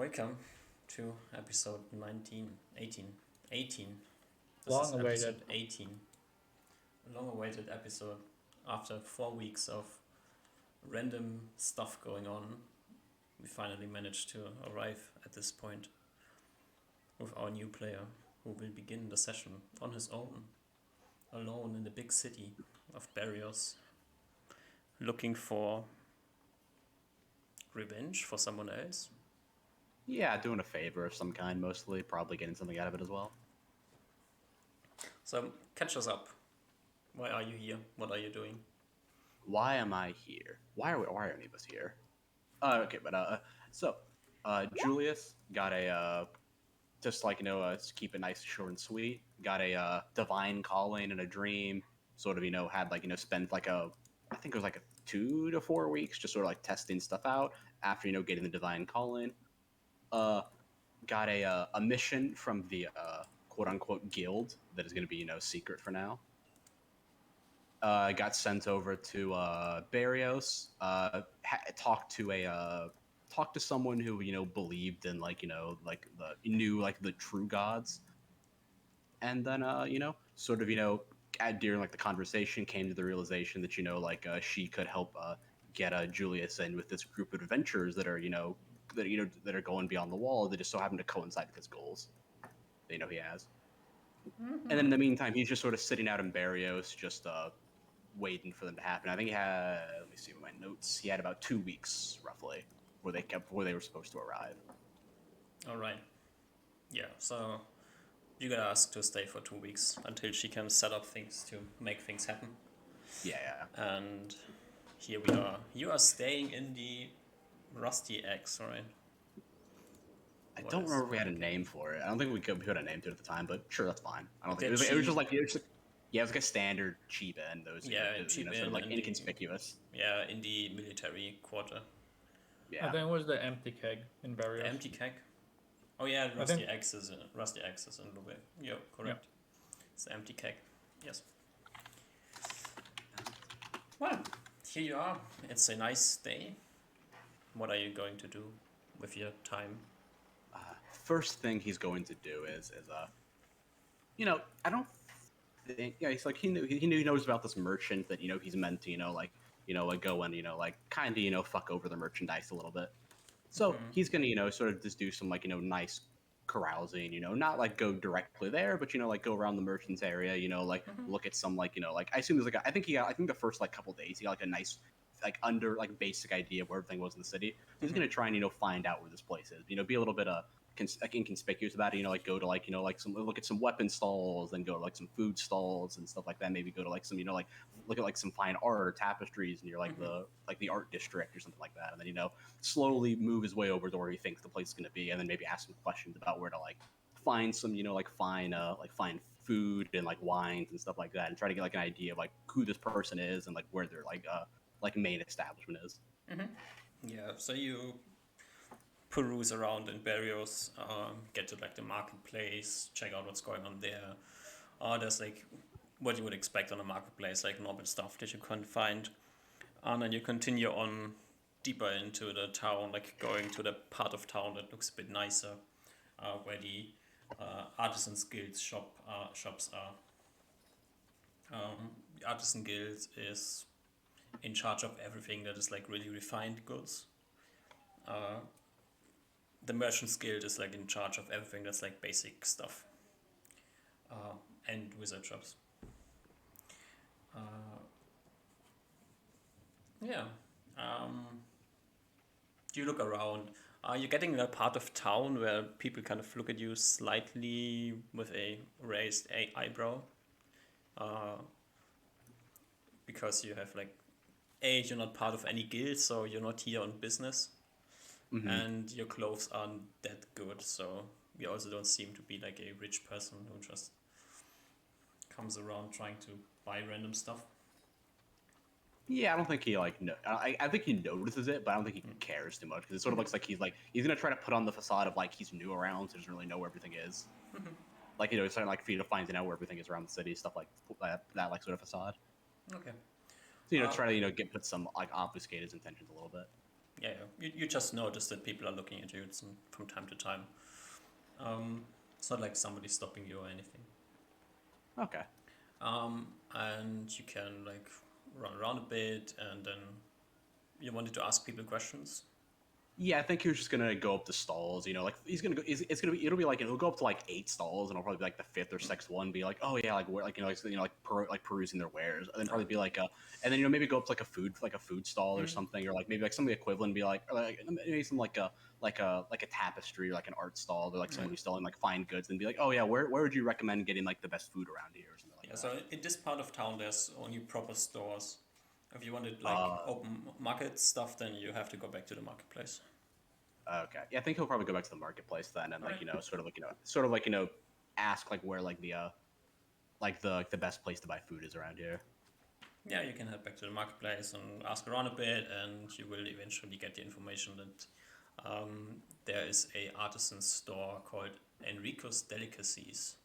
Welcome to episode 19, 18, 18. This Long is episode awaited. 18. A long awaited episode. After 4 weeks of random stuff going on, we finally managed to arrive at this point with our new player who will begin the session on his own, alone in the big city of Barrios, looking for revenge for someone else. Yeah, doing a favor of some kind, mostly. Probably getting something out of it as well. So, catch us up. Why are you here? What are you doing? Why am I here? Why are any of us here? Okay, but Julius got a just like to keep it nice, short and sweet. Got a divine calling and a dream. Sort of had spent I think it was like a 2 to 4 weeks just sort of like testing stuff out after getting the divine calling. Got a mission from the quote unquote guild that is going to be secret for now. Got sent over to Barrios. Talked to someone who believed in the true gods, and then sort of during the conversation came to the realization that she could help get Julius in with this group of adventurers that are that are going beyond the wall. That just so happen to coincide with his goals. He has. And then in the meantime, he's just sort of sitting out in Barrios, just waiting for them to happen. I think he had, let me see my notes. He had about 2 weeks roughly where they were supposed to arrive. All right. Yeah. So you got asked to stay for 2 weeks until she can set up things to make things happen. Yeah. And here we are. You are staying in the Rusty X, right? I don't remember if we had a name for it. I don't think we put a name to it at the time, but sure, that's fine. I don't think it was just like it was like a standard cheap inn. Those cheap inn, sort of like inconspicuous. In the military quarter. Yeah. I think it was the empty keg in Barrios. The empty keg. Oh yeah, Rusty X is in Lube. Yeah, correct. Yeah. It's the empty keg. Yes. Well, here you are. It's a nice day. What are you going to do with your time? First thing he's going to do is I don't think he's like he knows about this merchant that he's meant to go and kind of fuck over the merchandise a little bit. So he's gonna sort of just do some nice carousing, not like go directly there, but go around the merchant's area, look at some I assume there's I think the first couple days he got a nice under basic idea of where everything was in the city. So he's gonna try and find out where this place is, be a little bit inconspicuous about it, go to some look at some weapon stalls, then go to some food stalls and stuff like that. Maybe go to some look at some fine art or tapestries near the art district or something like that, and then slowly move his way over to where he thinks the place is going to be, and then maybe ask some questions about where to find some fine food and wines and stuff like that, and try to get an idea of who this person is and where their main establishment is. Yeah, so you peruse around in Barrios, get to the marketplace, check out what's going on there. There's what you would expect on a marketplace, normal stuff that you can find. And then you continue on deeper into the town, going to the part of town that looks a bit nicer, where the Artisans Guild's shops are. The Artisan Guild is in charge of everything that is really refined goods. The Merchant's Guild is in charge of everything that's basic stuff. And wizard shops. You look around. You're getting in a part of town where people kind of look at you slightly with a raised eyebrow. Because you have you're not part of any guild, so you're not here on business. And your clothes aren't that good, so you also don't seem to be a rich person who just comes around trying to buy random stuff. Yeah, I don't think he I think he notices it, but I don't think he cares too much, because it sort of looks like he's gonna try to put on the facade of he's new around, so he doesn't really know where everything is. It's starting for you to find out where everything is around the city, stuff like that sort of facade. Okay. So try to put some obfuscate his intentions a little bit. Yeah, you just notice that people are looking at you from time to time. It's not like somebody's stopping you or anything. Okay. And you can like run around a bit, and then you wanted to ask people questions. Yeah, I think he was just gonna go up the stalls. Like he's gonna go. It's gonna be. It'll be like it'll go up to like 8 stalls, and it'll probably be like the fifth or sixth one. Be like, oh yeah, like where, like like perusing their wares, and then probably be like and then maybe go up to like a food stall or something, or like maybe like something equivalent. Be like, or like maybe some like a tapestry or like an art stall, or like someone who's selling like fine goods, and be like, oh yeah, where would you recommend getting like the best food around here or something like Yeah, that. so in this part of town, there's only proper stores. If you wanted like open market stuff, then you have to go back to the marketplace. Okay. Yeah, I think he'll probably go back to the marketplace then, and Alright. sort of like ask like where like the best place to buy food is around here. Yeah, you can head back to the marketplace and ask around a bit, and you will eventually get the information that there is a artisan store called Enrico's Delicacies,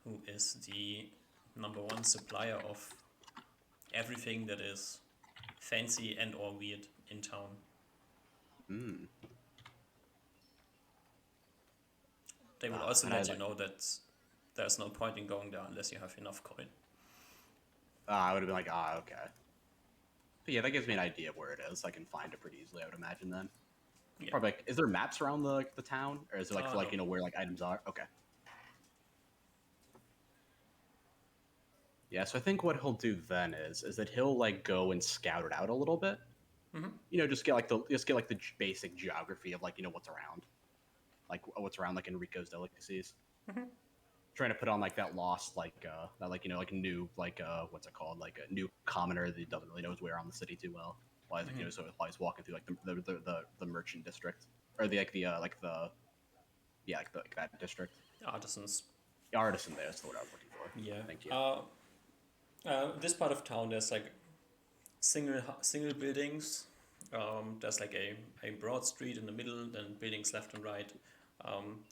who is the #1 supplier of everything that is fancy and or weird in town. Hmm. They will also And I let you like. know that there's no point in going there unless you have enough coin. I would have been like, okay. But yeah, that gives me an idea of where it is. I can find it pretty easily. I would imagine then. Yeah. Probably like, is there maps around the town, or is it like for like No. where like items are? Okay. Yeah, so I think what he'll do then is that he'll like go and scout it out a little bit. Just get like the basic geography of like what's around, like what's around like Enrico's Delicacies. Trying to put on like that lost that like like new what's it called, like a new commoner that doesn't really know his way around the city too well. While he's so while he's walking through like the merchant district, or the like the yeah like that district. Artisans. The artisan there is the word I was looking for. Yeah. Thank you. This part of town, there's like single buildings. There's like a broad street in the middle, then buildings left and right.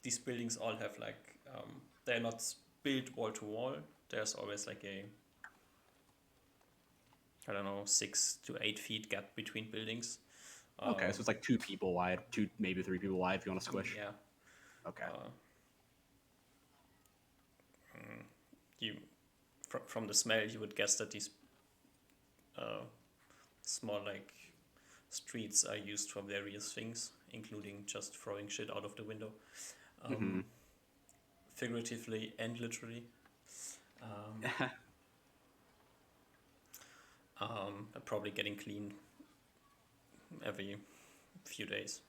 These buildings all have like they're not built wall to wall. There's always like a, I don't know, 6 to 8 feet gap between buildings. Okay, so it's like 2 people wide, 2 maybe 3 people wide if you want to squish. Yeah. Okay. You from the smell, you would guess that these small like streets are used for various things, including just throwing shit out of the window, figuratively and literally. Probably getting cleaned every few days.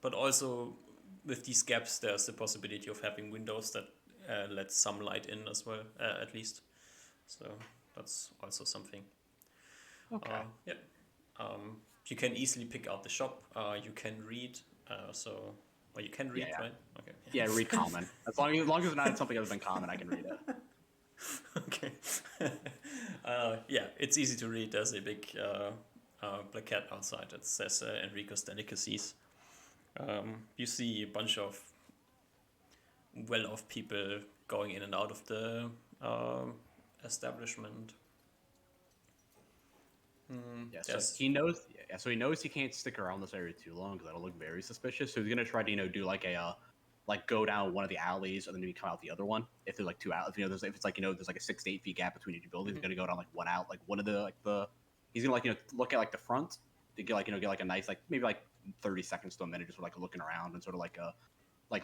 But also with these gaps, there's the possibility of having windows that let some light in as well, at least. So that's also something. Okay. Yeah. You can easily pick out the shop. You can read. Well, you can read, Yeah. right? Okay. Yeah, read common. As long as it's not something other than common, I can read it. Okay. Yeah, it's easy to read. There's a big plaquette outside that says Enrico's Delicacies. You see a bunch of well-off people going in and out of the establishment. Yeah, so he knows. Yeah, so he knows he can't stick around this area too long because that'll look very suspicious. So he's gonna try to do like a like go down one of the alleys and then maybe come out the other one. If there's like 2 alleys, if it's like there's like a 6 to 8 feet gap between each building, he's gonna go down like one out, like one of the he's gonna like look at like the front to get like get like a nice like maybe like 30 seconds to a minute just like looking around and sort of like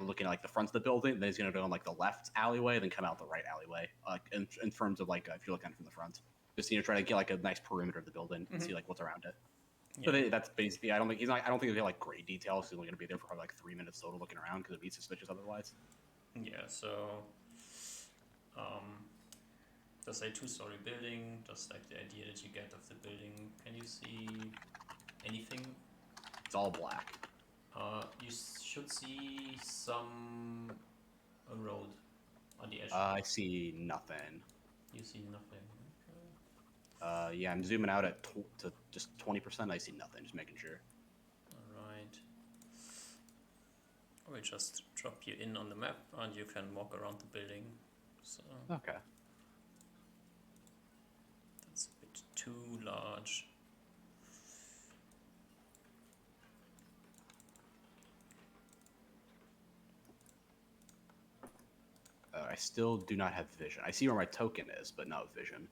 looking at like the front of the building. Then he's gonna go on like the left alleyway, then come out the right alleyway. In terms of like if you're looking at it from the front, just try to get like a nice perimeter of the building and see like what's around it. Yeah. So that's basically. I don't think he'll get like great details. He's only gonna be there for probably like 3 minutes total looking around because it'd be suspicious otherwise. Yeah. So, there's a 2-story building. Just like the idea that you get of the building. Can you see anything? It's all black. You should see a road on the edge. I see nothing. You see nothing. Yeah, I'm zooming out at to just 20%. I see nothing. Just making sure. All right. I will just drop you in on the map, and you can walk around the building So Okay. that's a bit too large. I still do not have vision. I see where my token is, but not vision.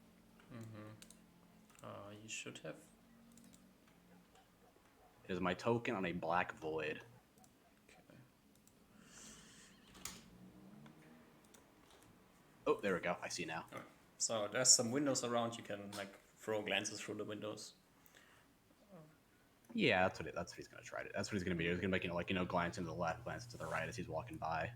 You should have. It is my token on a black void. Okay. Oh, there we go. I see now. Alright. So there's some windows around. You can like throw glances through the windows. Yeah, that's what he's gonna try to. That's what he's gonna be. He's gonna make glance to the left, glance to the right as he's walking by.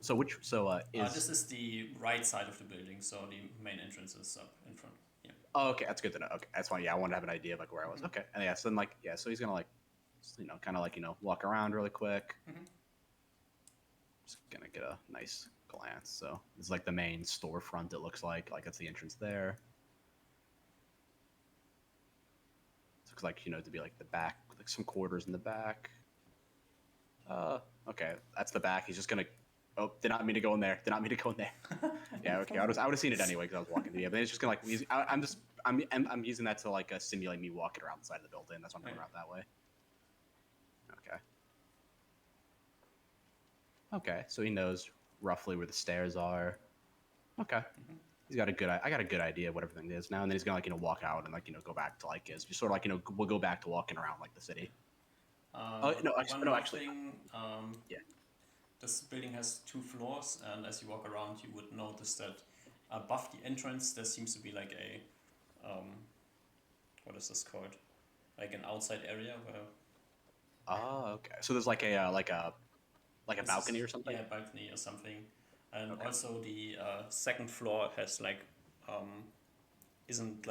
This is the right side of the building, so the main entrance is up in front. Yeah. Oh, okay, that's good to know. Okay, that's fine. Yeah, I wanted to have an idea of like where I was. Okay, and yeah, so then so he's gonna kind of walk around really quick. Just gonna get a nice glance. So it's like the main storefront. It looks like that's the entrance there. Looks like to be like the back, like some quarters in the back. Okay, that's the back. He's just gonna. Oh, did not mean to go in there. Did not mean to go in there. Yeah, okay. I would have seen it anyway because I was walking. Yeah, but it's just gonna I'm using that to simulate me walking around the side of the building. That's why I'm going around that way. Okay. Okay, so he knows roughly where the stairs are. Okay. He's got a good. I got a good idea of what everything is now, and then he's gonna walk out and go back to his just sort of we'll go back to walking around the city. No, actually. Thing, Yeah. this building has 2 floors, and as you walk around, you would notice that above the entrance there seems to be like a what is this called? Like an outside area where. Oh, okay. So there's like a balcony or something. Yeah, balcony or something, and Okay. also the second floor has isn't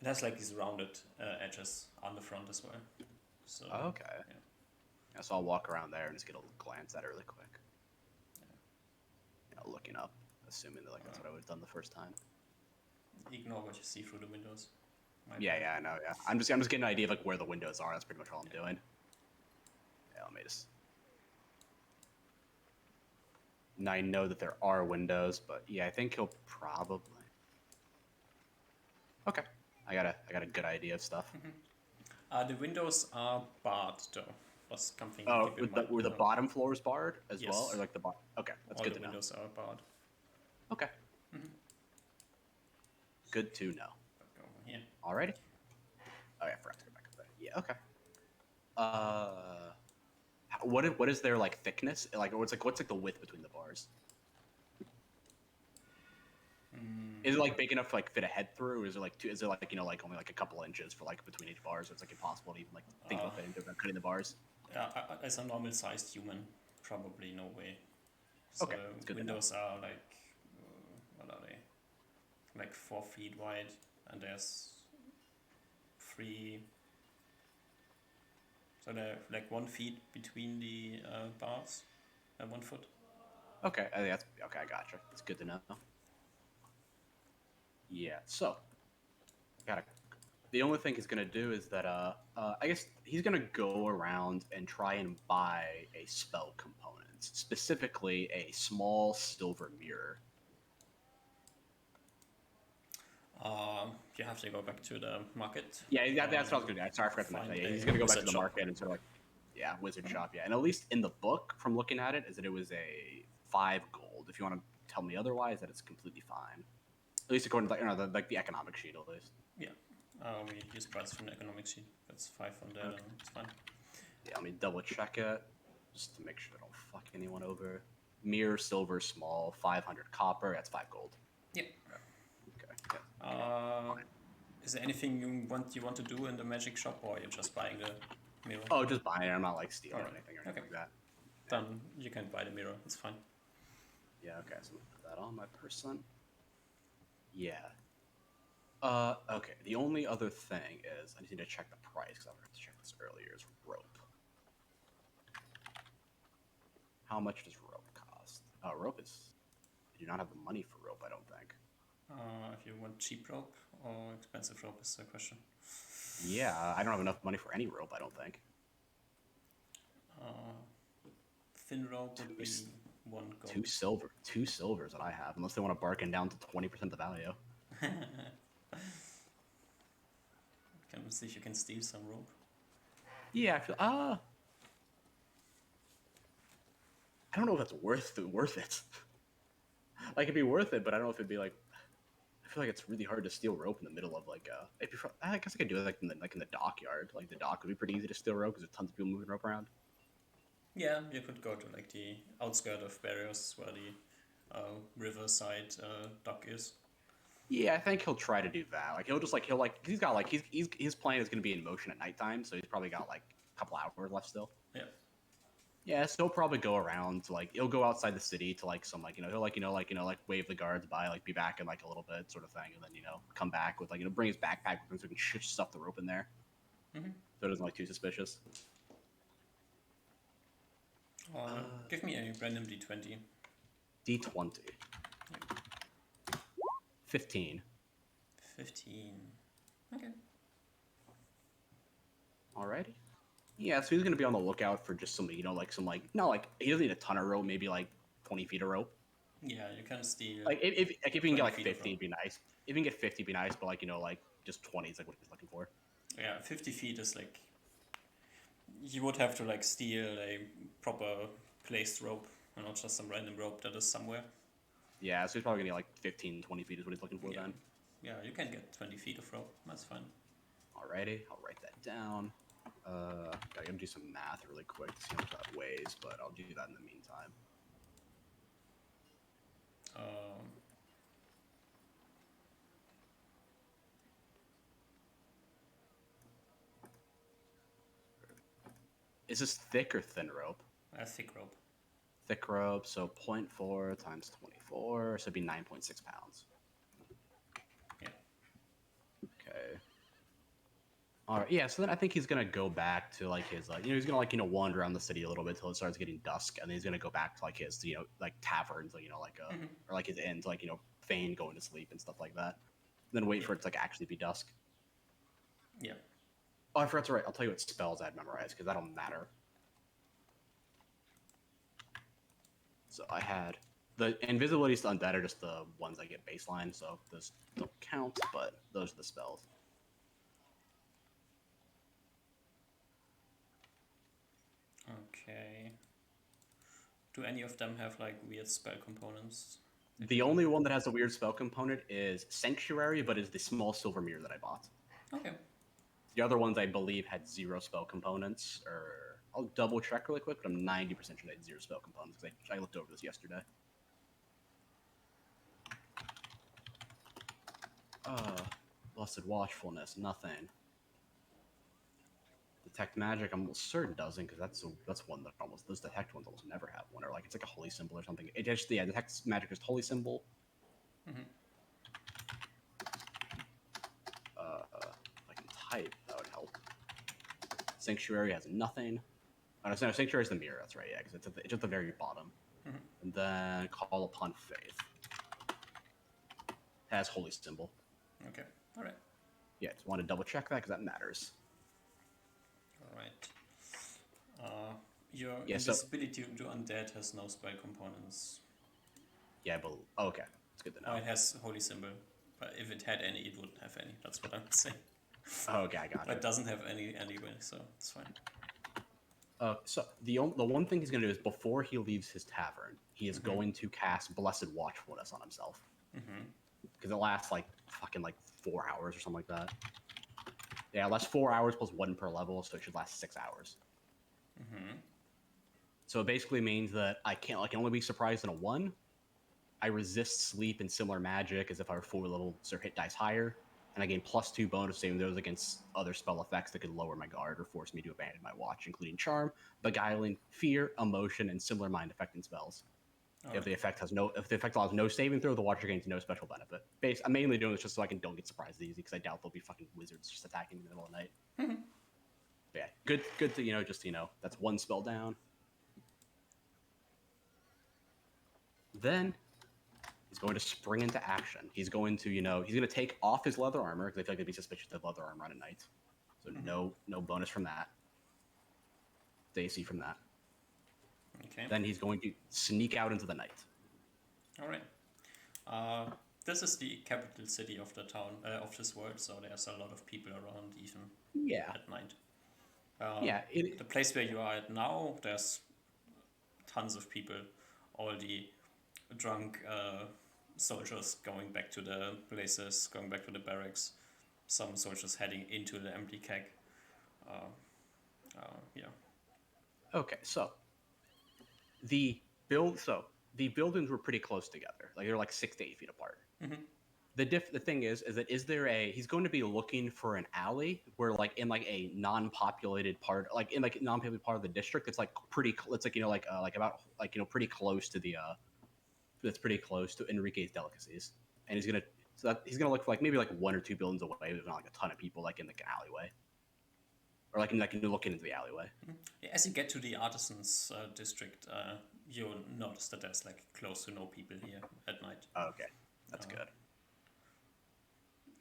it has these rounded edges on the front as well. So. Okay. Yeah, so I'll walk around there and just get a glance at it really quick. Yeah. Looking up, assuming that that's what I would have done the first time. Ignore what you see through the windows. Yeah, I know. Yeah, I'm just getting an idea of where the windows are. That's pretty much all I'm doing. Yeah, let me just. Now I know that there are windows, but yeah, I think he'll probably. Okay, I got a good idea of stuff. The windows are barred though. Was something. Oh, were the bottom floors barred as Yes. well, or the bottom? Okay, that's all good the to know. windows are barred. Okay. Good to know. Over here. Alrighty. Oh yeah, I forgot to go back up there. Yeah. Okay. What is their thickness? What's the width between the bars? Is it big enough to fit a head through? Or is it only a couple inches for between each bar, so it's impossible to even think of fitting through cutting the bars? As a normal sized human, probably no way. So Okay, it's good windows are what are they? 4 feet wide, and there's 3. So they're 1 feet between the bars, 1 foot. Okay, that's okay. I gotcha. It's good to know. Yeah. So, the only thing he's gonna do is that I guess he's gonna go around and try and buy a spell component, specifically a small silver mirror. You have to go back to the market. Yeah, that's what I was gonna do. Sorry, I forgot to mention that. Yeah, he's gonna go back to the market and sort of wizard shop. Yeah, and at least in the book, from looking at it, is that it was a 5 gold. If you want to tell me otherwise, that it's completely fine. At least according to the economic sheet, at least. Yeah, we use price from the economic sheet. That's 5 on there. Okay. It's fine. Yeah, let me double check it just to make sure I don't fuck anyone over. Mirror, silver, small, 500 copper. That's 5 gold. Yeah. Okay. Yeah. Is there anything you want to do in the magic shop, or you're just buying the mirror? Oh, just buying it. I'm not stealing anything or anything like that. Then you can buy the mirror. It's fine. Yeah. Okay. So put that on my person. Yeah. Okay. The only other thing is I just need to check the price because I forgot to check this earlier. Is rope. How much does rope cost? Rope is. I do not have the money for rope. I don't think. If you want cheap rope or expensive rope is the question. Yeah, I don't have enough money for any rope. I don't think. Thin rope would be 1 2 gold. silver, 2 silvers that I have, unless they want to bargain down to 20% the value. Can see if you can steal some rope. Yeah, I feel I don't know if that's worth it. Like it'd be worth it, but I don't know if it'd be like. I feel like it's really hard to steal rope in the middle of like I guess I could do it like in the dockyard. Like the dock would be pretty easy to steal rope because there's tons of people moving rope around. Yeah, you could go to like the outskirt of Barrios where the riverside dock is. Yeah, I think he'll try to do that. Like he's got like he's his plan is going to be in motion at nighttime, so he's probably got like a couple hours left still. Yeah. Yeah, so he'll probably go around to like he'll go outside the city to like some like he'll wave the guards by, like be back in like a little bit sort of thing, and then come back with like bring his backpack with him so he can stuff the rope in there, Mm-hmm. so it doesn't look too suspicious. Give me a random d20. D20. 15. 15. Okay. Alrighty. Yeah, so he's gonna be on the lookout for just some, not like he doesn't need a ton of rope, maybe like 20 feet of rope. Yeah, you can steal. Like if you can get like 20 feet of 50, it'd be nice. If you can get 50, it'd be nice. But like just 20 is like what he's looking for. Yeah, 50 feet is like you would have to like steal a proper placed rope and not just some random rope that is somewhere. Yeah, so he's probably gonna get like 15, 20 feet is what he's looking for then. Yeah, you can get 20 feet of rope. That's fine. Alrighty, I'll write that down. I'm gonna do some math really quick to see how much that weighs, but I'll do that in the meantime. Is this thick or thin rope? Thick rope. Thick rope, so 0.4 times 24, so it'd be 9.6 pounds. Yeah. Okay. All right, yeah. So then I think he's gonna go back to like his he's gonna wander around the city a little bit till it starts getting dusk, and then he's gonna go back to like his like taverns, or like his inns, feign going to sleep and stuff like that. And then wait for it to like actually be dusk. Yeah. Oh, I forgot to write. I'll tell you what spells I'd memorize because that'll matter. So I had the invisibility to undead are just the ones I get baseline, so those don't count, but those are the spells. Okay. Do any of them have like weird spell components? The only one that has a weird spell component is Sanctuary, but is the small silver mirror that I bought. Okay. The other ones I believe had 0 spell components, or I'll double check really quick, but I'm 90% sure they had 0 spell components because I looked over this yesterday. Blessed Watchfulness, nothing. Detect Magic, I'm almost certain doesn't, because that's one that those Detect ones almost never have one, or like it's like a Holy Symbol or something. It just, yeah, Detect Magic is Holy Symbol. Mm-hmm. If I can type, that would help. Sanctuary has nothing. Oh, no, Sanctuary is the mirror, that's right, yeah, because it's at the very bottom. Mm-hmm. And then Call Upon Faith has Holy Symbol. Okay, alright. Yeah, just want to double check that because that matters. Alright. Your invisibility to undead has no spell components. Yeah, but okay, it's good to know. Oh, it has Holy Symbol, but if it had any, it wouldn't have any. That's what I'm saying. Okay, I got it. But it doesn't have any anyway, so it's fine. So the one thing he's going to do is before he leaves his tavern, he is going to cast Blessed Watchfulness on himself. Because it lasts like fucking 4 hours or something like that. Yeah, it lasts 4 hours plus 1 per level, so it should last 6 hours. So it basically means that I can only be surprised in a 1. I resist sleep and similar magic as if I were 4 levels or hit dice higher, and I gain +2 bonus saving throws against other spell effects that could lower my guard or force me to abandon my watch, including Charm, Beguiling, Fear, Emotion, and similar mind affecting spells. If the effect allows no saving throw, the watcher gains no special benefit. I'm mainly doing this just so I don't get surprised easy, because I doubt there'll be fucking wizards just attacking in the middle of the night. Yeah, good to that's 1 spell down. Then he's going to spring into action. He's going to, he's going to take off his leather armor, because I feel like they'd be suspicious of leather armor on at night. So no bonus from that. The AC from that. Okay. Then he's going to sneak out into the night. All right. Uh, this is the capital city of the town of this world, so there's a lot of people around even Yeah. at night. Yeah. The place where you are at now, there's tons of people, all the drunk soldiers going back to the places, going back to the barracks. Some soldiers heading into the empty keg. Yeah. Okay. The buildings were pretty close together. Like they're like 6 to 8 feet apart. Mm-hmm. The thing is that he's going to be looking for an alley where like in like a non-populated part, like in like non-populated part of the district, it's like it's like like about like pretty close to the that's pretty close to Enrique's delicacies, and he's gonna look for like maybe like 1 or 2 buildings away. There's not like a ton of people like in like an alleyway, or like looking into the alleyway. As you get to the artisans district, you'll notice that there's like close to no people here at night. Oh, okay, that's good.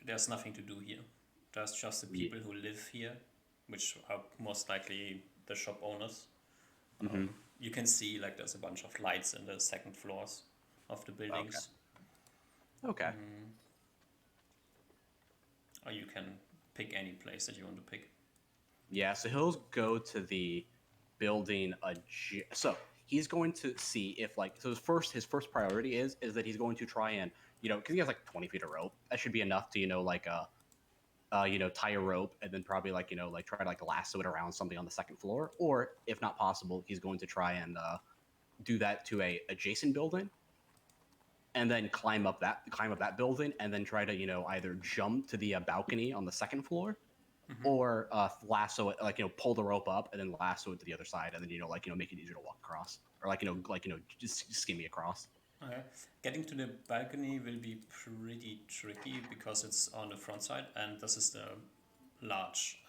There's nothing to do here. There's just the people who live here, which are most likely the shop owners. Mm-hmm. You can see like there's a bunch of lights in the second floors of the buildings. Okay. Or you can pick any place that you want to pick. Yeah, so he'll go to the building. So he's going to see if like his first priority is that he's going to try and because he has like 20 feet of rope. That should be enough to like tie a rope and then probably like try to like lasso it around something on the second floor. Or if not possible, he's going to try and do that to a adjacent building, and then climb up that building, and then try to either jump to the balcony on the second floor. Mm-hmm. Or lasso it, like pull the rope up and then lasso it to the other side, and then make it easier to walk across, or just skimmy across. Okay. Getting to the balcony will be pretty tricky because it's on the front side, and this is the large.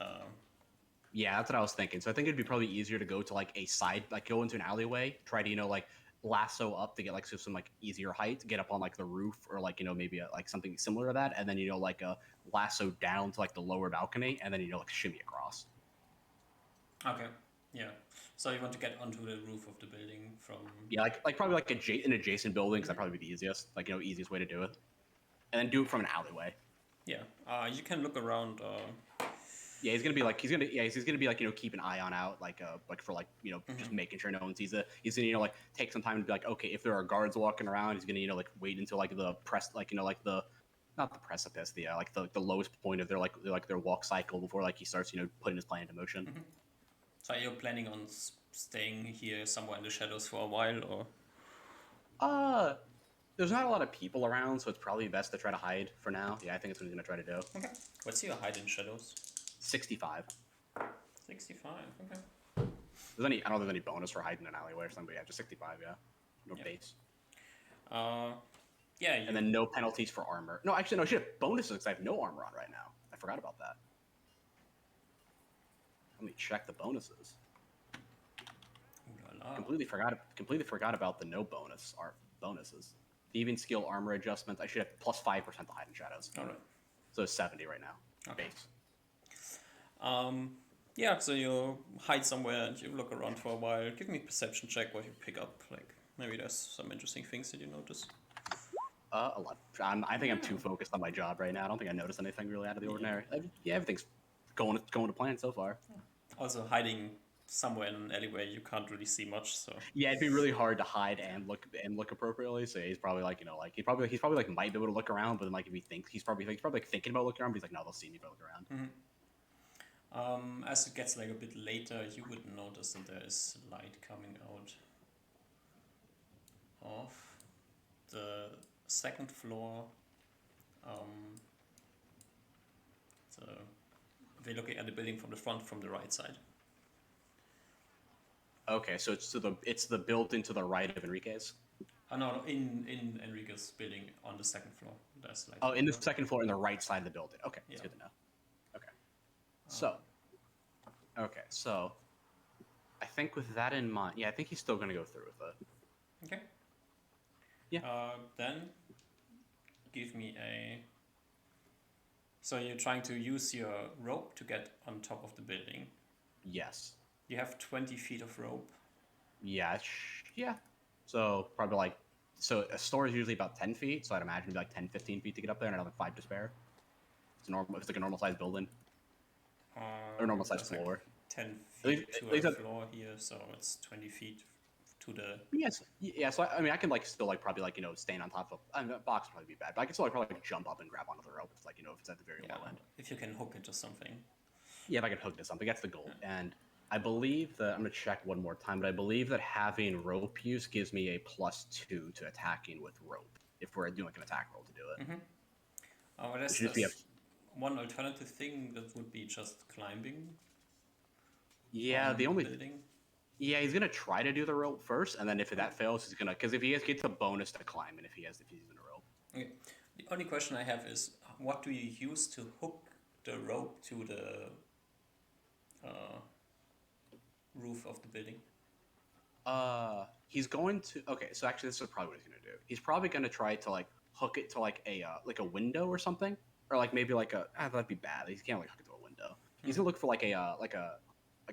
Yeah, that's what I was thinking. So I think it'd be probably easier to go to like a side, like go into an alleyway, try to like lasso up to get like some like easier height, get up on like the roof, or like maybe like something similar to that, and then like a lasso down to like the lower balcony, and then like shimmy across. Okay. Yeah. So you want to get onto the roof of the building from? Yeah, like probably like an adjacent building, because that'd probably be the easiest, like easiest way to do it, and then do it from an alleyway. Yeah. You can look around. Yeah, he's gonna be like keep an eye on out, like for like just making sure no one sees it. He's gonna like take some time to be like, okay, if there are guards walking around, he's gonna like wait until like the press, like like the not the precipice, the like the lowest point of their walk cycle before like he starts putting his plan into motion. Mm-hmm. So are you planning on staying here somewhere in the shadows for a while, or? There's not a lot of people around, so it's probably best to try to hide for now. Yeah, I think that's what he's gonna try to do. Okay. What's your hide in shadows? 65. 65. Okay. I don't know if there's any bonus for hiding in an alleyway or something, but yeah, just 65. Yeah, no base. Yeah. And then no penalties for armor. No, actually, no shit. Bonuses because I have no armor on right now. I forgot about that. Let me check the bonuses. Ooh la la. Completely forgot about the no bonuses. Thieving skill, armor adjustments. I should have plus 5% to hide in shadows. All right. So it's 70 right now. Okay. Base. Yeah, so you hide somewhere and you look around for a while. Give me a perception check what you pick up. Like, maybe there's some interesting things that you notice. 11. I think I'm too focused on my job right now. I don't think I noticed anything really out of the ordinary. Yeah, everything's going to plan so far. Also, hiding somewhere in an alleyway, you can't really see much. So yeah, it'd be really hard to hide and look appropriately. So he's probably like he probably like might be able to look around, but then like if he thinks he's probably like thinking about looking around, but he's like, no, they'll see me if I look around. Mm-hmm. As it gets like a bit later, you would notice that there is light coming out of the second floor. So we're looking at the building from the front, from the right side. Okay, so it's the building to the right of Enrique's. No, in Enrique's building on the second floor. There's like. Oh, in the second floor, in the right side of the building. Okay, that's good to know. Okay, so I think with that in mind, yeah, I think he's still gonna go through with it. Okay. Yeah. Then give me a. So you're trying to use your rope to get on top of the building. Yes. You have 20 feet of rope. Yeah, yeah. So probably like, so a store is usually about 10 feet, so I'd imagine it'd be like 10, 15 feet to get up there, and another 5 to spare. It's normal. It's like a normal sized building or normal sized There's like floor. 10 At least, feet to at a least floor here, so it's 20 feet to the. yes, yeah. So I mean, I can like still like probably like stand on top of a box would probably be bad, but I can still like probably like, jump up and grab onto the rope. It's like if it's at the very Yeah, low end. if you can hook it to something. Yeah, if I can hook to something, that's the goal. And I believe that I'm gonna check one more time, but I believe that having rope use gives me a +2 to attacking with rope if we're doing like an attack roll to do it. Mm-hmm. Oh, It should just be a one alternative thing that would be just climbing yeah. on The the only building. yeah, he's gonna try to do the rope first, and then if that fails, he's gonna because if he gets a bonus to climb, and if he's using a rope. Okay. The only question I have is, what do you use to hook the rope to the uh, roof of the building? He's going to okay. So actually, this is probably what he's gonna do. He's probably gonna try to like hook it to like a window or something, or like maybe like that'd be bad. He can't like hook it to a window. He's gonna look for like a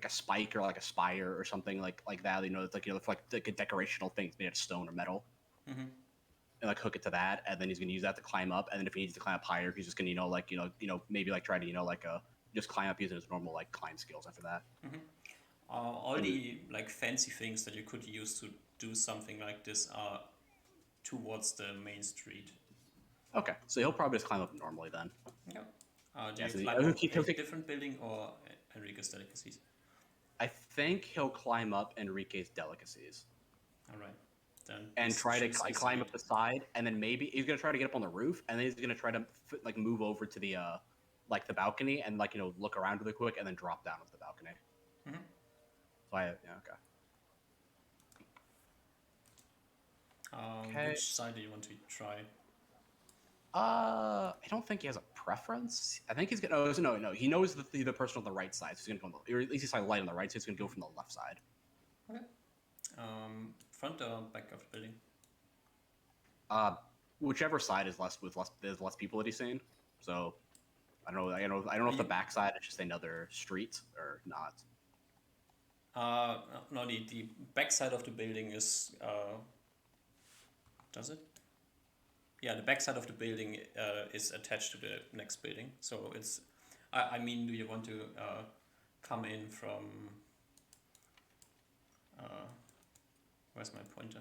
spike or like a spire or something like that. It's like for like a decorational thing made of stone or metal, Mm-hmm. and like hook it to that, and then he's gonna use that to climb up. And then if he needs to climb up higher, he's just gonna maybe like try to just climb up using his normal like climb skills after that. Mm-hmm. All the like fancy things that you could use to do something like this are towards the main street. Okay, so he'll probably just climb up normally then. Yeah. Do Yeah, you so climb up he'll a take. different building or Enrique's delicacies? I think he'll climb up Enrique's delicacies All right. Then and try to choose his climb side. up the side, and then maybe he's gonna try to get up on the roof, and then he's gonna try to like move over to the like the balcony and like look around really quick, and then drop down onto the balcony. Mm-hmm. So okay. Okay. Which side do you want to try? I don't think he has a preference. I think he's gonna. Oh, no. He knows the person on the right side, so he's gonna go on the, or at least he's like light on the right, so he's gonna go from the left side. Okay. Front or back of the building? Whichever side is there's less people that he's seen. So I don't know. I don't know if the back side is just another street or not. No, the back side of the building is. Does it? Yeah, the back side of the building is attached to the next building. So it's. I mean, do you want to come in from? Where's my pointer?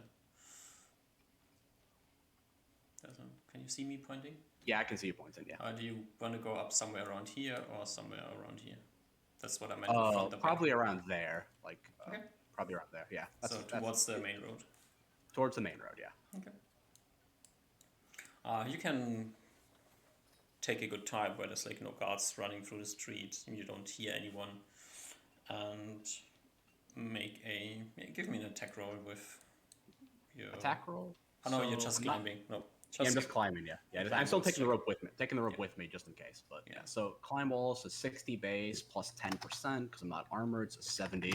Can you see me pointing? Yeah, I can see you pointing. Yeah. Do you want to go up somewhere around here or somewhere around here? That's what I meant. From the Probably back. around there. Like, Okay. probably around there. Yeah. So towards the main road. Towards the main road. Yeah. Okay. You can take a good time where there's like no guards running through the street and you don't hear anyone, and give me an attack roll with your Attack roll. Oh no, you're So just I'm not- climbing. No, Yeah, I'm just climbing. Yeah. Climb I'm still walls, taking the so- rope with me. Taking the rope with me just in case. But Yeah. yeah. So climb walls is 60 base plus 10% because I'm not armored. So 70.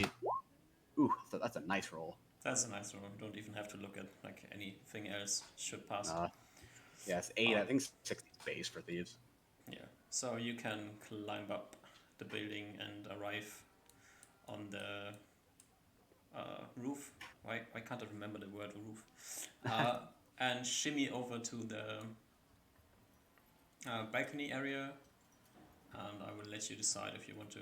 Ooh, that's a nice roll. That's a nice roll. You don't even have to look at like anything else. Should pass. Yeah, it's 8. I think 60 is base for thieves. Yeah. So you can climb up the building and arrive on the roof. Why can't I remember the word roof? And shimmy over to the balcony area, and I will let you decide if you want to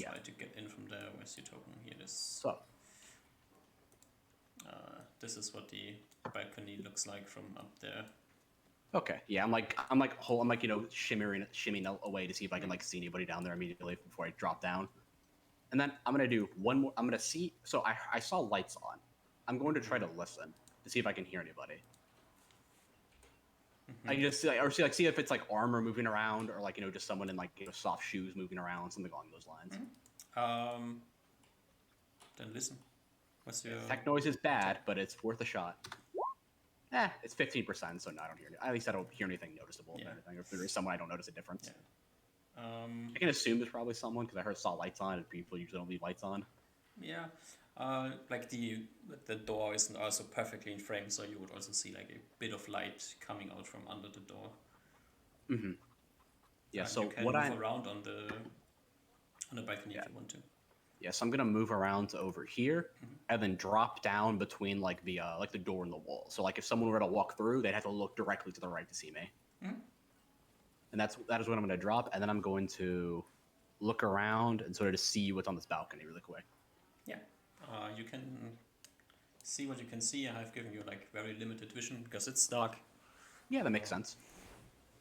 try to get in from there. Where's your token? Here it is. So This is what the balcony looks like from up there. okay, yeah, I'm shimmying away to see if I can like see anybody down there immediately before I drop down, and then I'm gonna do one more. I'm gonna see. So I saw lights on. I'm going to try to listen to see if I can hear anybody. Mm-hmm. I just see if it's like armor moving around or like just someone in like soft shoes moving around, something along those lines. Mm-hmm. Then listen. What's your Tech noise is bad, but it's worth a shot. It's 15%, so no, I don't hear. At least I don't hear anything noticeable. Yeah. Or anything. If there is someone, I don't notice a difference. Yeah. I can assume there's probably someone because I saw lights on, and people usually don't leave lights on. Yeah. Like the door isn't also perfectly in frame, so you would also see like a bit of light coming out from under the door. Mm-hmm. Yeah. And So you can what move around on the balcony if you want to. Yes, I'm gonna move around to over here, and then drop down between like the door and the wall. So like if someone were to walk through, they'd have to look directly to the right to see me. And that is what I'm gonna drop, and then I'm going to look around and sort of just see what's on this balcony really quick. Yeah. You can see what you can see. I've given you like very limited vision because it's dark. Yeah, that makes sense.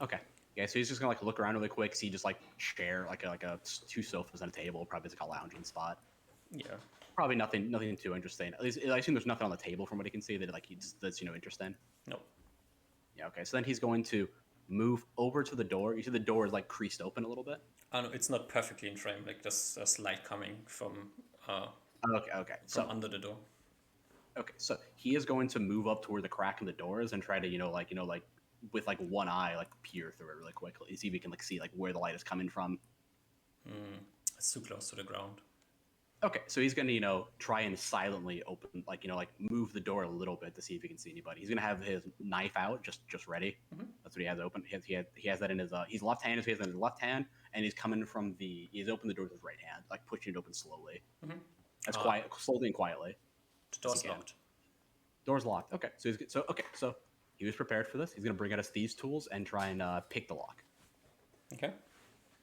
Okay. Yeah, so he's just gonna like look around really quick, see just like chair, like a 2 sofas and a table, probably like a lounging spot. Yeah. Probably nothing too interesting. At least I assume there's nothing on the table from what he can see that like that's interesting. No. Yeah. Okay. So then he's going to move over to the door. You see the door is like creased open a little bit. No, it's not perfectly in frame. Like there's light coming from Okay. from under the door. Okay. So he is going to move up toward the crack in the doors and try to with like one eye like peer through it really quickly, see if he can like see like where the light is coming from. It's too close to the ground. Okay, so he's gonna, try and silently open, like, move the door a little bit to see if he can see anybody. He's gonna have his knife out, just ready. That's what he has open. He has that in his. He's left-handed, so he has that in his left hand, and he's coming from the. He's opened the door with his right hand, like pushing it open slowly. That's quiet, slowly and quietly. The door's locked. Door's locked. Okay, so he was prepared for this. He's gonna bring out his thieves' tools and try and pick the lock. Okay.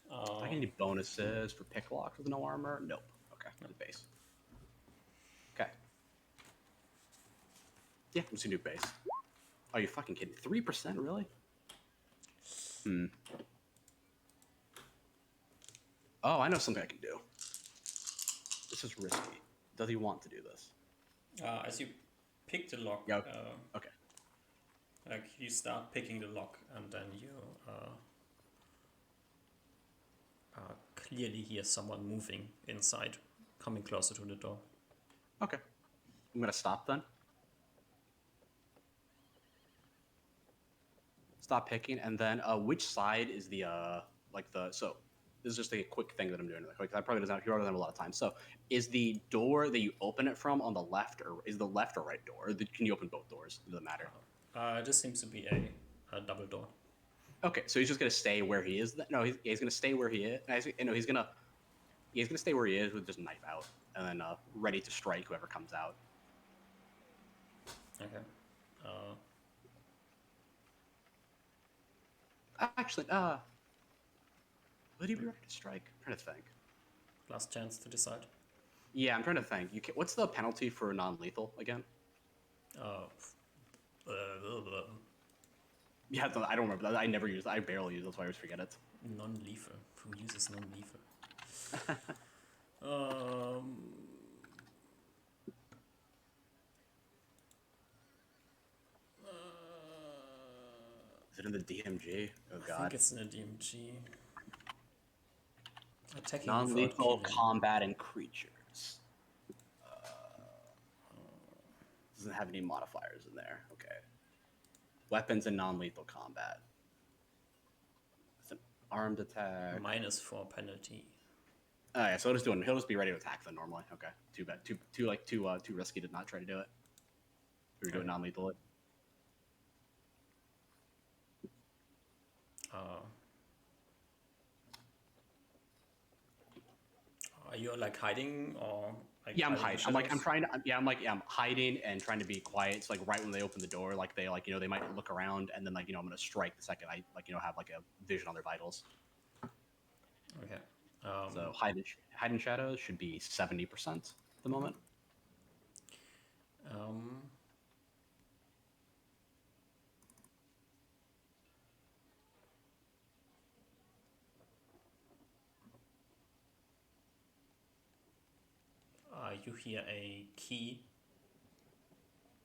Do I get any bonuses for pick locks with no armor? Nope. Okay, the base. Okay. Yeah, I'm just gonna do base. Oh, you fucking kidding? 3%, really? Oh, I know something I can do. This is risky. Does he want to do this? As you pick the lock, Yeah. Okay. like you start picking the lock, and then you clearly hear someone moving inside, coming closer to the door. Okay. I'm gonna stop then. Stop picking, and then which side is the so this is just a quick thing that I'm doing. Like I probably doesn't have a lot of time. So is the door that you open it from on the left, or is the left or right door? Or can you open both doors? It doesn't matter. This seems to be a double door. Okay, so he's just gonna stay where he is. No, he's gonna stay where he is. He's gonna stay where he is with just knife out, and then ready to strike whoever comes out. Okay. Actually, would he be ready to strike? I'm trying to think. Last chance to decide. Yeah, I'm trying to think. What's the penalty for non-lethal again? Yeah, I don't remember that. I never use it. I barely use it, that's why I always forget it. Non-lethal. Who uses non-lethal? Is it in the DMG? Oh god. I think it's in the DMG. Attacking non-lethal combat and creatures. Doesn't have any modifiers in there. Okay. Weapons and non-lethal combat. It's an armed attack. -4 penalty. Oh yeah, so he'll just be ready to attack then normally. Okay. Too bad. Too risky to not try to do it. Or do it non-lethal. Are you like hiding or? Like, yeah, I'm hiding. I'm hiding and trying to be quiet. So like right when they open the door, like they they might look around, and then I'm gonna strike the second I have like a vision on their vitals. Okay. So hide in shadows should be 70% at the moment. You hear a key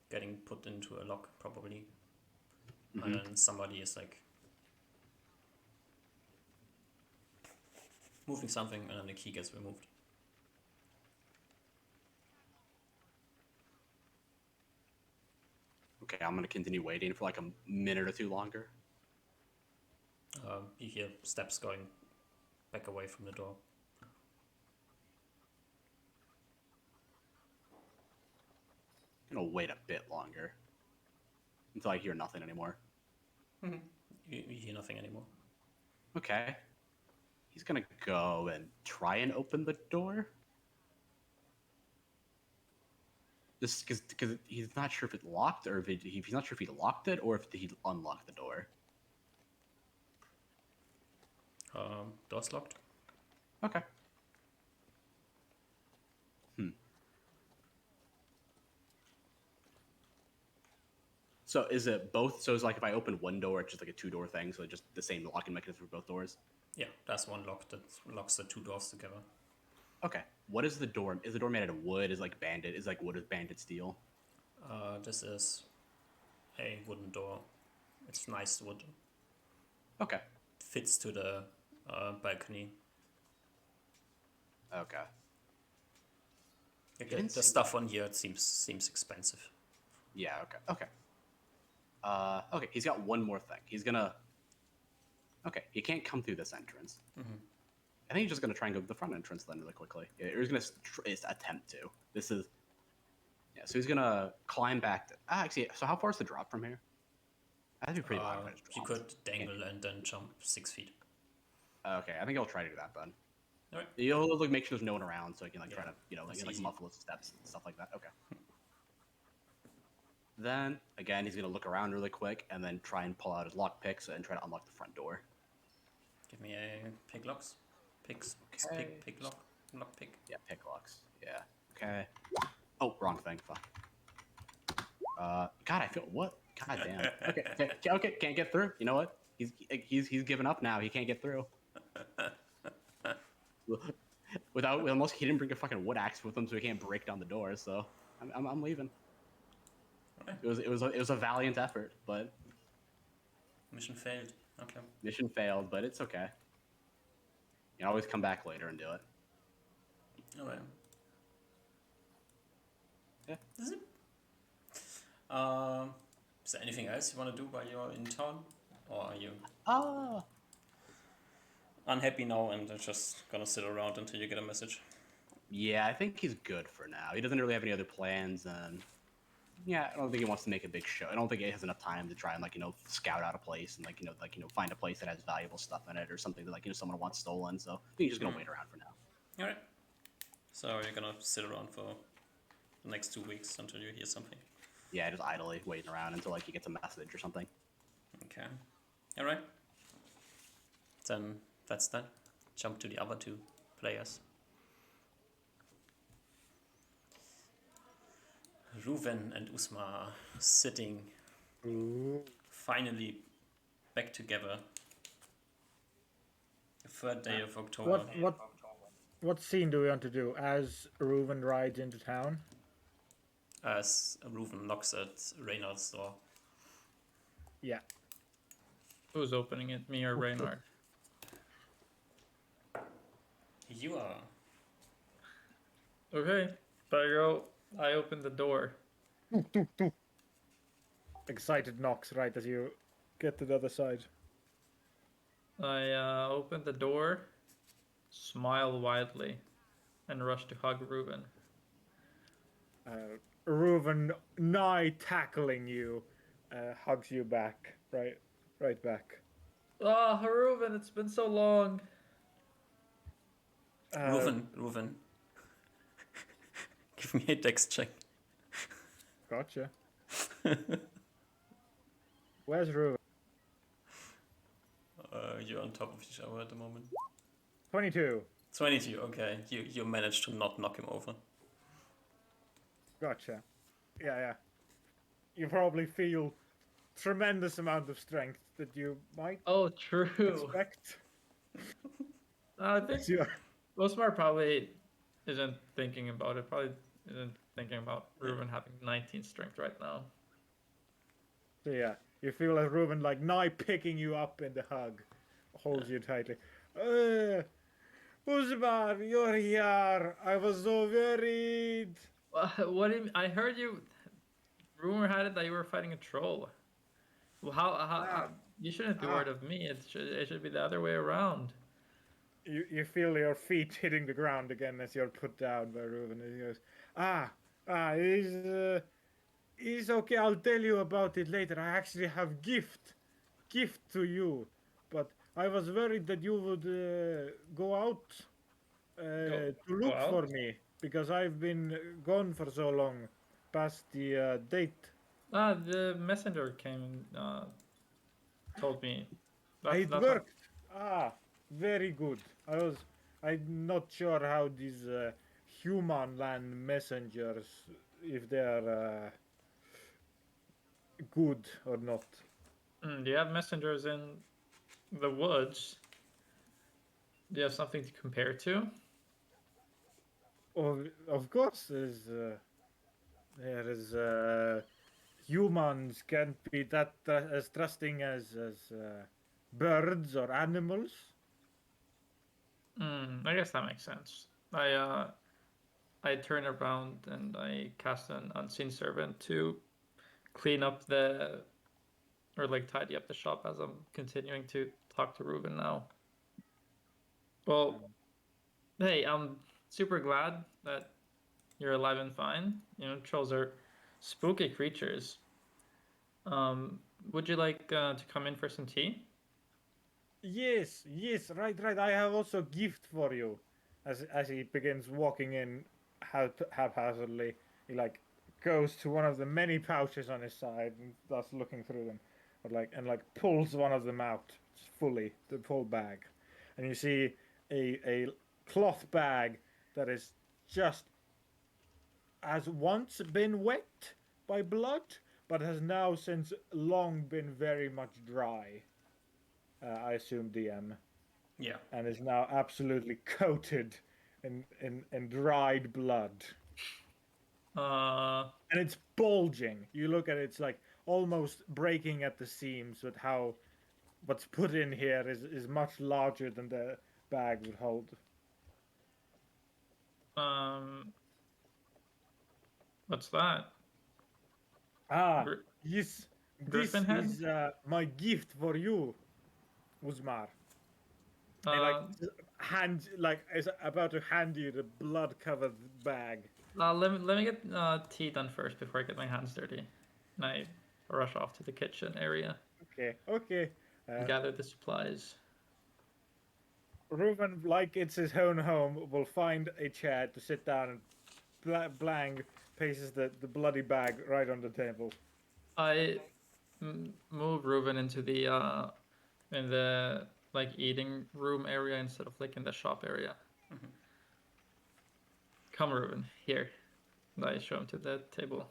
getting put into a lock, probably. And then somebody is like moving something, and then the key gets removed. Okay, I'm gonna continue waiting for like a minute or two longer. You hear steps going back away from the door. I'm gonna wait a bit longer until I hear nothing anymore. You hear nothing anymore. Okay. He's gonna go and try and open the door. Just because he's not sure if it locked or if he's not sure if he locked it or if he unlocked the door. Door's locked. Okay. So is it both? So it's like if I open one door, it's just like a two-door thing. So it's just the same locking mechanism for both doors. Yeah, there's one lock that locks the two doors together. Okay. What is the door? Is the door made out of wood? Is like banded? Is like wood is banded steel? This is a wooden door. It's nice wood. Okay. It fits to the balcony. Okay. The stuff on here seems expensive. Yeah. Okay. Okay. Okay. He's got one more thing. He's gonna. Okay. He can't come through this entrance. Mm-hmm. I think he's just gonna try and go to the front entrance then really quickly. Or he's gonna attempt to. This is. Yeah. So he's gonna climb back. Actually, so how far is the drop from here? That'd be pretty long. You could dangle and then jump 6 feet. Okay, I think I'll try to do that then. All right. You'll like make sure there's no one around, so I can like try to That's like easy. muffle his steps and stuff like that. Okay. Then again, he's gonna look around really quick and then try and pull out his lock picks and try to unlock the front door. Give me a pick locks. Picks. Okay. Pick lock. Lock pick. Yeah, pick locks. Yeah. Okay. Oh, wrong thing. Fuck. God, I feel what? God damn. Okay. Can't get through. You know what? He's given up now. He can't get through. Without almost he didn't bring a fucking wood axe with him, so he can't break down the door. So I'm leaving. Right. It was a valiant effort, but Mission failed. Okay. mission failed. But it's okay. You can always come back later and do it. All right. Yeah. Is it? Is there anything else you want to do while you're in town, or are you unhappy now and are just gonna sit around until you get a message? Yeah, I think he's good for now. He doesn't really have any other plans, and yeah, I don't think he wants to make a big show. I don't think he has enough time to try and scout out a place and find a place that has valuable stuff in it or something that someone wants stolen. So I think he's just gonna wait around for now. All right. So you're gonna sit around for the next 2 weeks until you hear something. Yeah, just idly waiting around until he gets a message or something. Okay. All right. Then that's that. Jump to the other two players. Ruven and Usma are sitting finally back together. The third day of October. What scene do we want to do as Reuven rides into town? As Ruven knocks at Reynard's door. Yeah. Who's opening it, me or Reynard? You are. Okay, I open the door. Excited knocks right as you get to the other side. I open the door, smile widely, and rush to hug Reuven. Reuven, nigh tackling you, hugs you back, right back. Ah, Reuven, it's been so long. Ruven. Give me a dex check. Gotcha. Where's Reuven? You're on top of each other at the moment. 22. 22, okay. You managed to not knock him over. Gotcha. Yeah. You probably feel tremendous amount of strength that you might Oh, true. expect. I think Sure. Osmar probably isn't thinking about it. Probably isn't thinking about Reuven having 19 strength right now. So yeah, you feel like Reuven nigh picking you up in the hug, holds you tightly. Usmar, you're here. I was so worried. What do you, I heard you. Rumor had it that you were fighting a troll. Well, how you shouldn't be worried of me. It should be the other way around. You feel your feet hitting the ground again as you're put down by Reuven. And he goes, it's okay. I'll tell you about it later. I actually have gift to you, but I was worried that you would go out to look for me because I've been gone for so long. past the date. The messenger came and told me. It That's how. worked. Ah, very good. I'm not sure how these human land messengers, if they're good or not. Do you have messengers in the woods? Do you have something to compare to? Of course, there is humans can't be that as trusting as birds or animals. I guess that makes sense. I turn around and I cast an unseen servant to clean up the or like tidy up the shop as I'm continuing to talk to Ruben now. Well, hey, I'm super glad that you're alive and fine. You know, trolls are spooky creatures. Um, would you like to come in for some tea? Yes, yes, right, right. I have also gift for you. As he begins walking in haphazardly, he like goes to one of the many pouches on his side and starts looking through them, but like pulls one of them out fully, the full bag, and you see a cloth bag that is just has once been wet by blood, but has now since long been very much dry. I assume DM, Yeah. and is now absolutely coated in dried blood. Uh, And it's bulging. You look at it, it's like almost breaking at the seams with how what's put in here is much larger than the bag would hold. um, what's that? Ah, Gr- yes, this Griffin head? is my gift for you, Uzmar. And like Uh, hand like is about to hand you the blood covered bag. let me get tea done first before I get my hands dirty. And I rush off to the kitchen area Okay, okay. and Uh, gather the supplies. Reuben, like it's his own home, will find a chair to sit down and Blang places the bloody bag right on the table. I move Reuben into the in the like eating room area instead of like in the shop area. Come, Reuben, here. And I show him to the table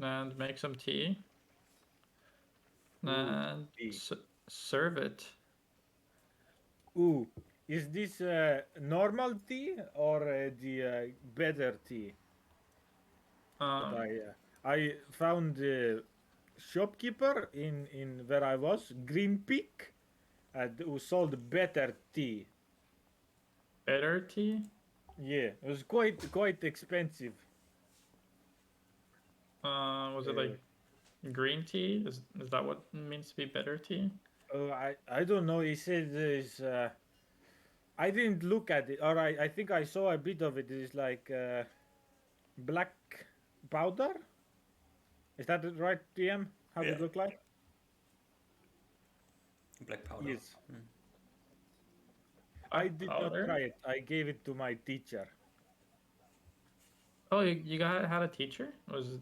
and make some tea Ooh, and tea. serve it. Ooh, is this normal tea or the better tea that Um, I found the shopkeeper in where I was, Green Peak, who sold better tea. better tea. Yeah, it was quite expensive. Was it Uh, like green tea? Is that what it means to be better tea? oh, I don't know. He said there's. I didn't look at it, or I think I saw a bit of it. It's like black powder. Is that it right, DM? How Yeah. it look like? Black powder. Yes. Mm. I Black did not powder. try it. I gave it to my teacher. Oh, you got had a teacher? Was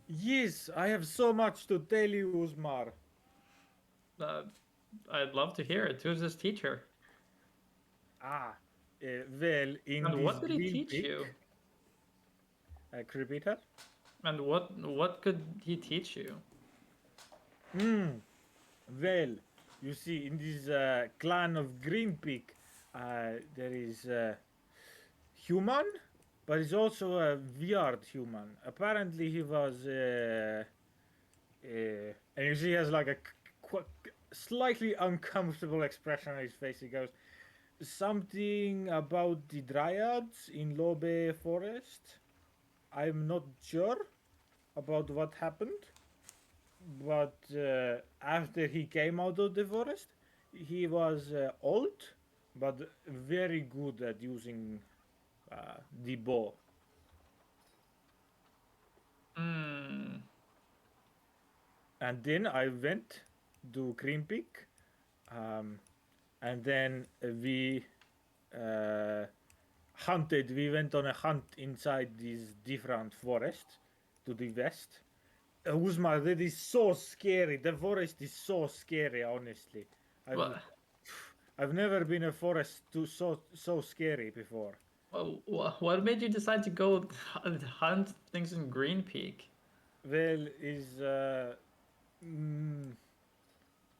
Yes, I have so much to tell you, Usmar. uh, I'd love to hear it. Who's this teacher? Ah, well, in And this what did he green teach peak, you? creepyter. And what could he teach you? Hmm. Well, you see, in this clan of Green Peak, there is human, but he's also a weird human. Apparently, he was, and you see, he has like a slightly uncomfortable expression on his face. He goes, something about the dryads in Lobe Forest. I'm not sure about what happened, but after he came out of the forest, he was old, but very good at using the bow. Hmm. And then I went to Green Peak, and then we uh, hunted. We went on a hunt inside this different forest to the west. Uzma, that is so scary. The forest is so scary, honestly. I've What? I've never been a forest so scary before. What made you decide to go hunt things in Green Peak? Well, is mm,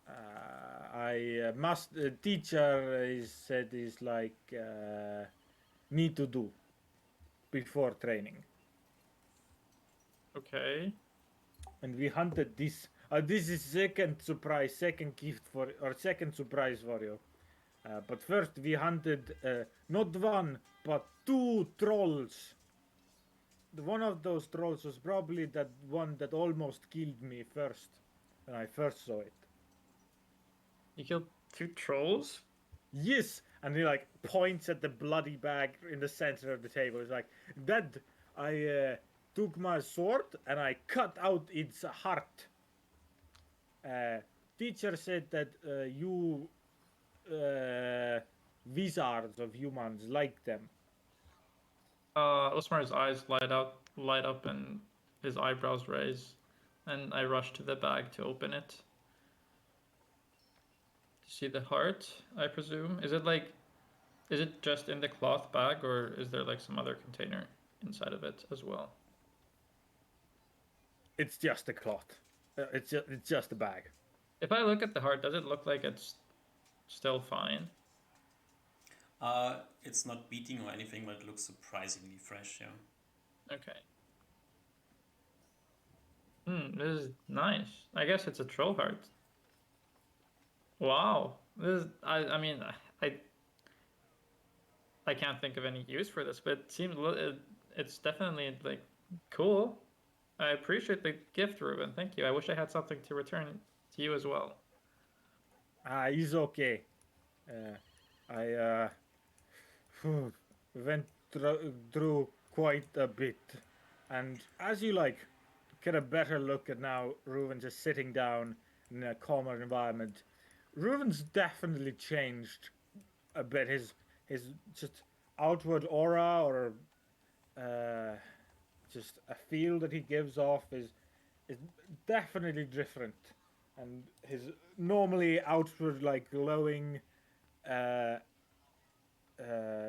I must teacher is said is like need to do before training, Okay. and we hunted this. This is second surprise, second gift for or second surprise for you. But first we hunted not one but two trolls. One of those trolls was probably that one that almost killed me first when I first saw it. You killed two trolls? Yes, and he like points at the bloody bag in the center of the table. He's like, "That I took my sword and I cut out its heart." Teacher said that you wizards of humans like them. Osmar's eyes light up, and his eyebrows raise, and I rush to the bag to open it. To see the heart, I presume. Is it just in the cloth bag, or is there like some other container inside of it as well? It's just a cloth. It's just a bag. If I look at the heart, does it look like it's still fine? It's not beating or anything, but it looks surprisingly fresh. Yeah. Okay. This is nice. I guess it's a troll heart. Wow. I mean, I I can't think of any use for this, but it's definitely like cool. I appreciate the gift, Ruben. Thank you. I wish I had something to return to you as well. He's okay. I went through quite a bit, and as you like get a better look at now, Reuven just sitting down in a calmer environment. Reuven's definitely changed a bit. His just outward aura or uh, just a feel that he gives off is definitely different, and his normally outward like glowing uh,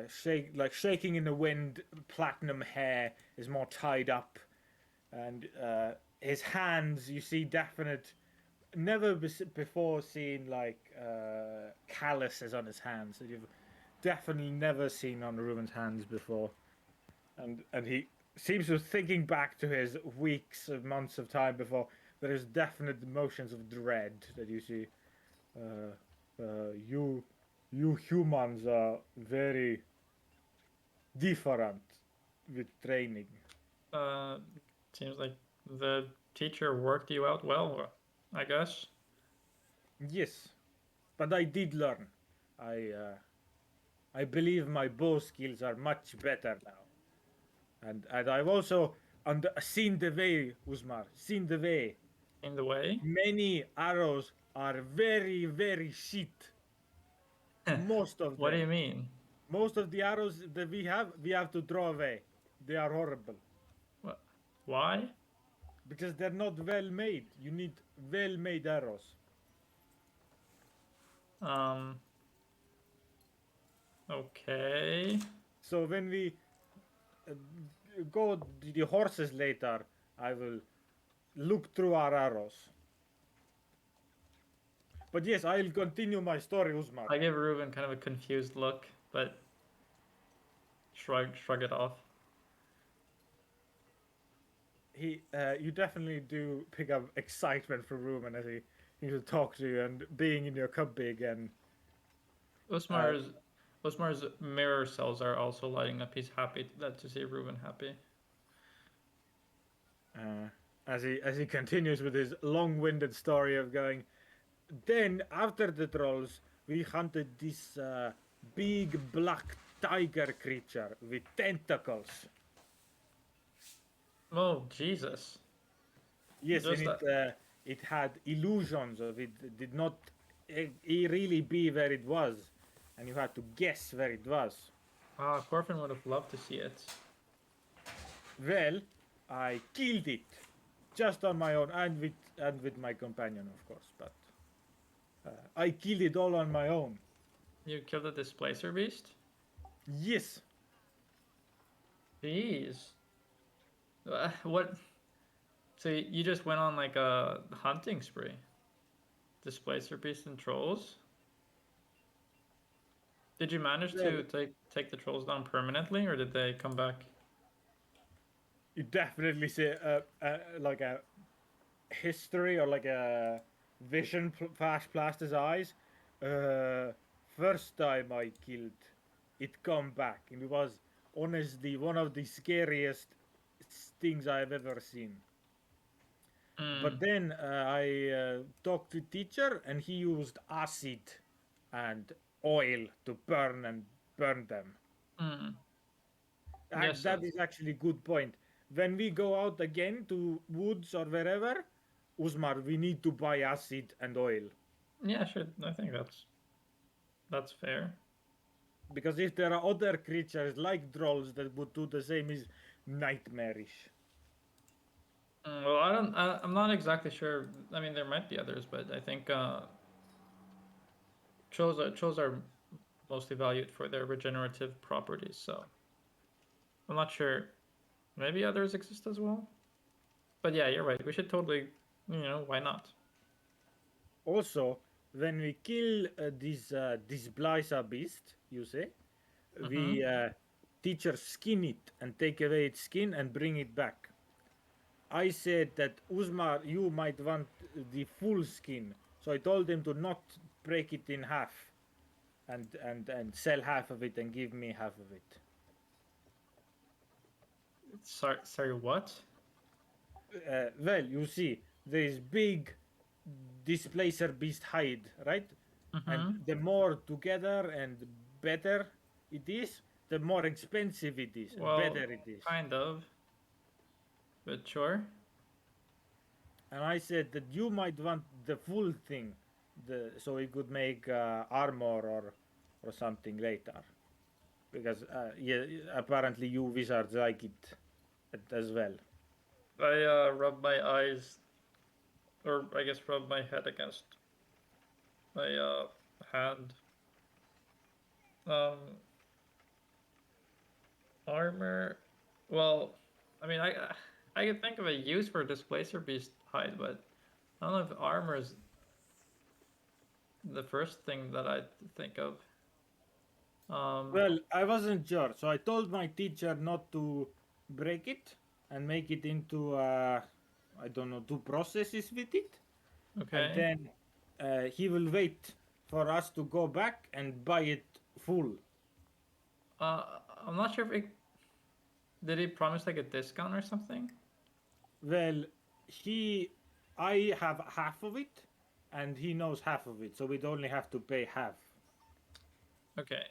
shaking in the wind platinum hair is more tied up, and his hands you see definite never before seen like calluses on his hands that you've definitely never seen on Ruben's hands before, and he seems to thinking back to his weeks of months of time before. There is definite emotions of dread that you see. You humans are very different with training. Uh, Seems like the teacher worked you out well, I guess. Yes, but I did learn. I uh, I believe my bow skills are much better now, and I've also seen the way, Usmar, seen the way. In the way. Many arrows are very shit. Most of What do them. you mean? Most of the arrows that we have to throw away. They are horrible What? Why? because they're not well made. You need well made arrows. Um. Okay. So when we uh, go to the horses later, I will look through our arrows. But yes, I'll continue my story, Usmar. I give Ruben kind of a confused look, but shrug it off. You definitely do pick up excitement from Ruben as he will talk to you and being in your cubby again. Osmar's mirror cells are also lighting up. He's happy to see Ruben happy. As he continues with his long-winded story of going. Then after the trolls, we hunted this big black tiger creature with tentacles. Oh Jesus! Yes, Just and it had illusions of it did not really be where it was, and you had to guess where it was. Corfin would have loved to see it. Well, I killed it, just on my own, and with my companion, of course. But I killed it all on my own. You killed the displacer beast? Yes. Jeez. What? So you just went on like a hunting spree? Displacer beasts and trolls? Did you manage Well, to take the trolls down permanently, or did they come back? you definitely see like a history or like a vision flash past his eyes. First time I killed, it come back, and it was honestly one of the scariest things I've ever seen. But Mm, then I talked to teacher, and he used acid and oil to burn them. mm. Yes, That is actually good point. When we go out again to woods or wherever, Usmar, we need to buy acid and oil. yeah, sure. I think that's fair. Because if there are other creatures like trolls that would do the same, is nightmarish. Well, I'm not exactly sure. I mean, there might be others, but I think trolls are mostly valued for their regenerative properties. So I'm not sure. Maybe others exist as well. But yeah, you're right. We should totally, why not? Also, when we kill this Blisa beast, you say, Mm-hmm. we teacher skin it and take away its skin and bring it back. I said that Uzmar, you might want the full skin, so I told him to not break it in half, and sell half of it and give me half of it. Sorry, what? Well, you see, there is big displacer beast hide, right? And Mm-hmm. the more together and better it is, the more expensive it is and better Well, it is. kind of, but sure. And I said that you might want the full thing, so we could make armor or something later. Because yeah, apparently you wizards like it as well. I rub my eyes, or I guess rub my head against my hand. Um, Armor. Well, I mean, I could think of a use for displacer beast hide, but I don't know if armor is the first thing that I think of. Um, Well, I wasn't sure, so I told my teacher not to break it and make it into I don't know, two processes with it, and okay. then he will wait for us to go back and buy it full. Uh, I'm not sure if did he promise like a discount or something. Well, he, I have half of it, and he knows half of it, so we'd only have to pay half. Okay.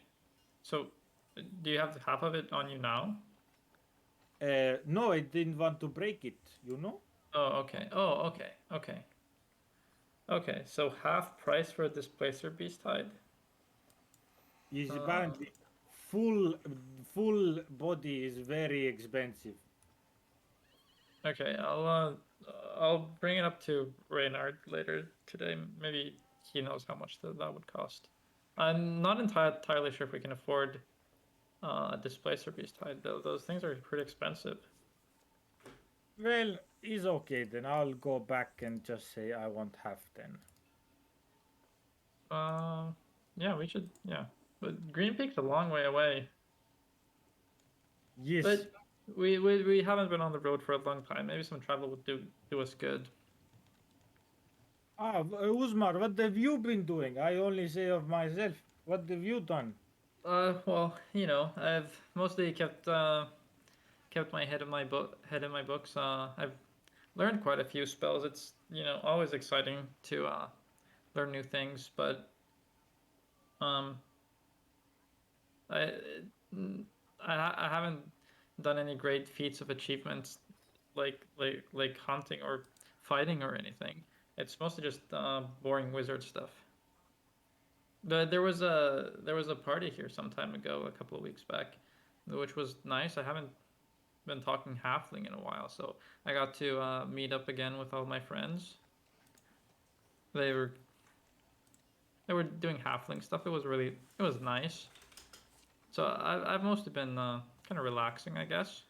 So, do you have half of it on you now? No, I didn't want to break it, you know? Oh, okay. Oh, okay. Okay. Okay. So half price for a displacer beast hide. Is Uh, apparently full full body is very expensive. okay. I'll bring it up to Reynard later today. Maybe he knows how much that would cost. I'm not entirely sure if we can afford a displacer beast hide though. Those things are pretty expensive. Well, it's okay then. I'll go back and just say I want half then. Uh, yeah, we should. Yeah, but Green Peak's a long way away. Yes. But we haven't been on the road for a long time. Maybe some travel would do us good. Uzmar, what have you been doing? I only say of myself. What have you done? Well, I've mostly kept my head in my books. I've learned quite a few spells. It's always exciting to learn new things, but um, I I haven't done any great feats of achievements like hunting or fighting or anything. It's mostly just boring wizard stuff. There was a party here some time ago, a couple of weeks back, which was nice. I haven't been talking halfling in a while, so I got to meet up again with all my friends. They were they were doing halfling stuff. It was nice. So I've mostly been kind of relaxing, I guess.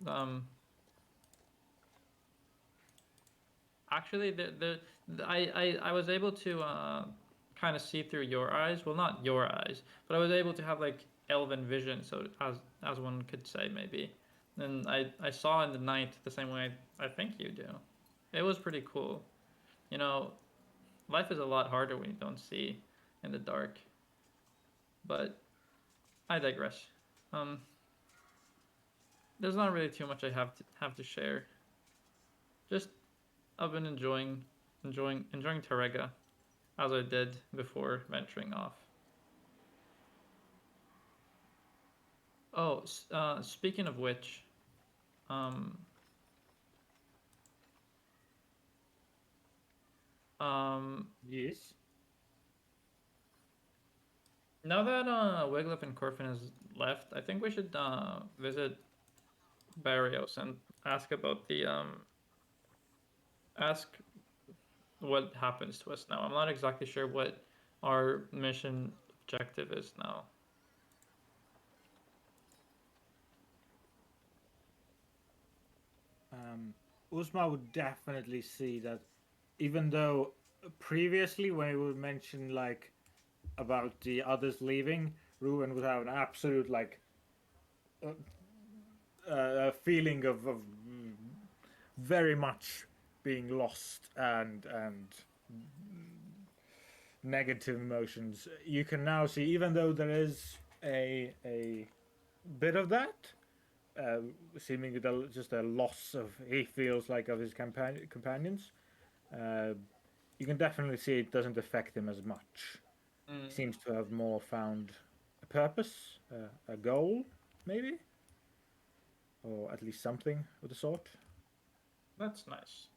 Um, Actually, I was able to kind of see through your eyes. Well, not your eyes, but I was able to have like elven vision, so as one could say maybe. And I saw in the night the same way I think you do. It was pretty cool. You know, life is a lot harder when you don't see in the dark. But I digress. Um, there's not really too much I have to share. Just I've been enjoying Tarega as I did before venturing off. Oh, speaking of which, um, um, Yes. now that Wiglaf and Corfin has left, I think we should visit Barrios and ask about the ask what happens to us now. I'm not exactly sure what our mission objective is now. Uzma would definitely see that, even though previously when it would mention like about the others leaving, Ruben would have an absolute like feeling of very much being lost and negative emotions. You can now see, even though there is a bit of that, uh, seeming just a loss of he feels like of his companions. Uh, you can definitely see it doesn't affect him as much. He Mm, seems to have more found a purpose, a goal, maybe, or at least something of the sort. that's nice.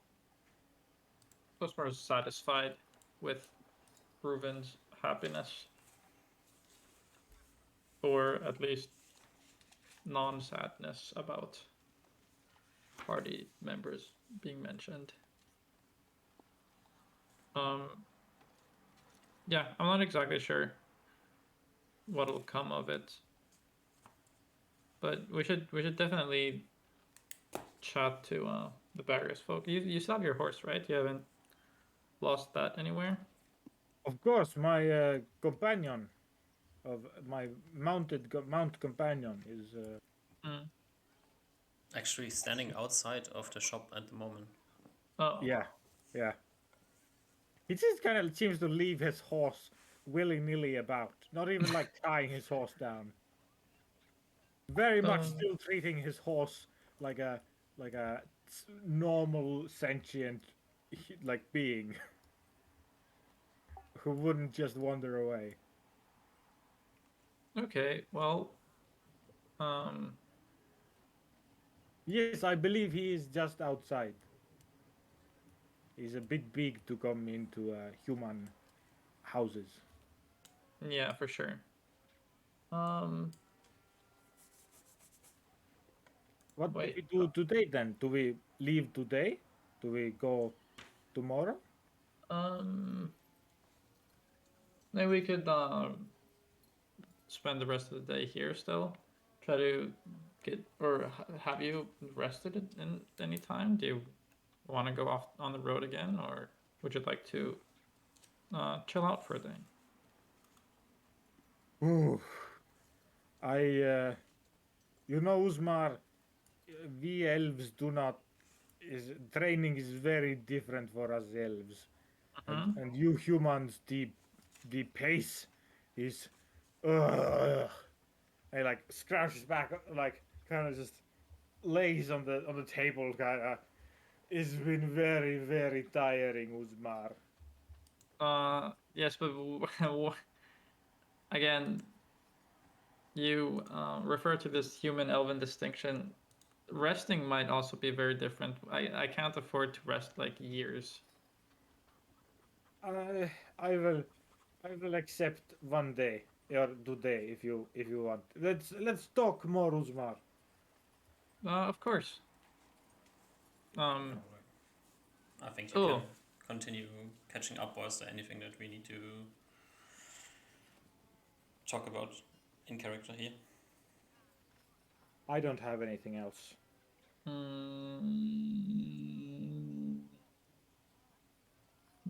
I was more satisfied with Ruven's happiness, or at least non-sadness about party members being mentioned. Um, yeah, I'm not exactly sure what'll come of it, but we should definitely chat to the various folk. You still have your horse, right? You haven't lost that anywhere. Of course, my companion of my mount companion is. Mm. Actually, standing outside of the shop at the moment. Oh, Yeah, yeah. He just kind of seems to leave his horse willy nilly about, not even like tying his horse down. Very much um, still treating his horse like a normal sentient like being who wouldn't just wander away. okay. Well, um, Yes, I believe he is just outside. He's a bit big to come into human houses. yeah, for sure. Um, What do wait. we do today then? Do we leave today? Do we go tomorrow? Um, maybe we could spend the rest of the day here still. Try to get or have you rested in any time? Do you want to go off on the road again, or would you like to chill out for a day? Ooh, Usmar, we elves do not. Is training is very different for us elves, Hmm. and you humans, the pace is. Ugh. And like scrouches back, like kind of just lays on the table, kind of. It's been very very tiring, Usmar. Yes, but again, you refer to this human elven distinction. Resting might also be very different. I can't afford to rest like years. I will. I will accept 1 day or 2 day if you want. Let's talk more, Uzmar. Of course. I think you can Oh, continue catching up. Was there anything that we need to talk about in character here? I don't have anything else.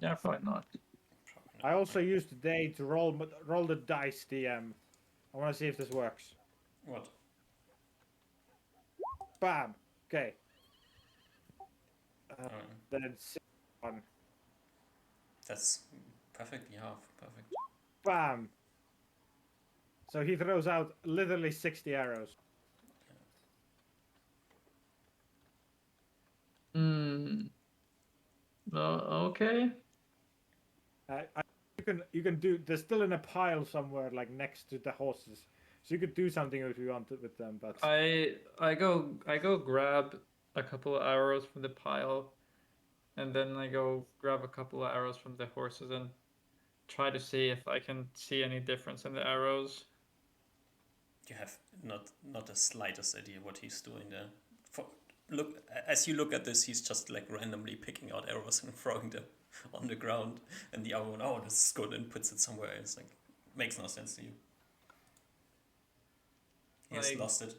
yeah, probably not. Probably I not. also used today to roll the dice. I want to see if this works. What? Bam. Okay. Uh, Then it's 1. that's perfectly half. Perfect. Bam. So he throws out literally 60 arrows. Hmm. Okay. You can do. They're still in a pile somewhere, like next to the horses. So you could do something if you wanted with them, but I go grab a couple of arrows from the pile, and then I go grab a couple of arrows from the horses and try to see if I can see any difference in the arrows. You have not the slightest idea what he's doing there. For, look, as you look at this, he's just like randomly picking out arrows and throwing them on the ground, and the other one, oh, this is good, and puts it somewhere else. Like, makes no sense to you. He has Like, lost it.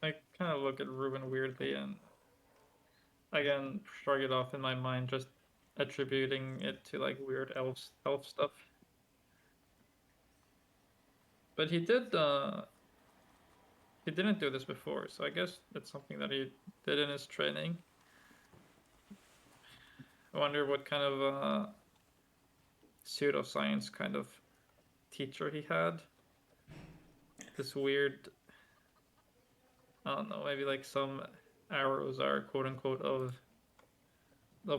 I kind of look at Ruben weirdly and again shrug it off in my mind, just attributing it to like weird elf stuff. But he didn't do this before, so I guess that's something that he did in his training. I wonder what kind of pseudoscience kind of teacher he had. This weird, I don't know, maybe like some arrows are quote unquote of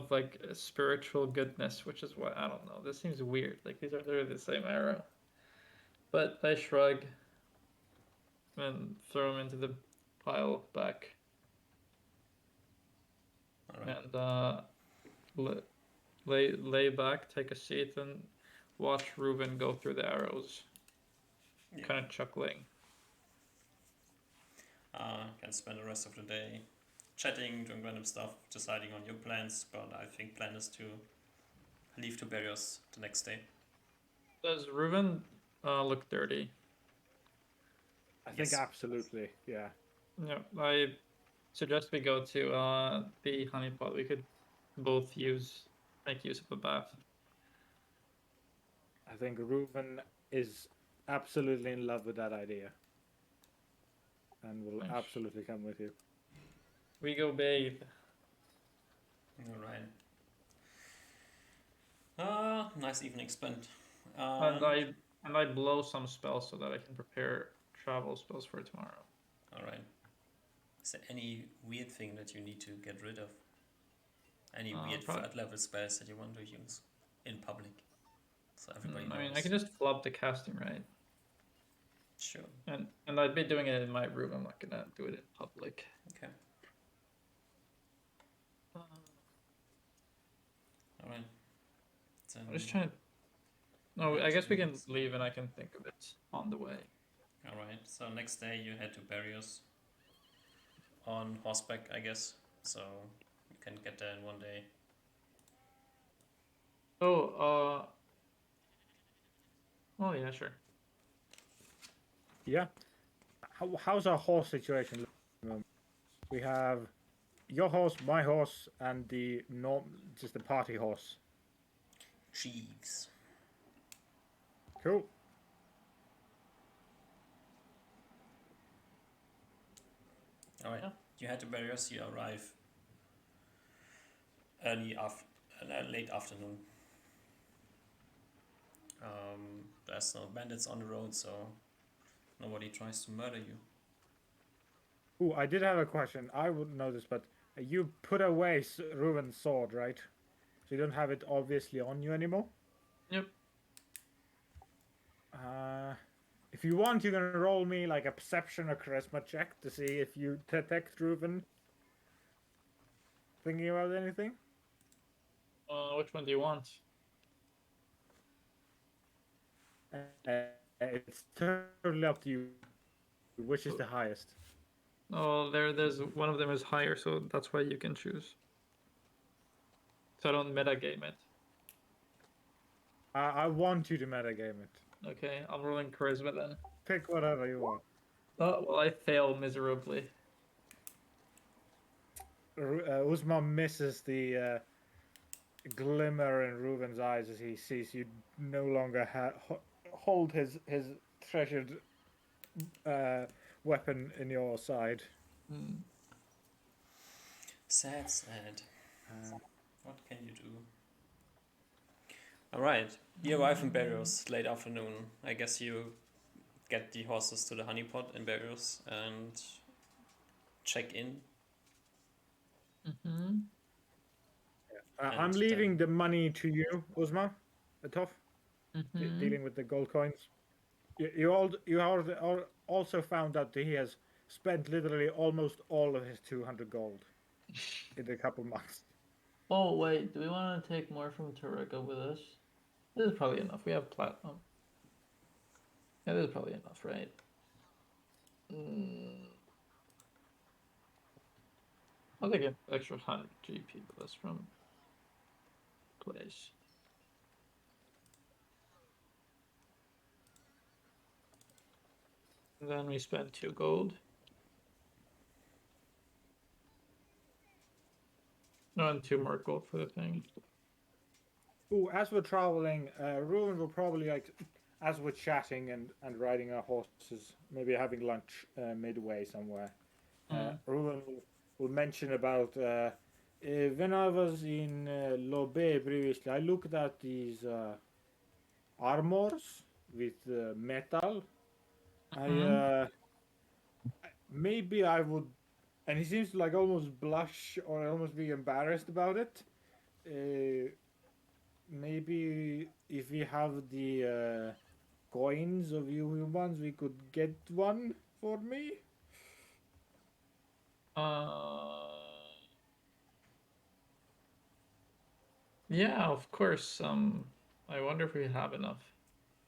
like spiritual goodness, which is what I don't know. This seems weird. Like these are literally the same arrow. But I shrug and throw him into the pile back All right. and lay back, take a seat, and watch Reuben go through the arrows, Yeah. kind of chuckling. Can spend the rest of the day chatting, doing random stuff, deciding on your plans. But I think plan is to leave to Barrios the next day. Does Reuben look dirty? I think Yes. absolutely, yeah. Yeah, I suggest we go to the honeypot. We could both make use of a bath. I think Reuben is absolutely in love with that idea, and will Nice. absolutely come with you. We go bathe. All right. Nice evening spent. And I blow some spells so that I can prepare travel spells for tomorrow. All right. Is there any weird thing that you need to get rid of? Any weird Probably. third level spells that you want to use in public? So everybody knows. I mean, I can just flub the casting right, Sure. and I'd be doing it in my room. I'm not gonna do it in public. Okay. All right. Then, I'm just trying to. No, I guess we can leave, and I can think of it on the way. all right. So next day you head to Barrios on horseback, I guess. So you can get there in 1 day. Oh, well, yeah, sure. Yeah. How's our horse situation looking at the moment? We have your horse, my horse, and just the party horse. Jeeves. Cool. All right. Yeah. You head to Barrios. You arrive late afternoon. There's no bandits on the road, so nobody tries to murder you. Ooh, I did have a question. I wouldn't know this, but you put away Reuben's sword, right? So you don't have it obviously on you anymore? Yep. If you want, you can roll me like a perception or charisma check to see if you detect Reuben thinking about anything. Which one do you want? It's totally up to you. Which is the highest? Oh, there's one of them is higher, so that's why you can choose. So I don't metagame it. I want you to metagame it. Okay, I'm rolling charisma then. Pick whatever you want. Oh, well, I fail miserably. Uzma misses the glimmer in Reuben's eyes as he sees you no longer hold his treasured weapon in your side. Hmm. Sad, sad. What can you do? Alright, you arrive in Barrios late afternoon. I guess you get the horses to the honeypot in Barrios and check in. Mm-hmm. I'm And leaving then, the money to you, Uzma. Tough. Mm-hmm. Dealing with the gold coins. Also found out that he has spent literally almost all of his 200 gold in a couple months. Oh wait, do we want to take more from Tareka with us? This is probably enough. We have platinum. Yeah, this is probably enough, right? Mm, I'll take an extra 100 GP with us from place. And then we spend 2 gold. No, and 2 more gold for the thing. Ooh, as we're traveling, Ruin will probably as we're chatting and riding our horses, maybe having lunch midway somewhere. Ruin will mention about when I was in Lobe previously, I looked at these armors with metal. I maybe I would, and he seems to like almost blush or almost be embarrassed about it. Uh, Maybe if we have the coins of you humans, we could get one for me. Uh, yeah, of course. I wonder if we have enough.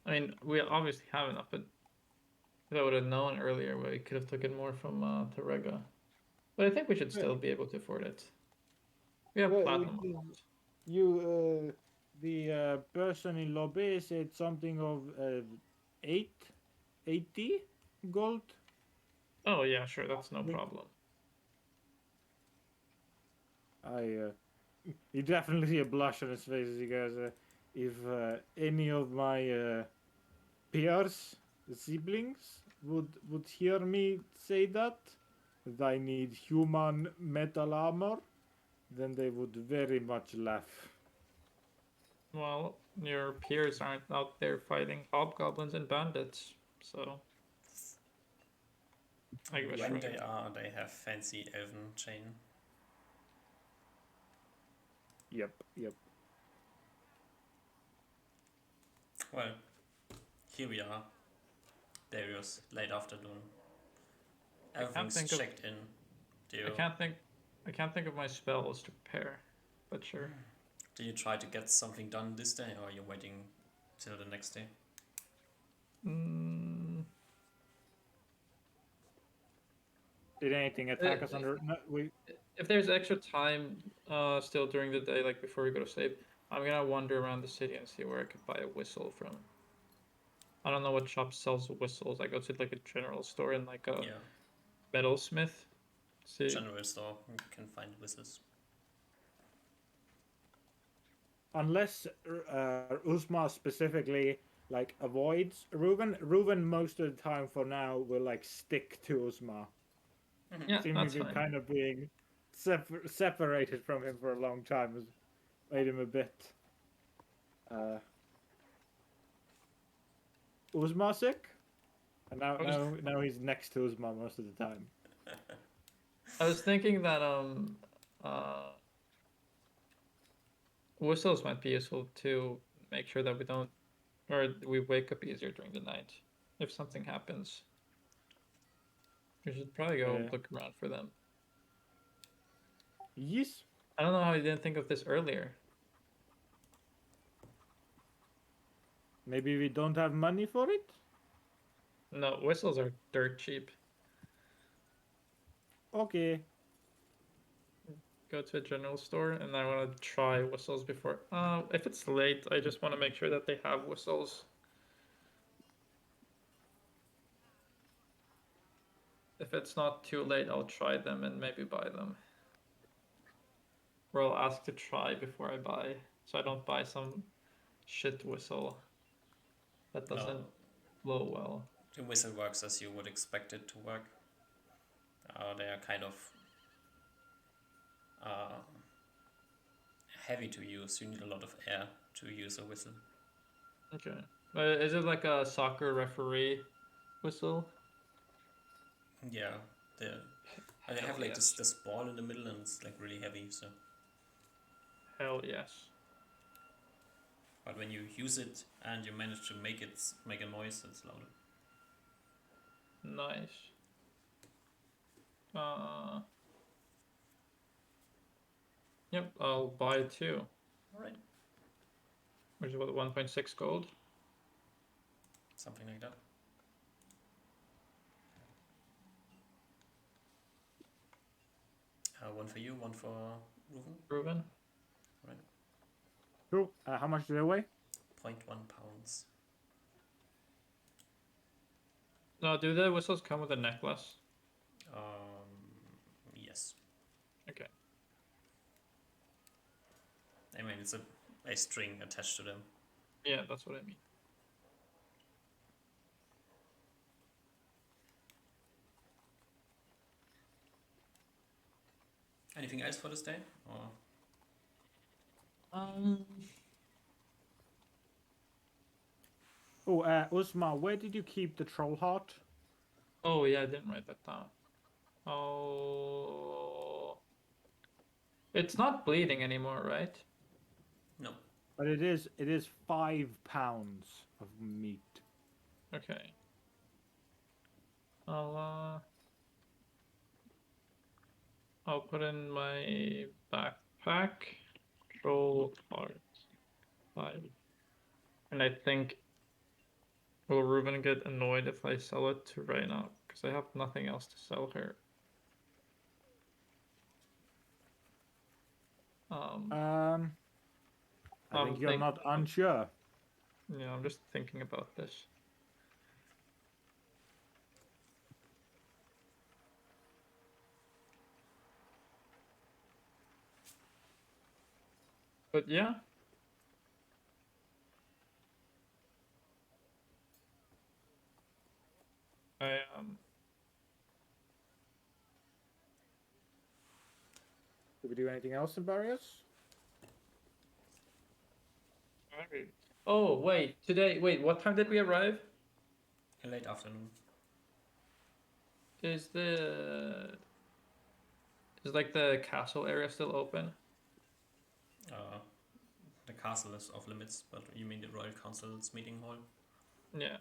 I mean, we obviously have enough, but if I would have known earlier, we could have taken more from Tarega. But I think we should Uh, still be able to afford it. We have Well, platinum. you, the person in Lobe said something of 880 gold. Oh yeah, sure, that's no I think problem. I you definitely see a blush on his face as he goes, if any of my peers, siblings, would hear me say that I need human metal armor, then they would very much laugh. Well, your peers aren't out there fighting hobgoblins and bandits, so I guess when right. they are, they have fancy elven chain. Yep, yep. Well, here we are. Darius, late afternoon. I can't Everything's think of checked in. Do you, I can't think I can't think of my spells to prepare, but sure. do you try to get something done this day, or are you waiting till the next day? Mm, Did anything attack us under? No, we. if there's extra time still during the day, like before we go to sleep, I'm gonna wander around the city and see where I could buy a whistle from. I don't know what shop sells whistles. I go to like a general store and like a Yeah, metalsmith. See. general store, you can find whistles. Unless Uzma specifically like avoids Reuben. Reuben most of the time for now will like stick to Uzma, Yeah, seeming that's to fine. kind of being separated from him for a long time has made him a bit uh, Uzma sick, and I was now he's next to Uzma most of the time. I was thinking that whistles might be useful to make sure that we don't or we wake up easier during the night if something happens. We should probably go Uh, look around for them. yes, I don't know how you didn't think of this earlier. Maybe we don't have money for it? No, whistles are dirt cheap. Okay. Go to a general store, and I want to try whistles before. If it's late, I just want to make sure that they have whistles. If it's not too late, I'll try them and maybe buy them. Or I'll ask to try before I buy, so I don't buy some shit whistle that No, doesn't blow well. the whistle works as you would expect it to work. They are kind of uh, heavy to use. You need a lot of air to use a whistle. Okay. Is it like a soccer referee whistle? Yeah, they they have Hell like yes. this ball in the middle and it's like really heavy. So, Hell yes. but when you use it and you manage to make a noise, it's louder. Nice. Yep, I'll buy two. All right, Which is what, 1.6 gold? something like that. One for you, one for Ruven. Proven? Cool. How much do they weigh? 0.1 pounds. No, do the whistles come with a necklace? Yes. Okay. I mean, it's a string attached to them. Yeah, that's what I mean. Anything else for this day? Or Oh, Usma, where did you keep the troll heart? Oh yeah, I didn't write that down. Oh, it's not bleeding anymore, right? no? But it is 5 pounds of meat. Okay. I'll put in my backpack. Troll heart 5. And I think will Ruben get annoyed if I sell it to Reyna? Because I have nothing else to sell her. I think you're not unsure. Yeah, I'm just thinking about this. But yeah. Did we do anything else in Barrios? Oh wait, what time did we arrive? In late afternoon. Is like the castle area still open? The castle is off limits, but you mean the Royal Council's meeting hall? Yeah.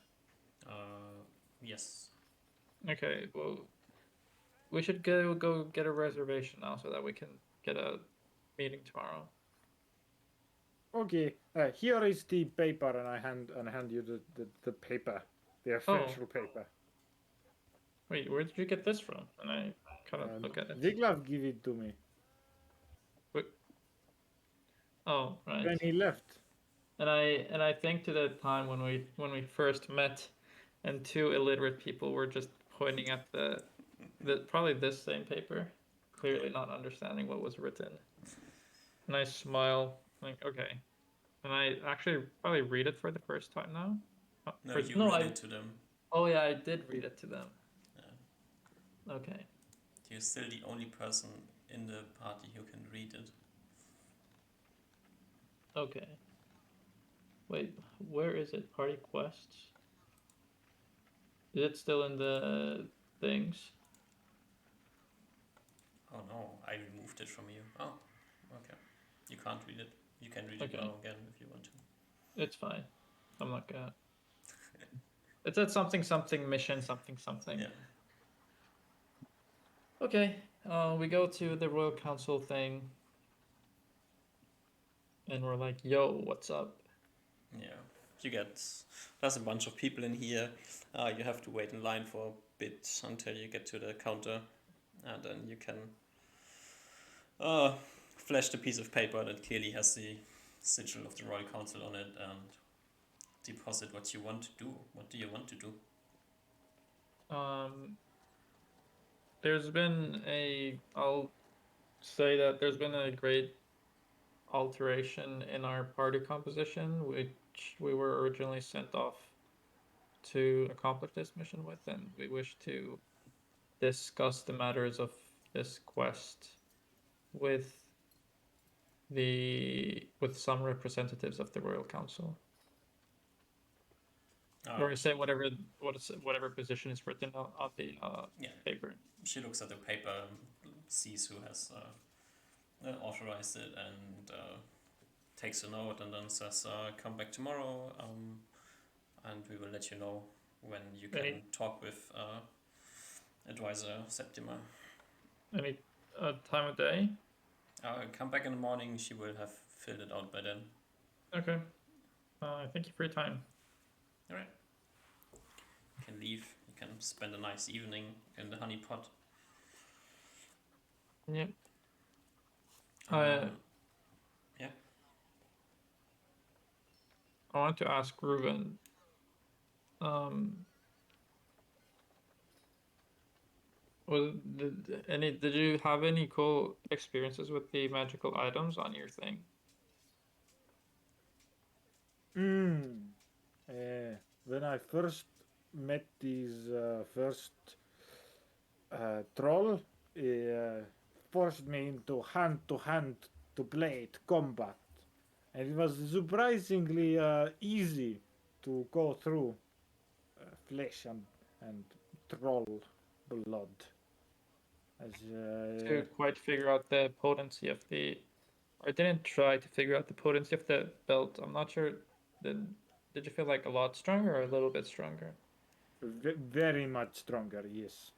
Yes. Okay, well, we should go get a reservation now so that we can get a meeting tomorrow. Okay. Here is the paper, and I hand you the paper, the official paper. Wait, where did you get this from? And I kind of look at it. Viglav gave it to me. Wait. Oh, right. When he left. And I think to the time when we first met, and two illiterate people were just pointing at the probably this same paper, clearly not understanding what was written. And I smile, like, okay. And I actually probably read it for the first time now. No, you read it to them. Oh yeah, I did read it to them. Yeah. Okay. You're still the only person in the party who can read it. Okay. Wait, where is it? Party quests? Is it still in the things? Oh no, I removed it from you. Oh, okay. You can't read it. You can read it now again if you want to. It's fine. I'm not gonna. It said something mission something. Yeah. Okay. We go to the Royal Council thing. And we're like, yo, what's up? Yeah. there's a bunch of people in here. You have to wait in line for a bit until you get to the counter, and then you can flash the piece of paper that clearly has the sigil of the Royal Council on it and deposit what you want to do. What do you want to do? I'll say that there's been a great alteration in our party composition, which we were originally sent off to accomplish this mission with, and we wish to discuss the matters of this quest with some representatives of the Royal Council. Or say whatever position is written on the paper. She looks at the paper, sees who has authorized it, and takes a note, and then says, "Come back tomorrow, and we will let you know when you can talk with advisor Septima." Any time of day? Come back in the morning. She will have filled it out by then. Okay. Thank you for your time. All right. You can leave. You can spend a nice evening in the honey pot. Yep. Yeah. I want to ask Ruben. Did you have any cool experiences with the magical items on your thing? When I first met these first troll, it forced me into hand-to-hand to blade combat. And it was surprisingly easy to go through flesh and troll blood. To quite figure out the potency of the... I didn't try to figure out the potency of the belt. I'm not sure. Did you feel like a lot stronger or a little bit stronger? Very much stronger, yes.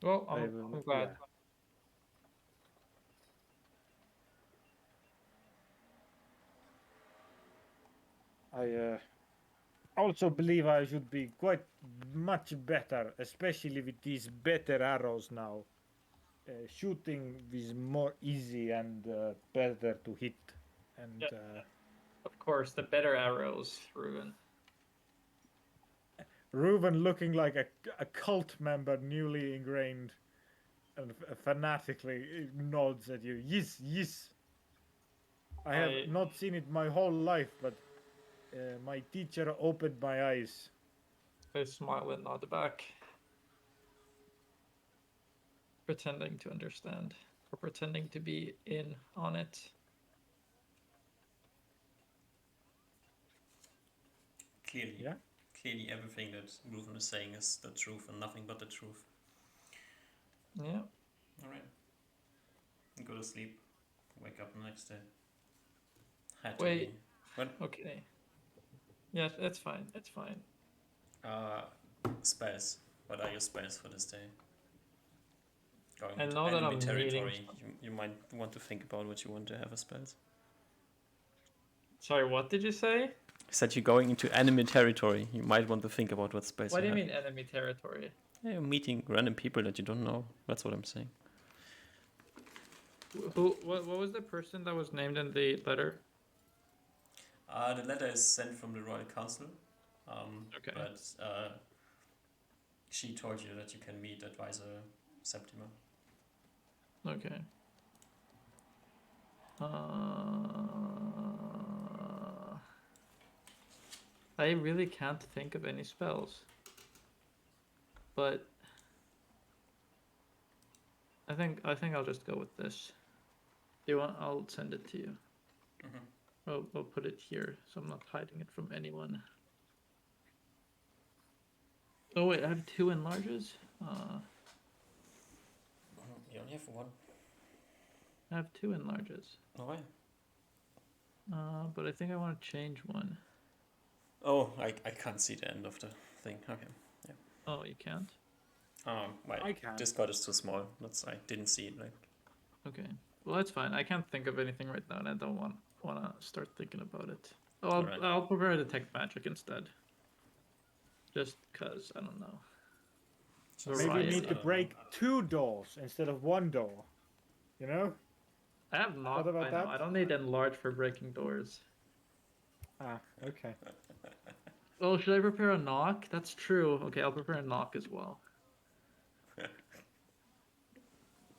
Well, I'm glad. I also believe I should be quite much better, especially with these better arrows now. Shooting is more easy and better to hit. And of course, the better arrows, Ruben. Ruben looking like a cult member, newly ingrained, and fanatically nods at you. Yes, yes. I have not seen it my whole life, but my teacher opened my eyes. I smile and nod back, pretending to understand, or pretending to be in on it. Clearly everything that Ruben is saying is the truth and nothing but the truth. Yeah. Alright. Go to sleep. Wake up the next day. Wait. What? Okay. Yeah, that's fine. That's fine. Spells. What are your spells for this day? Going and into enemy territory, you might want to think about what you want to have as spells. Sorry, what did you say? I said you're going into enemy territory. You might want to think about what spells What do you mean enemy territory? Yeah, you're meeting random people that you don't know. That's what I'm saying. What was the person that was named in the letter? The letter is sent from the Royal Council. Okay. But she told you that you can meet Advisor Septima. Okay. I really can't think of any spells. But I think I'll just go with this. Do you want? I'll send it to you. I'll put it here, so I'm not hiding it from anyone. Oh wait, I have 2 enlarges. You only have 1. I have 2 enlarges. Oh, why? But I think I want to change one. Oh, I can't see the end of the thing. Okay, yeah. Oh, you can't? I can't. Discord is too small. I didn't see it. Okay. Well, that's fine. I can't think of anything right now, and I don't want to start thinking about it. Oh, Alright. I'll prepare detect magic instead. Just cause I don't know. Just Maybe Variety. need to break 2 doors instead of 1 door. You know? I have Thought knock. about I know. that? I don't need enlarge for breaking doors. Ah, okay. Oh, should I prepare a knock? That's true. Okay, I'll prepare a knock as well.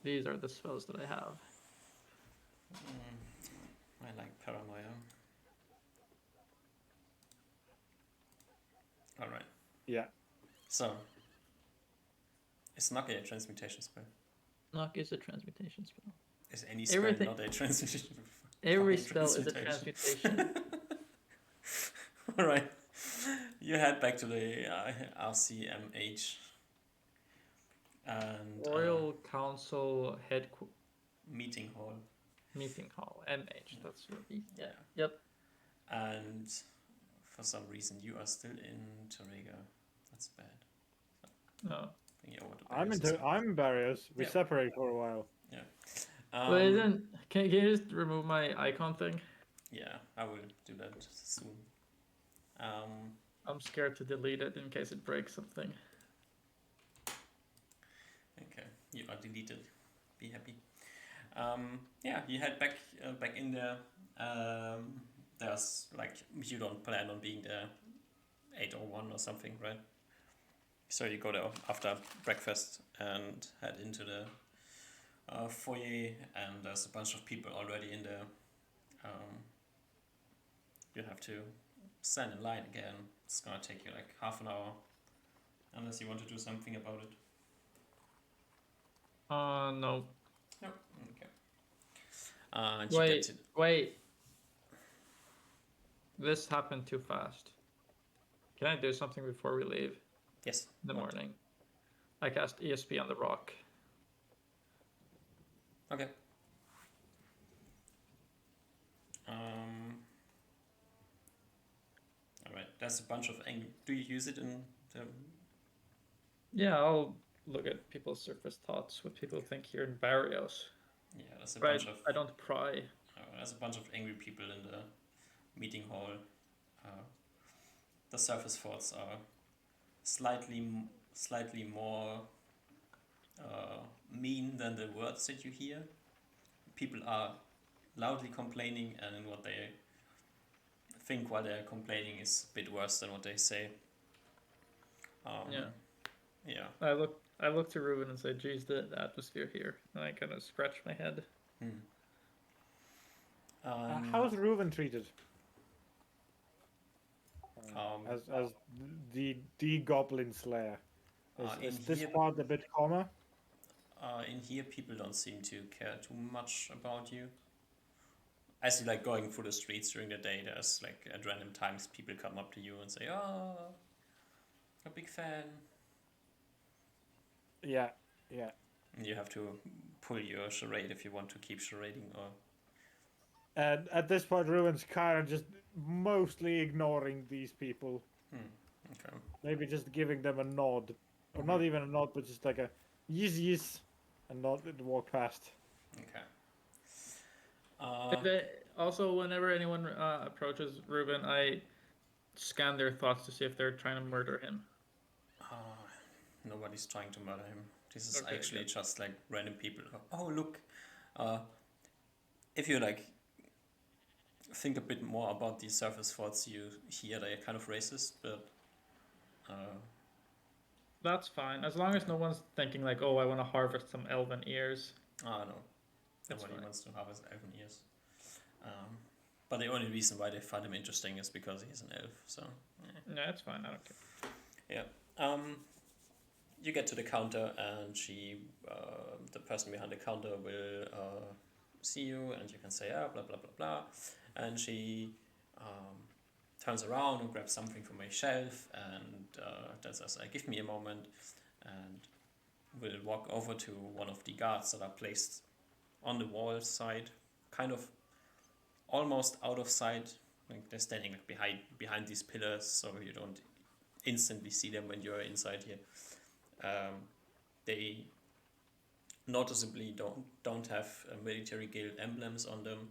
These are the spells that I have. I like paranoia. Alright. Yeah. So, is knock a transmutation spell? Knock is a transmutation spell. Is any spell Everything- not a transmutation? Every Fucking spell is a transmutation. Alright. You head back to the RCMH. And Royal Council meeting hall. Meeting Hall, MH. That's what he. Yeah. Yeah. Yep. And for some reason you are still in Torrega. That's bad. No. Bring you over to I'm Barrios. I'm Barrios. We Yeah. separated for a while. But isn't can you just remove my icon thing? Yeah, I will do that soon. I'm scared to delete it in case it breaks something. Okay, you are deleted. Be happy. Yeah, you head back in there. There's like you don't plan on being there 8:01 or something, right? So you go there after breakfast and head into the foyer, and there's a bunch of people already in there. You have to stand in line again. It's gonna take you like half an hour, unless you want to do something about it. No. No, okay. And you Wait, get to wait. This happened too fast. Can I do something before we leave yes in the what? morning? I cast ESP on the rock. Okay. All right. There's a bunch of angry. Do you use it in the? Yeah, I'll look at people's surface thoughts, what people think here in Barrios. Yeah, there's a But bunch of. I don't pry. There's a bunch of angry people in the meeting hall. The surface thoughts are slightly more mean than the words that you hear. People are loudly complaining, and what they think while they're complaining is a bit worse than what they say. Yeah. Yeah. I look to Ruben and say, geez, the atmosphere here. And I kind of scratch my head. How's Reuven treated? As the Goblin Slayer. Is in this here- part a bit calmer? In here, people don't seem to care too much about you. As you like going through the streets during the day, there's like at random times people come up to you and say, "Oh, a big fan." Yeah. And you have to pull your charade if you want to keep charading, or And at this point, Reuven's kind of just mostly ignoring these people. okay. Maybe just giving them a nod. Or not even a nod, but just like a yes, and nod and walk past. Okay. Also, whenever anyone approaches Ruben, I scan their thoughts to see if they're trying to murder him. Nobody's trying to murder him. This is Okay, actually good. just like random people. Oh, look. If you like think a bit more about these surface thoughts, you hear they're kind of racist, but That's fine, as long as no one's thinking like, oh, I want to harvest some elven ears. no. That's Nobody fine. wants to harvest elven ears. But the only reason why they find him interesting is because he's an elf. So No, that's fine. I don't care. yeah. You get to the counter, and the person behind the counter will see you, and you can say, blah blah blah blah, and she turns around and grabs something from a shelf, and says, "Give me a moment," and will walk over to one of the guards that are placed on the wall side, kind of almost out of sight. Like they're standing like behind these pillars, so you don't instantly see them when you're inside here. They noticeably don't have military guild emblems on them.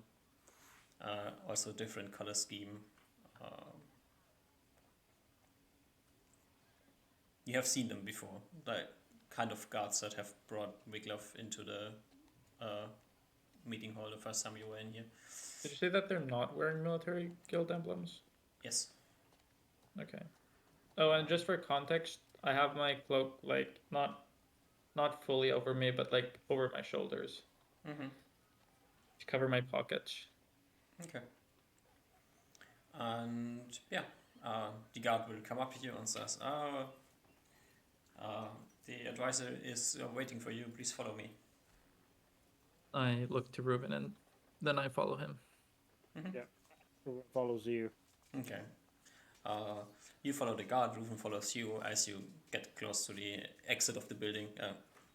Also different color scheme. Uh, you have seen them before, like kind of guards that have brought Wiglaf into the meeting hall the first time you were in here. Did you say that they're not wearing military guild emblems? Yes. Okay. Oh, and just for context, I have my cloak like not fully over me, but like over my shoulders Mm-hmm. to cover my pockets. Okay. And yeah, the guard will come up to you and says, the advisor is waiting for you. Please follow me. I look to Ruben and then I follow him. Mm-hmm. Yeah. Ruben follows you. Okay. You follow the guard. Ruben follows you as you get close to the exit of the building.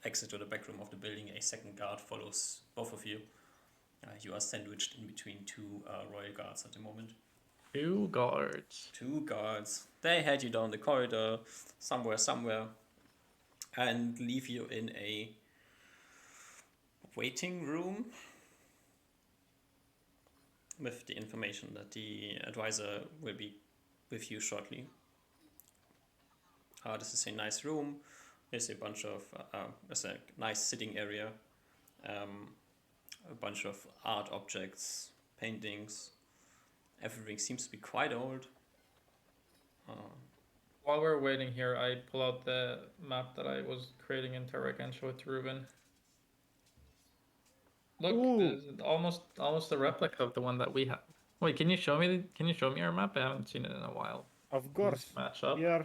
Exit to the back room of the building. A second guard follows both of you. You are sandwiched in between two royal guards at the moment. Two guards. Two guards. They head you down the corridor, somewhere, and leave you in a waiting room with the information that the advisor will be with you shortly. This is a nice room. There's a bunch of, there's a nice sitting area, a bunch of art objects, paintings. Everything seems to be quite old. While we're waiting here, I pull out the map that I was creating in Tarek and show it to Ruben. Look, Ooh. this is almost a replica of the one that we have. Wait, can you show me our map? I haven't seen it in a while. Of course. Match up. Yeah.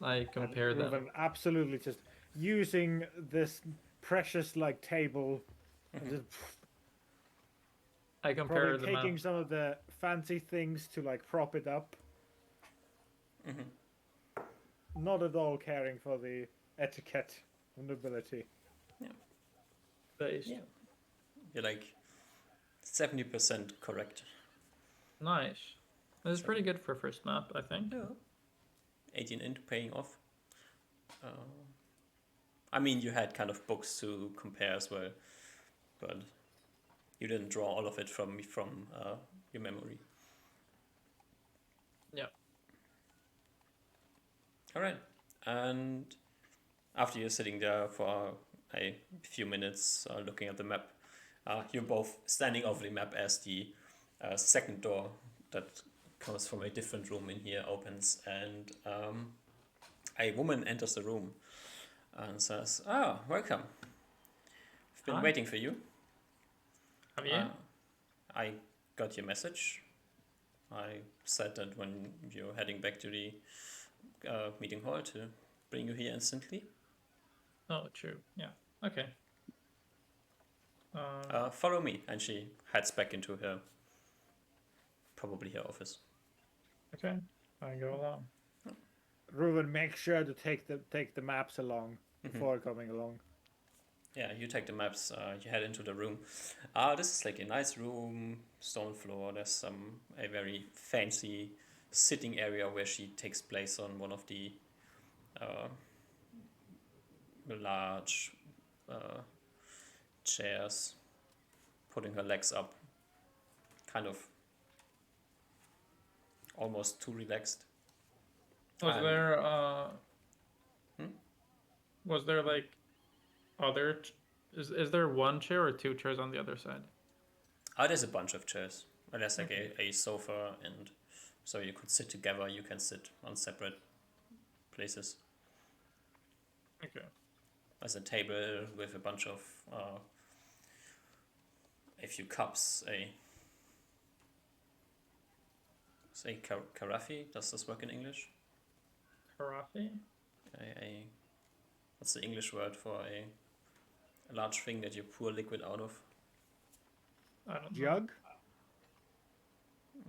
I compare And them. Ruben absolutely just using this precious like table and just I compare probably the taking map. some of the fancy things to like prop it up. Mm-hmm. Not at all caring for the etiquette and nobility. Based. Yeah. You're like 70% correct. Nice. This is pretty good for first map, I think. Yeah. 18 int paying off. I mean, you had kind of books to compare as well, but you didn't draw all of it from your memory. Yeah. All right. And after you're sitting there for a few minutes looking at the map, you're both standing over the map as the second door that comes from a different room in here opens, and a woman enters the room and says, "Oh, welcome. I've been Hi. waiting for you. Have you? I got your message. I said that when you're heading back to the meeting hall to bring you here instantly. Oh, true. Yeah. Okay. Follow me." And she heads back into her, probably her office. Okay. I go along. Ruben, make sure to take the maps along before coming along. Yeah, you take the maps, you head into the room. This is like a nice room, stone floor. There's a very fancy sitting area where she takes place on one of the large chairs, putting her legs up, kind of almost too relaxed. Was And- there Hmm? was there like other is there one chair or two chairs on the other side? There's a bunch of chairs. There's like a sofa, and so you could sit together. You can sit on separate places. Okay. There's a table with a bunch of a few cups. Say carafe. Does this work in English? Karafi? What's the English word for a large thing that you pour liquid out of? I don't know. Jug?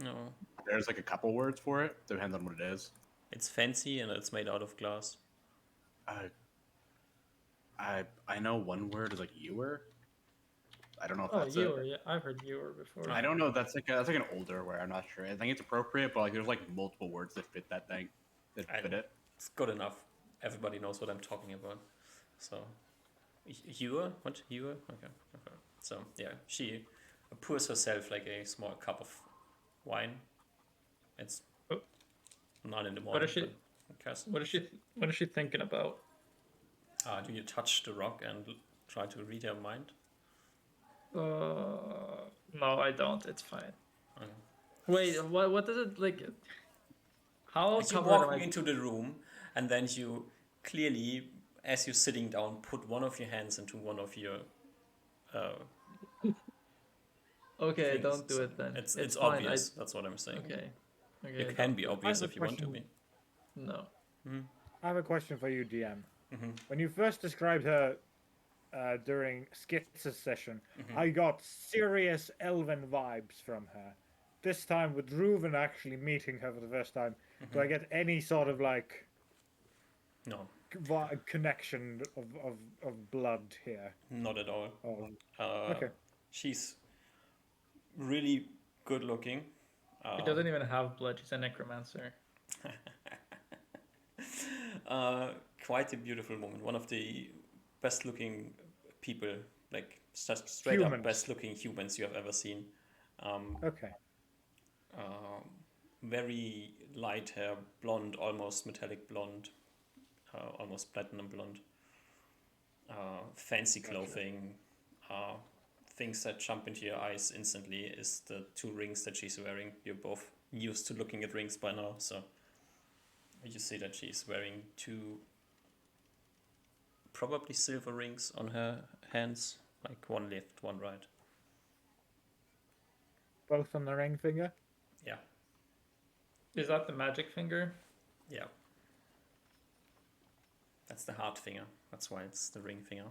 No, There's like a couple words for it. Depends on what it is. it's fancy and it's made out of glass. I know one word is like ewer. I don't know if Oh, that's ewer. it. Yeah, I've heard ewer before. I don't know. That's like an older word. I'm not sure. I think it's appropriate, but like there's like multiple words that fit that thing. That fit it. It's good enough. Everybody knows what I'm talking about. So, Ewer? What? Ewer? Okay. Okay. So, yeah, she pours herself like a small cup of wine. It's Oh, 9 in the What morning, is she? but who cares? What is she thinking about? Do you touch the rock and try to read her mind? No, I don't. It's fine. Okay. Wait, what does it like? How You covered am walk I? into the room, and then you clearly, as you're sitting down, put one of your hands into one of your uh, Okay, things. don't do So it then. it's Fine. obvious. That's what I'm saying. Okay. You Okay, can don't be do it. I obvious have a if you want to question. be. No. I have a question for you, DM. Mm-hmm. When you first described her during Skits' session, Mm-hmm. I got serious elven vibes from her. This time, with Reuven actually meeting her for the first time, do I get any sort of like No, connection of blood here? not at all. Oh, Uh, okay. she's really good looking. She doesn't even have blood. She's a necromancer. Quite a beautiful woman. One of the best looking people, like straight up Humans. best looking humans you have ever seen. Okay. Very light hair, blonde, almost metallic blonde, almost platinum blonde. Fancy clothing. Things that jump into your eyes instantly is the 2 rings that she's wearing. You're both used to looking at rings by now, so you see that she's wearing 2 probably silver rings on her hands, like one left, one right. Both on the ring finger? Yeah, Is that the magic finger? yeah. That's the hard finger. That's why it's the ring finger.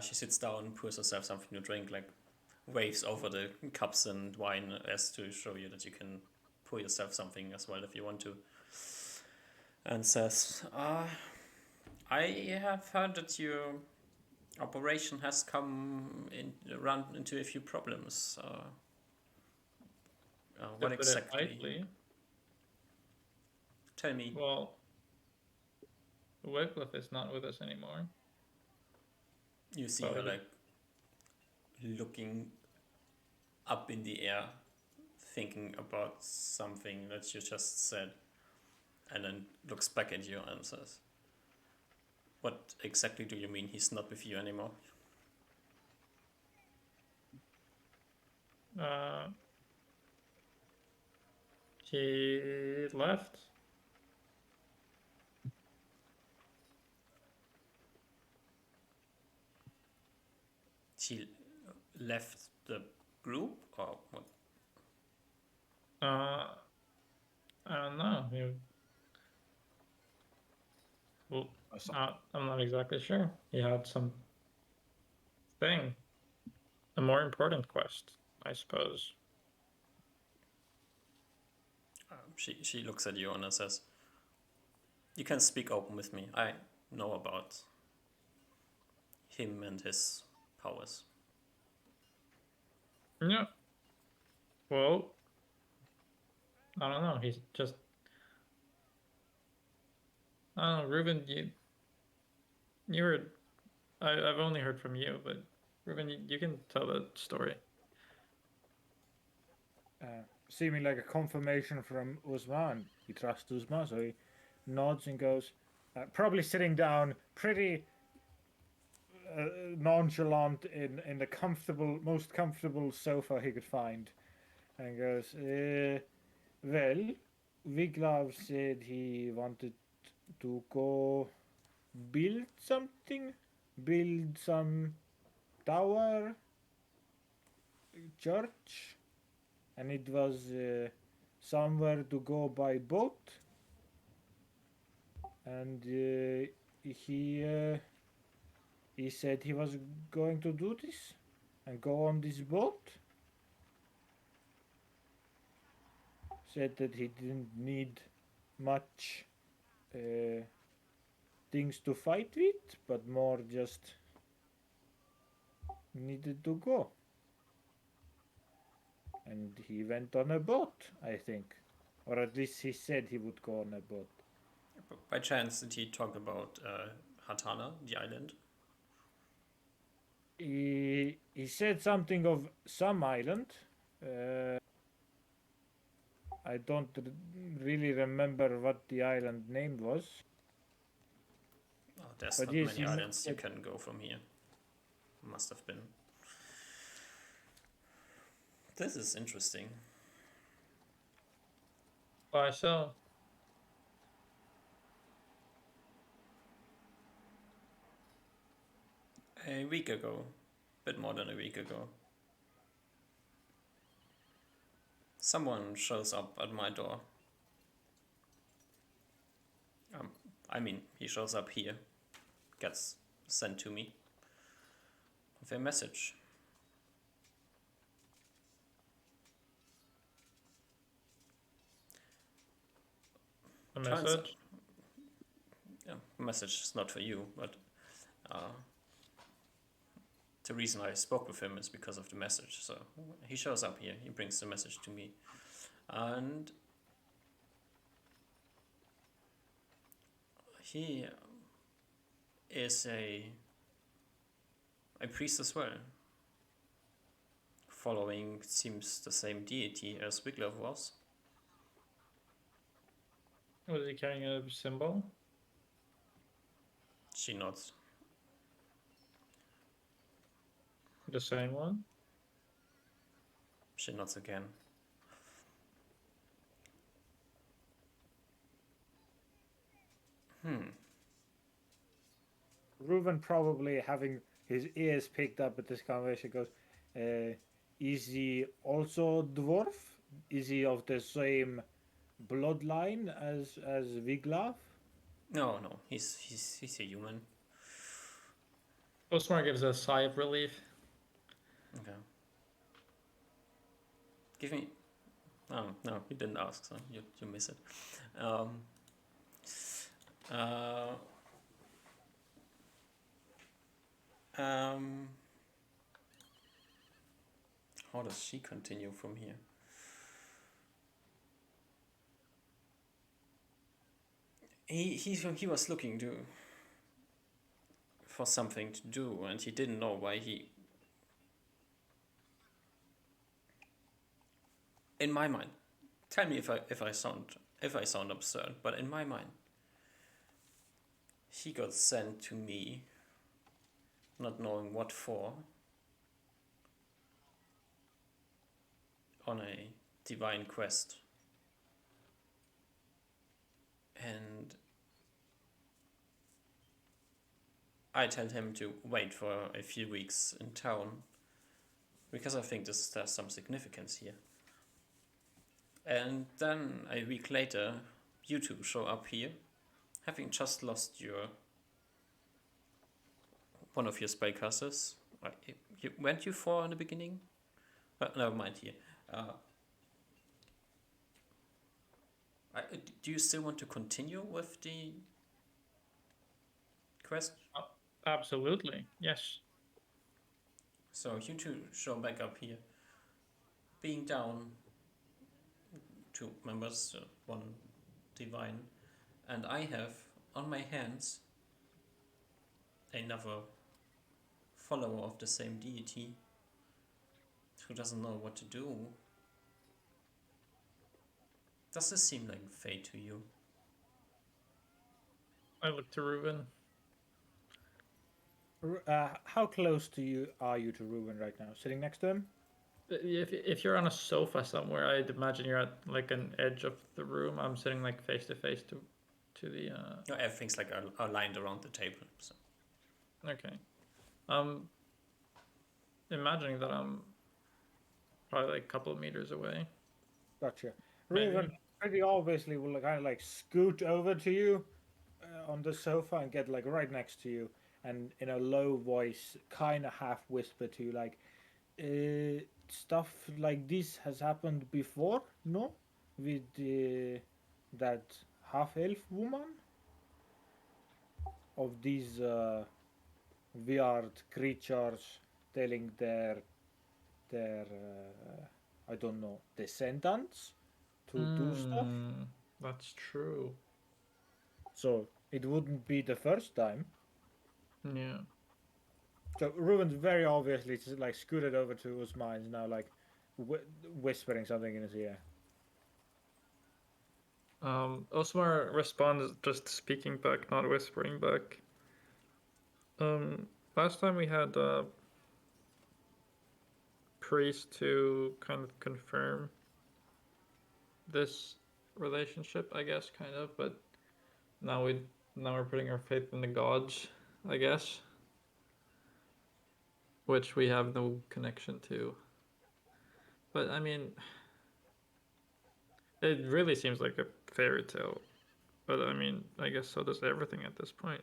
She sits down, pours herself something to drink, like waves over the cups and wine as to show you that you can pour yourself something as well if you want to. And says, I have heard that your operation has run into a few problems. To What put it exactly? lightly. Tell me. Well, Wycliffe is not with us anymore. You see Well, her like looking up in the air, thinking about something that you just said, and then looks back at you and says, what exactly do you mean he's not with you anymore? He left. She left the group or what? I don't know. Well, I'm not exactly sure. He had some thing, a more important quest, I suppose. She looks at you and says, you can speak open with me. I know about him and his powers. Yeah. Well, I don't know. He's just. I don't know, Ruben. You heard. I've only heard from you, but Ruben, you can tell the story. Seeming like a confirmation from Usman. He trusts Usman, so he nods and goes, probably sitting down pretty nonchalant in the most comfortable sofa he could find, and goes, well, Viglav said he wanted to go build something, build some tower, church, and it was somewhere to go by boat, and he said he was going to do this and go on this boat. Said that he didn't need much things to fight with, but more just needed to go. And he went on a boat, I think. Or at least he said he would go on a boat. By chance, did he talk about Hatana, the island? He said something of some island. Uh, I don't really remember what the island name was. Oh, there's But not yes, many he islands you said, can go from here. Must have been. This is interesting. Why so? A week ago, bit more than a week ago, someone shows up at my door. I mean, he shows up here, gets sent to me with a message. A Turns out, message? yeah, message is not for you, but the reason I spoke with him is because of the message. So he shows up here, he brings the message to me, and he is a priest as well, following seems the same deity as Wiglaf was. Was he carrying a symbol? She nods. The same one? She nods again. Reuven, probably having his ears picked up at this conversation, goes, is he also dwarf? Is he of the same bloodline as Wiglaf? No, he's a human. Osmar gives a sigh of relief. Okay. Give me. Oh no, you didn't ask, so you miss it. Uh, how does she continue from here? He was looking for something to do, and he didn't know why he. In my mind, tell me if I sound absurd, but in my mind, he got sent to me, not knowing what for, on a divine quest. And I tell him to wait for a few weeks in town, because I think there's some significance here. And then a week later, you two show up here, having just lost one of your spellcasters. Weren't you four in the beginning? But never mind here. Do you still want to continue with the quest? Absolutely, yes. So you two show back up here, being down 2 members, 1 divine, and I have on my hands another follower of the same deity who doesn't know what to do. Does this seem like fate to you? I look to Reuben. How close to you are you to Reuben right now? Sitting next to him? If you're on a sofa somewhere, I'd imagine you're at like an edge of the room. I'm sitting like face to face to the. No, everything's like aligned around the table. So. Okay. Imagining that I'm probably like a couple of meters away. Gotcha. Maybe. Reuven pretty obviously will kind of like scoot over to you on the sofa and get like right next to you, and in a low voice, kind of half whisper to you, like, stuff like this has happened before, no? With that half elf woman? Of these weird creatures telling their I don't know, descendants to do stuff. That's true. so it wouldn't be the first time. Yeah. So Ruben's very obviously just like scooted over to Usma and is now like whispering something in his ear. Osmar responds just speaking back, not whispering back. Last time we had a priest to kind of confirm this relationship, I guess, kind of, but now we're putting our faith in the gods, I guess, which we have no connection to. But I mean, it really seems like a fairy tale. But I mean, I guess so does everything at this point.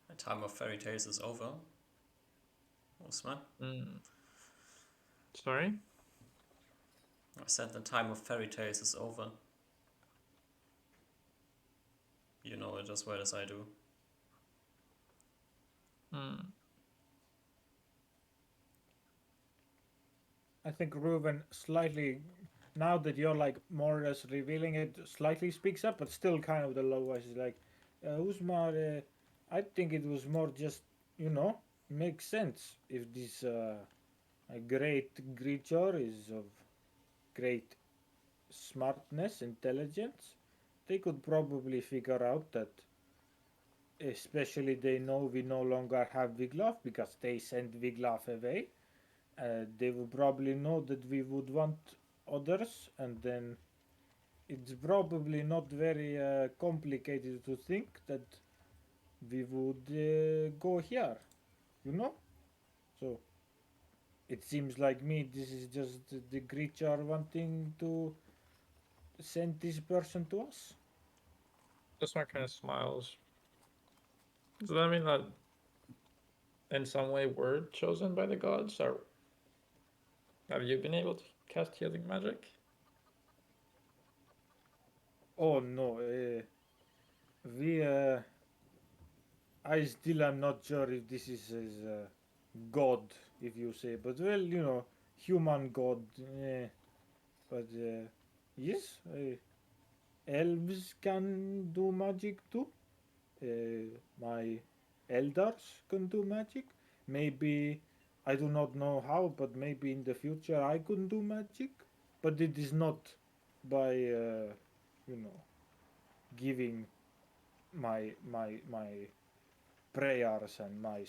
The time of fairy tales is over. Usman? Sorry? I said the time of fairy tales is over. You know it as well as I do. I think Ruben slightly, now that you're like more or less revealing it, slightly speaks up, but still kind of the low voice is like, Usmar, I think it was more just, makes sense if this a great creature is of great smartness, intelligence. They could probably figure out that, especially they know we no longer have Wiglaf because they sent Wiglaf away. They would probably know that we would want others, and then it's probably not very complicated to think that we would go here, you know? So it seems like me, this is just the creature wanting to send this person to us. Osmar kind of smiles. Does that mean that in some way we're chosen by the gods, or have you been able to cast healing magic? Oh no, we. I still am not sure if this is God, if you say, but well, human God. But yes, elves can do magic too. My elders can do magic. Maybe I do not know how, but maybe in the future I could do magic. But it is not by giving my prayers and I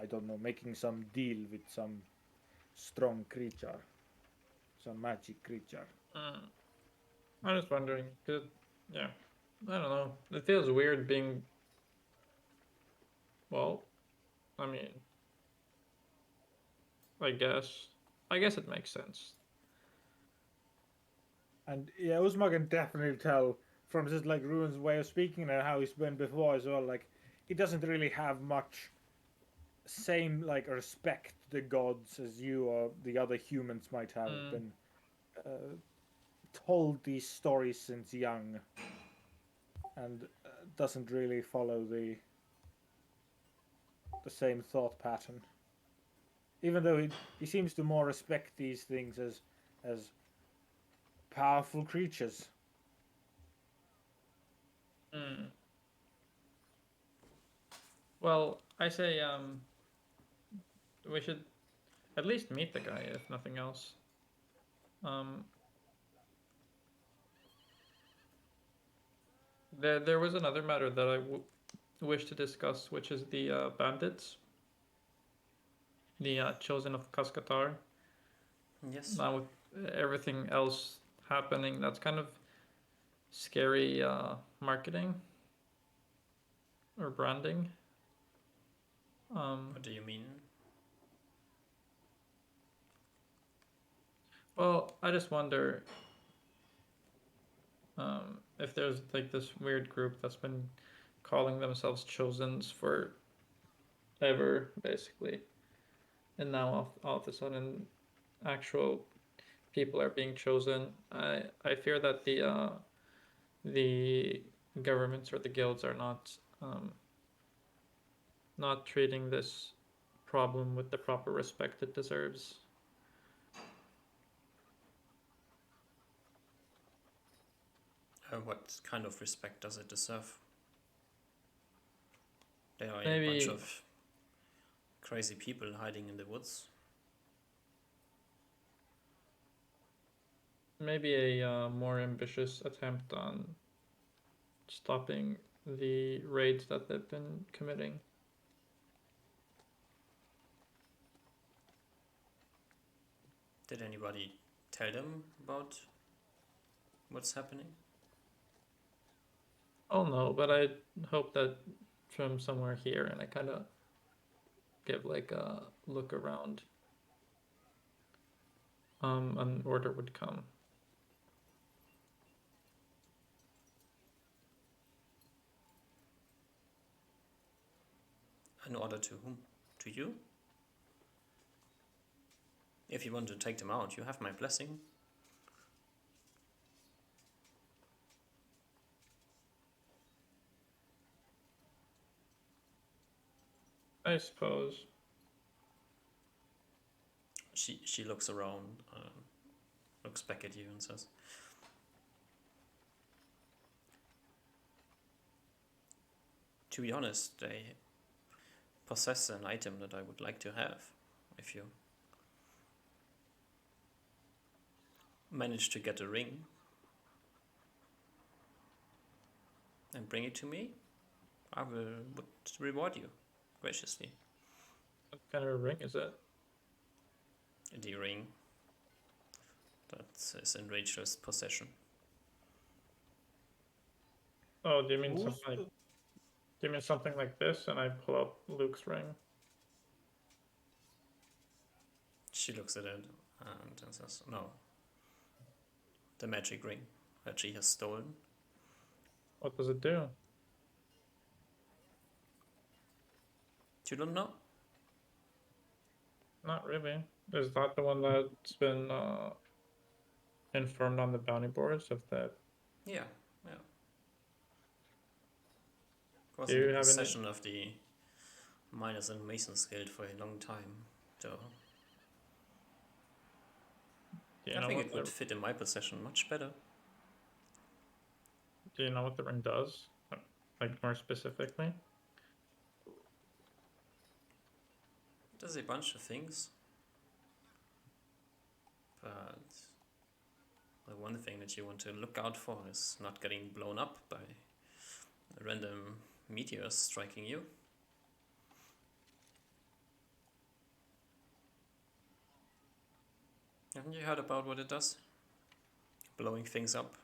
don't know, making some deal with some strong creature, some magic creature. I'm just wondering, cause yeah, I don't know. It feels weird being. Well, I mean, I guess it makes sense. And yeah, Uzma can definitely tell from just like Ruin's way of speaking and how he's been before as well. Like he doesn't really have much same like respect to the gods as you or the other humans might have been told these stories since young, and doesn't really follow the same thought pattern. Even though he seems to more respect these things as powerful creatures. Well, I say we should at least meet the guy, if nothing else. Um, there was another matter that I wish to discuss, which is the bandits, the chosen of Kaskatar. Yes. Now with everything else happening, that's kind of scary marketing or branding. What do you mean? Well, I just wonder if there's like this weird group that's been calling themselves chosens for ever, basically, and now all of a sudden, actual people are being chosen. I fear that the governments or the guilds are not treating this problem with the proper respect it deserves. What kind of respect does it deserve? There are a Maybe bunch of crazy people hiding in the woods. maybe a more ambitious attempt on stopping the raids that they've been committing. Did anybody tell them about what's happening? Oh no, but I hope that from somewhere here, and I kind of give like a look around. An order would come. In order to whom? To you? If you want to take them out, you have my blessing. I suppose. She looks around, looks back at you and says, to be honest, they possess an item that I would like to have. If you manage to get a ring and bring it to me, I would reward you graciously. What kind of a ring is it? The ring that is in Rachel's possession. Oh, do you mean Who's something like? Do you mean something like this? And I pull out Luke's ring. She looks at it and says, no. The magic ring that she has stolen. What does it do? You don't know? Not really. Is that the one that's been informed on the bounty boards of that? Yeah. Was Do in you the have any? possession of the Miners and Masons Guild for a long time. So Do you I know think what it the? would fit in my possession much better. Do you know what the ring does? Like more specifically? It does a bunch of things. But the one thing that you want to look out for is not getting blown up by random meteors striking you. Haven't you heard about what it does? Blowing things up,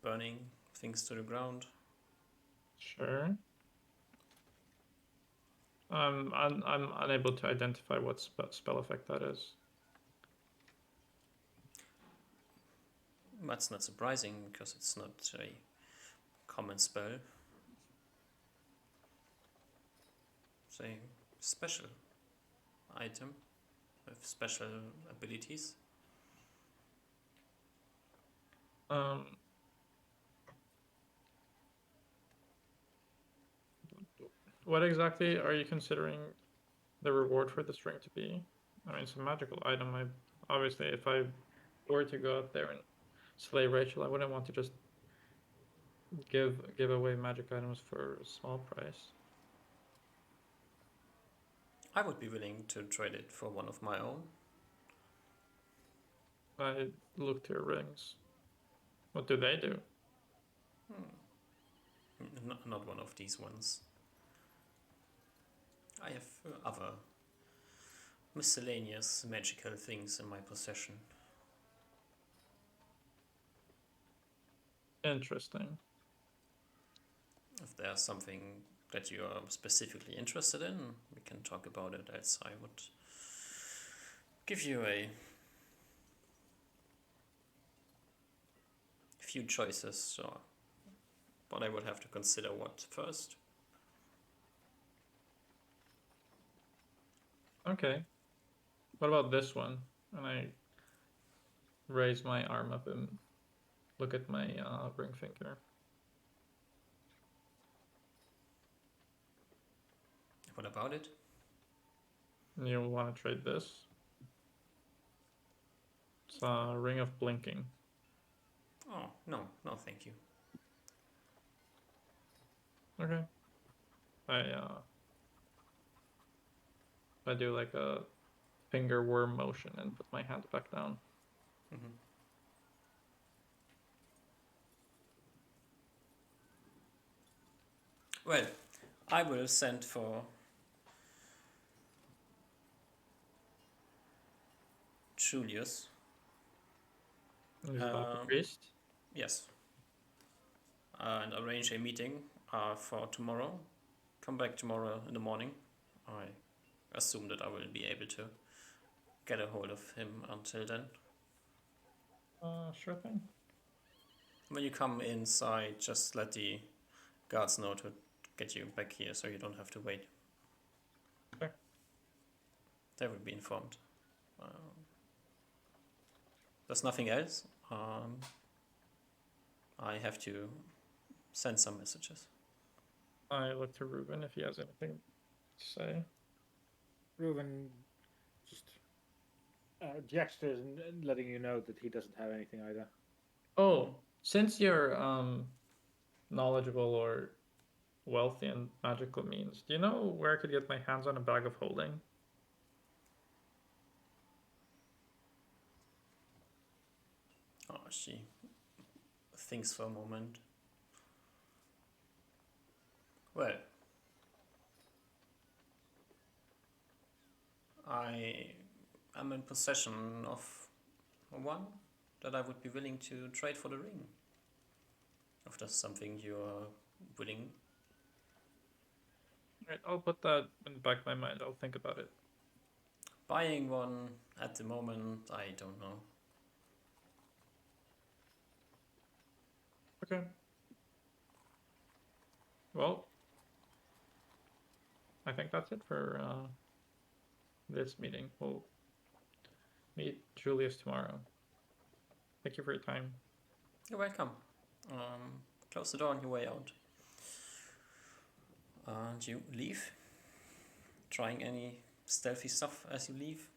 burning things to the ground. Sure. I'm unable to identify what spell effect that is. That's not surprising because it's not a common spell. It's a special item with special abilities. What exactly are you considering the reward for this ring to be? I mean, it's a magical item. I obviously, if I were to go out there and slay Rachel, I wouldn't want to just give away magic items for a small price. I would be willing to trade it for one of my own. I look to your rings. What do they do? Not one of these ones. I have other miscellaneous magical things in my possession. Interesting. If there's something that you are specifically interested in, we can talk about it, else I would give you a few choices, but I would have to consider what first. Okay. What about this one? And I raise my arm up and look at my ring finger. What about it? You want to trade this? It's a ring of blinking. Oh, no, no, thank you. Okay. I do like a finger worm motion and put my hand back down. Hmm. Well, I will send for Julius. Is that the Um, priest? yes. And arrange a meeting for tomorrow. Come back tomorrow in the morning. I assume that I will be able to get a hold of him until then. Sure thing. When you come inside, just let the guards know to get you back here so you don't have to wait. Okay. They will be informed. There's nothing else. I have to send some messages. I look to Ruben if he has anything to say. Reuben just gestures and letting you know that he doesn't have anything either. Oh, since you're knowledgeable or wealthy in magical means, do you know where I could get my hands on a bag of holding? Oh, she thinks for a moment. Well, I am in possession of one that I would be willing to trade for the ring. If that's something you are willing. Right, I'll put that in the back of my mind. I'll think about it. Buying one at the moment, I don't know. Okay. Well, I think that's it for this meeting. We'll meet Julius tomorrow. Thank you for your time. You're welcome. Close the door on your way out. And you leave. Trying any stealthy stuff as you leave.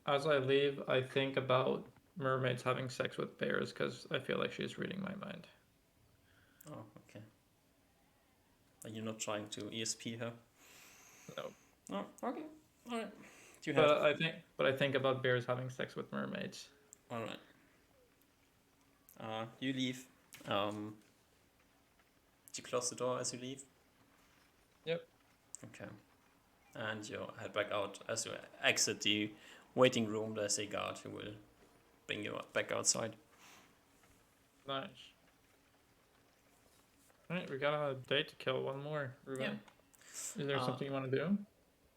As I leave, I think about mermaids having sex with bears because I feel like she's reading my mind. Oh, okay. Are you not trying to ESP her? No, Oh, okay. All right. Do you have? but I think about bears having sex with mermaids. All right. You leave. Do you close the door as you leave? Yep. Okay. And you head back out. As you exit the waiting room, there's a guard who will bring you back outside. Nice. All right, we got a date to kill. One more, Ruben. Yeah. Is there something you want to do?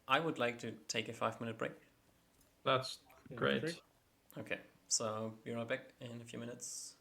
I would like to take a 5-minute break. That's great. Great. Okay. So be right back in a few minutes.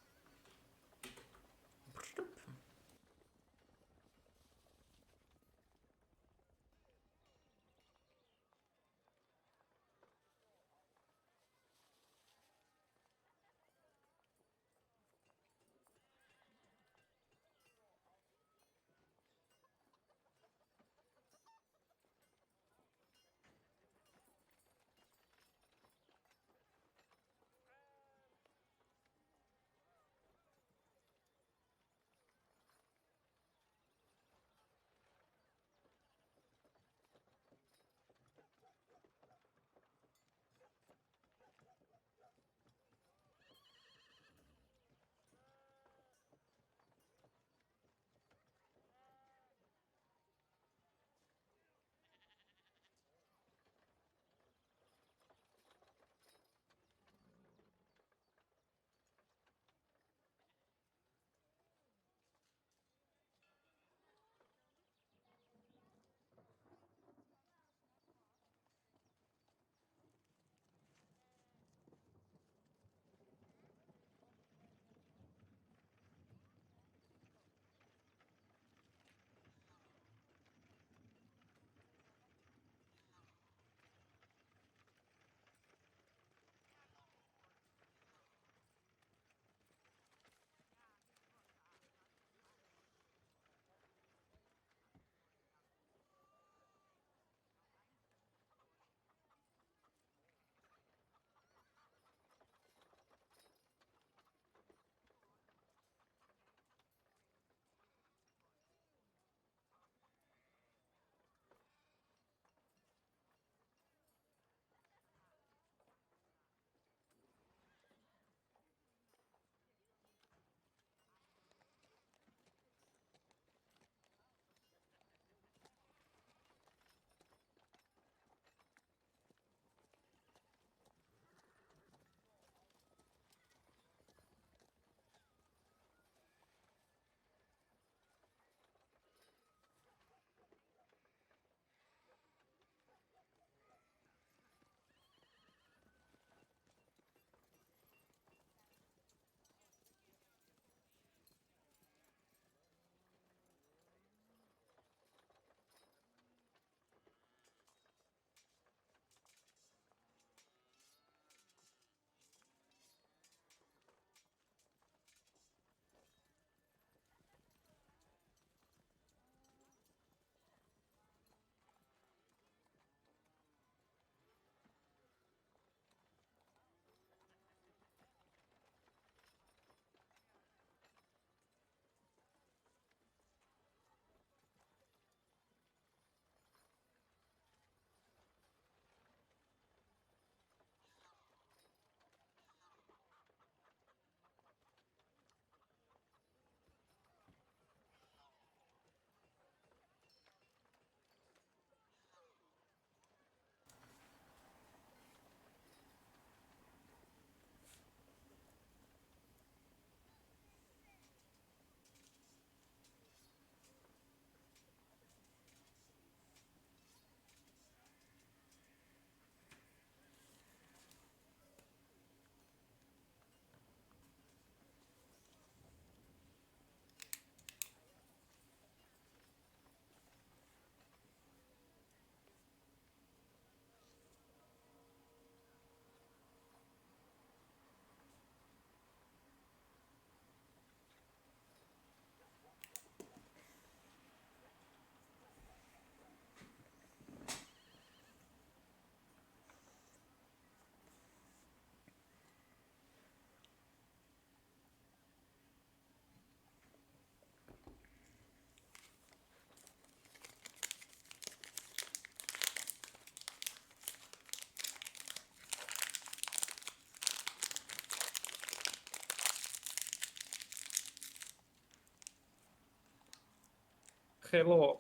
Hello.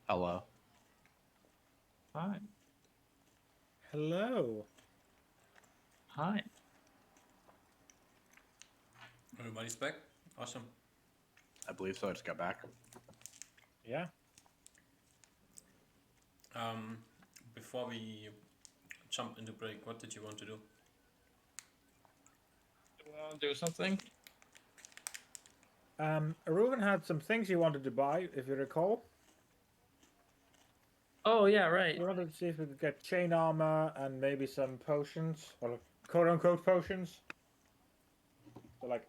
Hello. Hi. Hello. Hi. Everybody's back. Awesome. I believe so. I just got back. Yeah. Before we jump into break, what did you want to do? You want to do something? Reuven had some things he wanted to buy, if you recall. Oh, yeah, right. We wanted to see if we could get chain armor and maybe some potions, or quote unquote potions. So like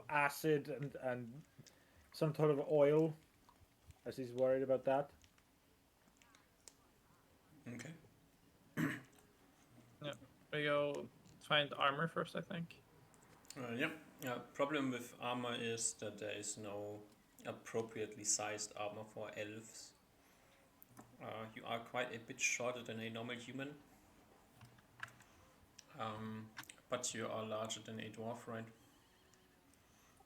acid and some sort of oil, as he's worried about that. Okay. Yeah. We go find armor first, I think. Yeah. Problem with armor is that there is no appropriately sized armor for elves. You are quite a bit shorter than a normal human. But you are larger than a dwarf, right?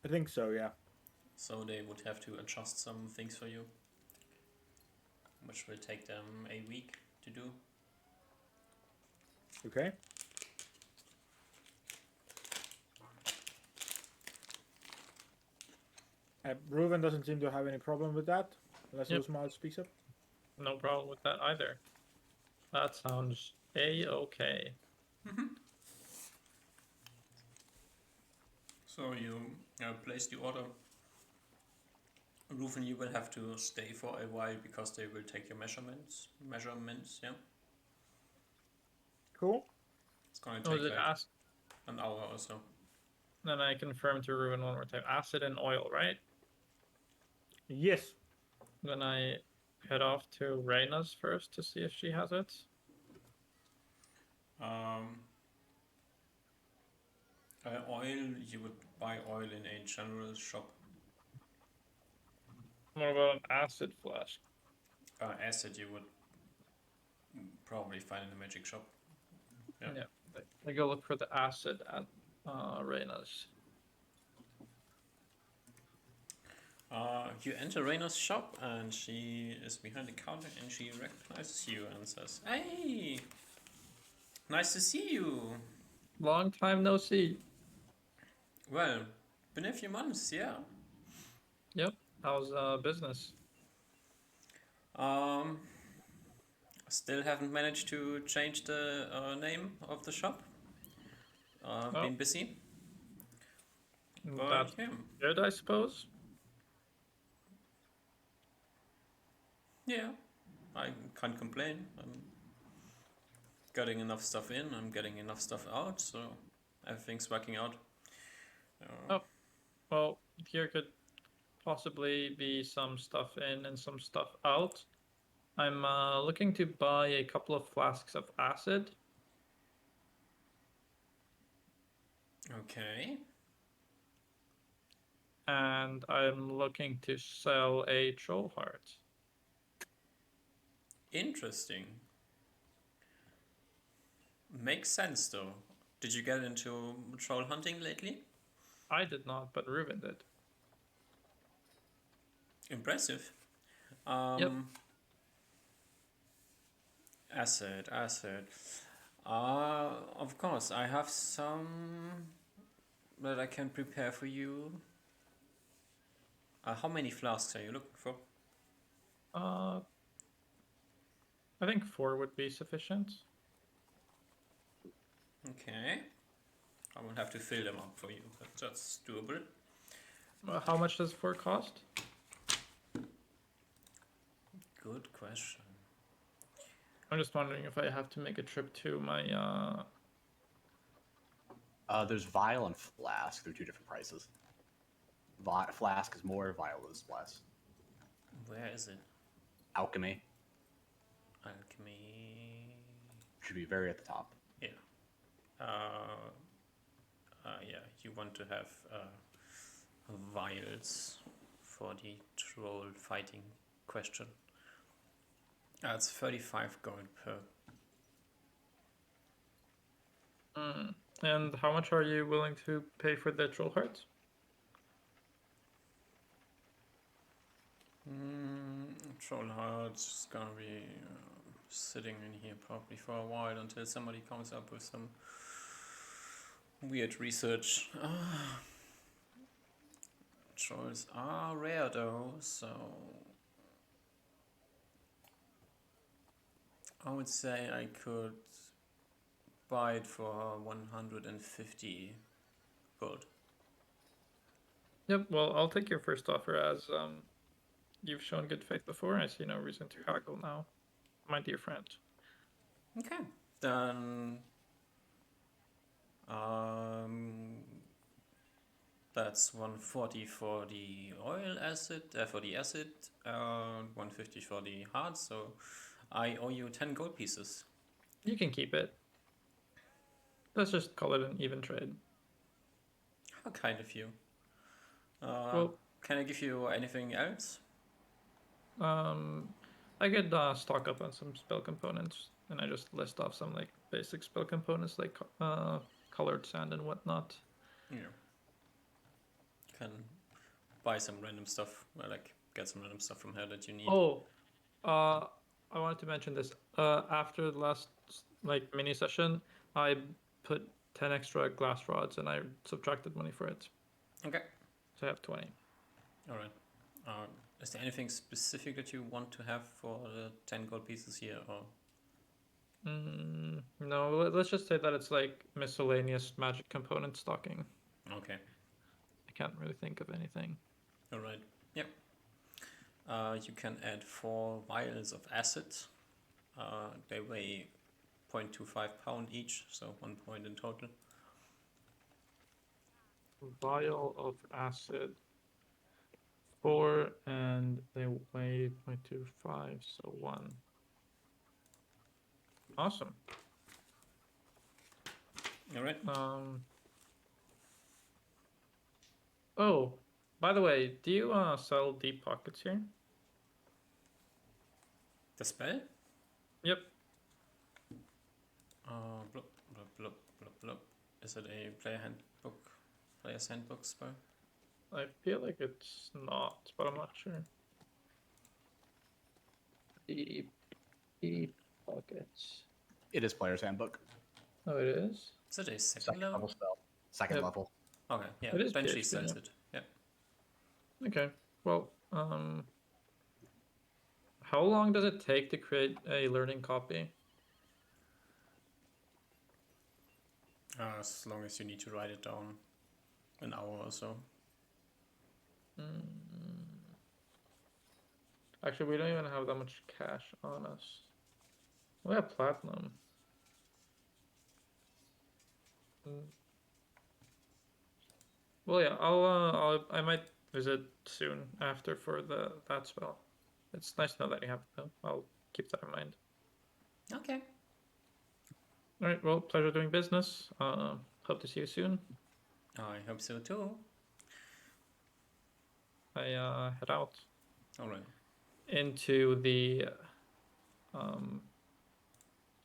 I think so, yeah. So they would have to adjust some things for you, which will take them a week to do. Okay. Reuven doesn't seem to have any problem with that, unless Yep. Usmal speaks up. No problem with that either. That sounds a-okay. So you place the order. Rufen, you will have to stay for a while because they will take your measurements. Yeah. Cool. It's gonna Was take it like acid? an hour or so. Then I confirm to Ruben one more time. Acid and oil, right? Yes. Then I head off to Reyna's first to see if she has it. Oil, you would buy oil in a general shop. What about an acid flask? Acid, you would probably find in a magic shop. Yeah. I go look for the acid at Reyna's. You enter Reina's shop and she is behind the counter and she recognizes you and says, "Hey, nice to see you." Long time no see. Well, been a few months, yeah. Yep. How's business? Um, Still haven't managed to change the name of the shop. Been busy, but That's yeah. good, I suppose. Yeah, I can't complain. I'm getting enough stuff in, I'm getting enough stuff out, so everything's working out. Oh, well, here could possibly be some stuff in and some stuff out. I'm looking to buy a couple of flasks of acid. Okay. And I'm looking to sell a troll heart. Interesting. Makes sense though. Did you get into troll hunting lately? I did not, but Ruben did. Impressive. Yep. Acid. Of course, I have some that I can prepare for you. How many flasks are you looking for? I think 4 would be sufficient. Okay. I will have to fill them up for you, but that's doable. How much does 4 cost? Good question. I'm just wondering if I have to make a trip to my There's vial and flask. They're two different prices. Flask is more, vial is less. Where is it? Alchemy Alchemy. should be very at the top. Yeah. Yeah. You want to have vials for the troll fighting question. It's 35 gold per. And how much are you willing to pay for the troll hearts? Troll Heart's is gonna be sitting in here probably for a while until somebody comes up with some weird research. Trolls are rare though, so I would say I could buy it for 150 gold. Yep. Well, I'll take your first offer as you've shown good faith before. I see no reason to haggle now, my dear friend. Okay, then um, that's 140 for the oil acid, for the acid, 150 for the heart. So I owe you 10 gold pieces. You can keep it. Let's just call it an even trade. How kind of you. Well, Can I give you anything else? I could stock up on some spell components, and I just list off some like basic spell components like colored sand and whatnot. Yeah. Can buy some random stuff, or like get some random stuff from here that you need. Oh, I wanted to mention this. After the last like mini session, I put 10 extra glass rods, and I subtracted money for it, Okay. so I have 20. All right. Is there anything specific that you want to have for the 10 gold pieces here, or? No, let's just say that it's like miscellaneous magic component stocking. Okay. I can't really think of anything. All right. Yep. You can add 4 vials of acid. They weigh 0.25 pound each, so 1 point in total. Vial of acid. 4 and they weigh 0.25, so 1. Awesome. All right. Oh, by the way, do you sell deep pockets here? The spell? Yep. Blub, blub, blub, blub, blub. Is it a player's handbook spell? I feel like it's not, but I'm not sure. Deep pockets. It is Player's Handbook. Oh, it is? Is it a second Second level? level spell. Second Yep. level. Okay, yeah. It is Then she PHP, sells yeah. it. Yeah. Okay. Well, how long does it take to create a learning copy? As long as you need to write it down, an hour or so. Actually, we don't even have that much cash on us. We have platinum. Well, yeah, I might visit soon after for that spell. It's nice to know that you have it though. I'll keep that in mind. Okay. All right. Well, pleasure doing business. Hope to see you soon. I hope so too. I head out All right. into the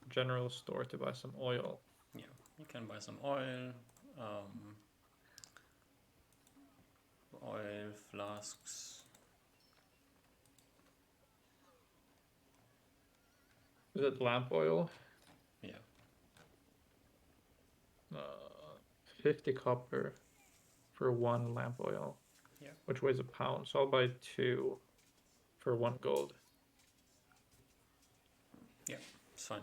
general store to buy some oil. Yeah, you can buy some oil, oil flasks. Is it lamp oil? Yeah. 50 copper for 1 lamp oil. Yeah. Which weighs a pound. So I'll buy 2 for 1 gold. Yeah, it's fine.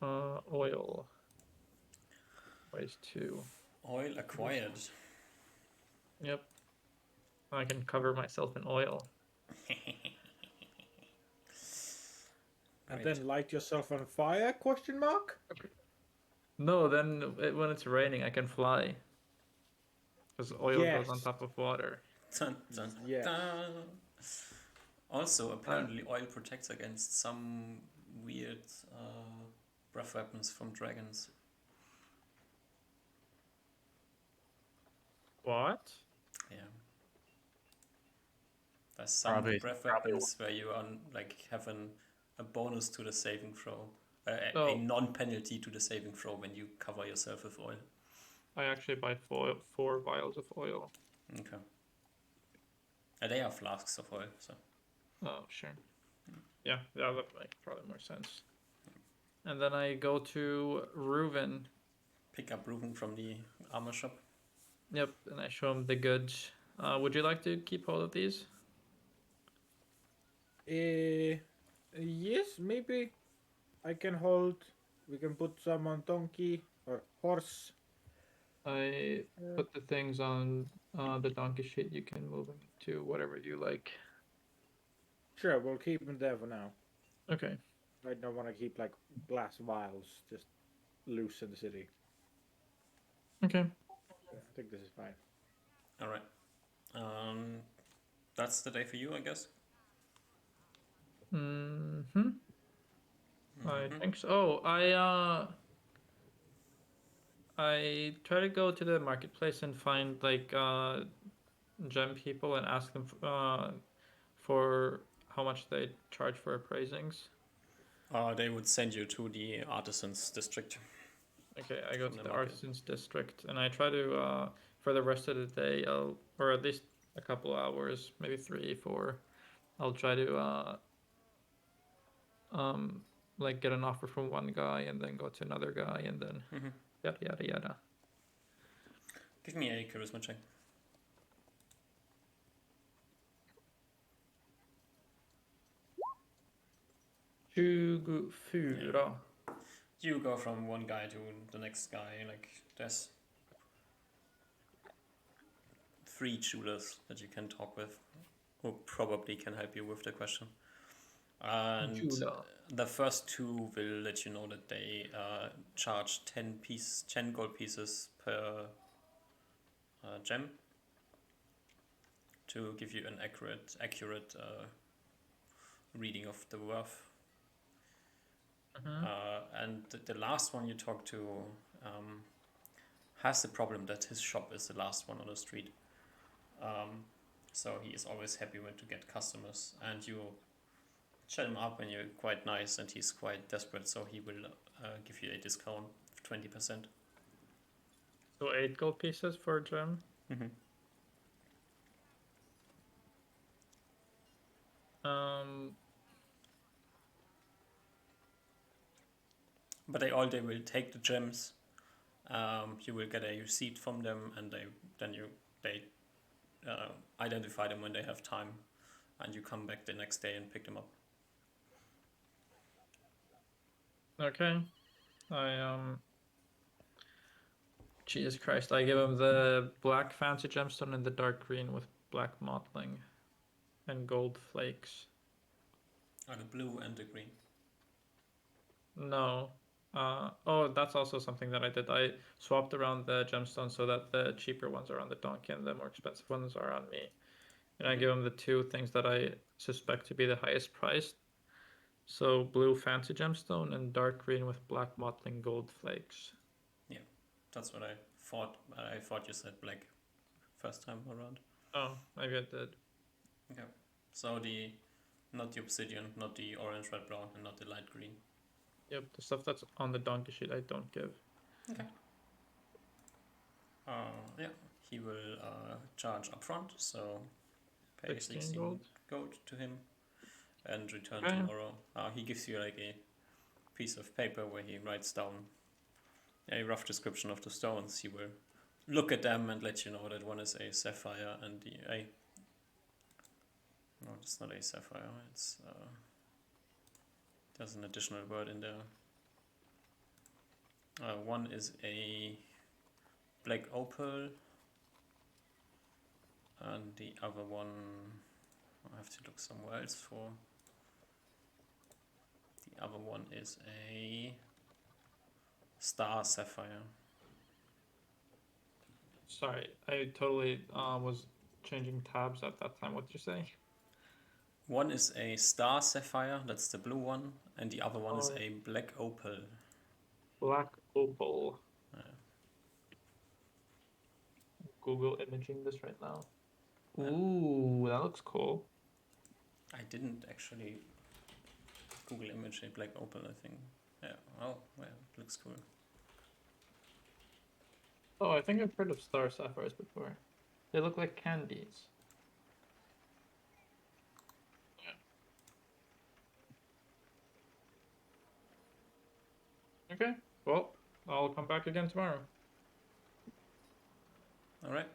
Oil weighs 2. Oil acquired. Yep. I can cover myself in oil. And Great. then light yourself on fire? Question mark. No, then when it's raining, I can fly. Because oil goes on Yes. top of water. Dun, dun, Yes. dun. Also, apparently, oil protects against some weird breath weapons from dragons. What? Yeah. There's some Probably- breath probably- weapons where you have a bonus to the saving throw, a Oh. non-penalty to the saving throw when you cover yourself with oil. I actually buy 4 vials of oil. Okay. They are flasks of oil, so. Oh, sure. Yeah, that would make probably more sense. And then I go to Reuven. Pick up Ruben from the armor shop. Yep, and I show him the goods. Would you like to keep hold of these? Yes, maybe I can hold. We can put some on donkey or horse. I put the things on the donkey sheet. You can move them to whatever you like. Sure, we'll keep them there for now. Okay. I don't want to keep like glass vials just loose in the city. Okay. Yeah, I think this is fine. All right. That's the day for you, I guess. Mm-hmm. I Mhm. think so. Oh, I try to go to the marketplace and find like gem people and ask them for how much they charge for appraisings. They would send you to the artisans district. Okay, I go From to the the market. artisans district and I try to for the rest of the day or at least a couple hours, maybe 3, 4. I'll try to um like get an offer from one guy and then go to another guy and then Mm-hmm. yada yada yada. Give me a charisma check. Tjugofyra. You go from one guy to the next guy. Like there's 3 jewelers that you can talk with, who probably can help you with the question. And Jula. the first 2 will let you know that they charge 10 gold pieces per gem to give you an accurate reading of the worth. Mhm. And the last one you talk to has the problem that his shop is the last one on the street. So he is always happy when to get customers, and you chat him up and you're quite nice, and he's quite desperate, so he will give you a discount of 20%. So 8 gold pieces for a gem. Mm-hmm. Um, But they will take the gems. You will get a receipt from them, and they identify them when they have time, and you come back the next day and pick them up. okay. Jesus Christ, I give him the black fancy gemstone and the dark green with black mottling and gold flakes. The blue and the green. No. Oh, that's also something that I did. I swapped around the gemstones so that the cheaper ones are on the donkey and the more expensive ones are on me. And I give him the 2 things that I suspect to be the highest priced. So blue fancy gemstone and dark green with black mottling gold flakes. Yeah, that's what I thought. I thought you said black first time around. Oh, maybe I did. Okay. So not the obsidian, not the orange, red, brown, and not the light green. Yep, the stuff that's on the donkey sheet I don't give. Okay. Yeah, he will charge upfront, so pay 16 gold to him and return tomorrow. He gives you like a piece of paper where he writes down a rough description of the stones. He will look at them and let you know that one is a sapphire and no, it's not a sapphire. It's there's an additional word in there. One is a black opal, and the other one I have to look somewhere else for. The other one is a star sapphire. Sorry, I totally was changing tabs at that time. What did you say? One is a star sapphire, that's the blue one, and the other one is a black opal. Black opal. Yeah. Google imaging this right now. Ooh, that looks cool. I didn't actually Google image a black opal, I think. Yeah, oh, well, it looks cool. Oh, I think I've heard of star sapphires before. They look like candies. Okay. Well, I'll come back again tomorrow. All right.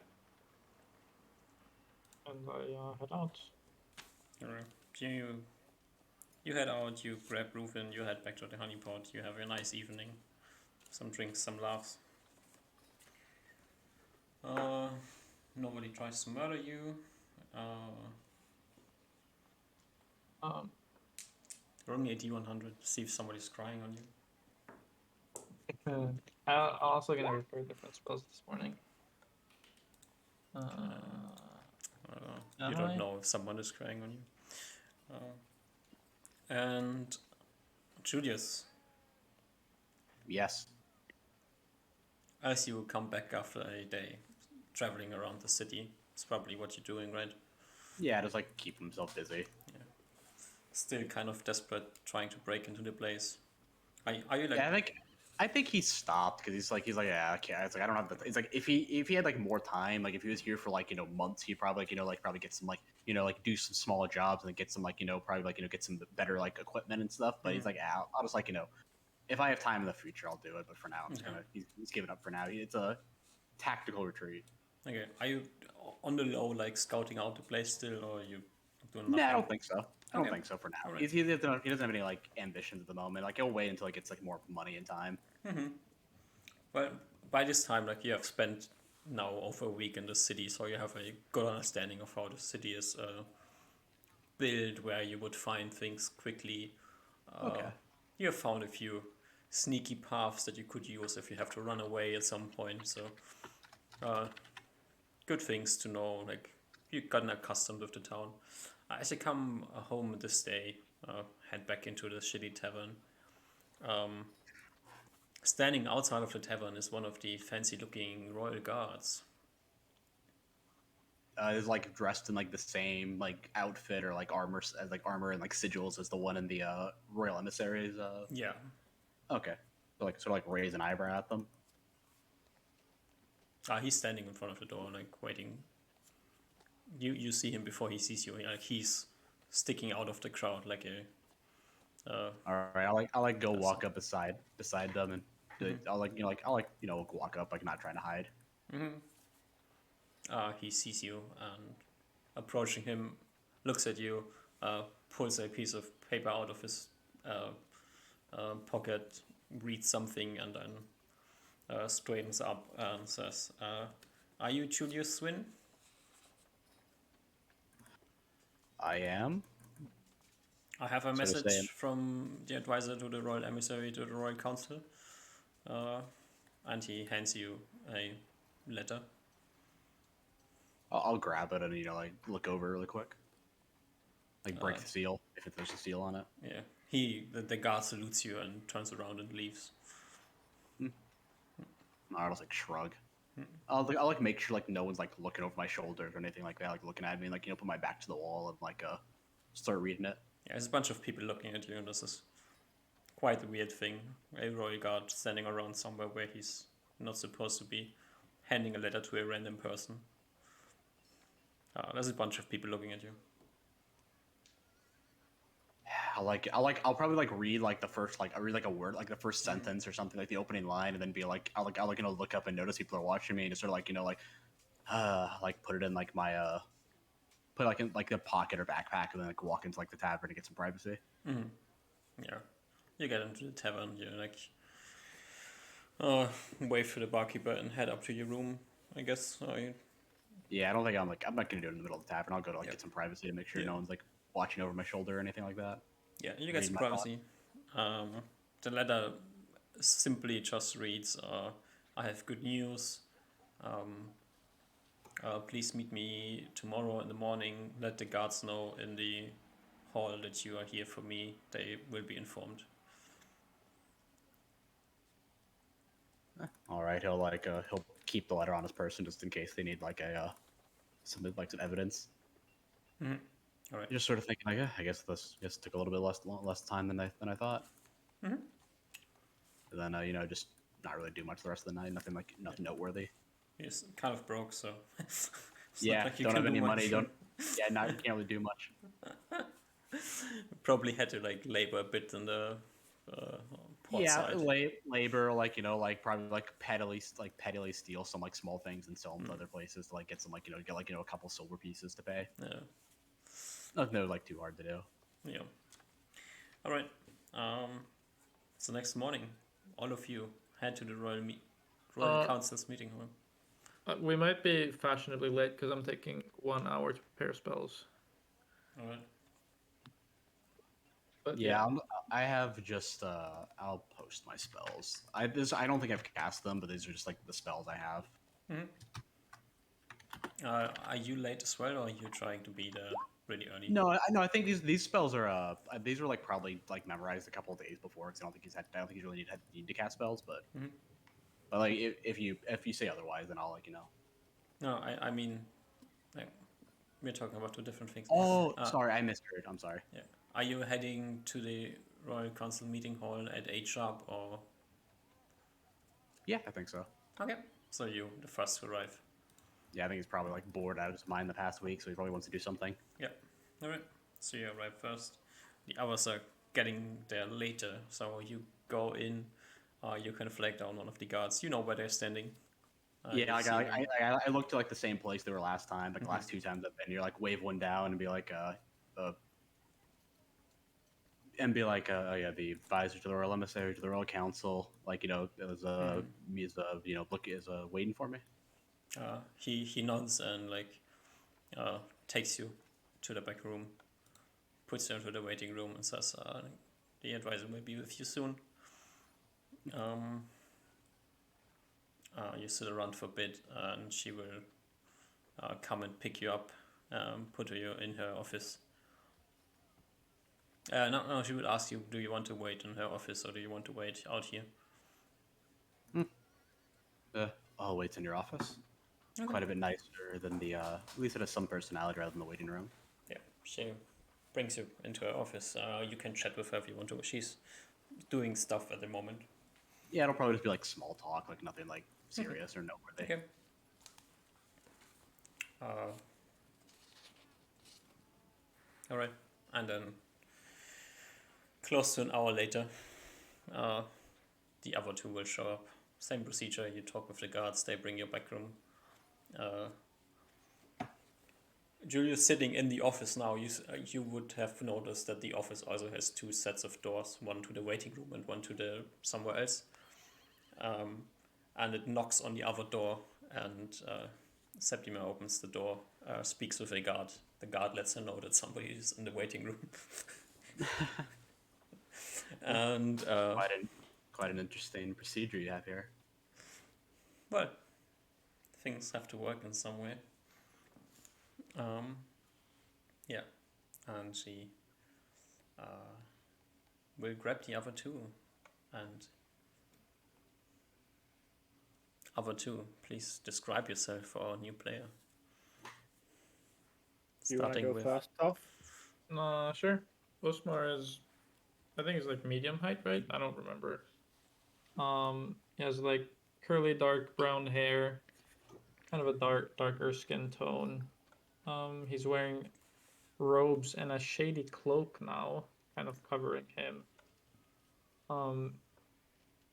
And I head out. All right. You head out. You grab Rufin. You head back to the honeypot. You have a nice evening. Some drinks, some laughs. Nobody tries to murder you. Um, Roll me a D100. See if somebody's crying on you. I'm also gonna repair different spells this morning. You don't know if someone is crying on you. And Julius, Yes. as you come back after a day traveling around the city, it's probably what you're doing, right? Yeah, just like keep himself busy. Still kind of desperate, trying to break into the place. Are you like? Yeah, I think he stopped because he's like yeah, okay. It's like I don't have the. It's like if he had like more time, like if he was here for like months, he'd probably like probably get some like like do some smaller jobs and then get some like probably like get some better like equipment and stuff. But he's like I'll just like if I have time in the future, I'll do it. But for now, I'm just Okay. gonna he's giving up for now. It's a tactical retreat. Okay, are you on the low, like scouting out the place still, or are you doing No, nothing? I don't think so. I don't Okay. think so for now. Alright. He doesn't have any like ambitions at the moment. Like he'll wait until he gets like more money and time. Well, by this time, like you have spent now over a week in the city, so you have a good understanding of how the city is built, where you would find things quickly. Okay. You have found a few sneaky paths that you could use if you have to run away at some point. So, good things to know. Like you've gotten accustomed with the town. As you come home this day, head back into the shitty tavern. Standing outside of the tavern is one of the fancy-looking royal guards. Is like dressed in like the same like outfit or like armor as like armor and like sigils as the one in the royal emissaries. Yeah, Okay, so like sort of like raise an eyebrow at them. he's standing in front of the door, like waiting. You see him before he sees you. Like he's sticking out of the crowd, like a. All right, I'll like go walk up beside them and I'll like walk up like not trying to hide. He sees you and approaching him, looks at you, pulls a piece of paper out of his pocket, reads something, and then straightens up and says, "Are you Julius Swin?" I am. I have a So to say- message from the advisor to the royal emissary to the royal council, and he hands you a letter. I'll grab it and like look over really quick, like break the seal if there's a seal on it. Yeah, the guard salutes you and turns around and leaves. I'll just like shrug. I'll like make sure like no one's like looking over my shoulder or anything like that, like looking at me, and, like put my back to the wall and like start reading it. Yeah, there's a bunch of people looking at you, and this is quite a weird thing. A royal guard standing around somewhere where he's not supposed to be, handing a letter to a random person. There's a bunch of people looking at you. I'll probably like read like the first like I read like a word like the first sentence or something like the opening line and then be like I'll look up and notice people are watching me and just sort of like put it in like my put it like in like a pocket or backpack and then like walk into like the tavern to get some privacy. Yeah, you get into the tavern. You like wave for the barkeeper and head up to your room. I guess. Yeah, I don't think I'm not gonna do it in the middle of the tavern. I'll go to like get some privacy to make sure Yeah. no one's like watching over my shoulder or anything like that. Yeah, you get some Read my privacy. The letter simply just reads, "I have good news. Please meet me tomorrow in the morning. Let the guards know in the hall that you are here for me. They will be informed." All right, he'll keep the letter on his person just in case they need like some evidence. All right. Just sort of thinking, like, I guess this took a little bit less time than I thought. And then just not really do much the rest of the night. Nothing noteworthy. He's kind of broke, so It's not Yeah, like you don't can have do any money. much. Don't. Yeah, not can't really do much. Probably had to like labor a bit in the uh, port Yeah, side. labor, like like probably pettily steal some like small things and sell them to other places to like get some get a couple silver pieces to pay. Yeah, No, like too hard to do. yeah. All right. So next morning, all of you head to the Royal Uh, Council's meeting room. we might be fashionably late because I'm taking 1 hour to prepare spells. All right. But Yeah, I have just I'll post my spells. I don't think I've cast them, but these are just like the spells I have. Are you late as well, or are you trying to be there really early? No, I think these spells are these were like probably like memorized a couple of days before because I don't think he's really need to cast spells, but like if you say otherwise, then I'll let you know. No, I mean, like, we're talking about two different things. Oh, sorry, I misheard. I'm sorry. Yeah. Are you heading to the Royal Council meeting hall at 8 sharp, or? Yeah, I think so. Okay. So you the first to arrive. Yeah, I think he's probably like bored out of his mind the past week, so he probably wants to do something. Yeah. All right. So you arrive first. The others are getting there later, so you go in. You can flag down one of the guards. You know where they're standing. Yeah, you see them. I looked to like the same place they were last time, like the last 2 times I've been. You're like wave one down and be like oh yeah, the advisor to the royal emissary to the royal council, like is waiting for me. He nods and like takes you to the back room, puts you into the waiting room, and says, "The advisor will be with you soon." You sit around for a bit, and she will come and pick you up, put you in her office. No, she would ask you, do you want to wait in her office or do you want to wait out here? Oh, waits in your office. Okay. Quite a bit nicer than the at least it has some personality rather than the waiting room. Yeah, she brings you into her office. You can chat with her if you want to. She's doing stuff at the moment. Yeah, it'll probably just be like small talk, like nothing like serious or noteworthy. Okay. All right, and then close to an hour later, the other two will show up. Same procedure. You talk with the guards. They bring you back room. Julius sitting in the office now. You would have noticed that the office also has two sets of doors, one to the waiting room and one to the somewhere else. And it knocks on the other door, and Septima opens the door, speaks with a guard. The guard lets her know that somebody is in the waiting room. And quite an interesting procedure you have here. well, things have to work in some way. Yeah, and she will grab the other two, and other two, please describe yourself for our new player. Do you want to go first, Toph? Sure. Osmar is, I think he's like medium height, right? I don't remember. He has like curly dark brown hair, kind of a darker skin tone. He's wearing robes and a shady cloak now, kind of covering him.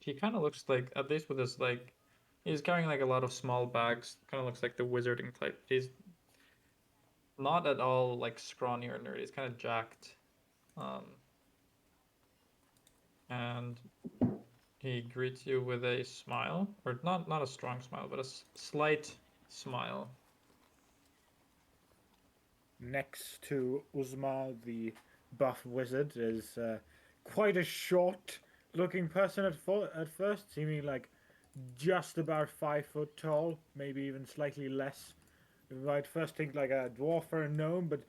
He kind of looks like, at least with his like, he's carrying like a lot of small bags. Kind of looks like the wizarding type. He's not at all like scrawny or nerdy. He's kind of jacked. And he greets you with a smile, or not a strong smile, but a slight smile. Next to Uzma, the buff wizard, is quite a short-looking person at first, seeming like just about 5 foot tall, maybe even slightly less. You might first think like a dwarf or a gnome, but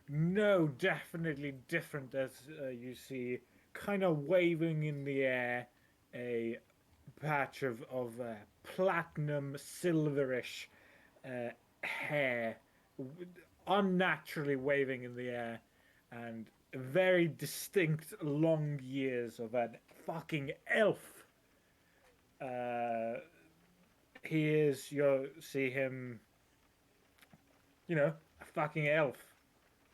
no, definitely different as you see kind of waving in the air a patch of platinum silverish hair, unnaturally waving in the air, and very distinct long years of a fucking elf. He is, you'll see him a fucking elf,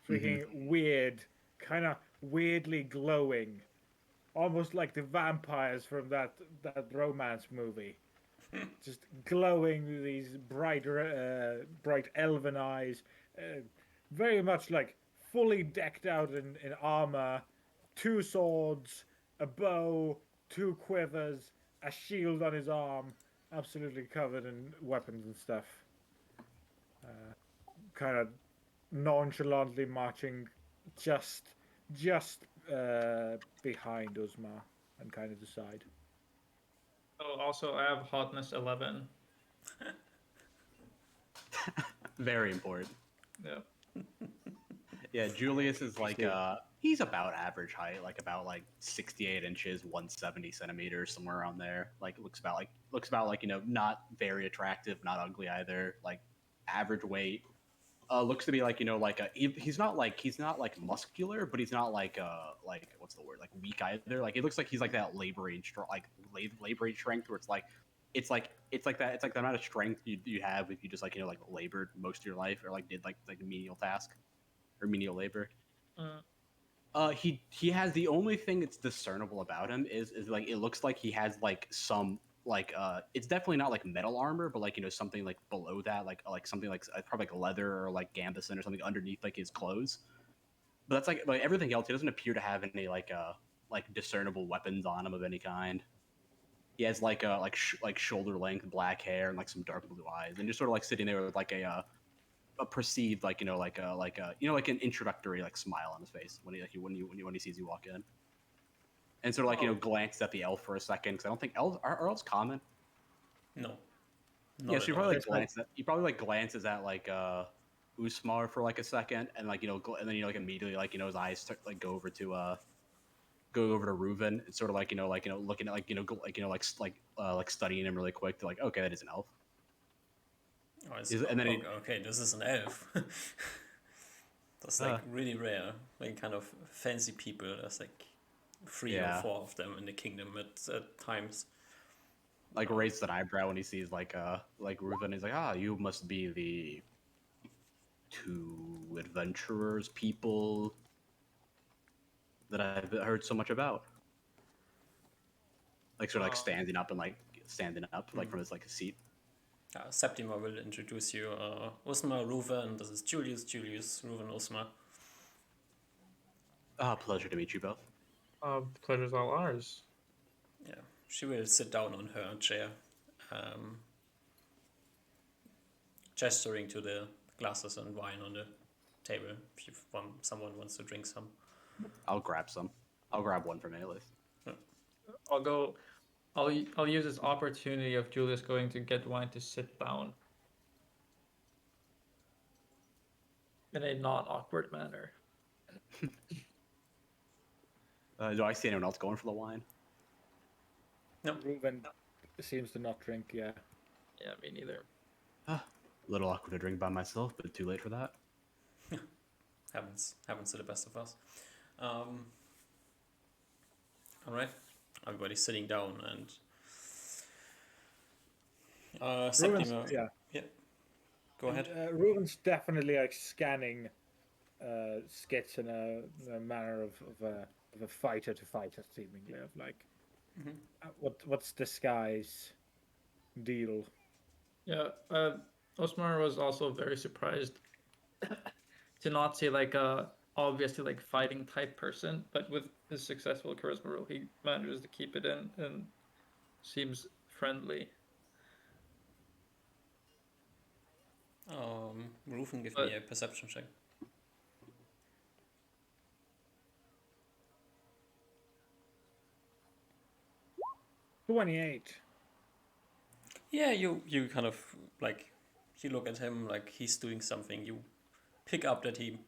freaking weird, kind of weirdly glowing, almost like the vampires from that romance movie, just glowing with these bright elven eyes, very much like fully decked out in armor, two swords, a bow, two quivers, a shield on his arm, absolutely covered in weapons and stuff. Kind of nonchalantly marching just behind Uzma and kind of the side. Oh, also I have hotness 11. Very important. Yeah. Yeah, Julius is like Interesting. he's about average height, like about like 68 inches, 170 centimeters, somewhere around there. Like looks about like not very attractive, not ugly either. Like average weight. Looks to be like he's not like muscular, but he's not like what's the word, like weak either. Like it looks like he's like that laboring laboring strength where it's like the amount of strength you have if you just like like labored most of your life or like did like a menial task or menial labor. Mm. He has the only thing that's discernible about him is like it looks like he has like some like it's definitely not like metal armor, but like something like below that, like something like probably like leather or like gambeson or something underneath like his clothes. But that's like everything else. He doesn't appear to have any like discernible weapons on him of any kind. He has like like shoulder length black hair and like some dark blue eyes, and just sort of like sitting there with like a perceived like like an introductory like smile on his face when he sees you walk in, and sort of like Oh. glances at the elf for a second because I don't think elves are elves common. No, Yeah, not so at all. he probably like glances at like Usmar for like a second, and like and then like immediately like his eyes start, like go over to Reuven and sort of like looking at like like studying him really quick to like, okay, that is an elf. Oh, And then okay, this is an elf. That's uh, like really rare. Like kind of fancy people. There's like three or yeah, four of them in the kingdom at times. like raises an eyebrow when he sees like Reuven. He's like, ah, you must be the two adventurers people that I've heard so much about. Like sort of like standing up like from his like seat. Septima will introduce you. Usma, Ruva, and this is Julius. Julius, Ruva, and Usma. Ah, pleasure to meet you both. Pleasure's all ours. Yeah, she will sit down on her chair, um, gesturing to the glasses and wine on the table. If someone wants to drink some. I'll grab some. I'll grab one from Aelith. I'll go. I'll use this opportunity of Julius going to get wine to sit down in a non-awkward manner. Do I see anyone else going for the wine? No, Reuven seems to not drink. Yeah. Yeah, me neither. A little awkward to drink by myself, but too late for that. happens to the best of us. All right, everybody's sitting down and Septima. Yeah. Yeah. Go ahead. Reuven's definitely like scanning skits in a manner of a fighter to fighter, seemingly of like what's this guy's deal? Yeah, Osmar was also very surprised to not see like a obviously like fighting type person, but with his successful charisma roll, he manages to keep it in and seems friendly. Rufen, give But me a perception check. 28. Yeah, you kind of like you look at him like he's doing something. You pick up that he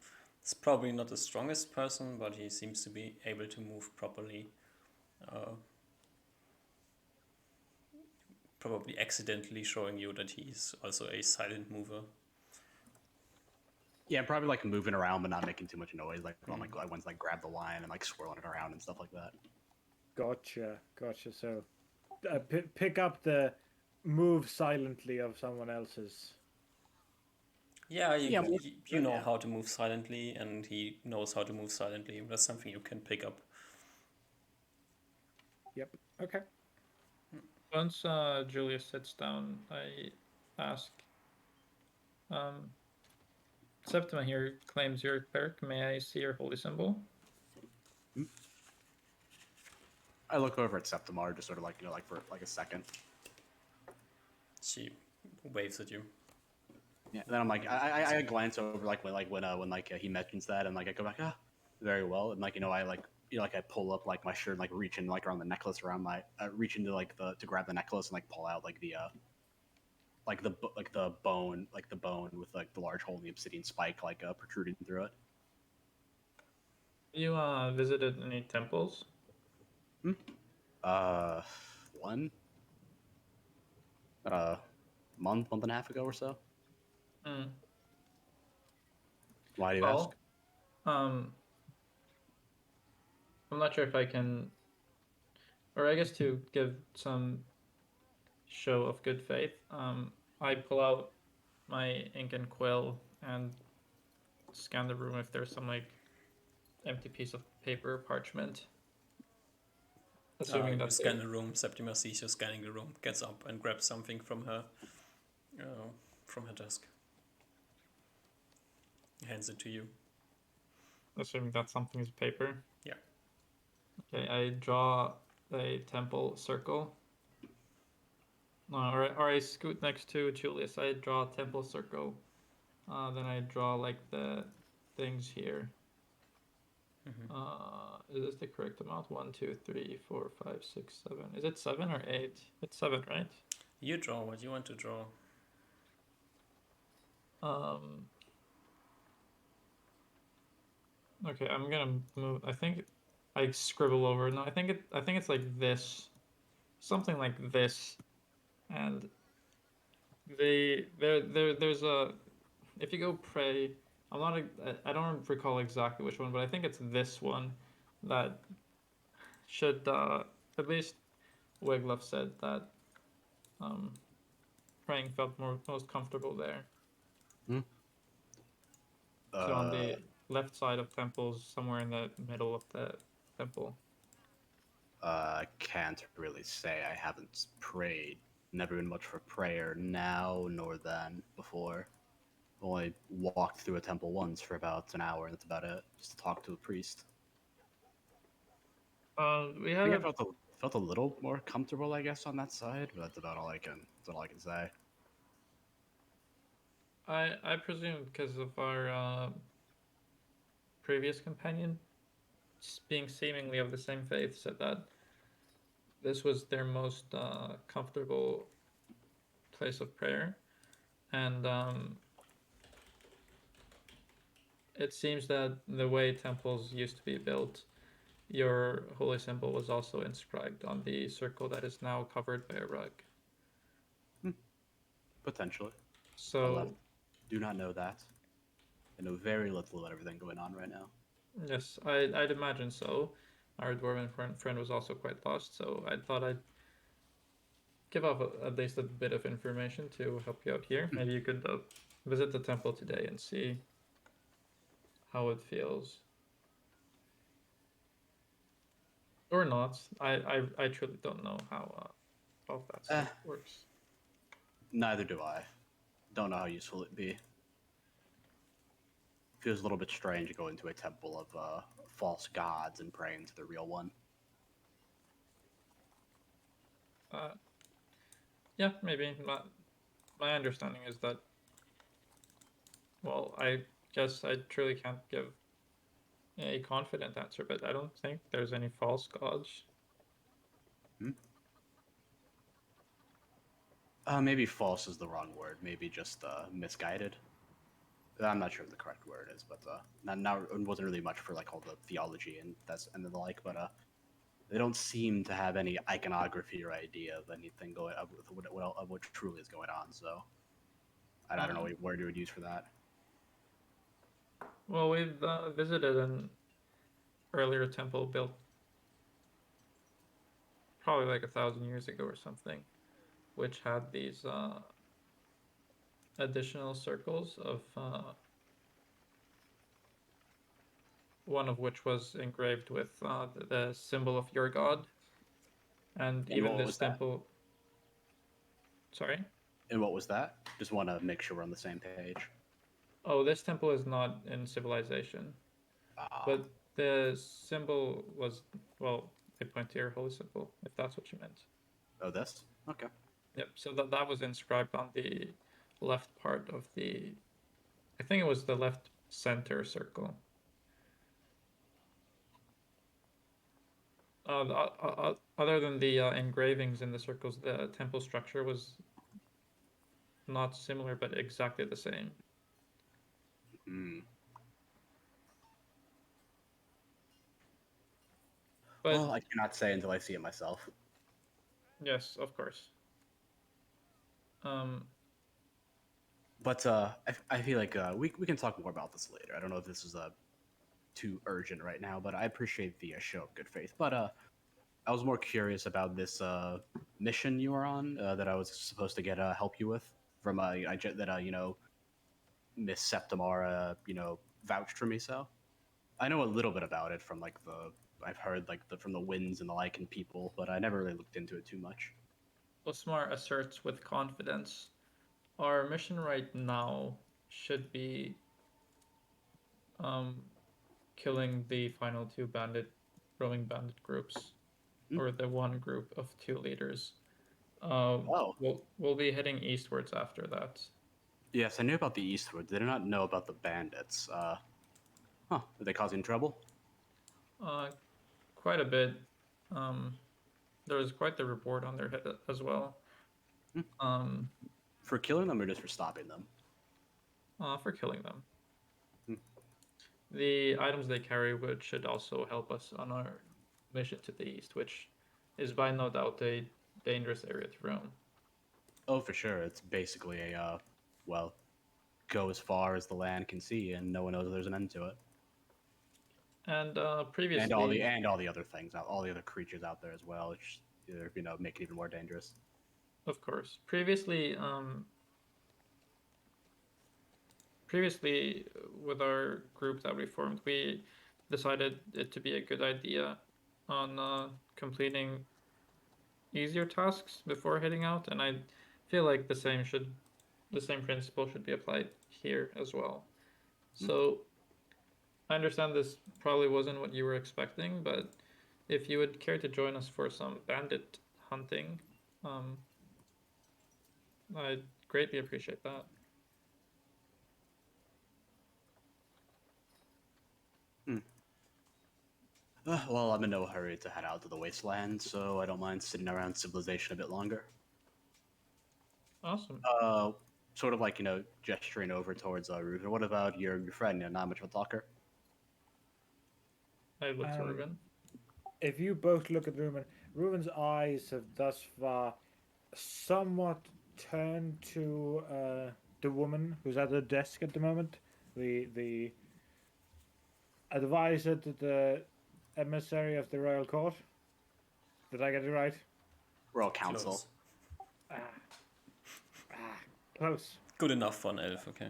is probably not the strongest person, but he seems to be able to move properly. Probably accidentally showing you that he's also a silent mover. Yeah, I'm probably like moving around but not making too much noise. Like I went to like grab the wine and like swirling it around and stuff like that. Gotcha. So pick up the move silently of someone else's. Yeah, Yeah, you know yeah. how to move silently, and he knows how to move silently. That's something you can pick up. Yep. Okay. Once Julius sits down, I ask, um, Septima here claims you're a cleric. May I see your holy symbol? Hmm? I look over at Septimar, just sort of like like for like a second. She waves at you. Yeah. And then I'm like, I glance over when he mentions that, and like I go back, very well, and like I like I pull up like my shirt, and, like reach in like around the necklace around my reach into like the to grab the necklace and like pull out like the the bone with like the large hole in the obsidian spike like protruding through it. You visited any temples? Hmm? Uh, one about a month and a half ago or so. Mm. Why do you ask? Well, um, I'm not sure if I can, or I guess to give some show of good faith, I pull out my ink and quill and scan the room if there's some like empty piece of paper or parchment. Assuming You that scan the room. Septima sees you scanning the room, gets up and grabs something uh, from her desk, hands it to you. assuming that something is paper. Yeah. Okay, I draw a temple circle. Or I scoot next to Julius. I draw a temple circle. Then I draw like the things here. Mm-hmm. Is this the correct amount? 1, 2, 3, 4, 5, 6, 7. Is it 7 or 8? It's 7, right? You draw what you want to draw. Um, okay, I'm gonna move. I think I scribble over. No, I think it's like this, something like this, and there's a. If you go pray, I'm not. I don't recall exactly which one, but I think it's this one that should at least Wiglaf said that um praying felt most comfortable there. Hmm? So on Uh, the left side of temples, somewhere in the middle of the temple. can't really say. I haven't prayed. Never been much for prayer now nor then before. Only walked through a temple once for about an hour, and that's about it. Just to talk to a priest. We I had think I a. felt a little more comfortable, I guess, on that side, but that's about all I can. That's all I can say. I presume because of our previous companion being seemingly of the same faith, said that this was their most comfortable place of prayer, and it seems that the way temples used to be built, your holy symbol was also inscribed on the circle that is now covered by a rug. Hmm, potentially. I'll So, do not know that. I know very little about everything going on right now. yes, I'd imagine so. Our dwarven friend was also quite lost, so I thought I'd give up at least a bit of information to help you out here. Maybe you could visit the temple today and see how it feels. Or not. I truly don't know how all that Eh, stuff works. neither do I. Don't know how useful it'd be. Feels a little bit strange to go into a temple of false gods and praying to the real one. Uh, yeah, maybe. My understanding is that, well, I guess I truly can't give a confident answer, but I don't think there's any false gods. Hmm? Maybe false is the wrong word. Maybe just misguided. I'm not sure what the correct word is, but now it wasn't really much for like all the theology and the like. But they don't seem to have any iconography or idea of anything going of what truly is going on. So I don't know what word you would use for that. Well, we've visited an earlier temple built probably like 1,000 years ago or something, which had these additional circles of one of which was engraved with the symbol of your god, and And even what this was that? temple. Sorry. And what was that? Just want to make sure we're on the same page. Oh, this temple is not in civilization, Ah, but the symbol was, well, they point to your holy symbol, if that's what you meant. oh, this? Okay. Yep. So that was inscribed on the left part of the. I think it was the left center circle. Other than the engravings in the circles, the temple structure was not similar, but exactly the same. Hmm. But Well, I cannot say until I see it myself. yes, of course. Um, But I feel like we can talk more about this later. I don't know if this is too urgent right now, but I appreciate the show of good faith. But I was more curious about this mission you were on that I was supposed to get help you with from that Miss Septimara vouched for me. So I know a little bit about it from like the I've heard like from the winds and the like and people, but I never really looked into it too much. Osmar asserts with confidence, our mission right now should be um, killing the final two roaming bandit groups, Hmm? or the one group of two leaders. Oh, We'll be heading eastwards after that. yes, I knew about the Eastwood. Did not know about the bandits. Huh? Are they causing trouble? Uh, Quite a bit. Um, there was quite the report on their head as well. Hmm. Um, For killing them or just for stopping them? for killing them. Hmm. The items they carry should also help us on our mission to the east, which is by no doubt a dangerous area to roam. Oh, for sure. It's basically a well, go as far as the land can see, and no one knows there's an end to it. And And all the previously, other things, all the other creatures out there as well, which make it even more dangerous. of course, previously with our group that we formed, we decided it to be a good idea on completing easier tasks before heading out, and I feel like the same principle should be applied here as well. Hmm. So I understand this probably wasn't what you were expecting, but if you would care to join us for some bandit hunting, um, I'd greatly appreciate that. Hmm. Well, I'm in no hurry to head out to the wasteland, so I don't mind sitting around civilization a bit longer. Awesome. Uh, Sort of like gesturing over towards Ruger. What about your friend? Not much of a talker. I look to Um, Ruben. if you both look at Ruben, Ruben's eyes have thus far somewhat turned to the woman who's at the desk at the moment, the advisor to the emissary of the royal court. Did I get it right? Royal Close. Council. Ah, ah, close. Good enough for an elf, okay.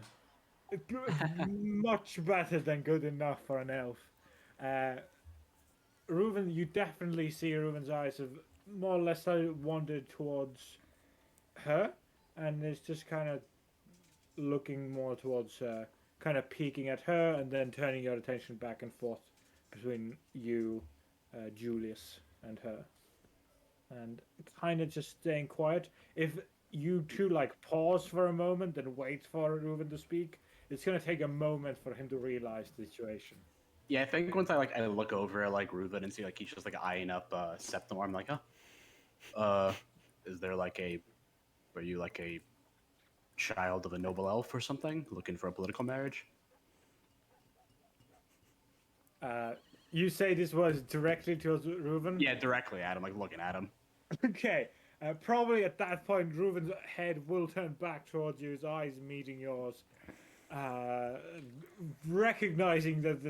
Much better than good enough for an elf. Uh, Reuven, you definitely see Reuven's eyes have more or less wandered towards her, and is just kind of looking more towards her, kind of peeking at her, and then turning your attention back and forth between you, Julius, and her, and kind of just staying quiet. If you two like pause for a moment and wait for Reuven to speak, it's gonna take a moment for him to realize the situation. Yeah, I think once I look over at like Ruben and see like he's just like eyeing up Septim, I'm like, huh. Is there like a are you like a child of a noble elf or something looking for a political marriage? Uh, you say this was directly to Reuven? Yeah, directly at him, like looking at him. Okay. Probably at that point, Reuven's head will turn back towards you, his eyes meeting yours, uh, recognizing that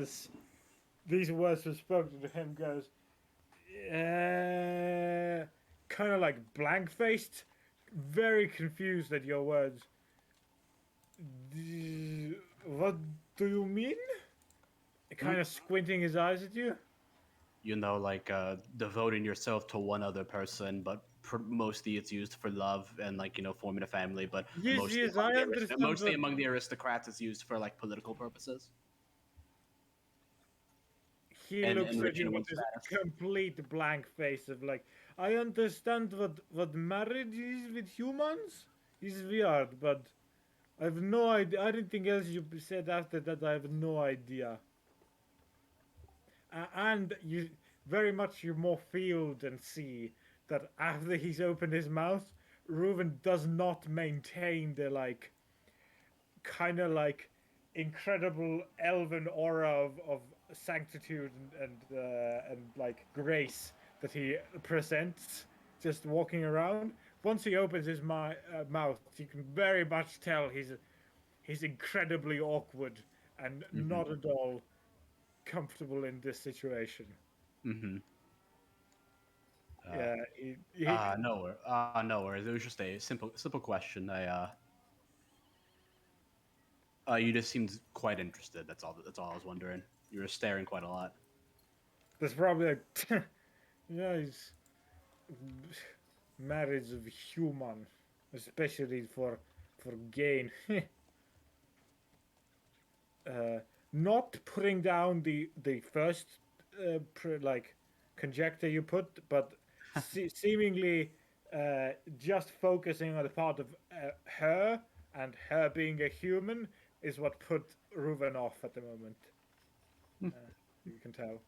these words were spoken to him. Goes, kind of like blank faced, very confused at your words. What do you mean? Kind of squinting his eyes at you. You know, like devoting yourself to one other person, but mostly it's used for love and like forming a family. But Yes, yes, I understand mostly what among the aristocrats, it's used for like political purposes he and looks at you enriching with one's this status. complete blank face of like, I understand what marriage is with humans. Is weird, but I've no idea. Anything else you said after that, I have no idea. And you very much you more feel than see that after he's opened his mouth, Reuven does not maintain the like kind of like incredible elven aura of sanctitude and like grace that he presents just walking around. Once he opens his mouth, you can very much tell he's incredibly awkward and Mm-hmm. not at all comfortable in this situation. Mm-hmm. Yeah, he No, no worries. It was just a simple question. You just seemed quite interested. That's all. That's all I was wondering. You were staring quite a lot. there's probably like yeah, he's marriage of human, especially for gain. Not putting down the first like conjecture you put, but seemingly just focusing on the part of her and her being a human is what put Ruven off at the moment. Uh, you can tell.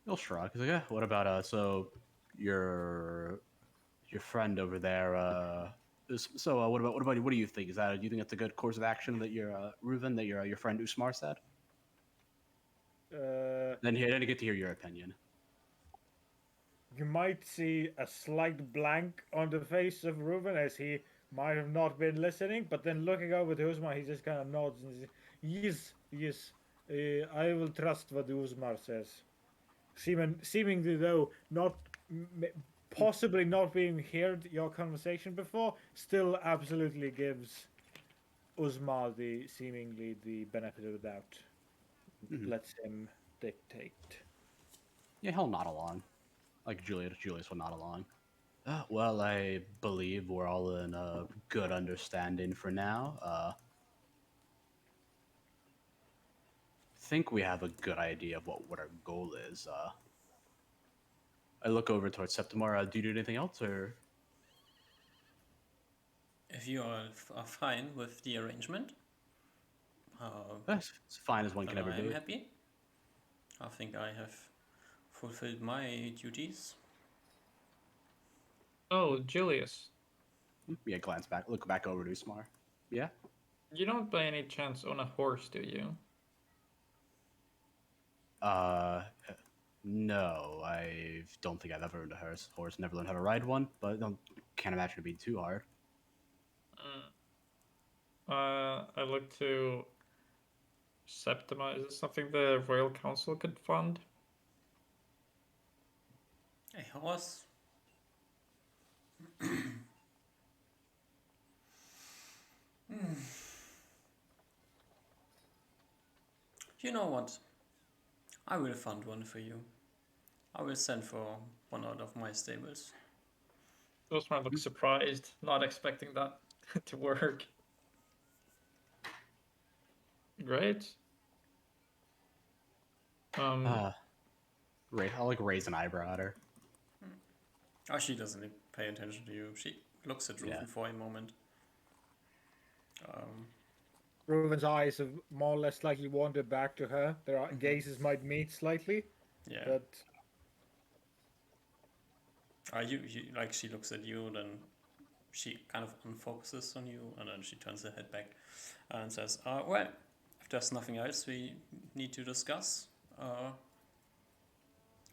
He'll shrug. He's like, yeah. What about so your your friend over there? What do you think? Do you think that's a good course of action that Reuven, that your friend Usmar said? Uh, Then I get to hear your opinion. you might see a slight blank on the face of Ruben as he might have not been listening, but then looking over to Uzma, he just kind of nods and says, yes, yes, I will trust what Uzmar says. Seemingly, though, not possibly not being heard your conversation before, still absolutely gives Uzmar the seemingly the benefit of the doubt. Hmm. Lets him dictate. Yeah, he'll nod along. Like Julius will nod along. Well, I believe we're all in a good understanding for now. Think we have a good idea of what our goal is. I look over towards Septimar. Do you do anything else, or If you are fine with the arrangement, as fine as one then can ever I am be? happy. I think I have fulfilled my duties. Oh, Julius, Yeah, glance back, look back over to Usmar. Yeah. you don't by any chance own a horse, do you? Uh, no, I don't think I've ever owned a horse. Never learned how to ride one, but can't imagine it being too hard. I look to Septima. Is this something the Royal Council could fund? A horse? You know what? I will fund one for you. I will send for one out of my stables. Osman looks surprised, not expecting that to work. Great. Uh, I'll like raise an eyebrow at her. Oh, she doesn't pay attention to you. She looks at Yeah. Rufen for a moment. Um, Reuven's eyes have more or less slightly wandered back to her. Their gazes might meet slightly, yeah. but You like she looks at you, then she kind of unfocuses on you, and then she turns her head back and says, "Well, if there's nothing else we need to discuss,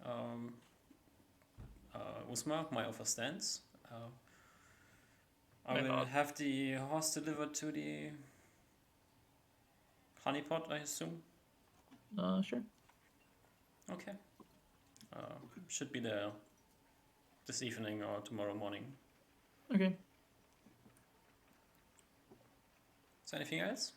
um, Usma, my offer stands. I will have the horse delivered to the honeypot, I assume. Sure. Okay. Should be there this evening or tomorrow morning." Okay. Is there anything else?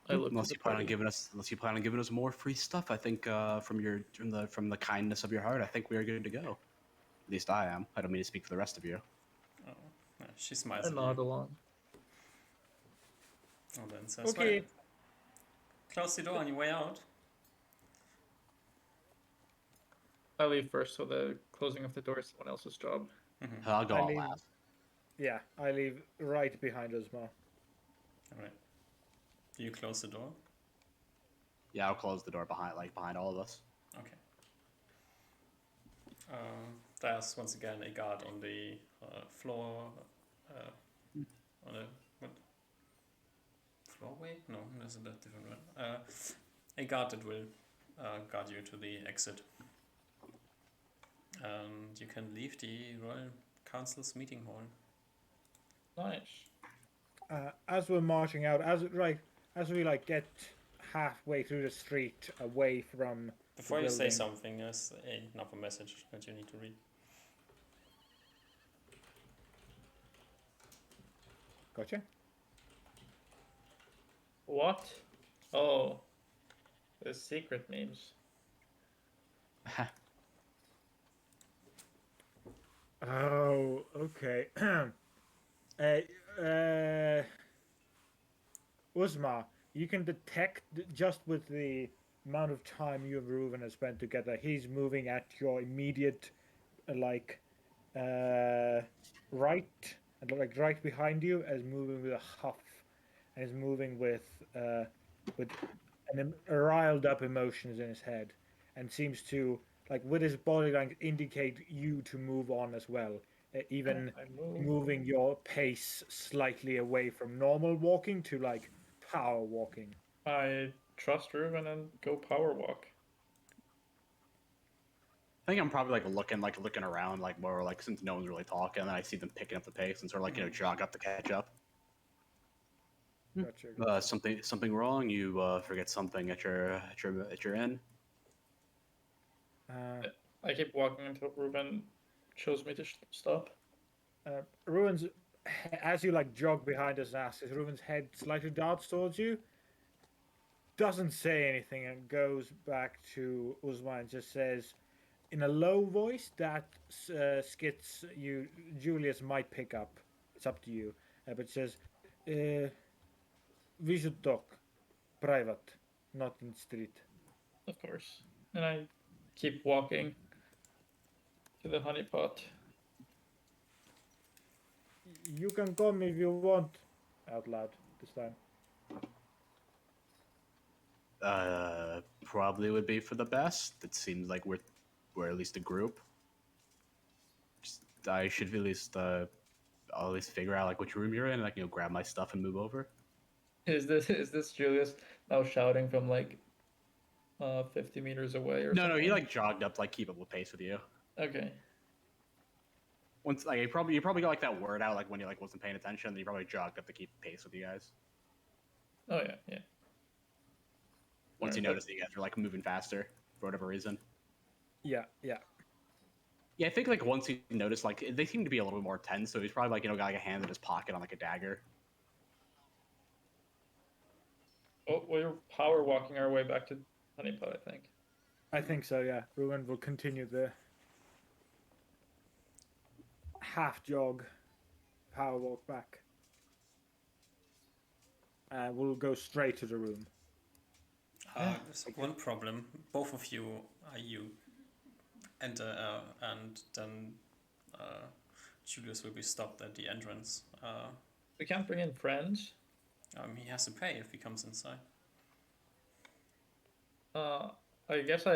I look to Unless the you plan on party. giving us more free stuff, I think from the kindness of your heart, I think we are good to go. At least I am. I don't mean to speak for the rest of you. Oh, she smiles I at nod you. along. And then says, Okay. well, close the door on your way out. I leave first, so the closing of the door is someone else's job. I'll go I out leave. last. Yeah, I leave right behind Uzma. Alright. Do you close the door? Yeah, I'll close the door behind all of us. Okay. There's once again a guard on the floor. On the what? Floorway? No, there's a different one. A guard that will guard you to the exit. And you can leave the Royal Council's meeting hall. Nice. As we're marching out, as we like get halfway through the street away from Before the you say building. something, there's another message that you need to read. Gotcha. What? Oh, the secret memes. Oh, okay. Uzma, you can detect just with the amount of time you and Reuven have spent together, he's moving at your immediate, like, right, and like right behind you, as moving with a huff, and is moving with riled up emotions in his head, and seems to like with his body language indicate you to move on as well, even I move. moving your pace slightly away from normal walking to like power walking. I trust Reuben and go power walk. I think I'm probably looking around like more like since no one's really talking, and I see them picking up the pace and sort of like jog up to catch up. Gotcha. Something wrong? You forget something at your inn? I keep walking until Reuben shows me to stop. Ruin's as you like jog behind his ass, his Ruin's head slightly darts towards you. Doesn't say anything and goes back to Uzma and just says, in a low voice that skits you Julius might pick up. It's up to you, but says, "We should talk, private, not in street." Of course. And I keep walking to the honeypot. You can come if you want. Out loud this time. Probably would be for the best. It seems like we're at least a group. I should I'll at least figure out like which room you're in, and I can grab my stuff and move over. Is this Julius now shouting from like 50 meters away or something? No, he like jogged up to like keep up with pace with you. Okay. Once like you probably got like that word out like when you like wasn't paying attention, then you probably jogged up to keep pace with you guys. Oh yeah. Once you Alright, notice that you guys are like moving faster for whatever reason. Yeah. Yeah, I think like once he noticed like they seem to be a little bit more tense, so he's probably like got like a hand in his pocket on like a dagger. Oh, we're power walking our way back to honeypot, I think. I think so, yeah. Ruin will continue the half jog, power walk back. We'll go straight to the room. There's one problem. Both of you enter, and then Julius will be stopped at the entrance. We can't bring in friends. He has to pay if he comes inside. I guess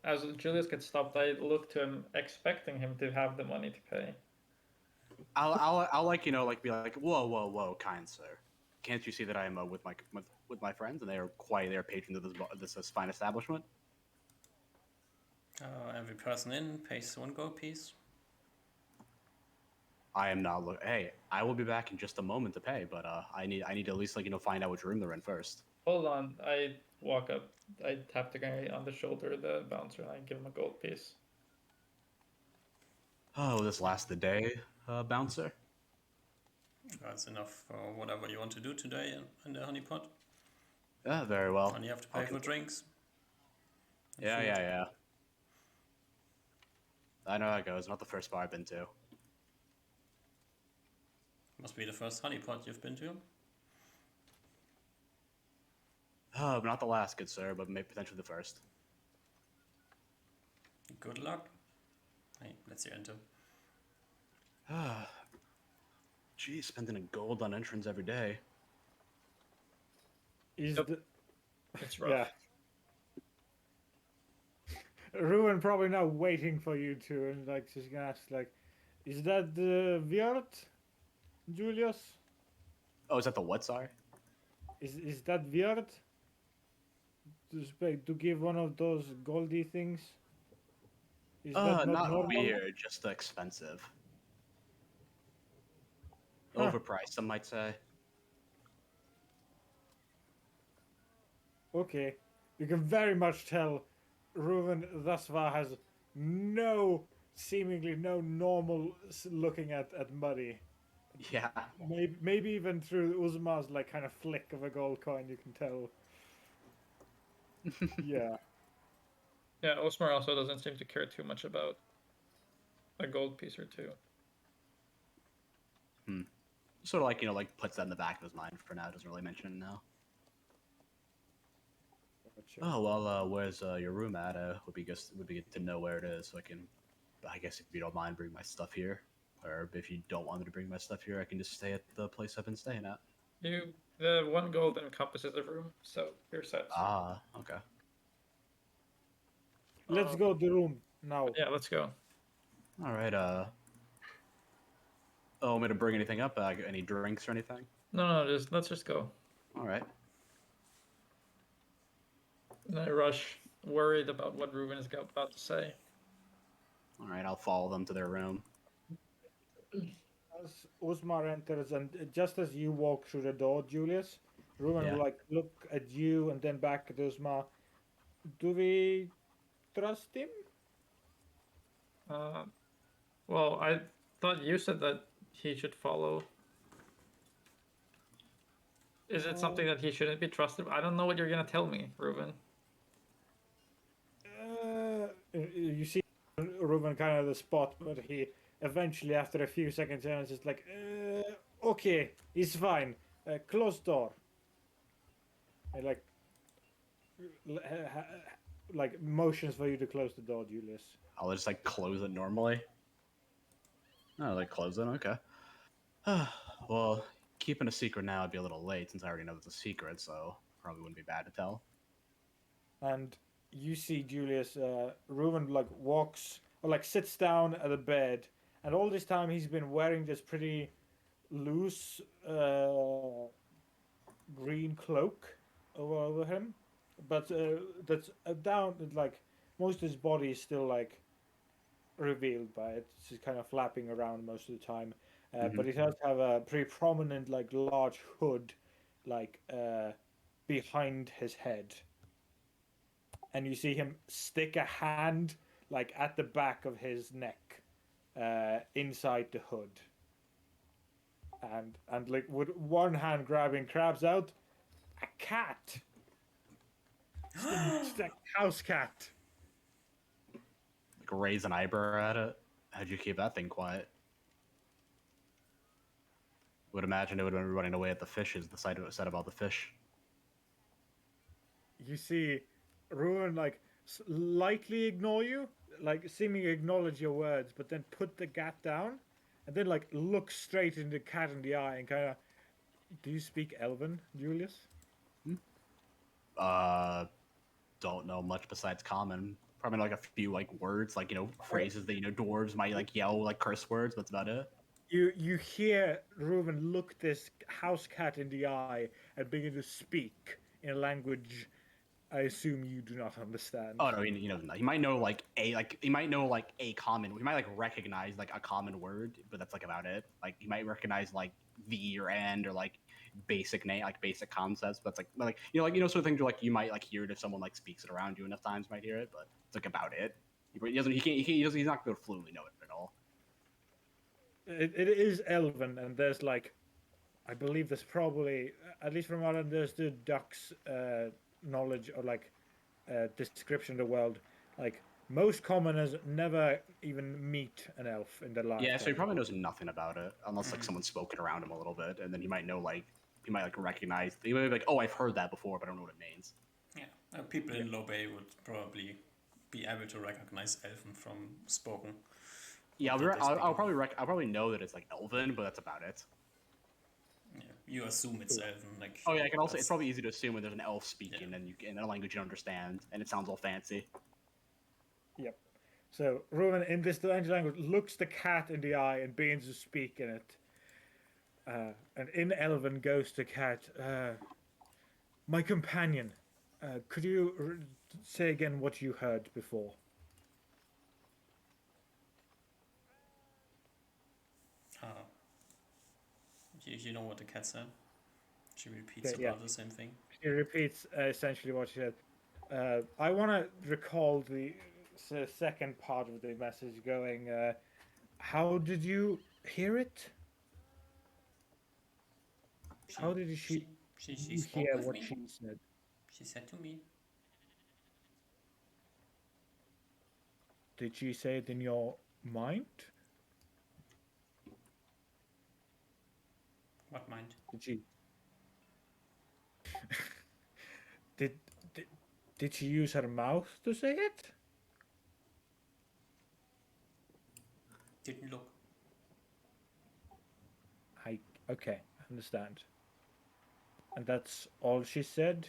as Julius gets stopped, I look to him, expecting him to have the money to pay. I'll like like be like whoa, kind sir, can't you see that I am with my friends and they are patrons of this fine establishment? Every person in pays 1 gold piece. I am not Hey, I will be back in just a moment to pay, but I need to at least like find out which room they're in first. Hold on, I walk up. I tap the guy on the shoulder, the bouncer, and I give him a gold piece. Oh, this last the day, bouncer. That's enough for whatever you want to do today in the honeypot. Yeah, very well. And you have to I'll pay for con- drinks. And Yeah, food. yeah, yeah. I know how it goes. Not the first bar I've been to. Must be the first honeypot you've been to. Oh, not the last, good sir, but maybe potentially the first. Good luck. Hey, let's see enter. Geez, spending a gold on entrance every day. Is Yep. the It's rough. yeah. Ruin probably now waiting for you to, and like she's gonna ask like, is that the Viart, Julius? Oh, is that the what, sorry? Is that Viart? To give one of those goldy things? Is that not Not normal? weird, just expensive. Huh. Overpriced, some might say. Okay. You can very much tell Ruven thus far has seemingly no normal looking at money. Yeah. Maybe even through Uzma's like kind of flick of a gold coin, you can tell. Yeah. Yeah, Osmar also doesn't seem to care too much about a gold piece or two. Sort of like, like puts that in the back of his mind for now, doesn't really mention it now. Gotcha. Oh, well, where's your room at? Would be good to know where it is so I can, I guess if you don't mind, bring my stuff here. Or if you don't want me to bring my stuff here, I can just stay at the place I've been staying at. The 1 gold encompasses the room, so you're set. Ah, okay. Let's go to the room now. Yeah, let's go. All right, oh, want me to bring anything up? Any drinks or anything? No, let's just go. All right. And I rush, worried about what Ruben is about to say. All right, I'll follow them to their room. As Uzmar enters, and just as you walk through the door, Julius, Ruben Yeah. will like look at you and then back at Uzmar. Do we trust him? Well, I thought you said that he should follow. Is it something that he shouldn't be trusted? I don't know what you're gonna tell me, Ruben. You see Ruben kind of the spot, but he eventually, after a few seconds, is just like, okay, it's fine. Close door. And like motions for you to close the door, Julius. I'll just like close it normally. Oh, like close it. Okay. Well, keeping a secret now would be a little late since I already know it's a secret, so probably wouldn't be bad to tell. And you see Julius, Ruben like walks or like sits down at the bed, and all this time he's been wearing this pretty loose green cloak over him, but that's down like most of his body is still like revealed by it. It's just kind of flapping around most of the time, but it does have a pretty prominent like large hood, like behind his head, and you see him stick a hand like at the back of his neck, inside the hood, and like with one hand grabbing crabs out a cat. It's a house cat. Like raise an eyebrow at it. How'd you keep that thing quiet? Would imagine it would have been running away at the fishes. The sight of it said about the fish. You see Ruin like slightly ignore you, like seemingly acknowledge your words, but then put the cat down, and then like look straight into the cat in the eye and kind of. Do you speak Elven, Julius? Don't know much besides common. Probably like a few like words, like phrases that dwarves might like yell, like curse words. That's about it. You hear Reuben look this house cat in the eye and begin to speak in a language I assume you do not understand. Oh no, he might know like a common. He might like recognize like a common word, but that's like about it. Like he might recognize like the or and or like basic name, like basic concepts. But it's like sort of things where like you might like hear it if someone like speaks it around you enough times, you might hear it. But it's like about it. He doesn't. He can't. He's not going to fluently know it at all. It is Elven, and there's like I believe there's probably, at least from what I understood, Duck's knowledge or like description of the world, like most commoners never even meet an elf in their Yeah, so he lifetime. probably knows nothing about it unless like Mm. someone's spoken around him a little bit, and then he might know like he might like recognize. He might be like, "Oh, I've heard that before, but I don't know what it means." Yeah, people Yeah. in Low Bay would probably be able to recognize Elven from spoken. Yeah, that they speak I'll in. probably I'll probably know that it's like Elven, but that's about it. Yeah, you assume it's Elven, like. Oh yeah, I can also. It's that's- probably easy to assume when there's an elf speaking Yeah. and you in a language you understand, and it sounds all fancy. Yep. So Ruben, in this strange language, looks the cat in the eye and begins to speak in it. And in Elven goes the cat. My companion, could you say again what you heard before? Uh, you know what the cat said? She repeats Okay, yeah. about the same thing. She repeats essentially what she said. I want to recall the second part of the message going, how did you hear it? How did She you spoke hear with what me. she said? She said to me, Did she say it in your mind? "What mind?" Did she? did, did did she use her mouth to say it? Didn't look. I okay, understand. And that's all she said?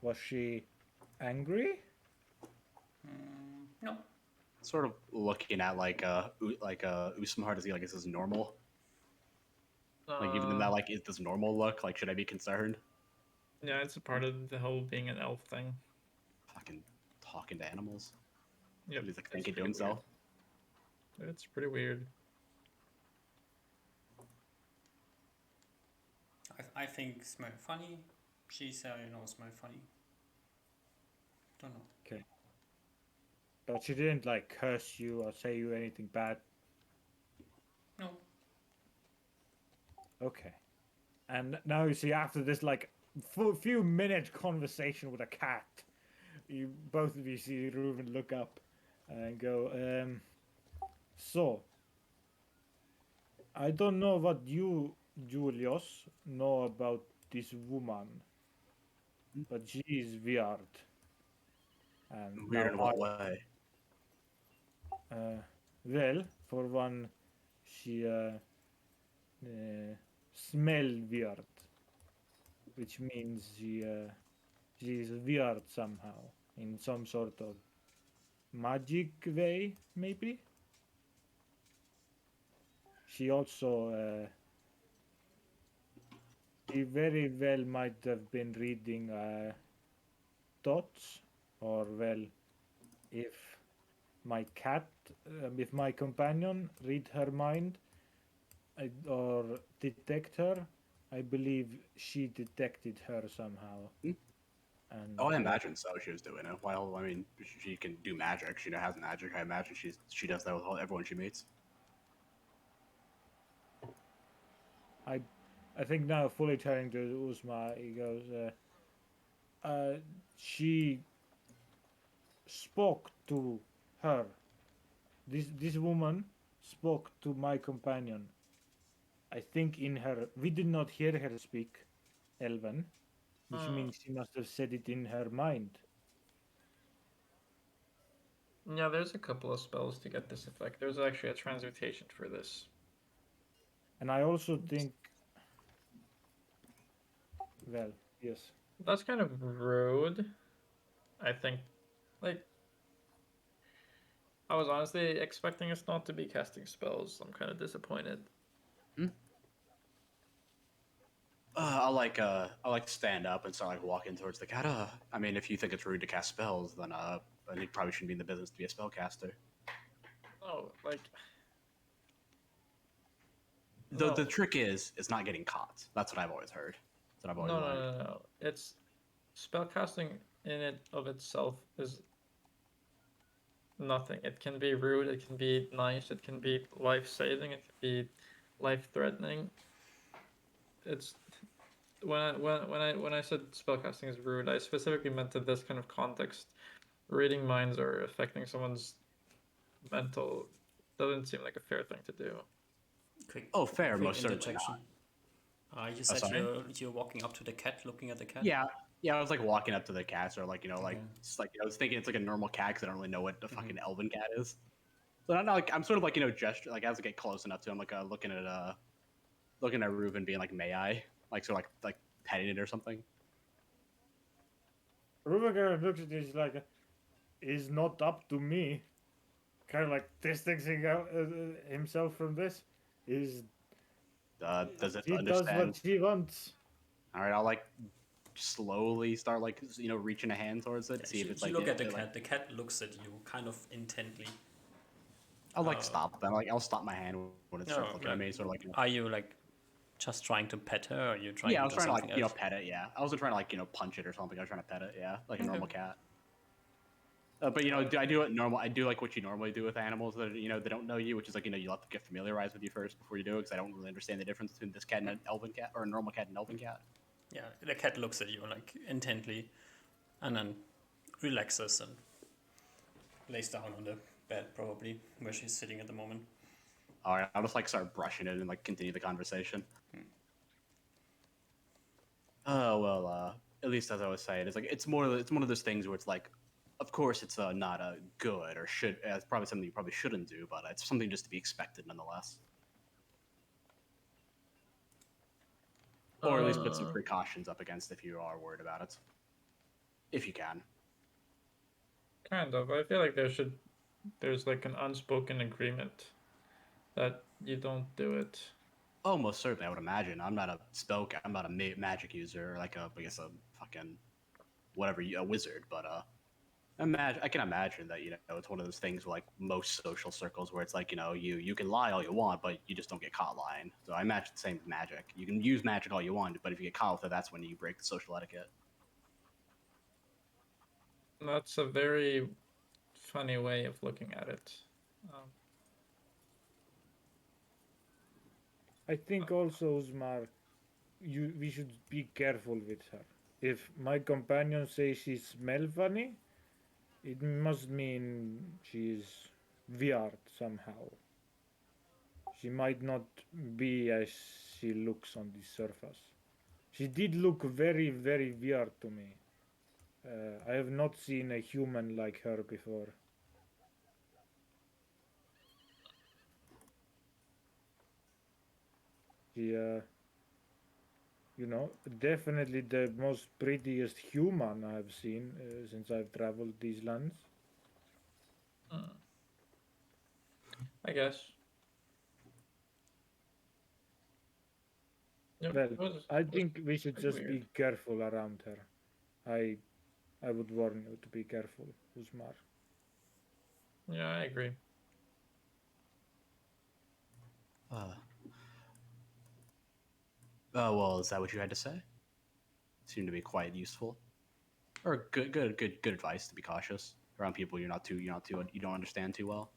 Was she angry? No. Sort of looking at Usmahar, does he like is this normal? Like even in that like is this normal look? Like should I be concerned? Yeah, it's a part of the whole being an elf thing. Fucking talking to animals. Yep, He's like it's thinking to pretty himself. weird. It's pretty weird. I think smell funny. She said, smell funny. Don't know. Okay. But she didn't like curse you or say you anything bad. No. Okay. And now you see after this like few minute conversation with a cat, you both of you see Reuben look up and go, so I don't know what you, Julius, know about this woman, but she is weird. And Weird now in what way? well, for one, she smell weird, which means she is weird somehow in some sort of magic way, maybe. She also she very well might have been reading thoughts, or well, if my cat, if my companion read her mind or detect her, I believe she detected her somehow. Hmm? And Oh, I imagine so. She was doing it. Well, I mean, she can do magic. She has magic. I imagine she does that with everyone she meets. I I think now fully turning to Uzma, he goes, she spoke to her. This woman spoke to my companion. I think in her, we did not hear her speak Elven, which Hmm. means she must have said it in her mind. Yeah, there's a couple of spells to get this effect. There's actually a transmutation for this. And I also think, well, yes, That's kind of rude. I think, like, I was honestly expecting us not to be casting spells. I'm kind of disappointed. Hmm? I'll like stand up and start like walking towards the cat. I mean, if you think it's rude to cast spells, then you probably shouldn't be in the business to be a spellcaster. Oh, like, The no, trick is not getting caught. That's what I've always heard. That's what I've always no, no, learned. no, no. It's spellcasting in it of itself is nothing. It can be rude, it can be nice, it can be life saving, it can be life-threatening. It's when I said spellcasting is rude, I specifically meant in this kind of context. Reading minds or affecting someone's mental doesn't seem like a fair thing to do. Quick, Oh, fair, quick most certainly interjection. You Oh, said sorry? you're walking up to the cat, looking at the cat. Yeah, yeah. I was like walking up to the cats, or like like Okay. just like I was thinking it's like a normal cat because I don't really know what a fucking Mm-hmm. elven cat is. So I'm not like I'm sort of like gesture like as I get close enough to him, like looking at Reuben, being like, "May I?" Like sort of like petting it or something. Ruben kind of looks at this like, "Is not up to me." Kind of like distancing out, himself from this. Is Does it She does understand? what she wants. All right, I'll like slowly start like reaching a hand towards it, Yeah, see if it's you like look at the like cat. The cat looks at you kind of intently. I'll like Uh, stop then like I'll stop my hand when it starts no, looking at me, sort of like are you like just trying to pet her, or are you trying yeah, I to was do trying to like something else? pet it. Yeah, I wasn't trying to like punch it or something. I was trying to pet it. Yeah, like a Okay. normal cat. But I do it normal. I do like what you normally do with animals that they don't know you, which is like you let them get familiarized with you first before you do it, because I don't really understand the difference between this cat and an elven cat, or a normal cat and an elven cat. Yeah, the cat looks at you like intently, and then relaxes and lays down on the bed, probably where she's sitting at the moment. All right, I'll just like start brushing it and like continue the conversation. Oh well, at least as I was saying, it's like it's one of those things where it's like, of course it's not a good or should. It's probably something you probably shouldn't do, but it's something just to be expected nonetheless, or at least put some Uh, precautions up against if you are worried about it, if you can. Kind of. I feel like there's like an unspoken agreement that you don't do it. Oh, most certainly, I would imagine. I'm not a magic user, like I guess a fucking whatever, a wizard, but I can imagine that it's one of those things where, like most social circles where it's like you can lie all you want, but you just don't get caught lying. So I imagine the same with magic. You can use magic all you want, but if you get caught with it, that's when you break the social etiquette. That's a very funny way of looking at it. Um, I think also, Usmar, we should be careful with her. If my companion says she smells funny, it must mean she's weird somehow. She might not be as she looks on the surface. She did look very, very weird to me. I have not seen a human like her before. She, definitely the most prettiest human I've seen since I've traveled these lands. hmm, I guess. Yep, Well, I it was think we should quite just weird. be careful around her. I I would warn you to be careful, Usmar. Yeah, I agree. Uh, oh well, is that what you had to say? Seemed to be quite useful, or good advice to be cautious around people you don't understand too well.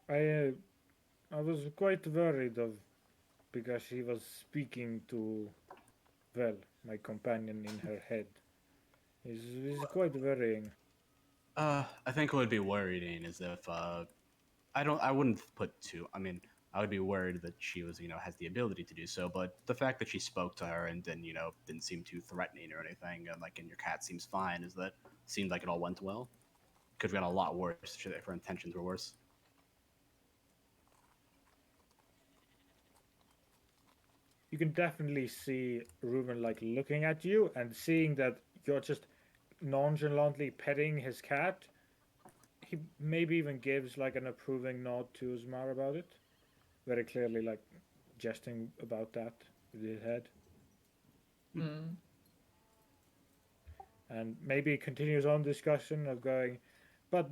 I I was quite worried of because she was speaking to, well, my companion in her head. It's quite worrying. I think what would be worrying is if I wouldn't put two. I mean, I would be worried that she was, has the ability to do so. But the fact that she spoke to her and then, didn't seem too threatening or anything, and your cat seems fine, is that seemed like it all went well. Could have gone a lot worse if her intentions were worse. You can definitely see Ruben like looking at you and seeing that you're just nonchalantly petting his cat. He maybe even gives like an approving nod to Usmar about it. Very clearly, like jesting about that with his head. Mm. And maybe continues on discussion of going, but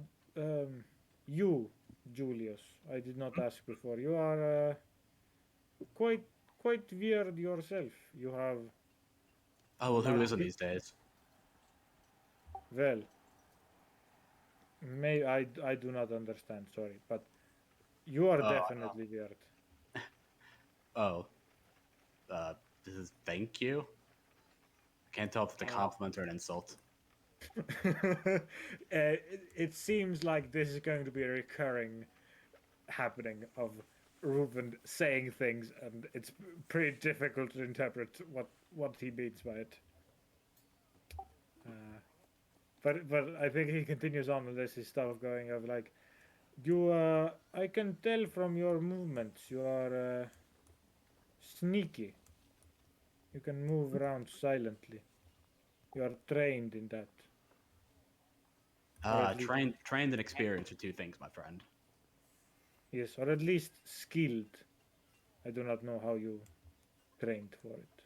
you, Julius, I did not ask before. You are quite quite weird yourself. You have Oh well, who isn't market. these days? Well, may I do not understand. Sorry, but You are Oh, definitely weird. oh, this is thank you. I can't tell if it's a compliment or an insult. It seems like this is going to be a recurring happening of Ruben saying things, and it's pretty difficult to interpret what he means by it. But I think he continues on with this stuff going of like you. I can tell from your movements you are sneaky. You can move around silently. You are trained in that, or at least Trained and experienced are two things, my friend. yes, or at least skilled. I do not know how you trained for it.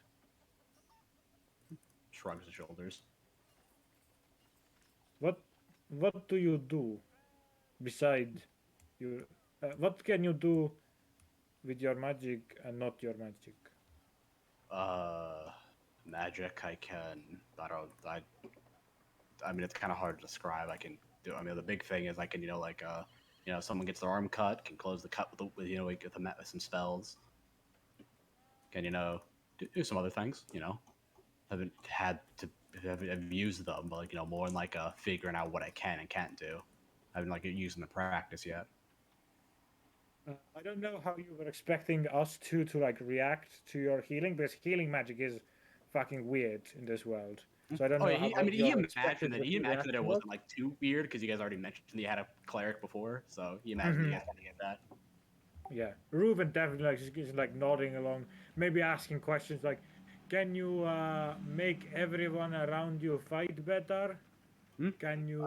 Shrugs his shoulders. What what do you do beside your? What can you do with your magic and not your magic? Uh, Magic. I can. I don't. I mean, it's kind of hard to describe. I can do. I mean, the big thing is I can, someone gets their arm cut, can close the cut with with some spells. Can do some other things. Haven't had to have used them, but more in like figuring out what I can and can't do. I haven't like used them in practice yet. I don't know how you were expecting us to like react to your healing, because healing magic is fucking weird in this world. So I don't Oh know yeah, how I what mean, he you're imagined expected that the he imagined that it reaction was. wasn't like too weird because you guys already mentioned you had a cleric before, so he imagined you guys kind of get that. Yeah, Reuben definitely like is like nodding along, maybe asking questions like, "Can you make everyone around you fight better? Hmm? Can you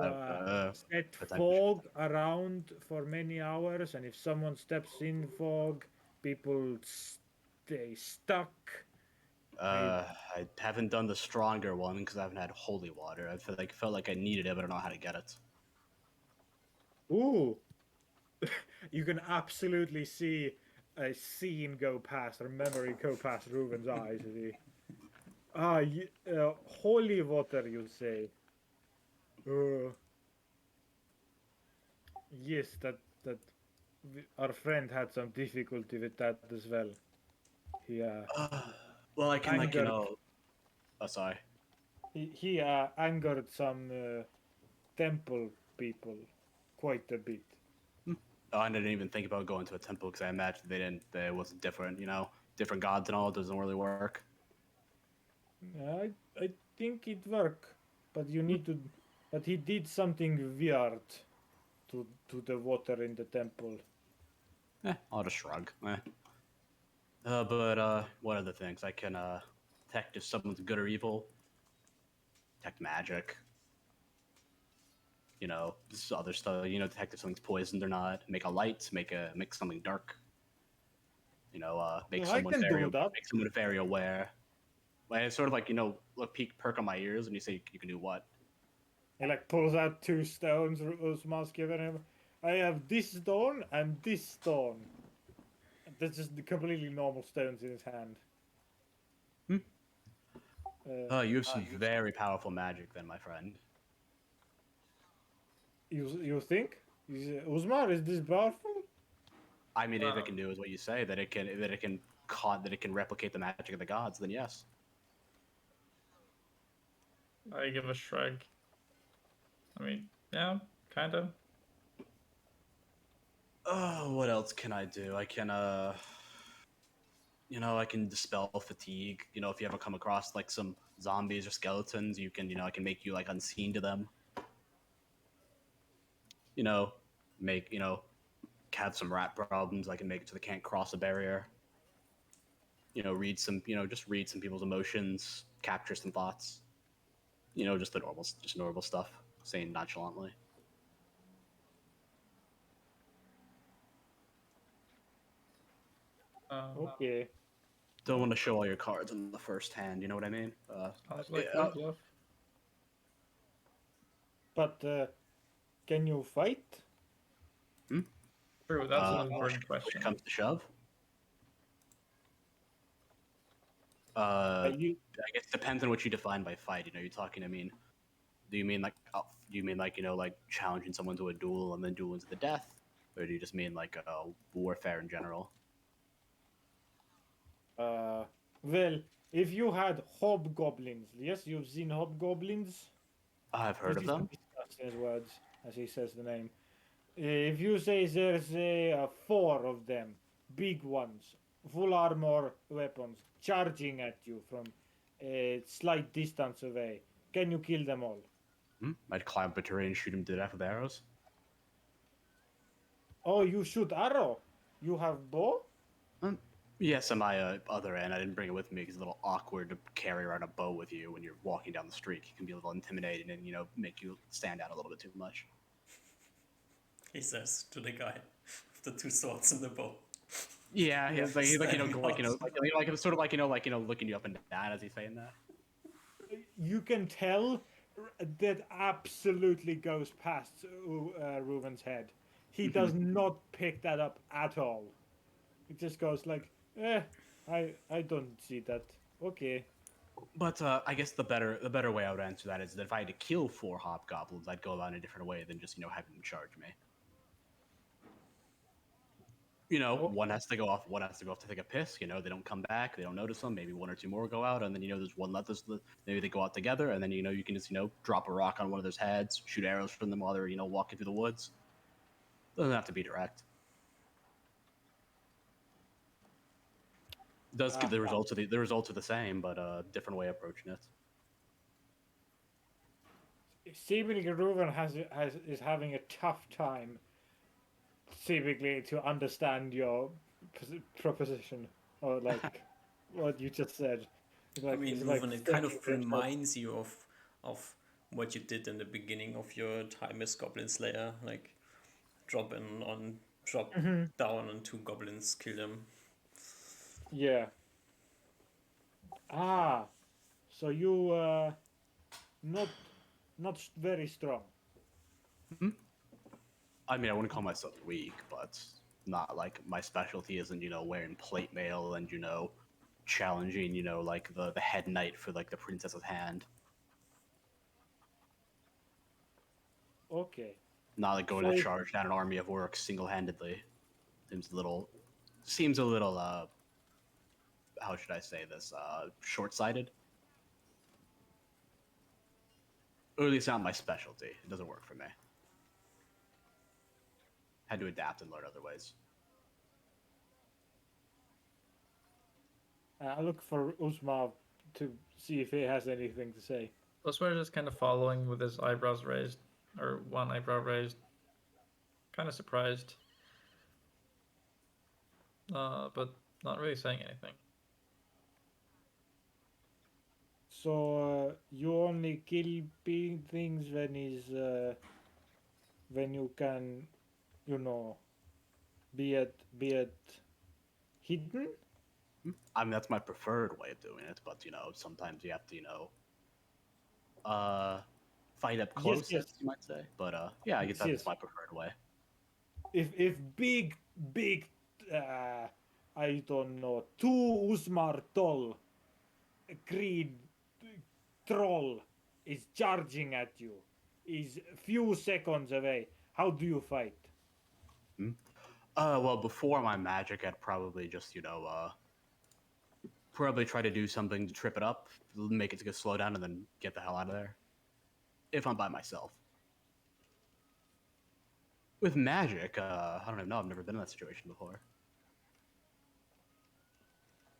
set Potential. fog around for many hours, and if someone steps in fog, people stay stuck?" I I haven't done the stronger one because I haven't had holy water. I felt like I needed it, but I don't know how to get it. ooh, you can absolutely see a scene go past, or memory go past Reuben's eyes as he holy water, you say? Uh, yes, that our friend had some difficulty with that as well. He Well, I can angered Oh, sorry. he angered some temple people quite a bit. Oh, I didn't even think about going to a temple because I imagined they didn't. That it was different. Different gods and all. It doesn't really work. I think it work, but you need to. But he did something weird to the water in the temple. I'll just shrug. But what other things? I can detect if someone's good or evil. Detect magic. This other stuff. Detect if something's poisoned or not. Make a light. Make something dark. Make I someone can do that. very aware. Like it's sort of like look, perk on my ears, and you say you can do what? He like pulls out two stones Usman's given him. I have this stone and this stone. That's just the completely normal stones in his hand. Hmm? Uh, Oh, you have some very powerful magic, then, my friend. you think? Usman, is this powerful? I mean, if it Um, can do is what you say, that it can replicate the magic of the gods, then yes. I give a shrug. I mean, yeah, kind of. Oh, what else can I do? I can dispel fatigue. If you ever come across like some zombies or skeletons, I can make you like unseen to them. You know, make have some rat problems. I can make it so they can't cross a barrier. Just read some people's emotions, capture some thoughts. Just normal stuff, saying nonchalantly. Okay. Don't want to show all your cards in the first hand. You know what I mean? Sounds Yeah, like good, yeah. But can you fight? hmm? True, that's an Push important question. comes to shove. Are you I guess it depends on what you define by fight. You're talking. I mean, do you mean like challenging someone to a duel and then duel into the death, or do you just mean like warfare in general? Well, if you had hobgoblins, yes, you've seen hobgoblins. I've heard of This is them. discussed in his words as he says the name. If you say there's four of them, big ones, full armor weapons, charging at you from a slight distance away, can you kill them all? I'd climb up a tree and shoot him to death with arrows. Oh, you shoot arrow. You have bow? Yes, on my other end, I didn't bring it with me because it's a little awkward to carry around a bow with you when you're walking down the street. It can be a little intimidating and make you stand out a little bit too much. He says to the guy with the two swords and the bow. Yeah, he's like Standing like sort of looking you up and down as he's saying that. You can tell that absolutely goes past Reuven's head. He does not pick that up at all. It just goes like, I don't see that. Okay. But I guess the better way I would answer that is that if I had to kill 4 hobgoblins, I'd go about it in a different way than just having them charge me. One has to go off. One has to go off to take a piss. They don't come back. They don't notice them. Maybe 1 or 2 more go out, and then there's one left. Maybe they go out together, and then you can just drop a rock on one of their heads, shoot arrows from them while they're walking through the woods. Doesn't have to be direct. Does get the results are the same, but different way of approaching it. Seemingly, Reuven is having a tough time, seemingly, to understand your proposition or like what you just said. I mean, Reuven, it kind of reminds you of what you did in the beginning of your time as Goblin Slayer, like drop down on 2 goblins, kill them. Yeah. Ah, so you not very strong. I mean, I wouldn't call myself weak, but not like my specialty isn't wearing plate mail and challenging like the head knight for like the princess's hand. Okay. Not like going to charge down an army of orcs single-handedly. Seems a little how should I say this? Short-sighted. Or at least not my specialty. It doesn't work for me. Had to adapt and learn other ways. I look for Uzma to see if he has anything to say. Osmar just kind of following with his eyebrows raised, or one eyebrow raised. Kind of surprised. But not really saying anything. So you only kill things when you can, be it hidden. I mean, that's my preferred way of doing it, but sometimes you have to fight up close, Yes. you might say. But yeah, I guess that's Yes. my preferred way. If big I don't know, 2 Usmar tall Creed troll is charging at you, is few seconds away, how do you fight? Well, before my magic, I'd probably just probably try to do something to trip it up, make it to go slow down, and then get the hell out of there. If I'm by myself. With magic, I don't even know. I've never been in that situation before.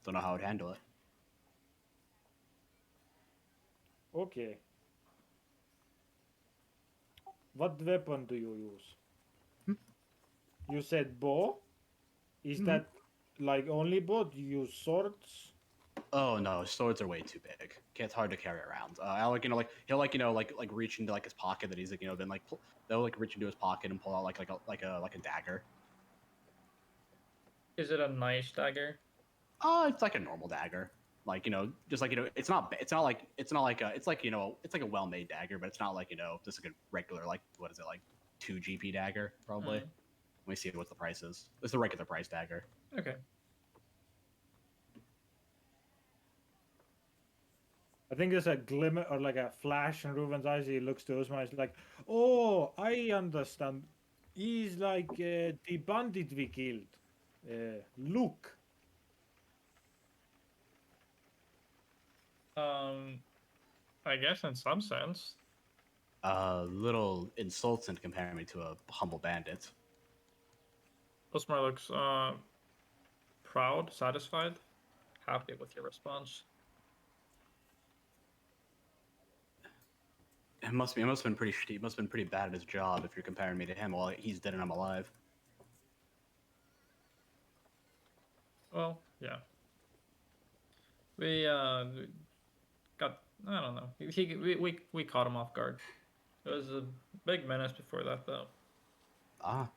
Don't know how I'd handle it. Okay. What weapon do you use? You said bow? Is that like only bow? Do you use swords? Oh no, swords are way too big. It's hard to carry around. I like he'll reach into his pocket that he's been they'll reach into his pocket and pull out like a dagger. Is it a nice dagger? It's like a normal dagger. Just it's not like a well-made dagger, but it's not like just like a regular what is it, like 2 GP dagger probably. Let me see what the price is. It's a regular price dagger. Okay. I think there's a glimmer or like a flash in Reuven's eyes. He looks to Uzma. He's like, "Oh, I understand. He's like the bandit we killed. Luke. I guess in some sense. A little insulting comparing me to a humble bandit. Osmar looks proud, satisfied, happy with your response. It must have been pretty he must have been pretty bad at his job if you're comparing me to him while he's dead and I'm alive. Well, yeah. We got, I don't know. We caught him off guard. It was a big menace before that, though. Ah.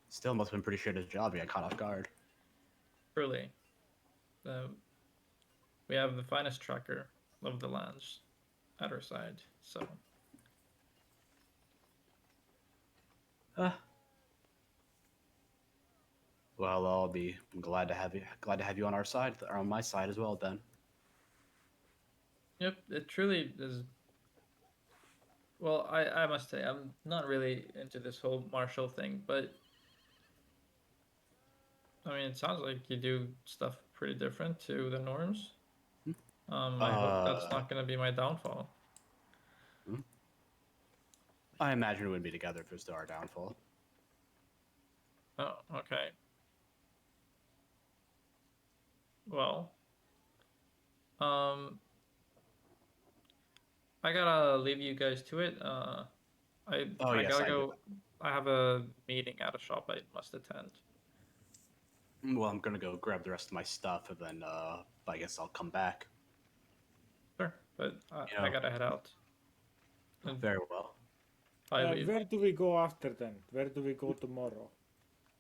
Still must have been pretty shit at his job. He got caught off guard. Truly, we have the finest tracker of the lands at our side. So Uh, well, I'll be glad to have you on our side or on my side as well. Then. yep, it truly is. Well, I must say I'm not really into this whole martial thing, but I mean it sounds like you do stuff pretty different to the norms. I hope that's not going to be my downfall. Hmm? I imagine we wouldn't be together if it was to our downfall. Oh, okay. Well, um, I gotta leave you guys to it. Oh I yes, gotta I do. go. I have a meeting at a shop I must attend. Well, I'm gonna go grab the rest of my stuff, and then I guess I'll come back. Sure, but You I know, gotta head out. And very well. I leave. Where do we go after then? Where do we go tomorrow?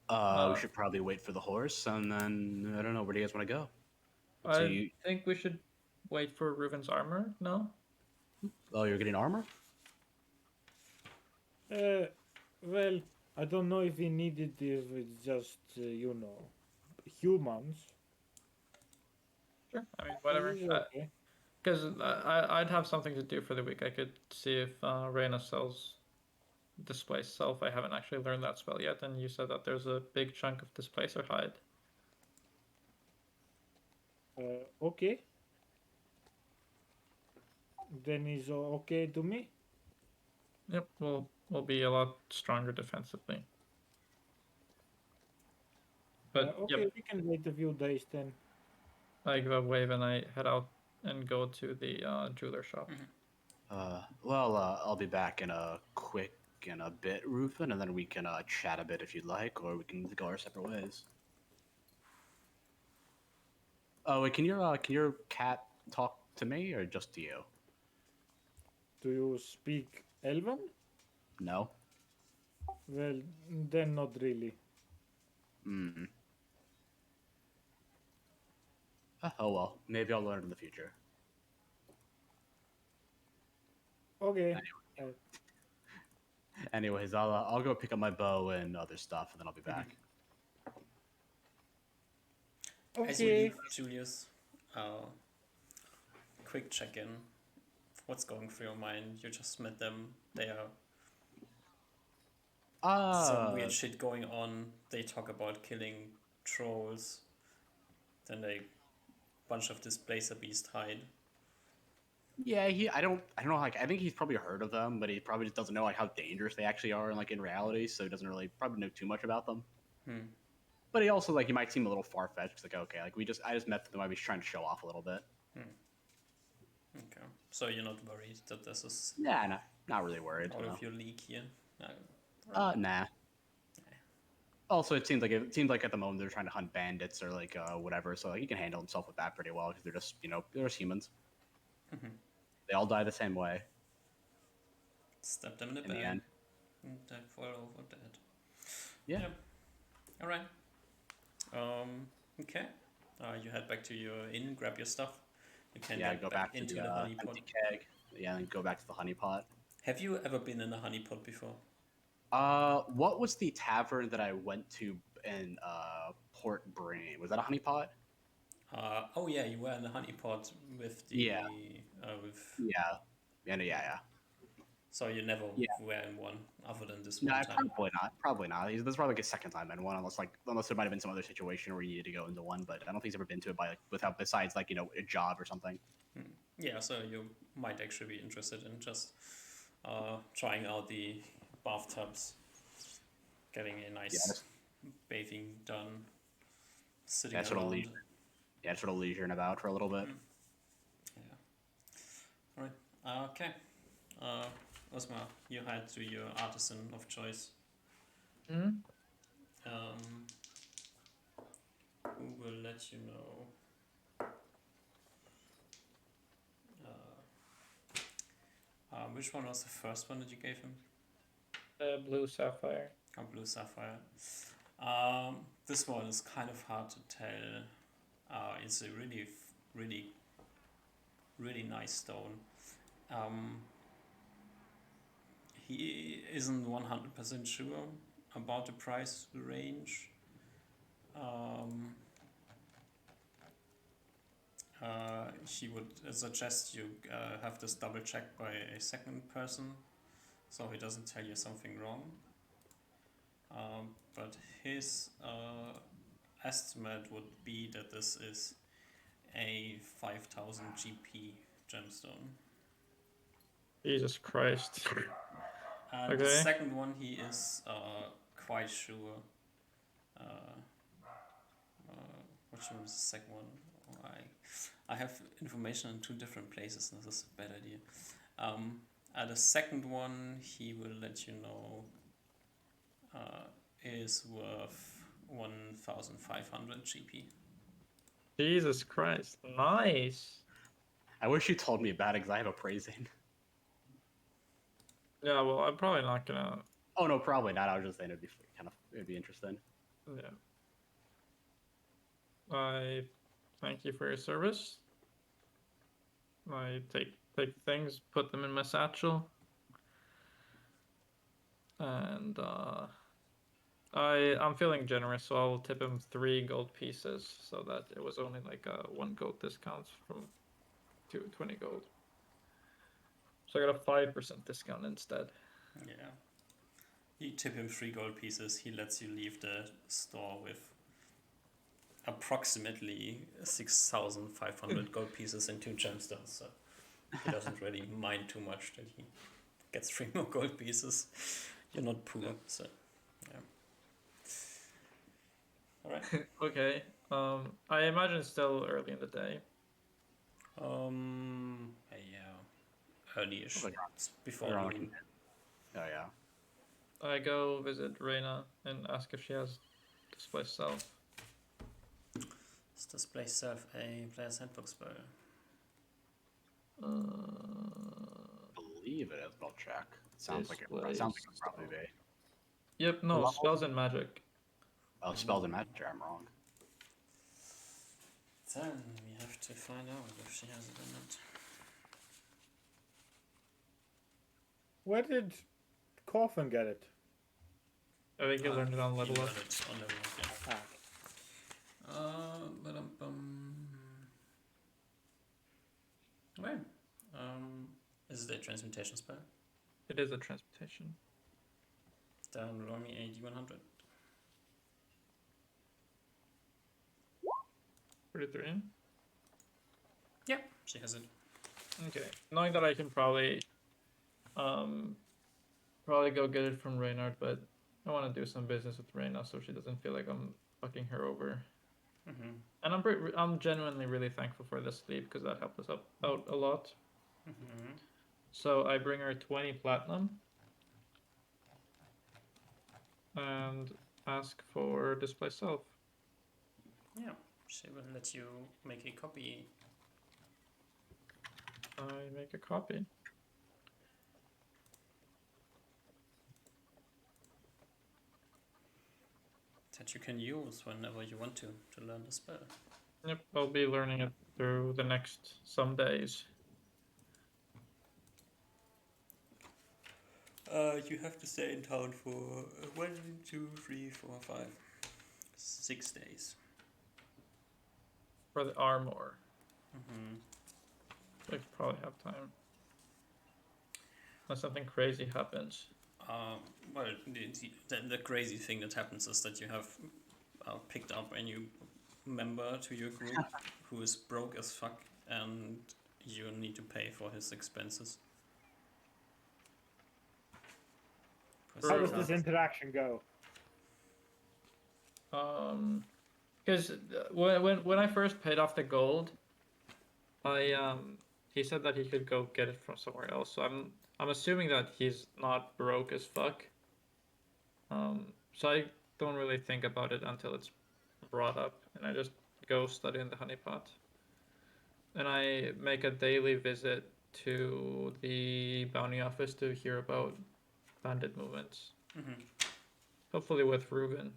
We Uh, should probably wait for the horse, and then I don't know. Where do you guys want to go? So I you? think we should wait for Reuven's armor. No. Oh, you're getting armor? Well, I don't know if we need it if it's just, humans. Sure. I mean, whatever. It's okay. Because I'd have something to do for the week. I could see if Reyna sells Displace Self. I haven't actually learned that spell yet, and you said that there's a big chunk of Displacer Hide. Okay. Then it's okay to me. Yep, we'll be a lot stronger defensively. But Okay, yep, we can wait a few days then. I give a wave and I head out and go to the jeweler shop. I'll be back in a bit, Rufin, and then we can chat a bit if you'd like, or we can go our separate ways. Oh, wait, can your cat talk to me or just to you? Do you speak Elven? No. Well, then not really. Hmm. Oh well, maybe I'll learn in the future. Okay. Anyways, I'll go pick up my bow and other stuff, and then I'll be back. As you Okay. leave, Julius, quick check-in. What's going through your mind? You just met them. They are some weird shit going on. They talk about killing trolls. Then they bunch of displacer beast hide. Yeah, I don't know. Like, I think he's probably heard of them, but he probably just doesn't know like how dangerous they actually are, like in reality. So he doesn't really probably know too much about them. But he also like he might seem a little far fetched. Like, okay, like I just met them. I was trying to show off a little bit. Okay, so you're not worried that this is Yeah, not really worried. out No. of your league here? Nah. Also, it seems like at the moment they're trying to hunt bandits or like whatever. So like, he can handle himself with that pretty well because they're just they're just humans. They all die the same way. Stab them in the In the back. end. And they fall over dead. Yeah. All right. Okay. You head back to your inn, grab your stuff. You can Yeah, get go back back into to the the honeypot. empty keg. Yeah, and go back to the honeypot. Have you ever been in a honeypot before? What was the tavern that I went to in Port Brain? Was that a honeypot? Oh yeah, you were in the honeypot with the Yeah. with Yeah. Yeah. So you never Yeah. were in one other than this No, one time. probably not. Probably not. This is probably like his second time in one, unless there might have been some other situation where he needed to go into one. But I don't think he's ever been to it without besides like a job or something. Yeah, so you might actually be interested in just trying out the bathtubs, getting a nice bathing done, sitting Sort of around. sort of leisuring about for a little bit. Yeah. Right. Okay. Osmar, you head to your artisan of choice. Hmm? Who will let you know? Which one was the first one that you gave him? Blue sapphire. Oh, blue sapphire. This one is kind of hard to tell. It's a really nice stone. He isn't 100% sure about the price range. He would suggest you have this double checked by a second person so he doesn't tell you something wrong. But his estimate would be that this is a 5000 GP gemstone. Jesus Christ. And the Okay. second one he is quite sure. Which one is the second one? I have information in two different places, and this is a bad idea. The second one he will let you know is worth 1500 GP. Jesus Christ. Nice. I wish you told me about it because I have appraising. Yeah, well, I'm probably not gonna. Oh no, probably not. I was just saying it'd be interesting. Yeah. I thank you for your service. I take things, put them in my satchel, and I'm feeling generous, so I'll tip him 3 gold pieces, so that it was only like a 1 gold discount from 20 gold. So I got a 5% discount instead. Yeah. You tip him 3 gold pieces. He lets you leave the store with approximately 6,500 gold pieces and 2 gemstones. So he doesn't really mind too much that he gets 3 more gold pieces. You're not poor, so yeah. All right. Okay. I imagine it's still early in the day. Yeah, early-ish. Like, It's before around noon. Oh yeah. I go visit Reina and ask if she has display self. Does this place serve a player's handbook spell? Uh, I believe it is. I'll check. Sounds like it would probably be. Yep, no, Level? spells and magic. Oh, spells and magic. I'm wrong. Then we have to find out if she has it or not. Where did Coffin get it? I think you learned it on He level up. learned it on level up, yeah. Well, is it a transmutation spell? It is a transmutation. Then roll me a d100. 33. Yeah, she has it. Okay. Knowing that I can probably go get it from Reynard, but I want to do some business with Reyna so she doesn't feel like I'm fucking her over. Mm-hmm. And I'm genuinely really thankful for this sleep because that helped us out a lot. Mm-hmm. So I bring her 20 platinum and ask for display self. Yeah, she will let you make a copy. I make a copy. That you can use whenever you want to learn the spell. Yep, I'll be learning it through the next some days. You have to stay in town for 1, 2, 3, 4, 5, 6 days. For the armor. Mm-hmm. I could probably have time. unless something crazy happens. Well, the crazy thing that happens is that you have picked up a new member to your group who is broke as fuck, and you need to pay for his expenses. How does True. this interaction go? Because when I first paid off the gold, he said that he could go get it from somewhere else. So I'm assuming that he's not broke as fuck. So I don't really think about it until it's brought up, and I just go study in the honeypot. And I make a daily visit to the bounty office to hear about bandit movements. Mm-hmm. Hopefully with Ruben.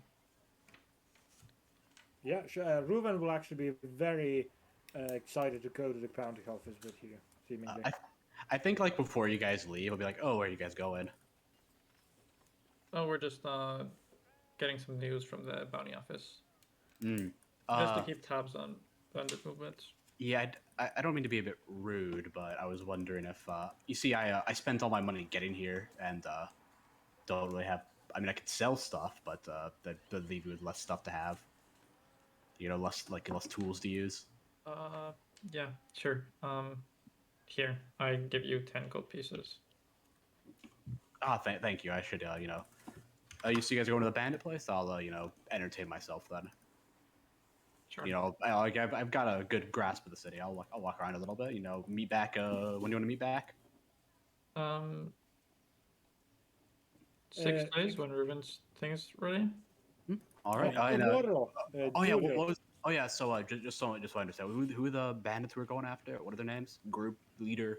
Yeah, sure. Ruben will actually be very excited to go to the bounty office with you, seemingly. I think like before you guys leave, I'll be like, oh, where are you guys going? Oh, we're just getting some news from the bounty office. Mm. Just to keep tabs on bandit movements. Yeah, I don't mean to be a bit rude, but I was wondering if you see, I spent all my money getting here and don't really have. I mean, I could sell stuff, but that leave you with less stuff to have. You know, less tools to use. Yeah, sure. Here, I give you 10 gold pieces. Ah, thank you. I should you see you guys going to the bandit place? I'll entertain myself then. Sure. You know, I've got a good grasp of the city. I'll walk around a little bit. You know, meet back. When do you want to meet back? 6 days when Ruben's thing is ready. All right. Oh yeah. What was? Oh yeah. So just so I understand, who are the bandits who are going after? What are their names? Group leader.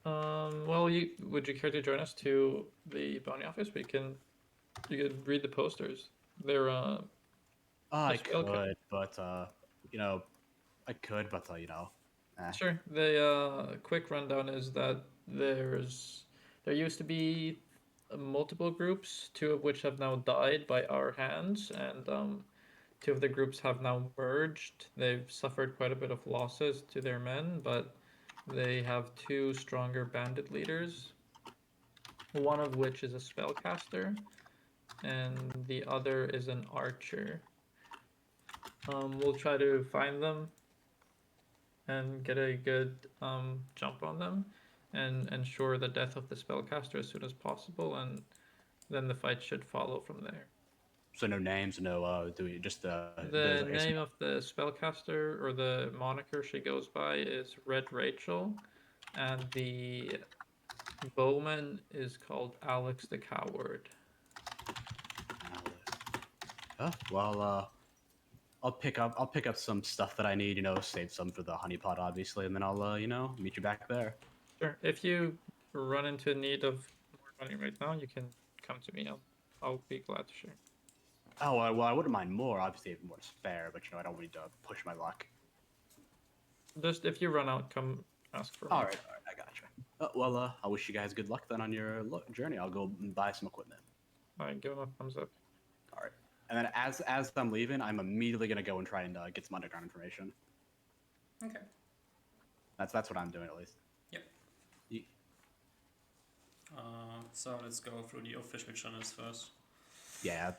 Well, would you care to join us to the bounty office? You can read the posters. They're I could, but I could, but Sure. The quick rundown is that there used to be multiple groups, two of which have now died by our hands, and two of the groups have now merged. They've suffered quite a bit of losses to their men, but they have two stronger bandit leaders, one of which is a spellcaster, and the other is an archer. We'll try to find them and get a good jump on them and ensure the death of the spellcaster as soon as possible, and then the fight should follow from there. So no names, no. Do we just The name of the spellcaster, or the moniker she goes by, is Red Rachel, and the bowman is called Alex the Coward. Well, I'll pick up some stuff that I need. You know, save some for the honeypot, obviously, and then I'll meet you back there. Sure. If you run into need of more money right now, you can come to me. I'll be glad to share. Oh well, I wouldn't mind more. Obviously, I have more to spare, but I don't need to push my luck. Just if you run out, come ask for me. All right, I gotcha. I wish you guys good luck then on your journey. I'll go buy some equipment. All right, give him a thumbs up. All right, and then as I'm leaving, I'm immediately gonna go and try and get some underground information. Okay. That's what I'm doing at least. Yep. So let's go through the official channels first. Yeah.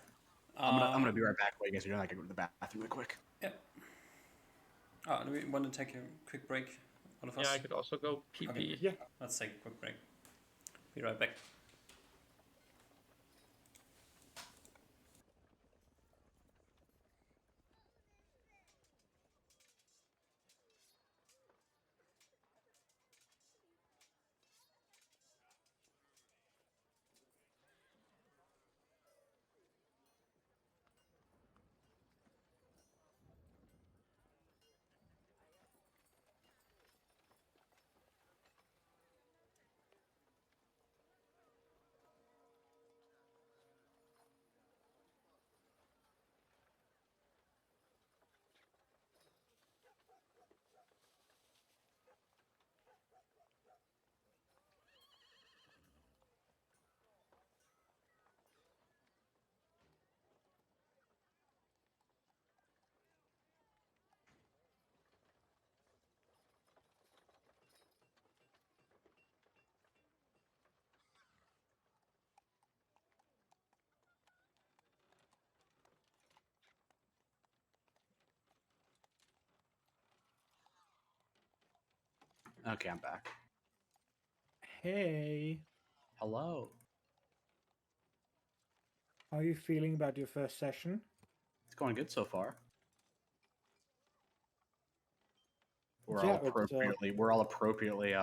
I'm gonna be right back while you guys are doing. I can go to the bathroom real quick. Yep. Do we want to take a quick break? All of us? Yeah, I could also go pee. Okay. Yeah. Let's take a quick break. Be right back. Okay, I'm back. Hey, Hello. how are you feeling about your first session? It's going good so far. Yeah, it's We're all appropriately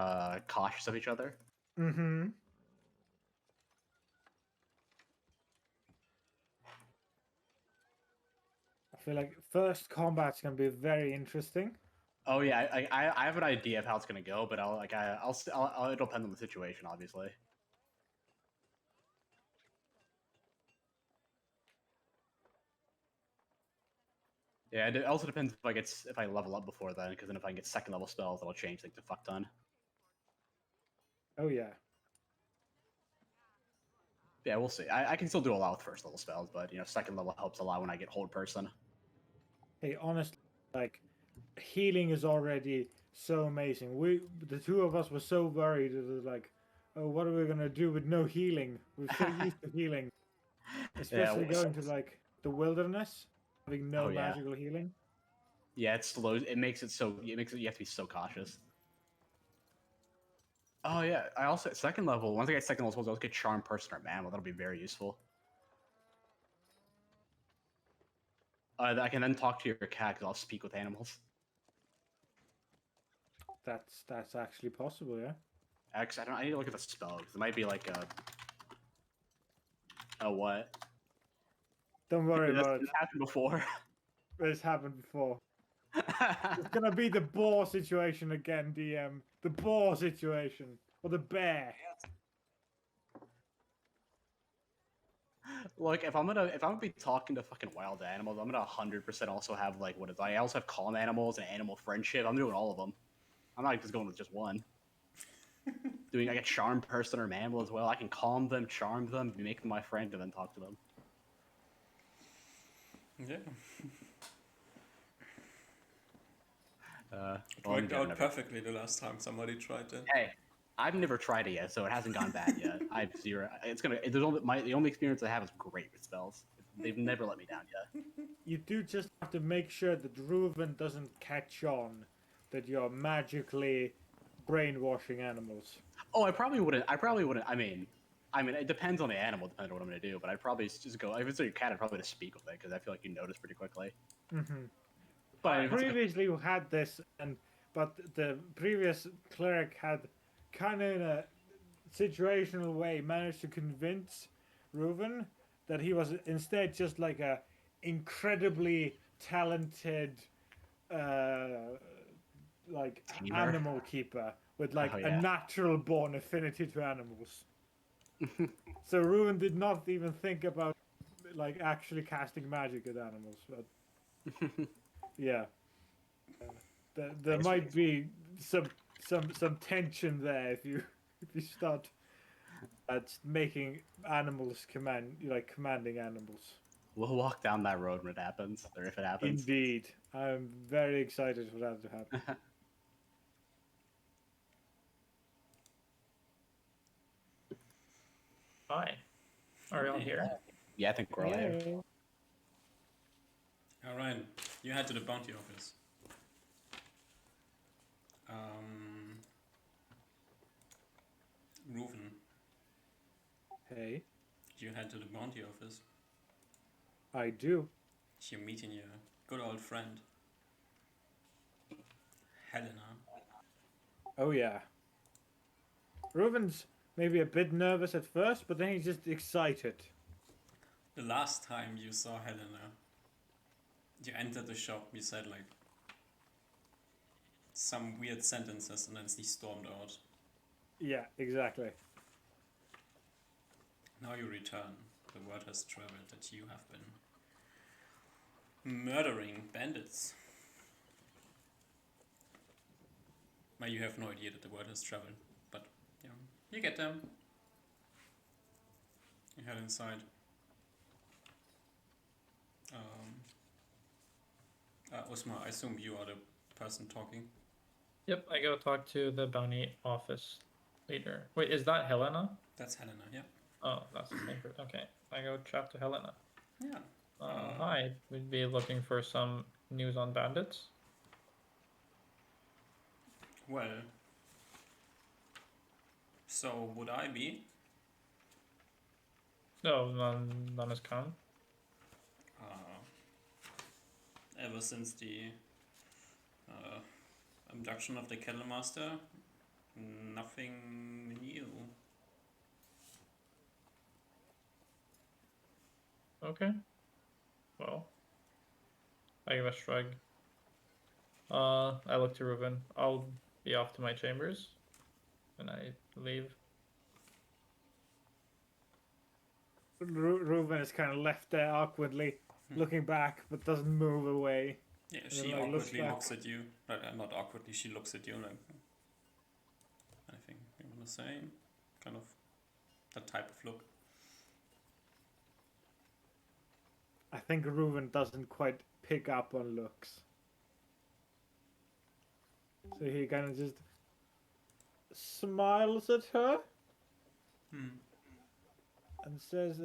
cautious of each other. mm-hmm. I feel like first combat's gonna be very interesting. Oh yeah, I have an idea of how it's gonna go, but it'll depend on the situation, obviously. Yeah, it also depends if I level up before then, because then if I can get second level spells, that'll change things a fuck ton. Oh yeah. Yeah, we'll see. I can still do a lot with first level spells, but second level helps a lot when I get hold person. Hey, honestly, like healing is already so amazing. The two of us were so worried. It was like, oh, what are we gonna do with no healing? We're so used to healing, Yeah. especially going to like the wilderness, having no Oh yeah. magical healing. Yeah, it's slow. It makes it so. It makes it. You have to be so cautious. Oh yeah. I also at second level. Once I get second level spells, I'll get charm person or mammal. That'll be very useful. I can then talk to your cat because I'll speak with animals. That's actually possible, yeah. Actually, I don't. I need to look at the spell because it might be like a what? Don't worry This about it. happened before. It's happened before. It's gonna be the boar situation again, DM. The boar situation. Or the bear. Look, if I'm gonna be talking to fucking wild animals, I'm gonna 100% also have like what is. I also have calm animals and animal friendship. I'm doing all of them. I'm not just going with just one. I get charm person or mammal as well. I can calm them, charm them, make them my friend, and then talk to them. Yeah. It Well, worked out perfectly the last time somebody tried it. Hey, I've never tried it yet, so it hasn't gone bad yet. I have zero. It's gonna. The only experience I have is great with spells. They've never let me down yet. You do just have to make sure that Reuven doesn't catch on that you're magically brainwashing animals. Oh, I probably wouldn't. I mean, it depends on the animal, depending on what I'm gonna do. But I'd probably just go. If it's your cat, I'd probably just speak with it because I feel like you notice pretty quickly. Mm-hmm. But if it's like, Previously, we had this, but the previous cleric had kind of in a situational way managed to convince Reuven that he was instead just like a incredibly talented uh, like tamer. animal keeper with like Oh a yeah. natural born affinity to animals. So Reuven did not even think about like actually casting magic at animals, but yeah. There might be some tension there if you if you start making animals commanding animals. We'll walk down that road when it happens, or if it happens. Indeed, I'm very excited for that to happen. Hi. Are we all here? Yeah, I think we're all here. Hello. Alright, you head to the bounty office. Um, Reuven, Hey, you head to the bounty office. I do. You're meeting your good old friend, Helena. Oh yeah. Reuven's maybe a bit nervous at first, but then he's just excited. The last time you saw Helena, you entered the shop, you said like some weird sentences and then she stormed out. Yeah, exactly. Now you return. The word has traveled that you have been murdering bandits. Well, you have no idea that the word has traveled, but yeah, you get them. You head inside. Usma, I assume you are the person talking. Yep, I go talk to the bounty office leader. Wait, is that Helena? That's Helena, yeah. Oh, that's the same person. Okay, I go chat to Helena. Yeah. Hi, we'd be looking for some news on bandits. Well, So would I be? No, none has come. Uh, Ever since the uh, abduction of the Kettle Master, nothing new. Okay. Well, I give a shrug. I look to Reuven. I'll be off to my chambers, and I leave. Reuven is kind of left there awkwardly, looking back, but doesn't move away. Yeah, And she then, like, looks awkwardly back. looks at you. Not awkwardly, she looks at you like, anything you want to say? Kind of that type of look. I think Reuven doesn't quite pick up on looks. So he kind of just smiles at her and says,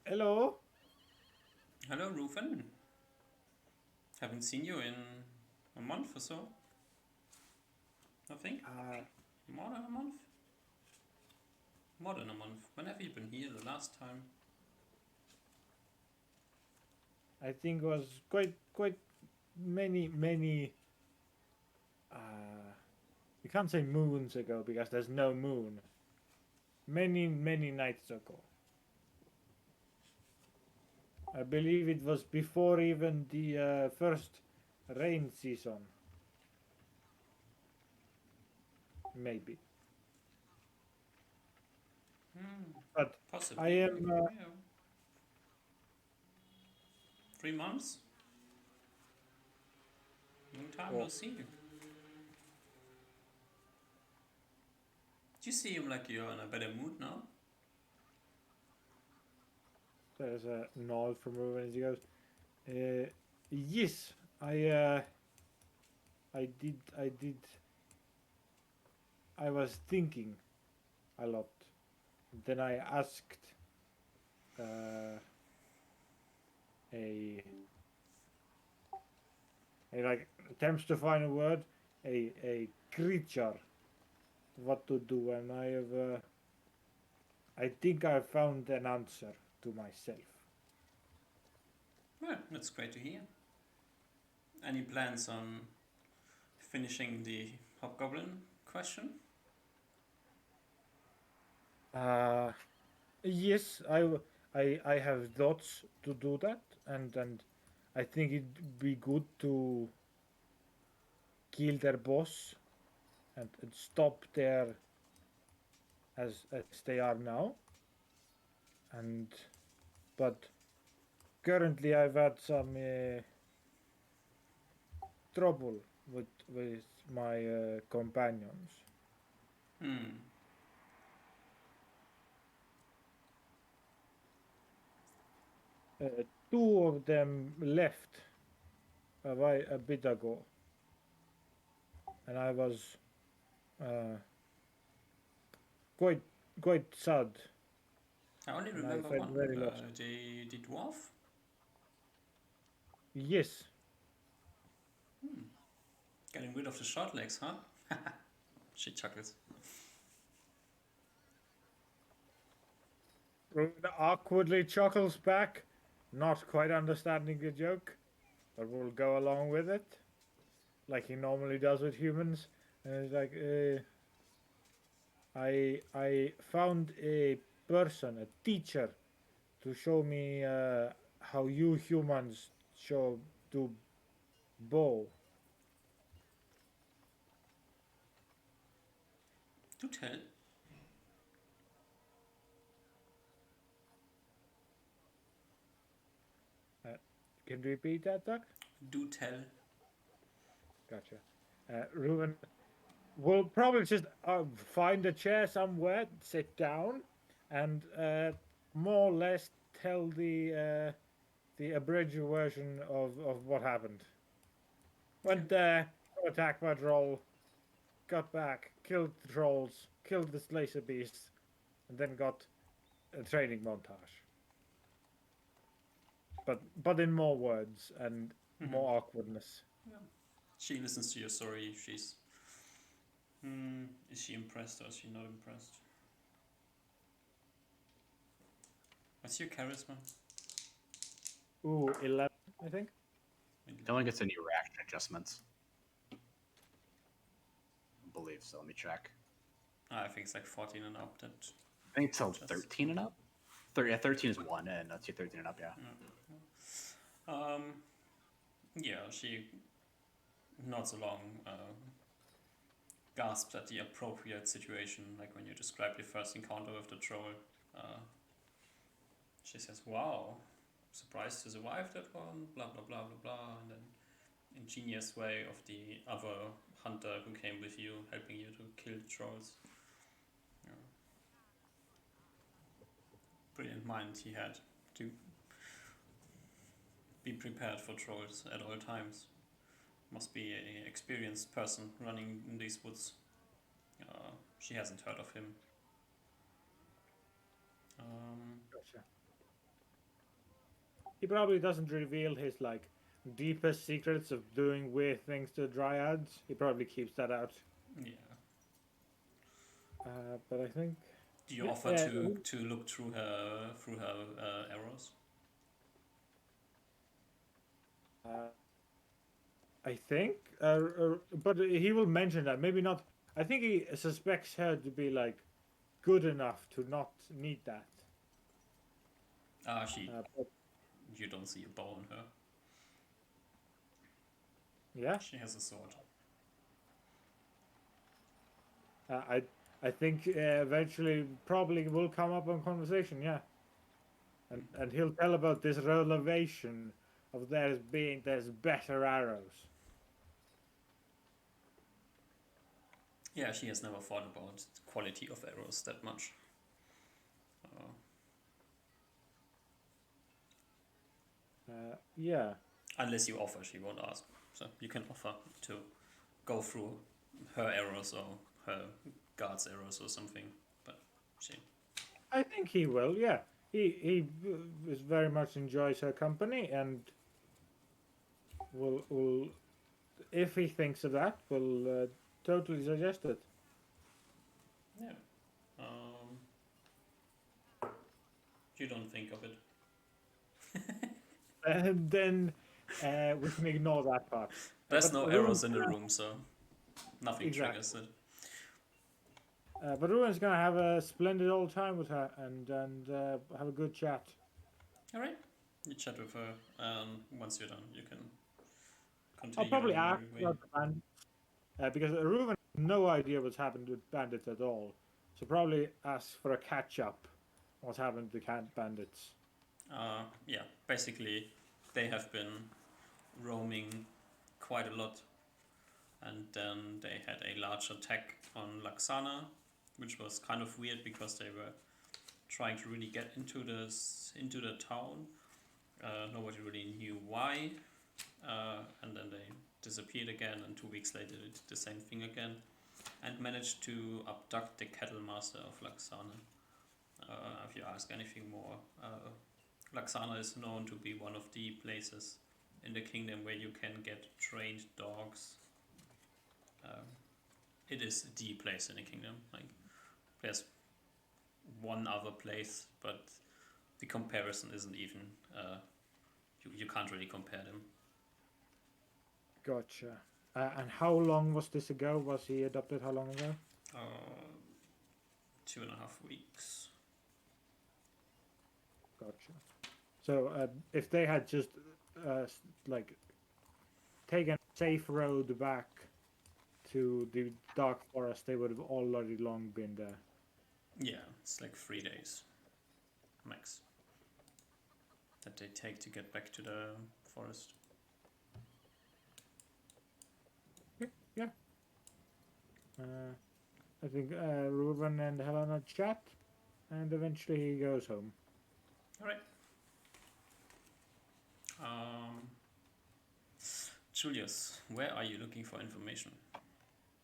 hello? Hello, Reuven. Haven't seen you in a month or so. I think. More than a month? More than a month. When have you been here the last time? I think it was quite many you can't say moons ago because there's no moon. Many nights ago. I believe it was before even the first rain season. Maybe. But Possibly. I am Yeah. 3 months? Long time no see. Do you seem like you're in a better mood now? there's a nod from Ruben as he goes, yes, I did. I was thinking a lot. Then I asked a like attempts to find a word, a creature, what to do, and I think I found an answer to myself. Well, that's great to hear. Any plans on finishing the Hobgoblin question? Yes, I have thoughts to do that, and I think it'd be good to kill their boss and stop there as they are now. And but currently I've had some trouble with my companions. Two of them left a bit ago, and I was uh, quite sad. I only And I remember felt one. very lost. The dwarf. Yes, Getting rid of the short legs, huh? She chuckles. Ruben awkwardly chuckles back, not quite understanding the joke, but will go along with it, like he normally does with humans. And he's like, I found a person, a teacher, to show me how you humans do bow. Do tell. Can you repeat that, Doc? Do tell. Gotcha. Ruben will probably just find a chair somewhere, sit down, and more or less tell the abridged version of what happened. Went there, got attacked by a troll, got back, killed the trolls, killed the laser beast, and then got a training montage. But in more words and more awkwardness. Yeah. She listens to your story. She's Is she impressed or is she not impressed? What's your charisma? Ooh, 11, I think. Don't think it's any reaction adjustments. I believe so. Let me check. I think it's like 14 and up. That I think it's till Just- 13 and up. 13 is 1, and that's your 13 and up, yeah. yeah, she nods along, gasps at the appropriate situation, like when you describe your first encounter with the troll. She says, "Wow, surprised to survive that one." Blah blah blah blah blah, and then ingenious way of the other hunter who came with you, helping you to kill trolls. Yeah. Brilliant mind he had to be prepared for trolls at all times. Must be an experienced person running in these woods. She hasn't heard of him. Gotcha. He probably doesn't reveal his like deepest secrets of doing weird things to dryads. He probably keeps that out. Yeah. But I think Do you Yeah, offer yeah, to look through her arrows? I think, but he will mention that. Maybe not. I think he suspects her to be like good enough to not need that. But You don't see a bow on her. yeah, She has a sword. I think eventually probably will come up on conversation. Yeah, and he'll tell about this revelation of there's better arrows. Yeah, she has never thought about the quality of arrows that much. Yeah. Unless you offer, she won't ask. So you can offer to go through her arrows or her guard's arrows or something. But she. I think he will. Yeah, he is very much enjoys her company and will if he thinks of that will totally suggest it. Yeah. You don't think of it. And then we can ignore that part. There's But no arrows in the room, so nothing Exactly. triggers it. But Ruin's gonna have a splendid old time with her and have a good chat. All right. You chat with her, and once you're done, you can I'll continue probably on your ask merry way. about the bandits because Ruin has no idea what's happened with bandits at all. So probably ask for a catch up. What's happened to the bandits? Yeah, basically, they have been roaming quite a lot, and then they had a large attack on Laxana, which was kind of weird because they were trying to really get into the town. Nobody really knew why, and then they disappeared again, and 2 weeks later they did the same thing again, and managed to abduct the cattle master of Laxana. If you ask anything more, Laxana is known to be one of the places in the kingdom where you can get trained dogs. It is the place in the kingdom. Like, there's one other place, but the comparison isn't even. You can't really compare them. Gotcha. And how long was this ago? Was he adopted how long ago? 2.5 weeks. Gotcha. So if they had just like taken a safe road back to the dark forest, they would have already long been there. Yeah, it's like 3 days max that they take to get back to the forest. Yeah. I think Reuven and Helena chat, and eventually he goes home. All right. Julius, where are you looking for information?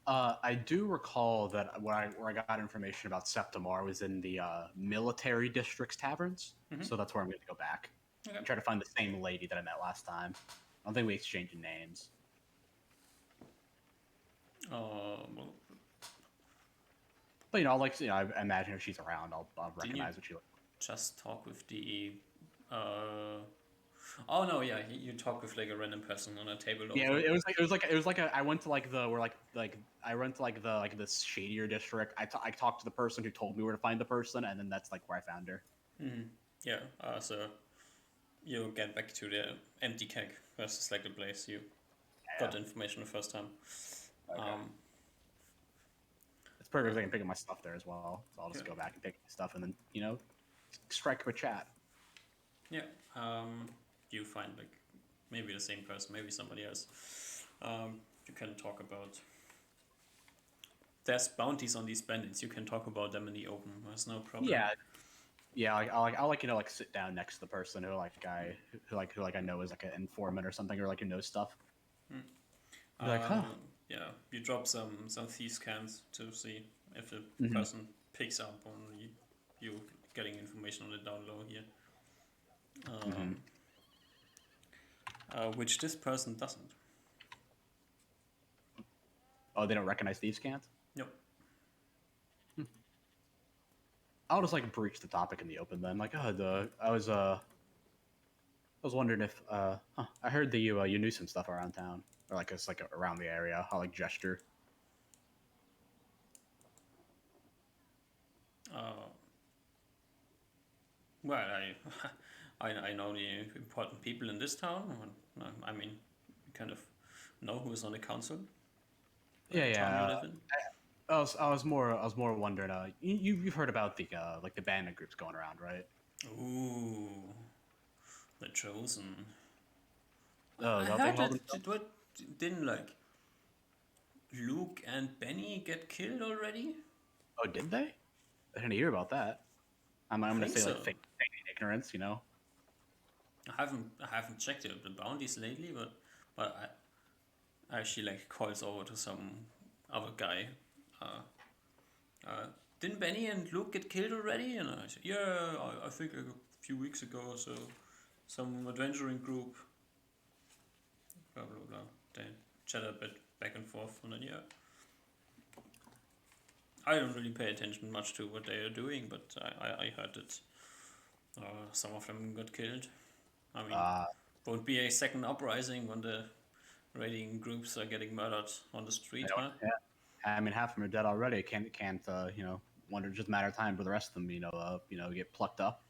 I do recall that where I got information about Septimar was in the military district's taverns, so that's where I'm going to go back. Okay. And try to find the same lady that I met last time. I don't think we exchanged names. Well, But I imagine if she's around, I'll Didn't you recognize what she looks. just talk with the? Oh no, yeah, you talk with like a random person on a table. Yeah, Over. it was like I went to like the where like I went to like the this shadier district. I talked to the person who told me where to find the person, and then that's like where I found her. Yeah. So you get back to the empty keg versus like the place you got the information the first time. Okay. Um, It's perfect. 'Cause I can pick up my stuff there as well, so I'll just Yeah. go back and pick up my stuff, and then strike up a chat. yeah. You find like maybe the same person, maybe somebody else. You can talk about. There's bounties on these bandits. You can talk about them in the open. There's no problem. Yeah. I'll like sit down next to the person who I know is like an informant or something, or like who knows stuff. Be like, huh? Yeah, you drop some thieves scans to see if the Mhm. person picks up on you getting information on the down low here. Which this person doesn't. Oh, they don't recognize these cans. Nope. I'll just like breach the topic in the open then. Like, I was wondering if I heard that you knew some stuff around town, or like it's like around the area. I'll like gesture. Well, I know the important people in this town. I mean, you kind of know who's on the council. Yeah, Town you yeah. live in. I was more wondering. You've heard about the like the bandit groups going around, right? Ooh, the chosen. Oh, I is that what they heard call that. themselves? Didn't like Luke and Benny get killed already? Oh, did they? I didn't hear about that. I'm gonna think say so. like fake ignorance, you know. I haven't checked the bounties lately, but I actually like calls over to some other guy. Didn't Benny and Luke get killed already? And I said, yeah, I think like a few weeks ago or so. Some adventuring group. Blah blah blah. They chat a bit back and forth, and then yeah. I don't really pay attention much to what they are doing, but I heard that some of them got killed. I mean, won't be a second uprising when the raiding groups are getting murdered on the street, huh? Yeah. I mean, half of them are dead already. Can't wonder just a matter of time for the rest of them, get plucked up.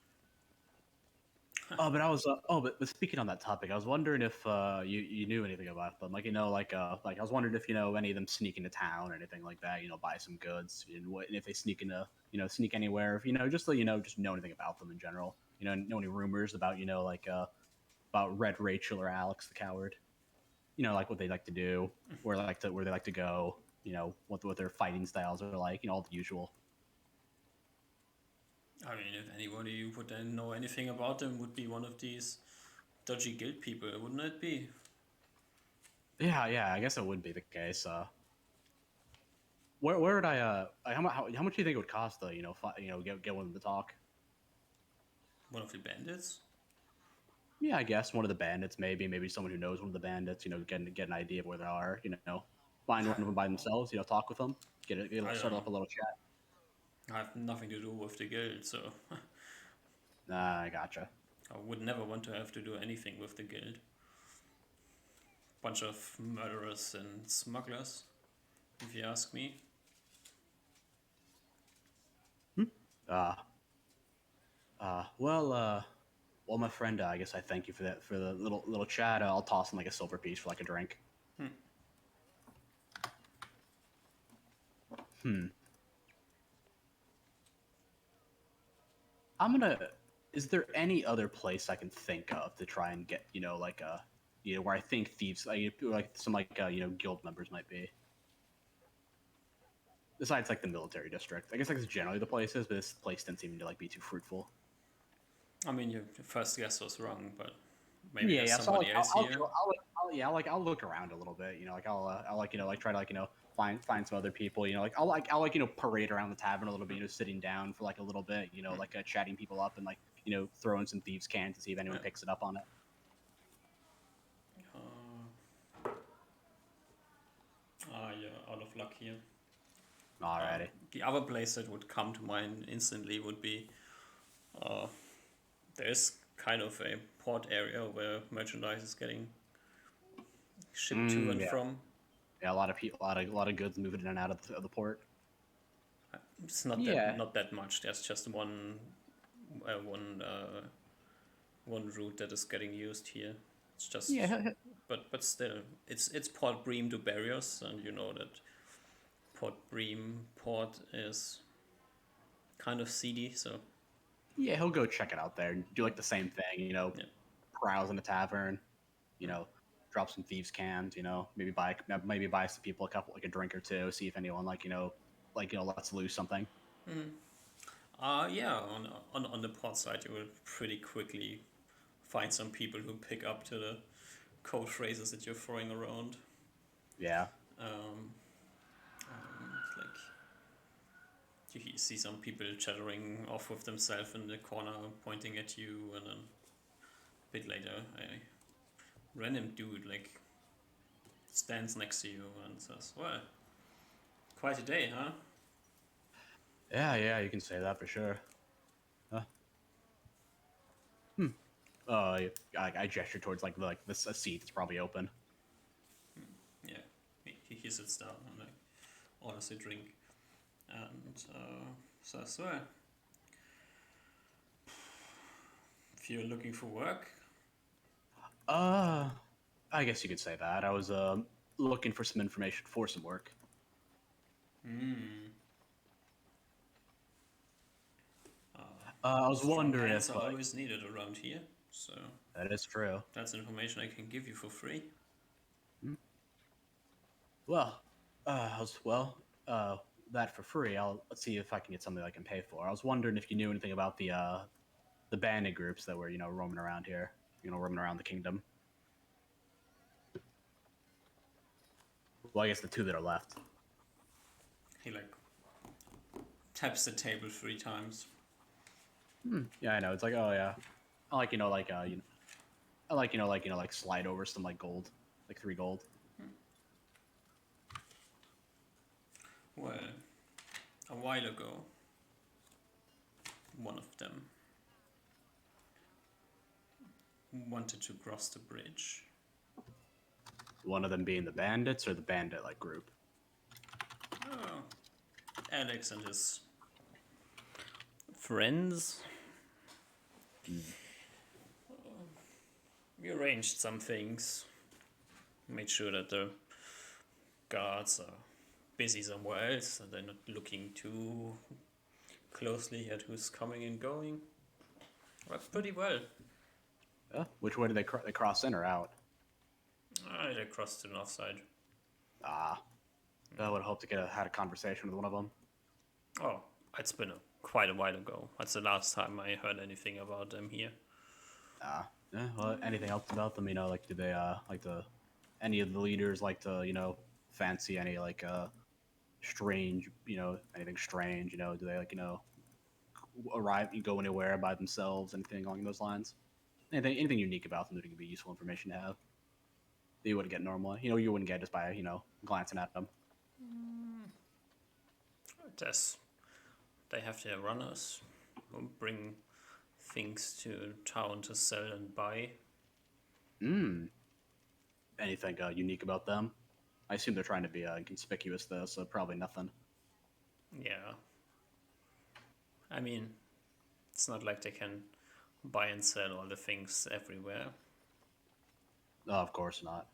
Oh, but I was but speaking on that topic, I was wondering if you knew anything about them, like like I was wondering if any of them sneak into town or anything like that, buy some goods, and if they sneak into sneak anywhere, if just so just know anything about them in general, know any rumors about about Red Rachel or Alex the Coward, like what they like to do, where they like to go, what their fighting styles are like, all the usual. I mean, if anybody who would then know anything about them would be one of these dodgy guild people, wouldn't it be? Yeah, I guess it would be the case. Where would how much do you think it would cost to get one of them to talk? One of the bandits? Yeah, I guess one of the bandits, maybe someone who knows one of the bandits, get an idea of where they are, find one of them by themselves, talk with them, start off a little chat. I have nothing to do with the guild, so Nah, I gotcha. I would never want to have to do anything with the guild. Bunch of murderers and smugglers, if you ask me. Well, my friend, I guess I thank you for that, for the little chat. I'll toss in like a silver piece for like a drink. Is there any other place I can think of to try and get, where I think thieves, like some guild members might be? Besides like the military district, I guess like it's generally the places, but this place didn't seem to like be too fruitful. I mean, your first guess was wrong, but maybe Yeah, there's yeah. So somebody else here. I'll look around a little bit. I'll try to find some other people. I'll parade around the tavern a little bit. Sitting down for like a little bit. Chatting people up and throwing some thieves' cans to see if anyone picks it up on it. Yeah, out of luck here. Alrighty. The other place that would come to mind instantly would be there's kind of a port area where merchandise is getting shipped to and Yeah. from. Yeah, a lot of people, a lot of goods moving in and out of the port. It's not Yeah. that much. There's just one route that is getting used here. It's just Yeah. but still it's Port Bream to Barrios, and you know that Port Bream port is kind of seedy, so Yeah, he'll go check it out there and do like the same thing, yeah. browse in a tavern, drop some thieves cans, maybe buy some people a drink or two, see if anyone lets loose something. Yeah, on the port side you will pretty quickly find some people who pick up to the code phrases that you're throwing around. Yeah. Like you see some people chattering off with themselves in the corner, pointing at you, and then a bit later, a random dude like stands next to you and says, "Well, quite a day, huh?" Yeah, you can say that for sure. Huh? I gesture towards a seat that's probably open. Yeah, he sits down and like orders a drink and says, "Well, if you're looking for work, Uh, I guess you could say that. I was looking for some information for some work. I was strong wondering hands if are always needed around here, so that is true. that's information I can give you for free." Well, that for free. Let's see if I can get something I can pay for. I was wondering if you knew anything about the bandit groups that were roaming around here, roaming around the kingdom. Well, I guess the two that are left. He like taps the table 3 times. Yeah, I know. It's like, oh yeah, I like I like slide over some gold, like 3 gold. Well, a while ago, one of them wanted to cross the bridge. One of them being the bandits or the bandit group. Oh, Alex and his friends. We arranged some things, made sure that the guards are busy somewhere else and they're not looking too closely at who's coming and going. Worked pretty well. Which way did they cross in or out? They crossed to the north side. Ah, I would hope to had a conversation with one of them. Oh, it's been quite a while ago. That's the last time I heard anything about them here. Yeah, well, anything else about them? Do they any of the leaders like to fancy any strange anything strange? Do they arrive and go anywhere by themselves? Anything along those lines? Anything unique about them that could be useful information to have? That you wouldn't get normally. You wouldn't get just by glancing at them. They have their runners who bring things to town to sell and buy. Anything unique about them? I assume they're trying to be conspicuous though, so probably nothing. Yeah. I mean, it's not like they can buy and sell all the things everywhere. Oh, of course not.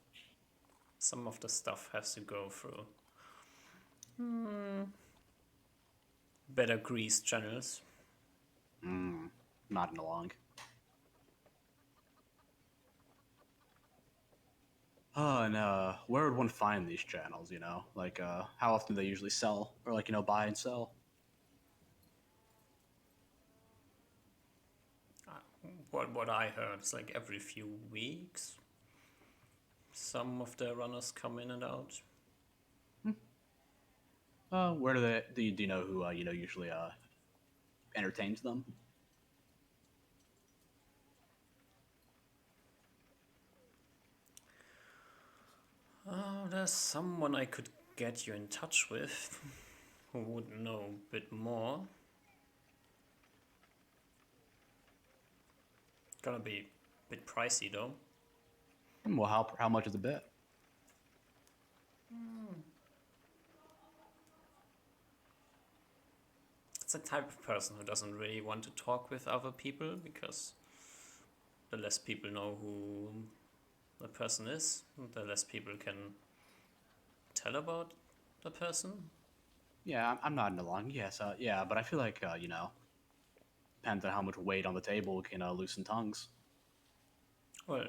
Some of the stuff has to go through better greased channels. Nodding along. Oh, and where would one find these channels? How often do they usually sell or buy and sell? What I heard is like every few weeks, some of the runners come in and out. Where do you know who usually entertains them? Oh, there's someone I could get you in touch with. who would know a bit more. Gonna be a bit pricey though. Well, how much is a bit? It's a type of person who doesn't really want to talk with other people because the less people know who the person is, the less people can tell about the person. Yeah, I'm nodding along. Yes, yeah, but I feel like depends on how much weight on the table can loosen tongues. Well,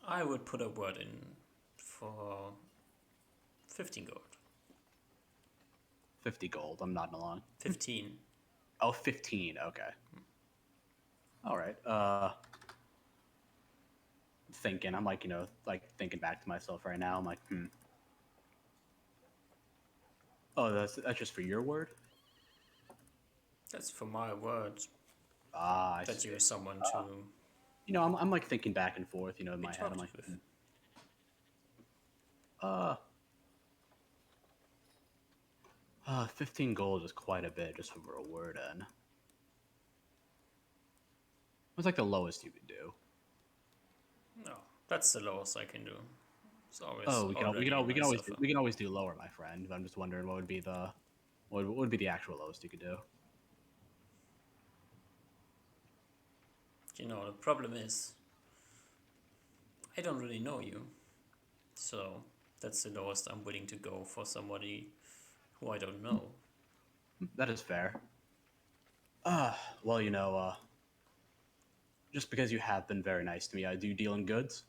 I would put a word in for 15 gold. 50 gold. I'm nodding along. 15. Oh, 15. Okay. All right. Thinking. I'm like, like thinking back to myself right now. I'm like, Oh, that's just for your word? That's for my words. Ah, I That see. you're someone to I'm like thinking back and forth, in be my head. I'm talked like, with. uh, 15 gold is quite a bit just for a word in. What's like the lowest you could do? No, that's the lowest I can do. It's always Oh, already a we can nice always offer. we can always do lower, my friend. But I'm just wondering what would be what would be the actual lowest you could do? You know, the problem is I don't really know you. So that's the lowest I'm willing to go for somebody who I don't know. That is fair. Well, just because you have been very nice to me, do you deal in goods?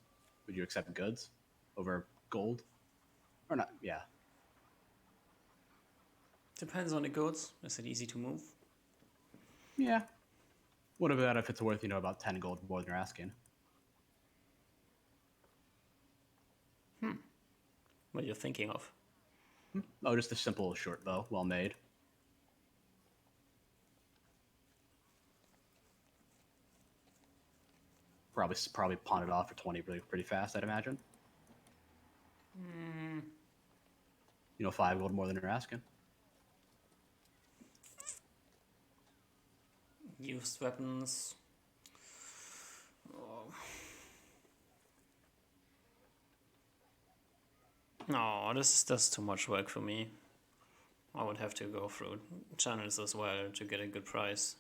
Would you accept goods over gold? Or not? Yeah. Depends on the goods. Is it easy to move? Yeah. What about if it's worth, about 10 gold more than you're asking? What you're thinking of? Oh, just a simple short bow, well made. Probably pawn it off for 20 pretty fast, I'd imagine. 5 gold more than you're asking. Used weapons. Oh. No, that's too much work for me. I would have to go through channels as well to get a good price.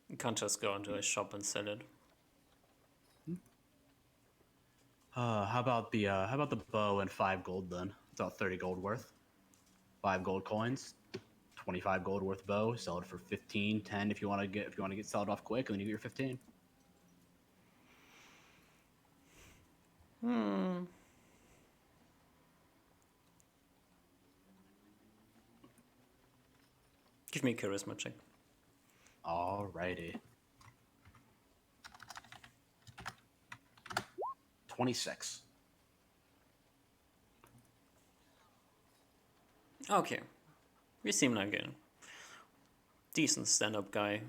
You can't just go into a shop and sell it. How about the bow and 5 gold then? It's about 30 gold worth. 5 gold coins, 25 gold worth bow. Sell it for 15, 10 if you want to get sell it off quick, and then you get your 15. Give me a charisma check. Alrighty. 26. Okay. You seem like a decent stand-up guy.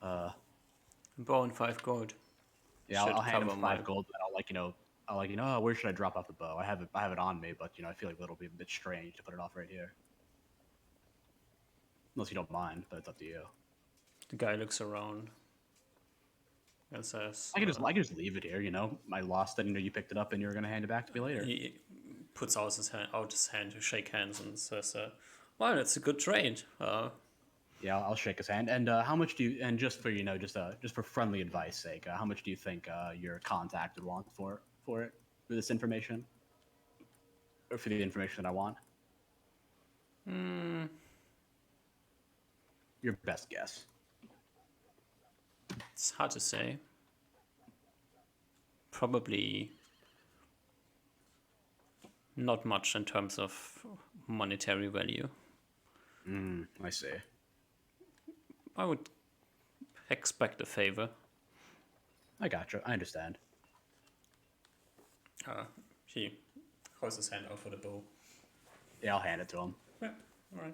Bow and 5 gold. Yeah, Should I'll hand him cover 5 my- gold, and I'll oh, where should I drop off the bow? I have it on me, but I feel like it'll be a bit strange to put it off right here. Unless you don't mind, but it's up to you. The guy looks around and says, I can just leave it here, I lost it, you picked it up and you're gonna hand it back to me later. he puts out his hand to shake hands and says, well, it's a good trade. Yeah, I'll shake his hand. And how much do you? And just for just for friendly advice sake, how much do you think your contact would want for this information, or for the information that I want? Your best guess. It's hard to say. Probably not much in terms of monetary value. I see. I would expect a favor. I gotcha. I understand. He holds his hand out for the bow. Yeah, I'll hand it to him. Yeah, all right.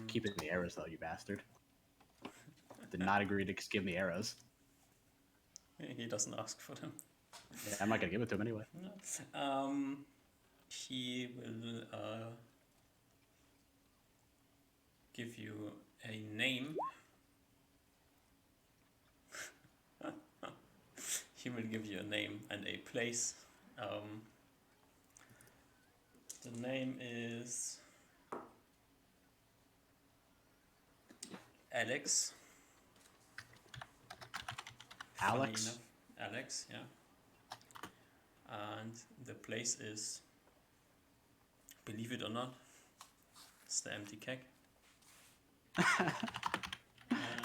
Keep it in the arrows, though, you bastard. did not agree to give me arrows. He doesn't ask for them. Yeah, I'm not gonna give it to him anyway. He will give you a name. He will give you a name and a place. The name is Alex. Funny Alex? enough, Alex, yeah. And the place is, believe it or not, it's the empty keg.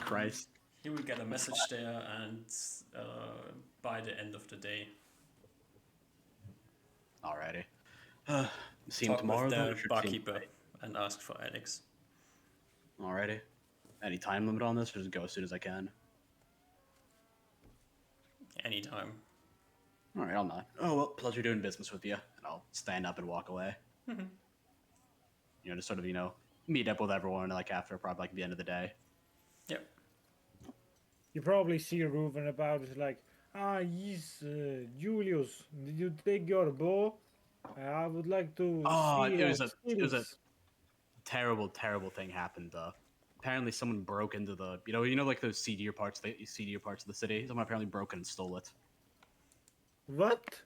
Christ. He will get a message there, and by the end of the day, Alrighty. See him talk tomorrow with then? the Or should see him barkeeper tonight? and ask for Alex. Alrighty. Any time limit on this, or just go as soon as I can? Anytime. Alright, I'll not. Oh, well, pleasure doing business with you. And I'll stand up and walk away. Just sort of, meet up with everyone, like, after probably, like, the end of the day. Yep. You probably see Reuven about. It's like, yes, Julius, did you take your bow? I would like to Oh, see it your was a skills. terrible, terrible thing happened. Apparently, someone broke into the, like those seedier parts of the city. Someone apparently broke in and stole it. What?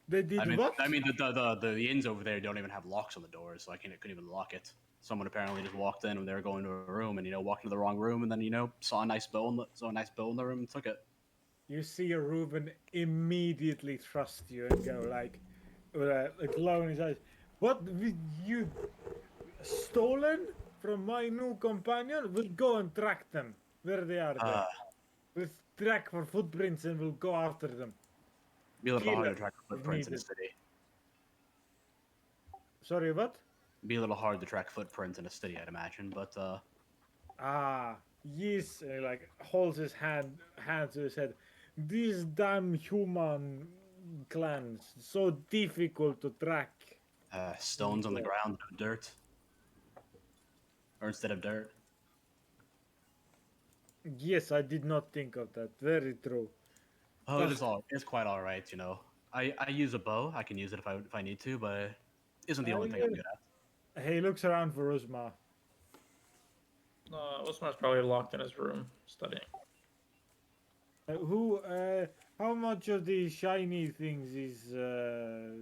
They did I mean, what? the inns over there don't even have locks on the doors, so I couldn't even lock it. Someone apparently just walked in when they were going to a room, and walked into the wrong room, and then saw a nice bow in the room and took it. You see Reuven immediately trust you and go like, with a glow in his eyes. What? You stolen from my new companion? We'll go and track them. Where they are there. We'll track for footprints and we'll go after them. Be a little Kill hard to them track if footprints in a needed. city. Sorry, what? Be a little hard to track footprints in a city, I'd imagine, but Yes, and he like holds his hand to his head. These damn human clans, so difficult to track. stones on the ground, no dirt, or instead of dirt. Yes, I did not think of that. Very true. Oh, it's quite all right, I use a bow. I can use it if I need to, but it isn't the only thing I'm good at. He looks around for Uzma. Osmar's probably locked in his room studying. How much of the shiny things is a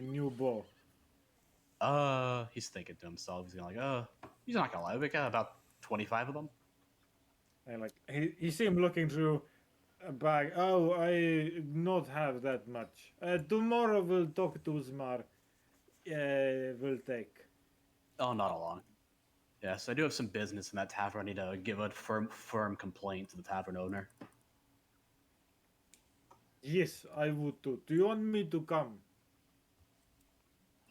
new bow? He's thinking to himself. He's gonna he's not gonna lie. We got about 25 of them. And like he seemed looking through a bag. Oh, I not have that much. Tomorrow we'll talk to Uzmar. We'll take. Oh, not a long. Yes, I do have some business in that tavern. I need to give a firm complaint to the tavern owner. Yes, I would too. Do you want me to come?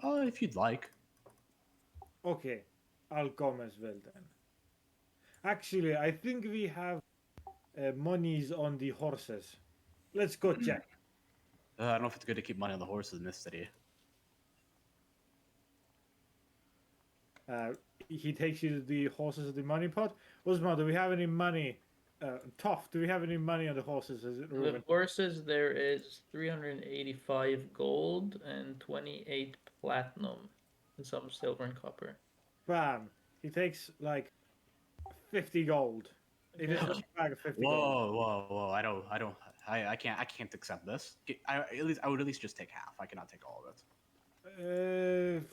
If you'd like. Okay, I'll come as well then. Actually, I think we have monies on the horses. Let's go check. I don't know if it's good to keep money on the horses in this city. He takes you to the horses of the money pot. Uzma, do we have any money? Tough, do we have any money on the horses? Is it The Reuben? horses, there is 385 gold and 28 platinum and some silver and copper. Bam. He takes like 50 gold. It is just a bag of 50 gold. Whoa! I can't accept this. I would at least just take half. I cannot take all of it.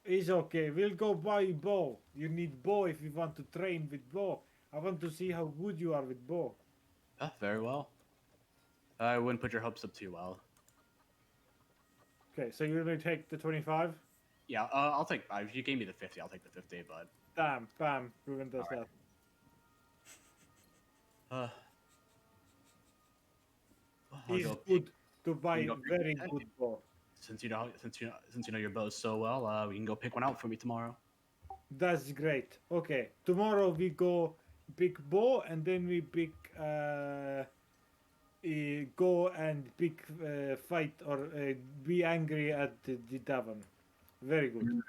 It's okay. We'll go buy bow. You need bow if you want to train with bow. I want to see how good you are with bow. Very well. I wouldn't put your hopes up too well. Okay, so you're gonna take the 25? Yeah, I'll take. If you gave me the 50, I'll take the 50. But Bam. Ruben does Alright. that. I'll It's go good to buy go pick very one. good bow. Since you know your bows so well, we can go pick one out for me tomorrow. That's great. Okay, tomorrow we go pick bow and then we pick go and pick fight or be angry at the tavern. Very good.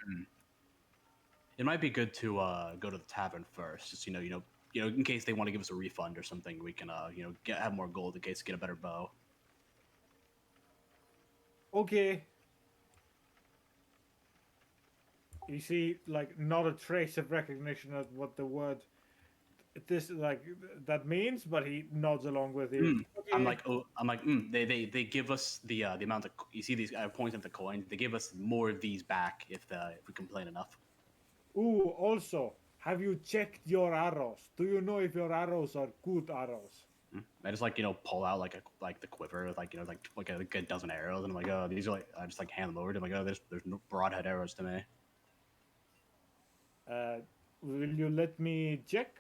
it might be good to go to the tavern first, just in case they want to give us a refund or something. We can have more gold in case to get a better bow. Okay. You see, like, not a trace of recognition of what the word that means, but he nods along with you. Okay. They give us the amount of, you see these points of the coin. They give us more of these back if we complain enough. Ooh, also, have you checked your arrows? Do you know if your arrows are good arrows? I just pull out like the quiver, like a good dozen arrows, and I'm like, oh, these are I just hand them over to him, like, oh, there's no broadhead arrows to me. Will you let me check?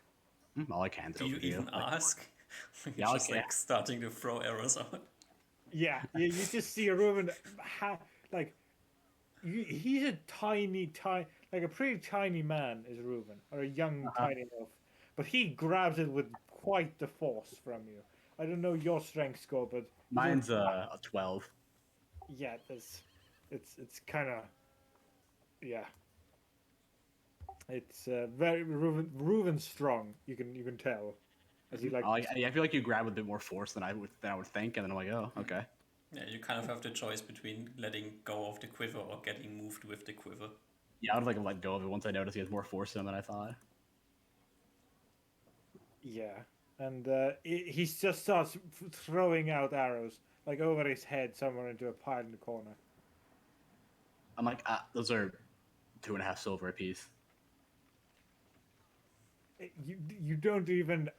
I'll hand it Do over you to even you. ask? You're Yeah, just okay. starting to throw arrows out. Yeah, you just see Reuben, he's a tiny, like a pretty tiny man is Reuben, or a young tiny elf, but he grabs it with quite the force from you. I don't know your strength score, but Mine's a 12. yeah, it's kind of yeah. It's very Reuben's strong. You can tell as he I feel like you grab with a bit more force than I would think, and then I'm like, oh, okay. Yeah, you kind of have the choice between letting go of the quiver or getting moved with the quiver. Yeah, I would let go of it once I noticed he has more force in him than I thought. yeah, and he just starts throwing out arrows like over his head somewhere into a pile in the corner. I'm like, those are 2.5 silver apiece. You don't even.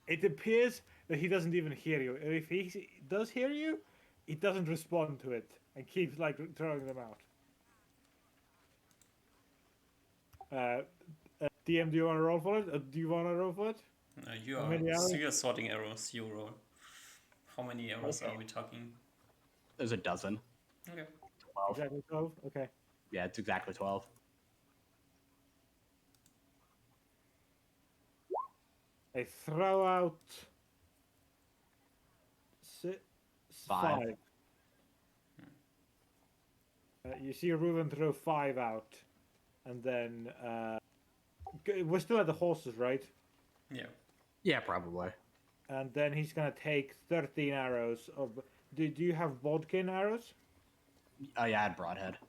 It appears that he doesn't even hear you. If he does hear you, he doesn't respond to it and keeps throwing them out. DM, do you want to roll for it? Do you want to roll for it? How many arrows? You're sorting arrows. You roll. How many arrows are we talking? There's a dozen. Okay. 12. Exactly 12. Okay. Yeah, it's exactly 12. I throw out six, 5. 5. You see Reuben throw 5 out, and then we're still at the horses, right? Yeah. Yeah, probably. And then he's gonna take 13 arrows of. Do you have bodkin arrows? Oh yeah, I had broadhead.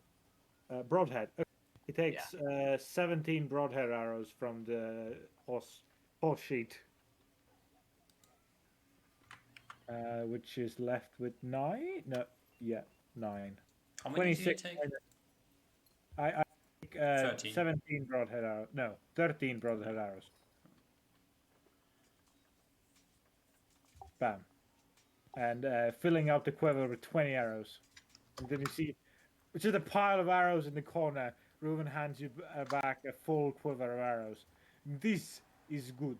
Broadhead. Okay. He takes 17 broadhead arrows from the horse sheet, which is left with 9. No, yeah, 9. How many do you 26. take? I take 13. 17 broadhead arrows. No, 13 broadhead arrows. Bam. And filling out the quiver with 20 arrows. And then you see, which is a pile of arrows in the corner. Reuben hands you back a full quiver of arrows. This is good.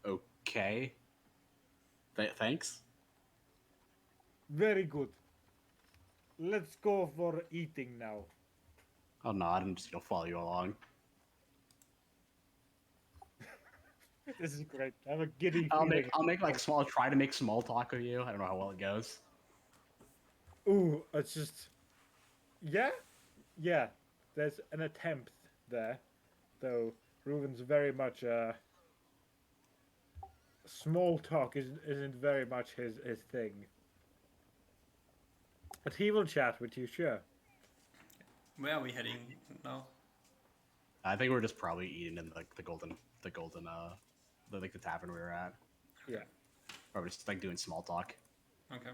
Okay. Thanks. Very good. Let's go for eating now. I'll nod and just follow you along. This is great. I have a giddy I'll feeling. try to make small talk with you. I don't know how well it goes. Ooh, it's just. Yeah? Yeah. There's an attempt there. Though Reuben's very much small talk isn't very much his thing. But he will chat with you, sure. Where are we heading now? I think we're just probably eating in the golden the tavern we were at. Yeah. Probably just doing small talk. Okay.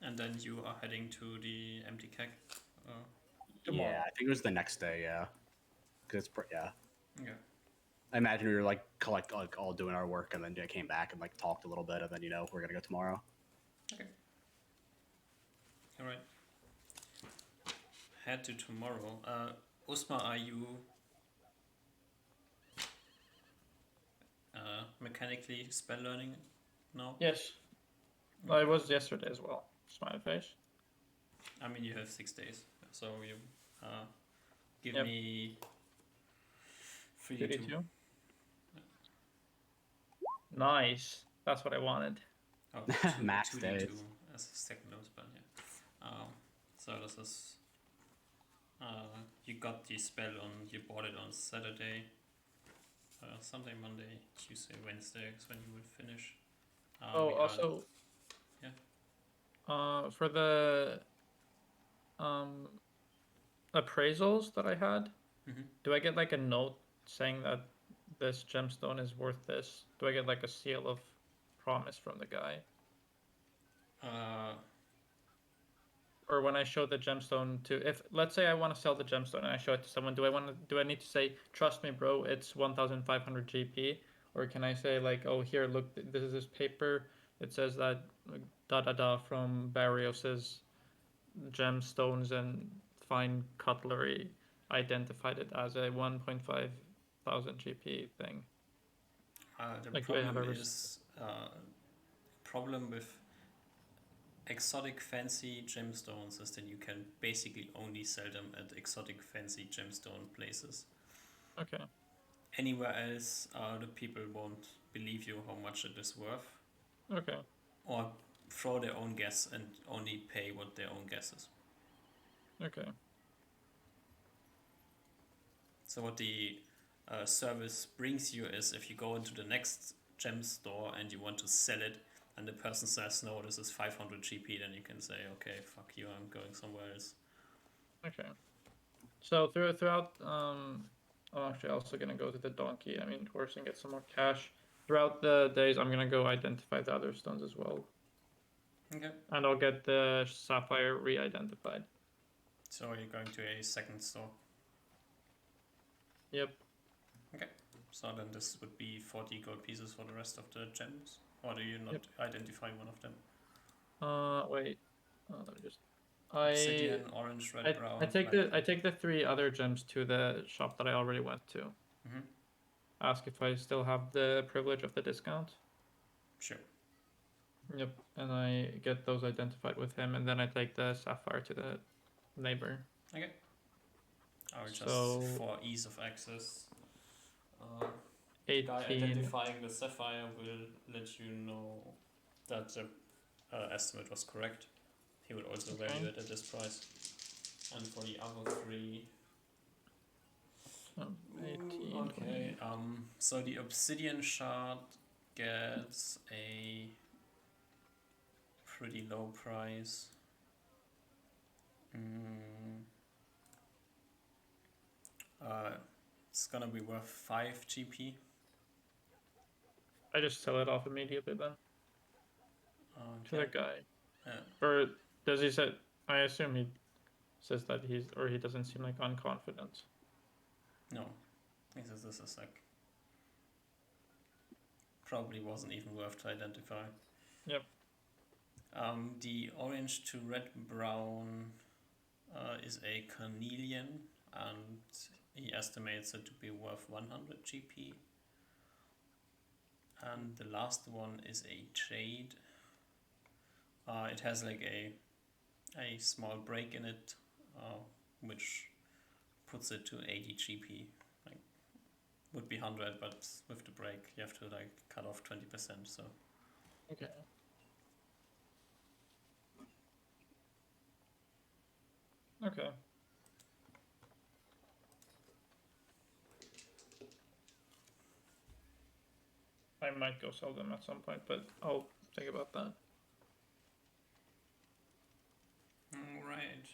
And then you are heading to the empty keg. Tomorrow. Yeah, I think it was the next day. Yeah, because yeah. Okay. I imagine we were all doing our work, and then came back and talked a little bit, and then we're gonna go tomorrow. Okay. All right. Head to tomorrow. Usma, are you mechanically spell learning now? Yes. I was yesterday as well. Smiley face. I mean, you have 6 days, so you give Yep. me 32. 32. Nice. That's what I wanted. Oh, Max 2d2 days. as a second level spell, yeah. So this is You got the spell on. You bought it on Saturday. Sunday, Monday, Tuesday, Wednesday is when you will finish. Oh, We are. also, Yeah. for the um appraisals that I had, Mm-hmm. do I get like a note saying that this gemstone is worth this? Do I get like a seal of promise from the guy? Or when I show the gemstone to, if let's say I want to sell the gemstone and I show it to someone, do I need to say, trust me, bro, it's 1,500 GP? Or can I say like, oh, here, look, this is this paper. It says that da da da from Barrios's gemstones and fine cutlery identified it as a 1.5 thousand GP thing. The Like, do I have problem a is problem with exotic fancy gemstones is that you can basically only sell them at exotic fancy gemstone places. Okay. Anywhere else, the people won't believe you how much it is worth, Okay. or throw their own guess and only pay what their own guess is. Okay. So what the service brings you is, if you go into the next gem store and you want to sell it, and the person says, no, this is 500 GP, then you can say, okay, fuck you, I'm going somewhere else. Okay. So throughout, I'm actually also gonna go to the donkey. I mean, horse, and get some more cash. Throughout the days, I'm gonna go identify the other stones as well, Okay. and I'll get the sapphire re-identified. So you're going to a second store. Yep. Okay. So then this would be 40 gold pieces for the rest of the gems, or do you not Yep. identify one of them? Wait. Let me just. Obsidian, orange, red, brown. I take the 3 other gems to the shop that I already went to. Mm-hmm. Ask if I still have the privilege of the discount. Sure. Yep, and I get those identified with him, and then I take the sapphire to the neighbor. Okay. Or just So for ease of access. Guy 18. identifying the sapphire will let you know that the estimate was correct. He would also value it at this price. And for the other 3, 18. okay. So the obsidian shard gets a pretty low price. It's gonna be worth 5 GP. I just sell it off immediately then to Okay. that guy. Yeah. Or does he say? I assume he says that he doesn't seem like unconfident. No. He says this is like probably wasn't even worth to identify. Yep. The orange to red brown is a carnelian, and he estimates it to be worth 100 GP. And the last one is a jade. It has like a small break in it, which puts it to 80 GP. Like, would be 100, but with the break you have to like cut off 20%. So Okay. Okay. I might go sell them at some point, but I'll think about that. alright.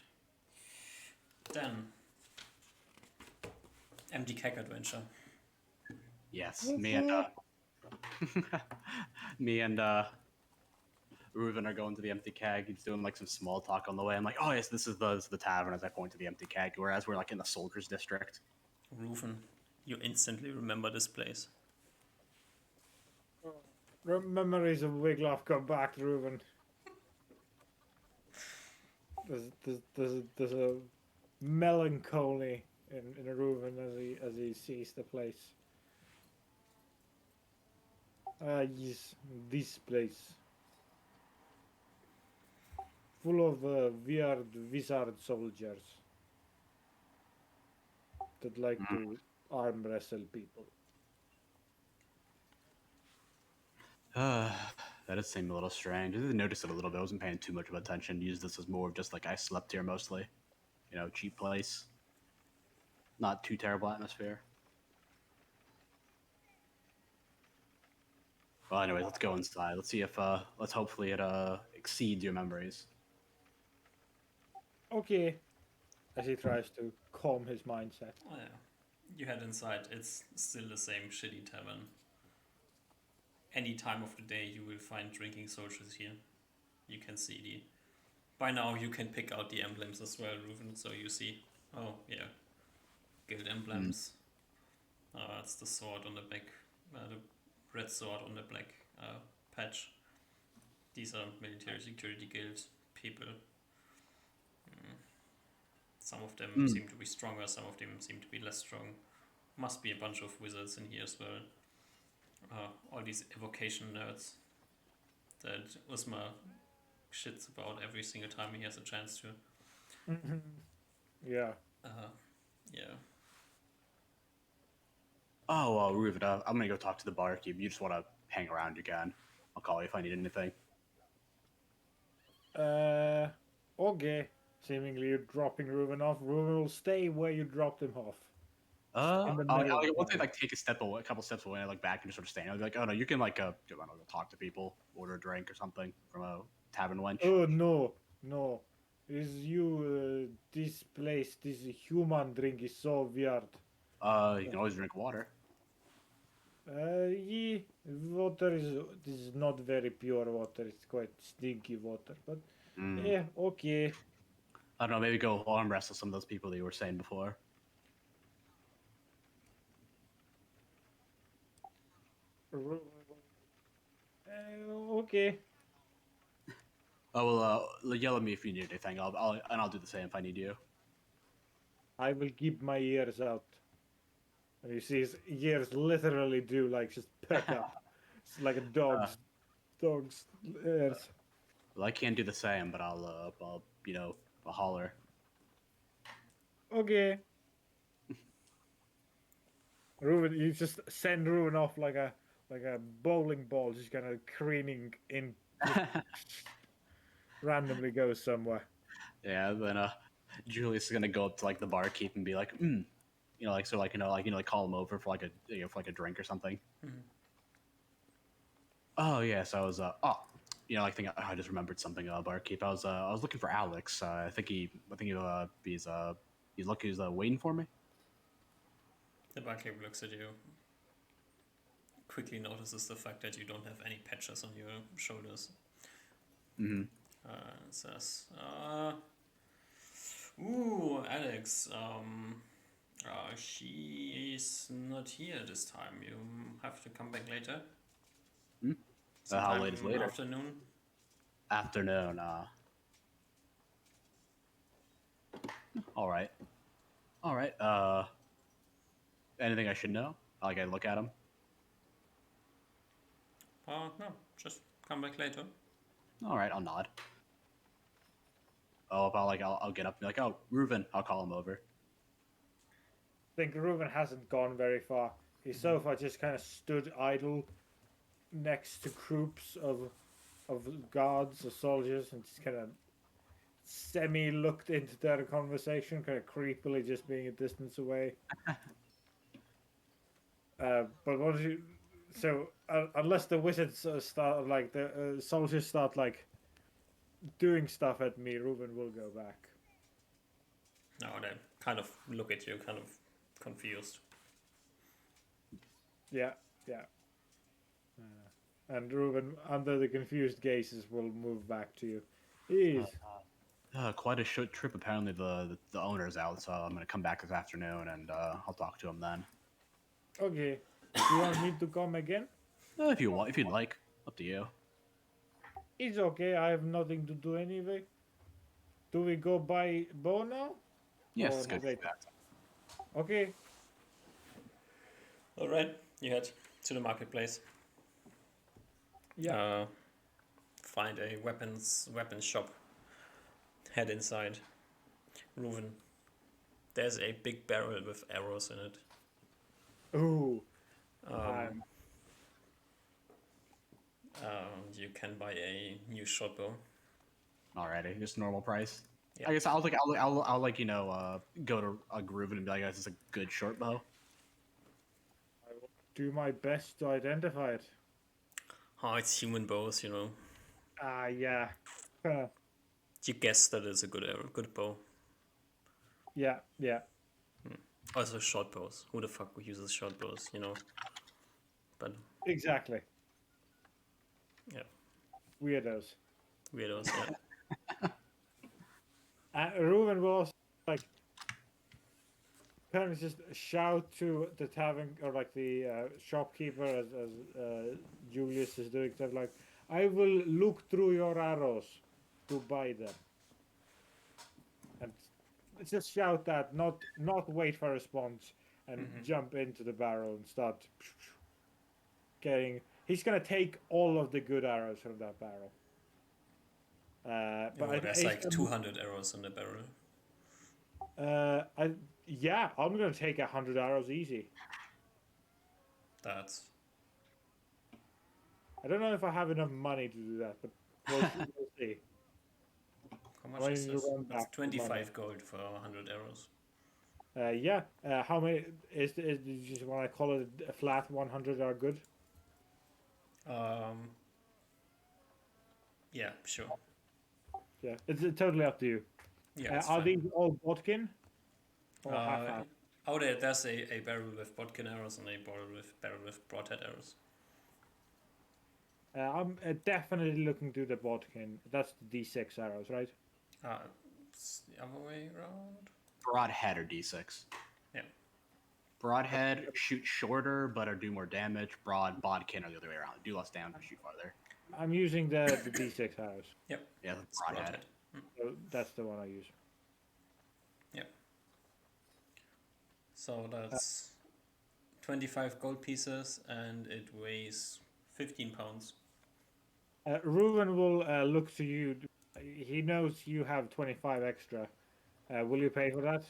Then empty keg adventure. Yes, me and Reuven are going to the empty keg. He's doing like some small talk on the way. I'm like, oh yes, this is the tavern, as I point to the empty keg. Whereas we're like in the soldiers' district. Reuven, you instantly remember this place. Memories of Wiglaf come back, Reuven. There's a melancholy in Reuven as he sees the place. Yes, this place. Full of weird wizard soldiers that like to arm wrestle people. That does seem a little strange. I did notice it a little bit. I wasn't paying too much of attention. Used this as more of just like I slept here mostly. You know, cheap place. not too terrible atmosphere. Well, anyways, let's go inside. Let's see if let's hopefully it exceeds your memories. Okay. As he tries to calm his mindset. Oh yeah. You head inside. It's still the same shitty tavern. Any time of the day, you will find drinking soldiers here. You can see the. By now, you can pick out the emblems as well, Ruven. So you see. Oh yeah, guild emblems. It's the sword on the back, the red sword on the black patch. These are military security guild people. Some of them seem to be stronger, some of them seem to be less strong. Must be a bunch of wizards in here as well. All these evocation nerds that Usma shits about every single time he has a chance to. Yeah. Yeah. Oh, well, Ruven, I'm gonna go talk to the barkeep. You just want to hang around again. I'll call you if I need anything. Okay. Seemingly you're dropping Reuven off. Reuven will stay where you dropped him off. In the middle of the Once I bar. like take a couple steps away, I look back and just sort of stand. I'll be like, oh no, you can like, I don't know, go talk to people, order a drink or something from a tavern wench. Oh no, no. Is you this place, this human drink is so weird. You can always drink water. Yeah, water is this is not very pure water. It's quite stinky water, but yeah, okay. I don't know, maybe go arm wrestle some of those people that you were saying before. Okay. Oh well, yell at me if you need anything. I'll do the same if I need you. I will keep my ears out. And you see his ears literally do like just perk up. It's like a dog's ears. Well, I can't do the same, but I'll holler. Okay. Ruben, you just send Ruben off like a bowling ball, just kind of careening in, randomly goes somewhere. Yeah, then Julius is gonna go up to like the barkeep and be like, like so like like call him over for like a drink or something. Oh yes, I was like I just remembered something. Barkeep, I was looking for Alex. I think he's waiting for me. The barkeep looks at you, quickly notices the fact that you don't have any patches on your shoulders. Says, ooh, Alex, she's not here this time. You have to come back later. How late is later? Afternoon. Afternoon. All right. All right. Anything I should know? Like I look at him. No, just come back later. All right, I'll nod. Oh, I'll get up and be like, oh, Reuven, I'll call him over. I think Ruben hasn't gone very far. He so far just kind of stood idle next to groups of guards or soldiers and just kind of semi looked into their conversation, kind of creepily just being a distance away. But what you so unless the wizards start like the soldiers start like doing stuff at me, Ruben will go back. No, they kind of look at you, kind of confused. Yeah, yeah. And Ruben, under the confused gazes, will move back to you. Please. Quite a short trip. Apparently, the owner's out, so I'm gonna come back this afternoon, and I'll talk to him then. Okay. You want me to come again? If you want, if you'd like, up to you. It's okay. I have nothing to do anyway. Do we go buy bow now? Yes, Or it's good. later? Okay. All right, you head to the marketplace. Yeah. Find a weapons shop. Head inside. Ruven. There's a big barrel with arrows in it. Ooh. You can buy a new short bow. Alrighty, just normal price. Yeah. I guess I'll like go to a groove and be like, "This is a good short bow." I will do my best to identify it. Oh, it's human bows, you know. Ah, yeah. You guess that it's a good arrow, good bow. Yeah, yeah. Also short bows. Who the fuck uses short bows, you know? But Exactly. yeah, Weirdos. weirdos. Yeah. Ruben will also like kind of just shout to the tavern or like the shopkeeper as Julius is doing stuff like, "I will look through your arrows to buy them," and just shout that, not wait for a response, and jump into the barrel and start getting. He's gonna take all of the good arrows from that barrel. But Oh, there's he's like gonna, 200 arrows in the barrel. yeah, I'm gonna take 100 arrows easy. That's I don't know if I have enough money to do that, but we'll see. how I much might is need to this? run That's back for money. 25 gold for 100 arrows. Yeah. How many is you just want to call it a flat 100 are good? Um, yeah, sure. Yeah, it's totally up to you. Yeah, it's Are fine. these all bodkin or half Uh, half? oh, there's a barrel with bodkin arrows and a barrel with broadhead arrows. I'm definitely looking to the bodkin. That's the D6 arrows, right? It's the other way around. Broadhead or D6. Yeah. Broadhead shoot shorter but or do more damage. Bodkin or the other way around. Do less damage, shoot farther. I'm using the D6 arrows. Yep. Yeah, It's broadhead. So that's the one I use. Yep. So that's 25 gold pieces and it weighs 15 pounds. Ruben will look to you. He knows you have 25 extra. Will you pay for that?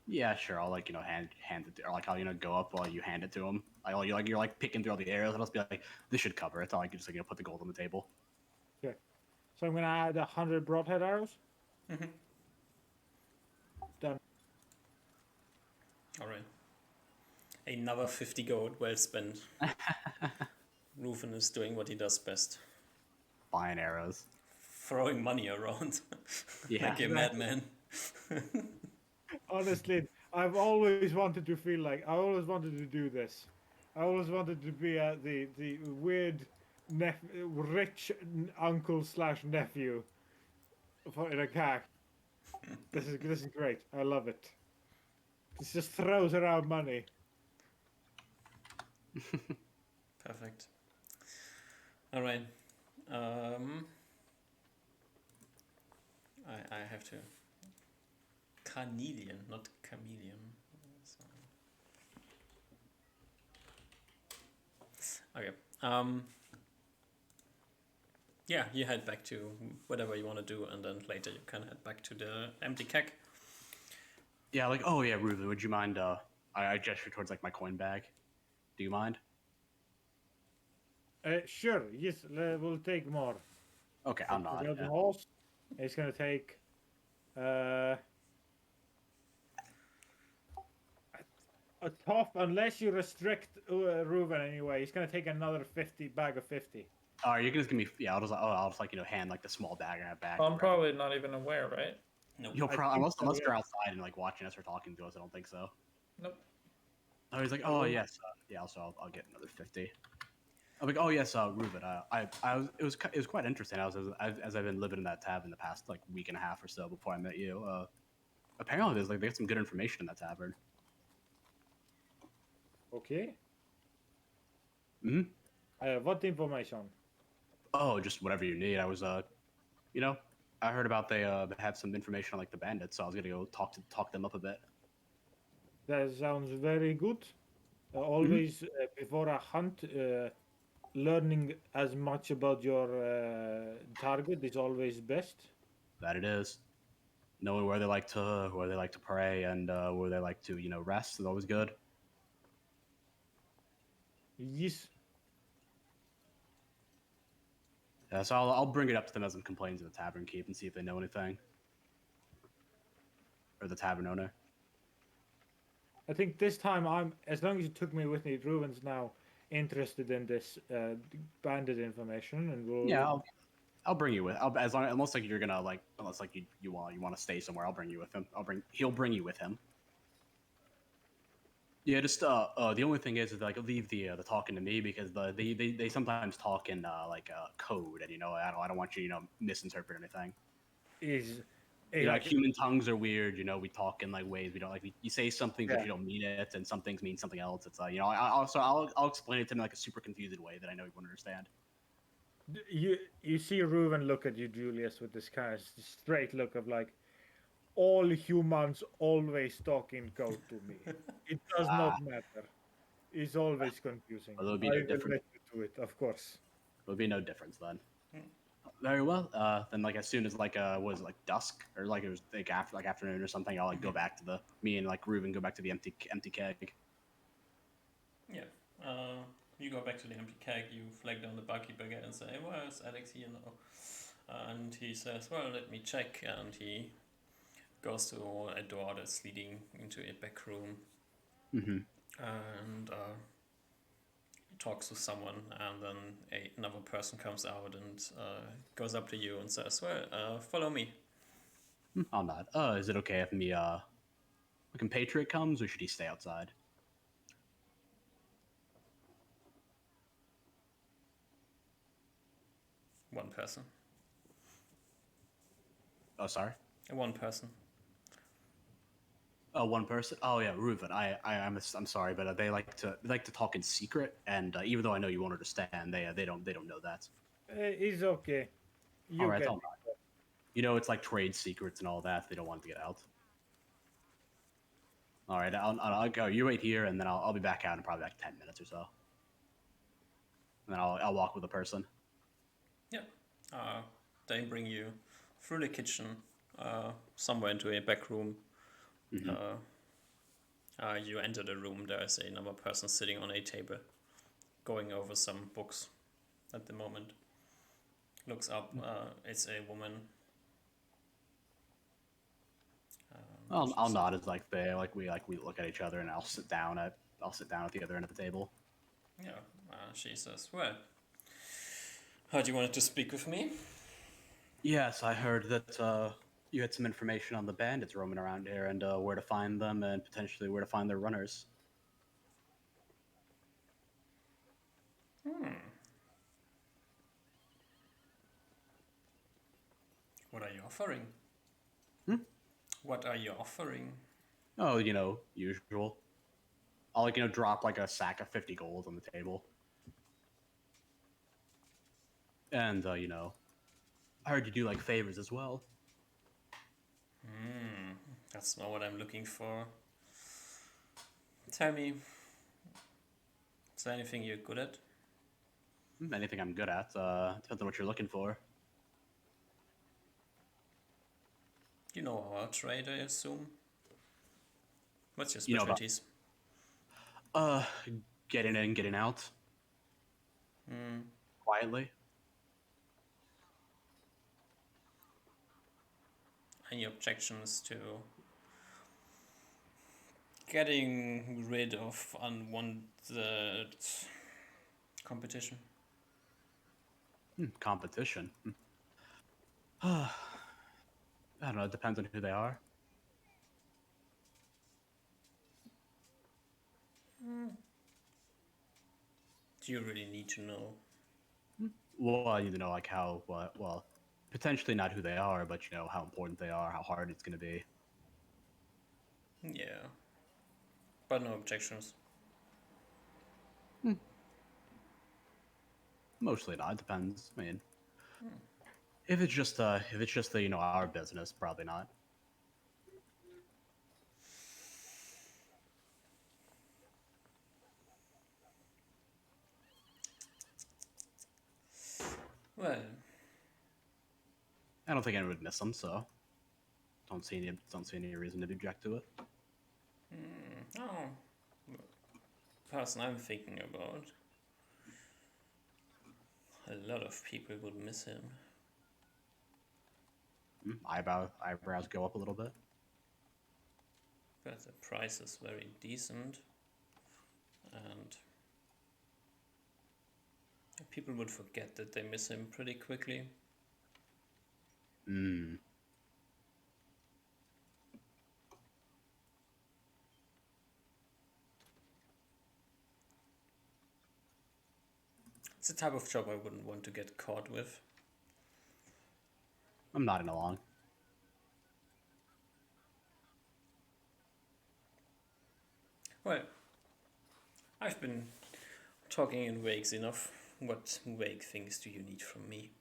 Yeah, sure. I'll like hand it to, or like I'll go up while you hand it to him. You're like picking through all the arrows, and I'll just be like, "This should cover it." It's not like you just put the gold on the table. Okay. So I'm gonna add 100 broadhead arrows. Mhm. Done. All right. Another 50 gold, well spent. Rufen is doing what he does best. Buying arrows. Throwing money around Yeah. like a madman. Honestly, I've always wanted to feel like I always wanted to do this. I always wanted to be the weird rich uncle slash nephew for in a car. This is great. I love it. This just throws around money. Perfect. All right. I have to. Carnelian, not chameleon. So- Okay. Yeah, you head back to whatever you want to do, and then later you can head back to the empty keg. Yeah, like oh yeah, Ruben, would you mind? I gesture towards like my coin bag. Do you mind? Sure. Yes, we'll take more. Okay, I'll nod. The Yeah. horse. It's gonna take. A tough, unless you restrict Ruben anyway, he's gonna take another 50 bag of 50. You can just give me. Yeah, I'll just like hand like the small bag in a bag. I'm probably not even aware, right? Nope. You'll I probably think so, unless yeah. they're outside and like watching us or talking to us. I don't think so. Nope. Oh, he's like, oh yes, yeah. Also, I'll get another 50. I'm like, oh yes, Ruben. It was quite interesting. As I've been living in that tavern the past like week and a half or so before I met you. Apparently, they got some good information in that tavern. Okay. Hmm. What information? Oh, just whatever you need. I was I heard about they had some information on like the bandits, so I was gonna go talk them up a bit. That sounds very good. Always before a hunt, learning as much about your target is always best. That it is. Knowing where they like to pray and where they like to rest is always good. Yes. Yeah, so I'll bring it up to them as I'm complaining to the tavern keep and see if they know anything. or the tavern owner. I think this time as long as you took me with me, Ruben's now interested in this bandit information, and we'll. Yeah, I'll bring you with. As long unless like you're gonna like unless like you want to stay somewhere, I'll bring you with him. He'll bring you with him. Yeah, just the only thing is like leave the talking to me because they sometimes talk in code, and I don't want you misinterpret anything. Is Like human tongues are weird. We talk in like ways we don't like. You say something but Yeah. you don't mean it, and some things mean something else. It's I'll explain it to him in like a super confused way that I know he won't understand. you see Ruben look at you, Julius, with this kind of straight look of like, all humans always talk in code to me. It does Ah, not matter. It's always confusing. well, there'll I be no will difference. let you do it, of course. There'll be no difference then. Very well. Then like as soon as was it, like dusk or like it was like afternoon or something, I'll like go back to me and like Ruben go back to the empty keg. Yeah. You go back to the empty keg, you flag down the barkeeper again and say, well, is Alex here now? And he says, well, let me check. And he goes to a door that's leading into a back room. Mm-hmm. And talks to someone. And then another person comes out and goes up to you and says, well, follow me. I'll nod. Is it okay if a compatriot comes, or should he stay outside? One person. Oh, sorry. One person. Oh, one person. Oh yeah, Reuven. I'm sorry, but they like to talk in secret, and even though I know you won't understand, they don't know that. It's okay. You All right, get I'll nod. It's like trade secrets and all that. They don't want to get out. All right, I'll go. You wait here, and then I'll be back out in probably like 10 minutes or so. And then I'll walk with the person. Yeah. They bring you through the kitchen, somewhere into a back room. Mm-hmm. You enter the room. There is another person sitting on a table, going over some books. At the moment, looks up. It's a woman. I'll nod as like we look at each other, and I'll sit down at the other end of the table. Yeah. She says, "Well, heard you wanted to speak with me." Yes, I heard that you had some information on the bandits roaming around here, and where to find them, and potentially where to find their runners. What are you offering? Hmm? What are you offering? Oh, usual. I'll drop like a sack of 50 gold on the table. And I heard you do like favors as well. That's not what I'm looking for. Tell me, is there anything you're good at? Anything I'm good at. Depends on what you're looking for. You know our trade, I assume. What's your You know about- specialties? Getting in, getting out. Quietly. Any objections to getting rid of unwanted competition? Competition. I don't know. It depends on who they are. Do you really need to know? Well, I need to know like how. Well, potentially not who they are, but how important they are, how hard it's going to be. Yeah. But no objections. Mostly not. It depends. I mean, if it's just our business, probably not. Well, I don't think anyone would miss them, so don't see any reason to object to it. person I'm thinking about, a lot of people would miss him. Eyebrows go up a little bit. but the price is very decent, and people would forget that they miss him pretty quickly. Mm. It's the type of job I wouldn't want to get caught with. I'm nodding along. Well, I've been talking in wakes enough. What wake things do you need from me?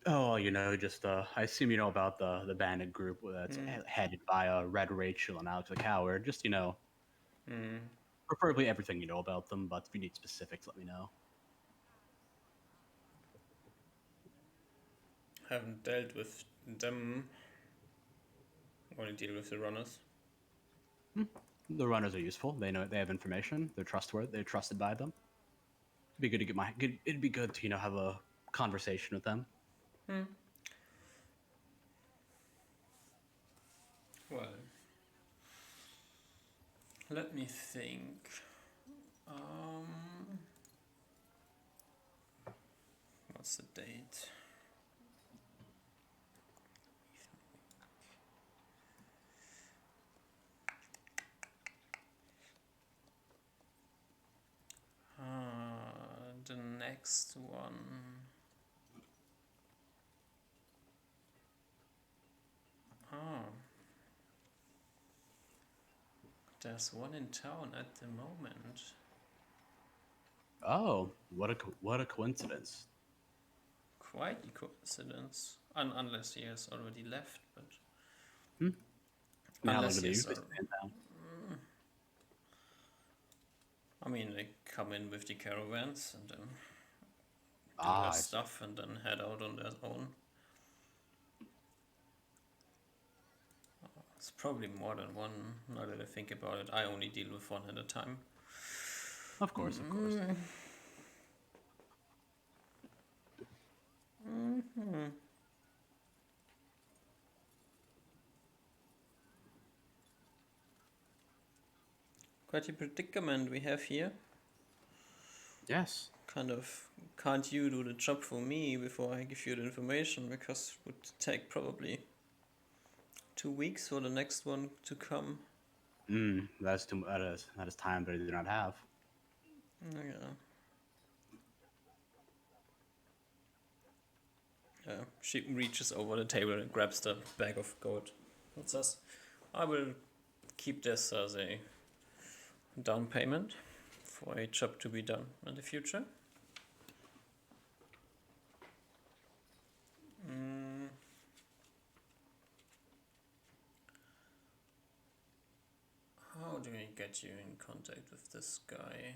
Oh, just I assume you know about the bandit group that's headed by Red Rachel and Alex the Coward. Just preferably everything you know about them. But if you need specifics, let me know. Haven't dealt with them. Only deal with the runners. The runners are useful. They know they have information. They're trustworthy. They're trusted by them. It'd be good to It'd be good to have a conversation with them. Well, let me think. What's the date? The next one. There's one in town at the moment. Oh, what a coincidence! Quite a coincidence. Unless he has already left, but I mean, how long unless do they he has usually stay in town? I mean, they come in with the caravans and then do Ah, their I see. stuff and then head out on their own. It's probably more than one, now that I think about it. I only deal with one at a time. Of course, of course. Quite a predicament we have here. Yes. Kind of, can't you do the job for me before I give you the information? Because it would take probably 2 weeks for the next one to come. That's too. That is time that I do not have. Yeah. She reaches over the table and grabs the bag of gold. It says, I will keep this as a down payment for a job to be done in the future. How do we get you in contact with this guy?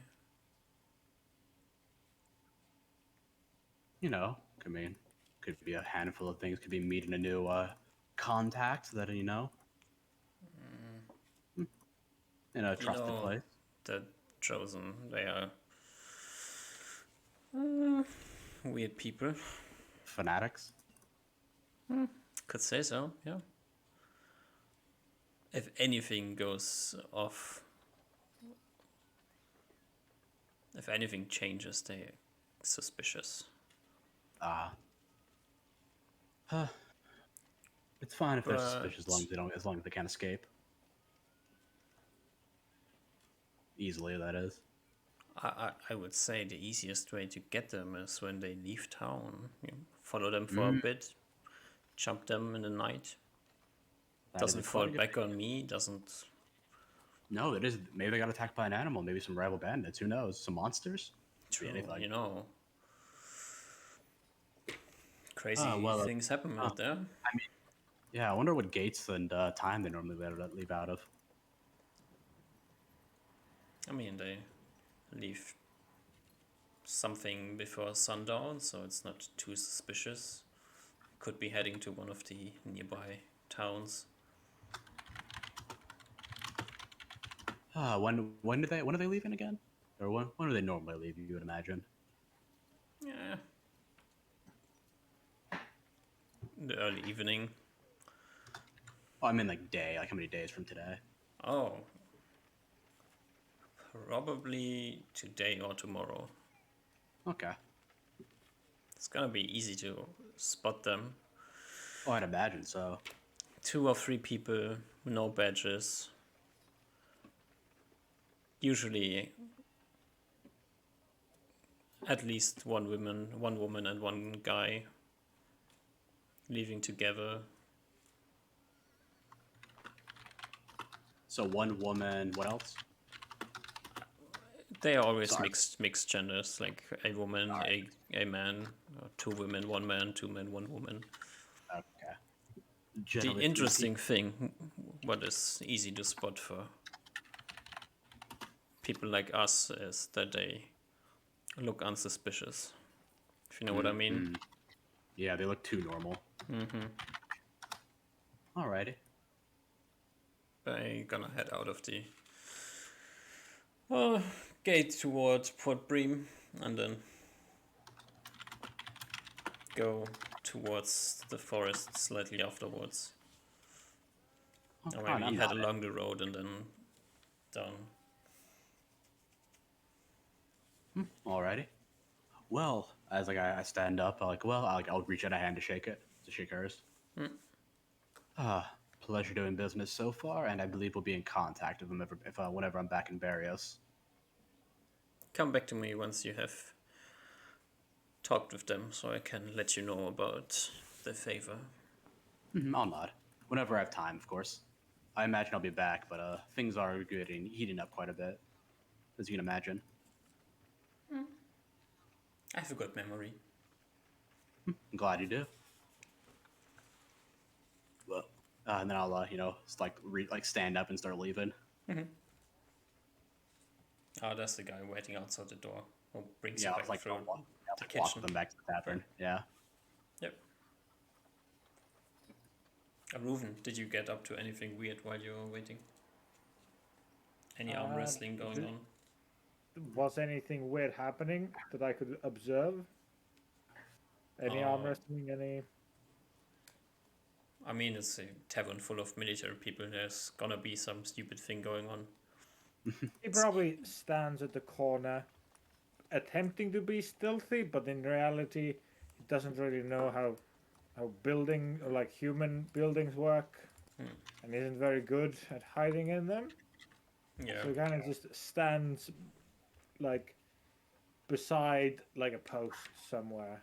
I mean, could be a handful of things. Could be meeting a new contact that in a trusted place. The Chosen, they are weird people. Fanatics. Could say so, yeah. If anything goes off, if anything changes, they're suspicious. It's fine if they're But- suspicious as long as they can't escape. Easily, that is. I would say the easiest way to get them is when they leave town. You follow them for a bit, jump them in the night. That is Doesn't a fall quite a back good- on me, doesn't... No, it is. Maybe they got attacked by an animal. Maybe some rival bandits. Who knows? Some monsters. True, anything. you know. Crazy well, things happen out there. Yeah, I wonder what gates and time they normally leave out of. I mean, they leave something before sundown, so it's not too suspicious. Could be heading to one of the nearby towns. When are they leaving again? Or when do they normally leave? You would imagine. Yeah. The early evening. Oh, I mean like day. Like how many days from today? Oh, probably today or tomorrow. Okay. It's gonna be easy to spot them. Oh, I'd imagine so. 2 or 3 people, no badges. Usually, at least one woman, and one guy leaving together. So one woman. What else? They are always Sorry. mixed genders, like a woman, a man, or 2 women, 1 man, 2 men, 1 woman. Okay. The Generally 3 interesting thing, what is easy to spot for people like us, is that they look unsuspicious. If you know what I mean. Mm. Yeah, they look too normal. Mm-hmm. Alrighty. I'm gonna head out of the gate towards Port Bream and then go towards the forest slightly afterwards. Oh, Or come on, maybe I'm head not it. along the road and then down. Alrighty. Well, as like I stand up, I'll reach out a hand to shake hers. Pleasure doing business so far, and I believe we'll be in contact with him whenever I'm back in Barrios. Come back to me once you have talked with them so I can let you know about the favor. I'll nod. Whenever I have time, of course. I imagine I'll be back, but things are getting heating up quite a bit, as you can imagine. I have a good memory. I'm glad you do. Well, and then I'll stand up and start leaving. Oh, that's the guy waiting outside the door. Who brings Yeah, you I back was like, through I'll walk the walk kitchen. them back to the tavern. Yeah. Yep. Reuven, did you get up to anything weird while you were waiting? Any arm wrestling going on? Was anything weird happening that I could observe? Any arm wrestling? Any? I mean, it's a tavern full of military people. There's gonna be some stupid thing going on. He probably stands at the corner, attempting to be stealthy, but in reality, he doesn't really know how building or like human buildings work, and isn't very good at hiding in them. Yeah. So he kind of just stands like beside like a post somewhere,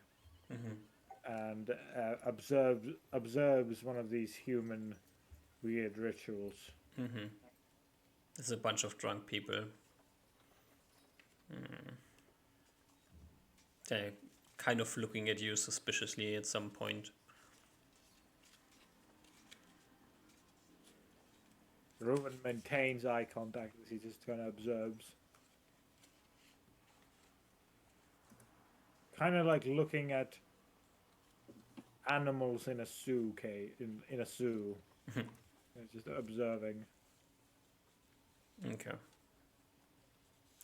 and observes one of these human weird rituals. There's a bunch of drunk people. They're kind of looking at you suspiciously at some point. Reuven maintains eye contact as he just kind of observes. Kind of like looking at animals in a zoo in a zoo. Just observing. Okay.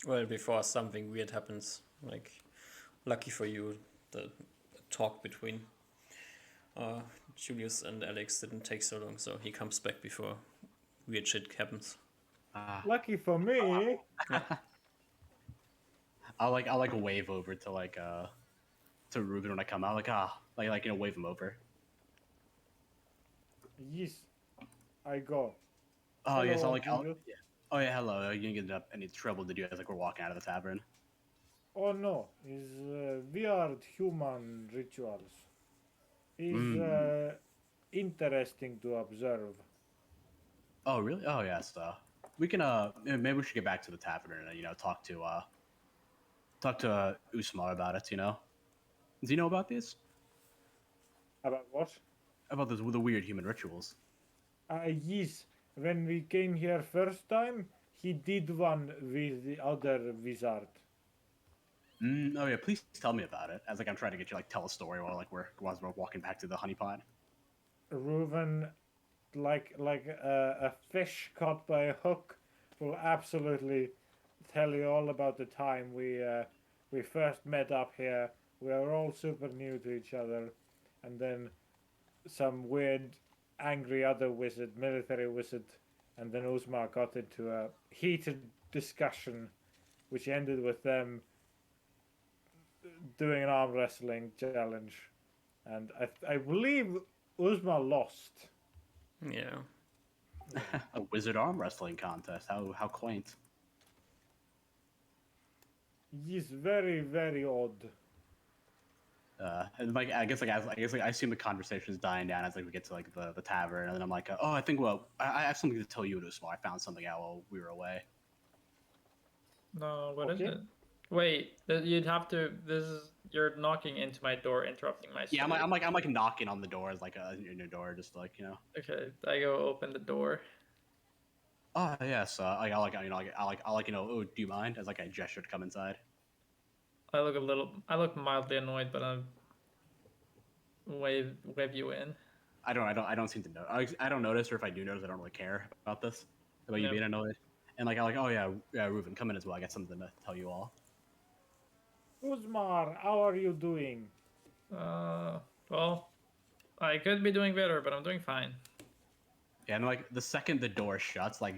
Well, before something weird happens, like, lucky for you, the talk between Julius and Alex didn't take so long, so he comes back before weird shit happens. Lucky for me. I'll wave over to Ruben when I come out, wave him over. Yes, I go. Oh yes, Hello, I'll Julius. yeah. Oh yeah, hello. You didn't get up any trouble, did you? As we're walking out of the tavern. Oh no, is weird human rituals. Is interesting to observe. Oh really? Oh yes. We can maybe we should get back to the tavern and talk to Usmar about it. Do you know about these? About what? About the weird human rituals? Yes. When we came here first time, he did one with the other wizard. Oh yeah, please tell me about it. As I'm trying to get you tell a story while we're walking back to the honey pot. Reuven, like a fish caught by a hook, will absolutely tell you all about the time we first met up here. We were all super new to each other, and then some weird angry other wizard, military wizard, and then Uzma got into a heated discussion, which ended with them doing an arm wrestling challenge, and I believe Uzma lost. Yeah. A wizard arm wrestling contest. How quaint. He's very very odd. And like I assume the conversation is dying down as like we get to like the tavern, and then I'm like, oh, I think I have something to tell you, Usma. I found something out while we were away. No, what is Okay. it? Wait, you'd have to. You're knocking into my door, interrupting my Yeah, sleep. I'm like knocking on the door as like in your door, just like Okay, I go open the door. Oh yes, like I like I like oh, do you mind? As like I gesture to come inside. I look mildly annoyed, but I'm wave you in. I don't seem to know. I don't notice, or if I do notice, I don't really care about this about you Yep. being annoyed. And like I like oh yeah, Reuven, come in as well. I got something to tell you all. Uzmar, how are you doing? Well, I could be doing better, but I'm doing fine. Yeah, and like the second the door shuts, like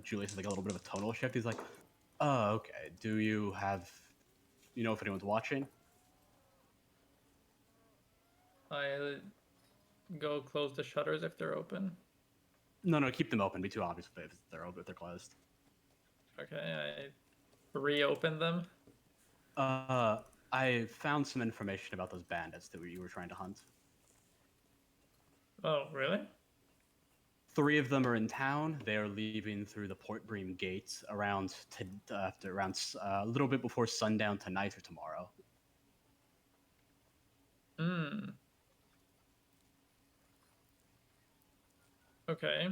Julius has like a little bit of a tonal shift. He's like, oh okay. Do you have if anyone's watching? I go close the shutters if they're open. No, keep them open. Be too obvious if they're open if they're closed. Okay, I reopen them. I found some information about those bandits that you were trying to hunt. Oh, really? 3 of them are in town. They are leaving through the Port Bream gates around a little bit before sundown tonight or tomorrow. Hmm. Okay.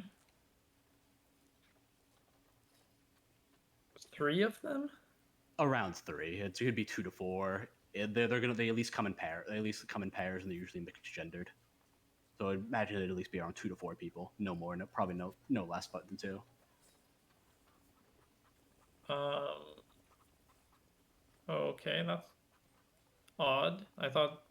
3 of them? Around 3. It could be 2 to 4. They at least come in pair. They at least come in pairs, and they're usually mixed gendered. So I'd imagine it'd at least be around 2 to 4 people. No more. No, probably no less, but than 2. Um. Okay, that's odd. I thought.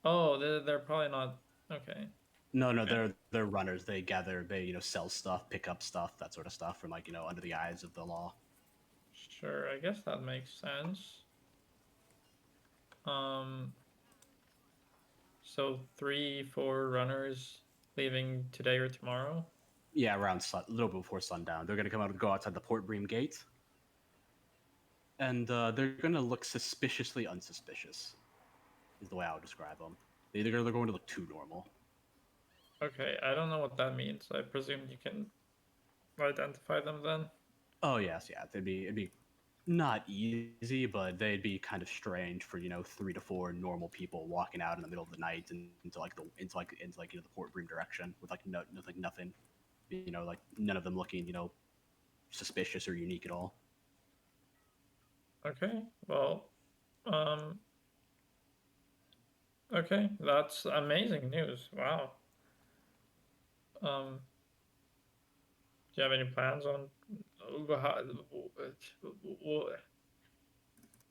Oh, they're probably not. Okay. No, Okay. they're runners. They gather, they sell stuff, pick up stuff, that sort of stuff from like under the eyes of the law. Sure, I guess that makes sense. Um. So 3, 4 runners leaving today or tomorrow. Yeah, around a little bit before sundown. They're gonna go outside the Port Bream gate, and they're gonna look suspiciously unsuspicious. Is the way I would describe them. They're going to look too normal. Okay, I don't know what that means. I presume you can identify them then. Oh yes, yeah. It'd be not easy, but they'd be kind of strange for 3 to 4 normal people walking out in the middle of the night and into the Port Bream direction with like nothing, like none of them looking suspicious or unique at all. Okay, well, um, okay, that's amazing news. Wow. Um, do you have any plans on how,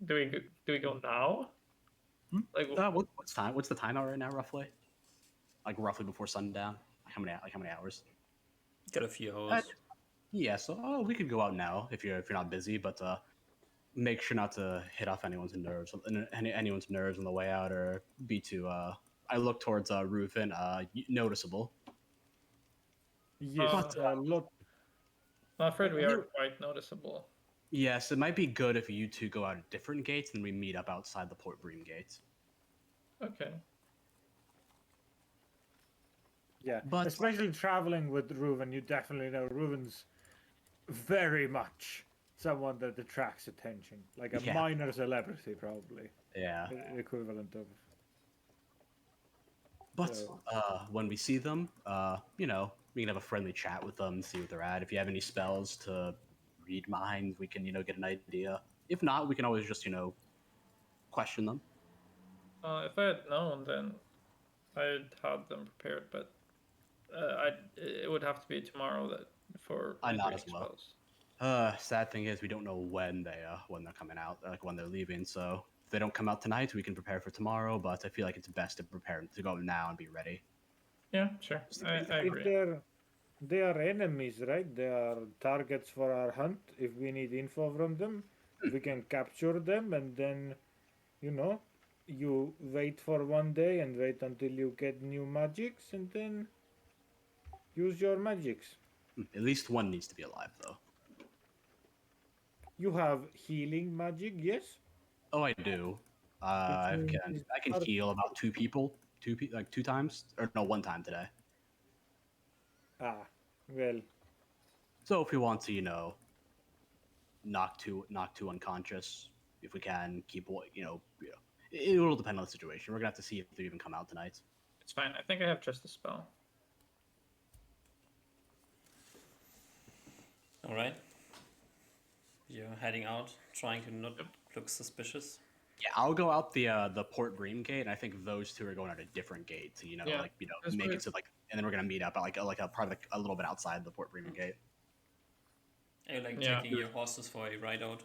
do we go now? Hmm? Like, What's the time right now roughly? Like roughly before sundown. How many hours? Got a few Uh, hours. yeah, so we could go out now if you're not busy, but make sure not to hit off anyone's nerves on the way out or be too. I look towards Rufin, noticeable. Yes, But a lot. I'm afraid we are You, quite noticeable. yes, it might be good if you two go out at different gates and we meet up outside the Port Bream gates. Okay. yeah, But especially traveling with Reuven, you definitely know Reuven's very much someone that attracts attention, like a yeah, minor celebrity, probably yeah. the equivalent of. But So, when we see them, we can have a friendly chat with them, see what they're at. If you have any spells to read minds, we can get an idea. If not, we can always just question them. If I had known, then I'd had them prepared, but it would have to be tomorrow that for I not as reading well. spells. Sad thing is we don't know when they're coming out, like when they're leaving. So if they don't come out tonight, we can prepare for tomorrow. But I feel like it's best to prepare to go now and be ready. Yeah, sure. I If agree. they are enemies, right? They are targets for our hunt. If we need info from them, we can capture them, and then you know, you wait for one day and wait until you get new magics, and then use your magics. At least one needs to be alive, though. You have healing magic, yes, Oh, I do. which means I can heal about two people, like two times, or no, one time today. ah, well, So if we want to, knock two unconscious, if we can keep it will depend on the situation. We're gonna have to see if they even come out tonight. It's fine. I think I have just a spell. All right. You're heading out, trying to not Yep. look suspicious. Yeah, I'll go out the Port Bream gate, and I think those two are going out a different gate to Yeah, that's make where- it to and then we're gonna meet up at probably a little bit outside the Port Bream gate. Are you like Yeah. taking your horses for a ride out?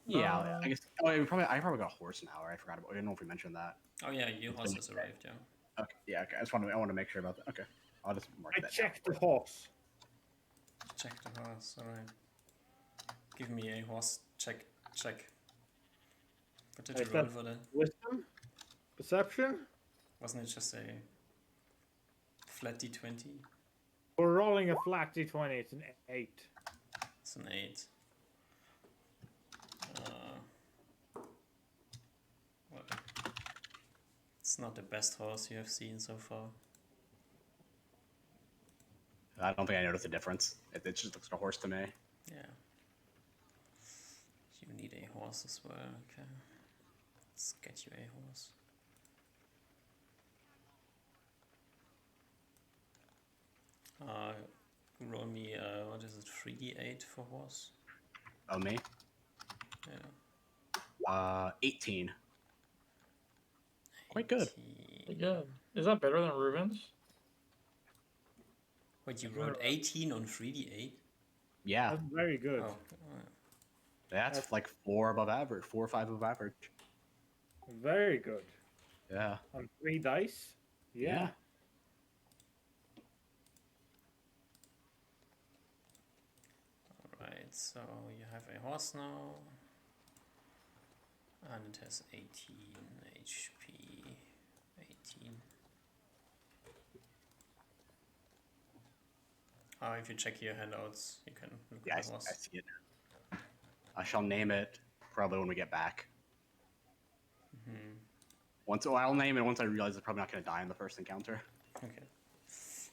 Yeah, I guess. Oh, I probably got a horse now. Right? I forgot about. I don't know if we mentioned that. Oh yeah, your horses arrived. Yeah. Okay, yeah, okay. I want to make sure about that. Okay, I'll just mark I that. checked the down. horse. Check the horse. All right. Give me a horse check. Check. What did Is you roll that for that? wisdom? Perception? Wasn't it just a flat d20? We're rolling a flat d20, it's an 8. It's an 8. Well, it's not the best horse you have seen so far. I don't think I noticed a difference. It just looks like a horse to me. Yeah. You need a horse as well. Okay. Let's get you a horse. Roll me, what is it, 3d8 for horse? Oh, me? Yeah. 18. Quite good. 18. Yeah. Is that better than Ruben's? Wait, you rolled 18 on 3d8? Yeah, That's very good. Oh, that's like 4 above average, 4 or 5 above average. Very good. Yeah. On 3 dice? Yeah. alright, so you have a horse now. And it has 18 HP. 18. If you check your handouts, you can look Yeah, at the horse. I see it. I shall name it probably when we get back. I'll name it once I realize it's probably not going to die in the first encounter. Okay.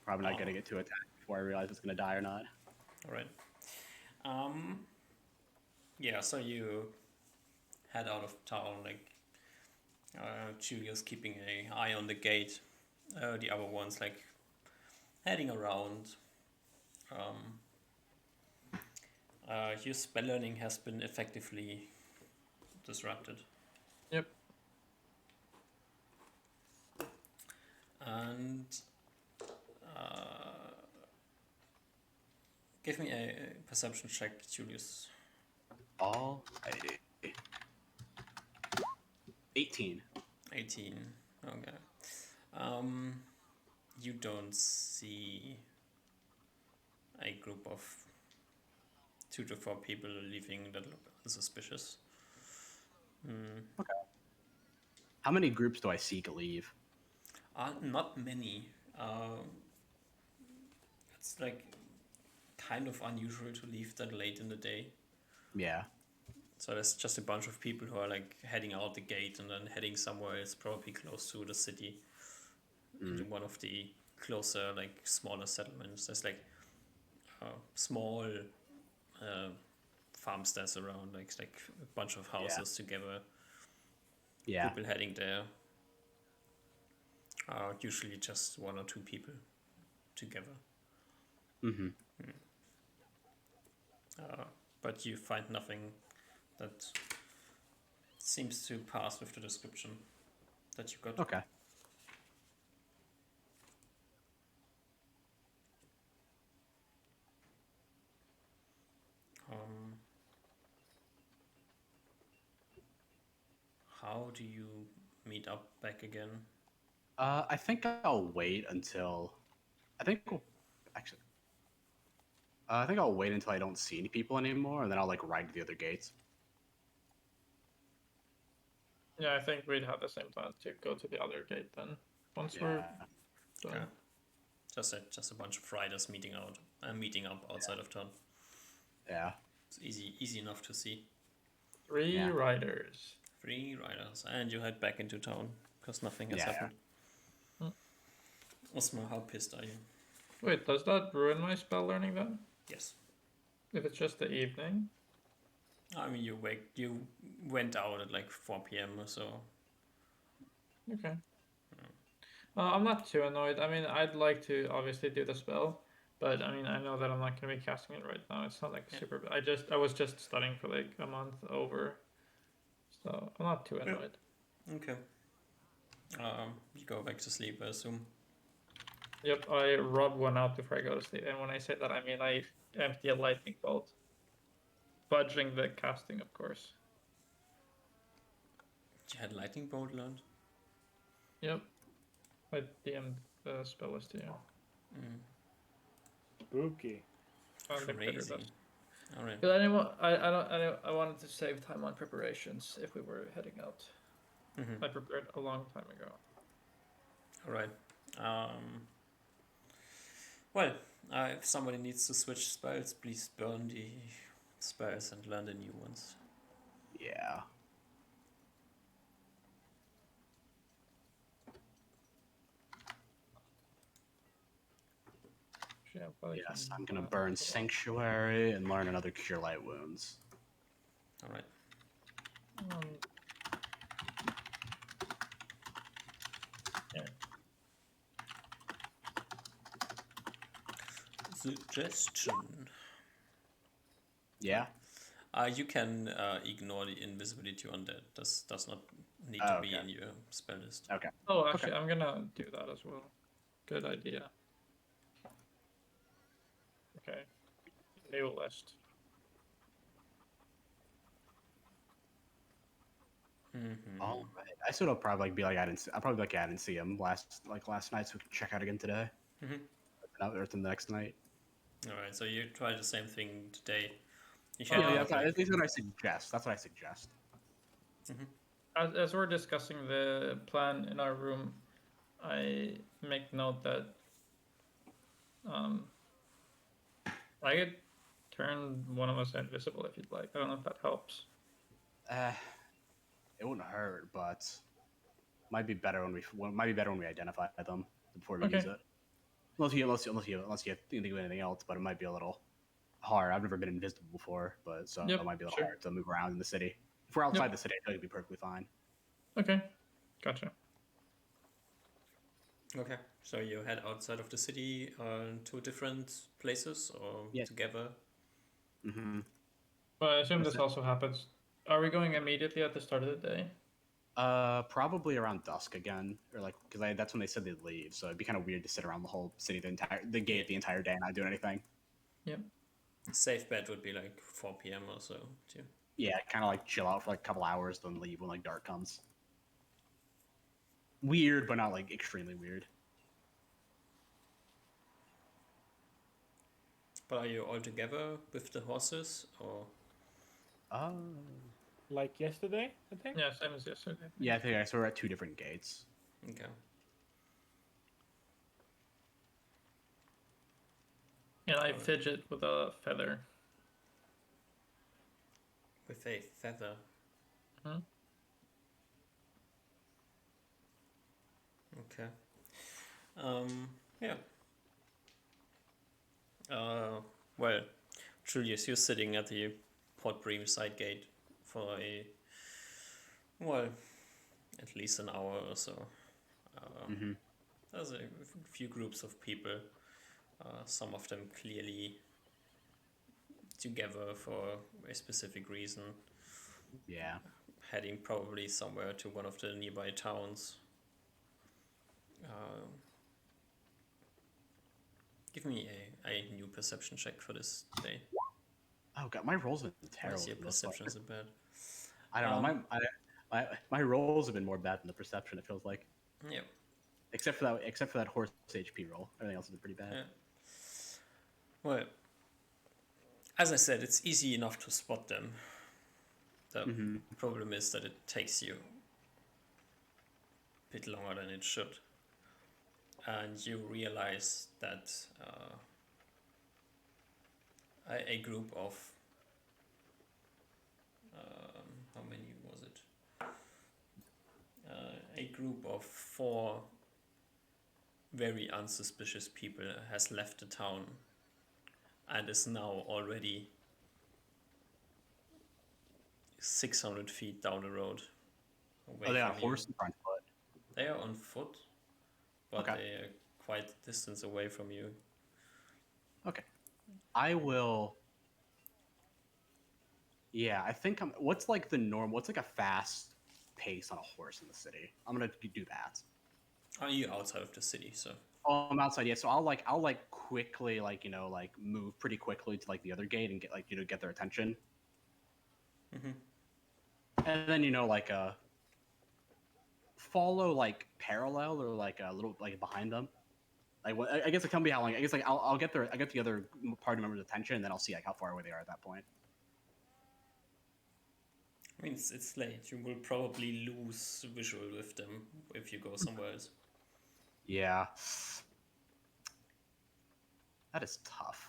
Probably not going to get to attack before I realize it's going to die or not. Alright. Yeah, so you head out of town, like Julia's keeping an eye on the gate. The other one's like heading around. Your spell learning has been effectively disrupted. Yep. And give me a perception check, Julius. All 18. 18. Okay. You don't see a group of 2 to 4 people leaving that look suspicious. Okay. How many groups do I seek leave? Not many. It's like kind of unusual to leave that late in the day. Yeah. So there's just a bunch of people who are like heading out the gate and then heading somewhere else, probably close to the city, into one of the closer, like smaller settlements. There's like small farmsteads around, like a bunch of houses together. Yeah. People heading there. Usually just 1 or 2 people together. But you find nothing that seems to pass with the description that you got. Okay. How do you meet up back again? I think I'll wait until. I think we'll, actually. I think I'll wait until I don't see any people anymore, and then I'll like ride to the other gates. Yeah, I think we'd have the same plan to go to the other gate then. Once we're Yeah. done. Yeah. Just a bunch of riders meeting up outside of town. Yeah. It's easy enough to see. 3 Yeah. riders. 3 riders, and you head back into town because nothing has Yeah. happened. Hmm. Osmo, how pissed are you? Wait, does that ruin my spell learning then? Yes. If it's just the evening? I mean, you went out at like 4 p.m. or so. Okay. I'm not too annoyed. I mean, I'd like to obviously do the spell, but I mean, I know that I'm not going to be casting it right now. It's not like super. I was just studying for like a month over, so I'm not too annoyed. Okay. You go back to sleep, I assume. Yep, I rub one out before I go to sleep, and when I say that, I mean I empty a lightning bolt, fudging the casting, of course. You had lightning bolt learned. Yep, I DM'd the spell list to you. Spooky. Crazy. All right. But I wanted to save time on preparations if we were heading out. Mm-hmm. I prepared a long time ago. All right. Well, if somebody needs to switch spells, please burn the spells and learn the new ones. Yeah. Yes, I'm gonna burn Sanctuary and learn another Cure Light Wounds. All right. Yeah. Suggestion. Yeah. You can ignore the invisibility on that. This does not need to be in your spell list. Okay. Oh, actually, I'm gonna do that as well. Good idea. Okay. New list. Mm-hmm. All right. I still would probably be like I didn't see him last night, so we can check out again today. Mm-hmm. Or the next night. All right. So you try the same thing today. You Yeah, that's what I suggest. That's what I suggest. Mm-hmm. As we're discussing the plan in our room, I make note that I could turn one of us invisible if you'd like. I don't know if that helps. It wouldn't hurt, but might be better when we identify them before we use it. Unless you think of anything else, but it might be a little hard. I've never been invisible before, but so it might be a little hard to move around in the city. If we're outside the city, I think it'd be perfectly fine. Okay, gotcha. Okay, so you head outside of the city to different places or together? Mm-hmm. Well, I assume this also happens. Are we going immediately at the start of the day? Probably around dusk again, or like because that's when they said they'd leave. So it'd be kind of weird to sit around the whole city, the gate, the entire day and not doing anything. Yep. Safe bet would be like 4 p.m. or so too. Yeah, kind of like chill out for like a couple hours, then leave when like dark comes. Weird, but not like extremely weird. But are you all together with the horses or? Like yesterday, I think. Yeah, same as yesterday. Yeah, I think so. We're at 2 different gates. Okay. And I fidget with a feather. With a feather. Okay. Yeah. Well, Julius, you're sitting at the Port Bream side gate for at least an hour or so. There's a few groups of people, some of them clearly together for a specific reason. Yeah. Heading probably somewhere to one of the nearby towns. Give me a new perception check for this day. Oh god, my rolls have been terrible. Your perception is bad. I don't know. My rolls have been more bad than the perception. It feels like. Yeah. except for that horse HP roll. Everything else is pretty bad. Yeah. Well, as I said, it's easy enough to spot them. The problem is that it takes you a bit longer than it should. And you realize that a group of how many was it? A group of 4 very unsuspicious people has left the town and is now already 600 feet down the road. Are they on a from you. horse or on foot? They are on foot, but Okay. they are quite a distance away from you. Okay. I will. Yeah, I think I'm. What's like the norm? What's like a fast pace on a horse in the city? I'm gonna do that. Are you outside of the city? So Oh, I'm outside. Yeah, so I'll quickly move pretty quickly to like the other gate and get get their attention. And then follow like parallel or like a little like behind them. Like I guess tell me how long. I guess I'll get the other party members' attention, and then I'll see like how far away they are at that point. I mean, it's late. You will probably lose visual with them if you go somewhere else. Yeah, that is tough.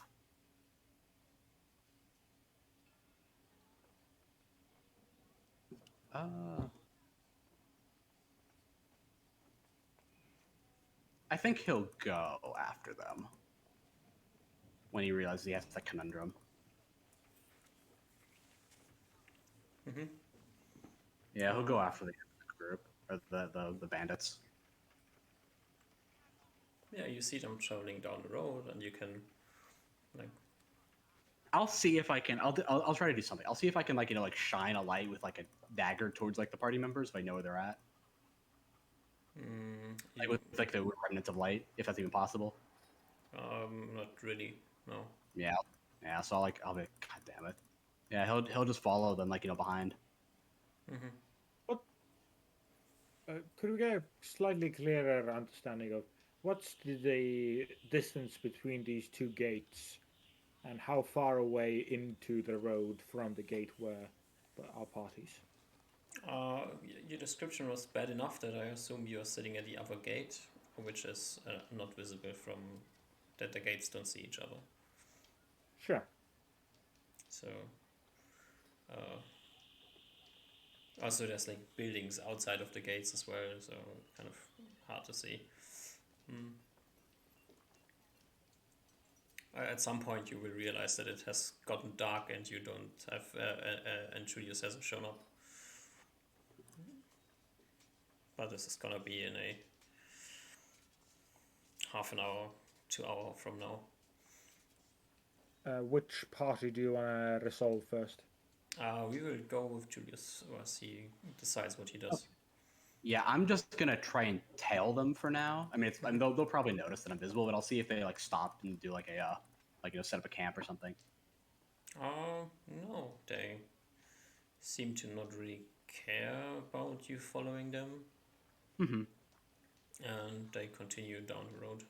I think he'll go after them when he realizes he has that conundrum. Yeah, he'll go after the group or the bandits. Yeah, you see them traveling down the road, and you can, like, I'll see if I can. I'll try to do something. I'll see if I can shine a light with like a dagger towards like the party members if I know where they're at. Like with like the remnants of light, if that's even possible. Not really. No. Yeah. So I'll be. God damn it. Yeah, he'll just follow them behind. What? Could we get a slightly clearer understanding of what's the distance between these 2 gates, and how far away into the road from the gate were our parties? Your description was bad enough that I assume you're sitting at the other gate, which is not visible from that the gates don't see each other. Sure. So, also there's like buildings outside of the gates as well, so kind of hard to see. At some point you will realize that it has gotten dark and you don't have, and Julius hasn't shown up. But this is gonna be in a half an hour, 2 hour from now. Which party do you want to resolve first? We will go with Julius as he decides what he does. Okay. Yeah, I'm just gonna try and tail them for now. I mean, they'll probably notice that I'm visible, but I'll see if they stop and do set up a camp or something. No, they seem to not really care about you following them. And they continue down the road.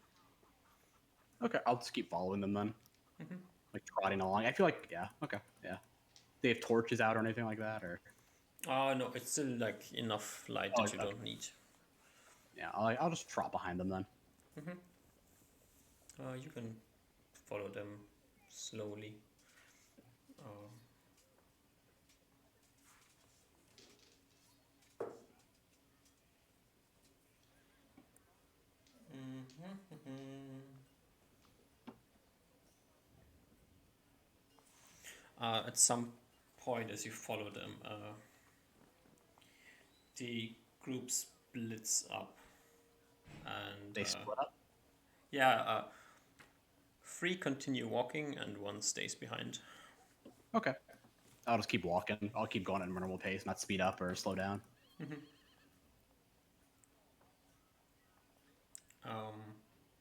Okay, I'll just keep following them then. Like trotting along. I feel like okay. They have torches out or anything like that, or? No, it's still like enough light that you don't need. Yeah, I'll just trot behind them then. You can follow them slowly. At some point, as you follow them, the group splits up, and They split up. Yeah, 3 continue walking, and 1 stays behind. Okay, I'll just keep walking. I'll keep going at a normal pace, not speed up or slow down.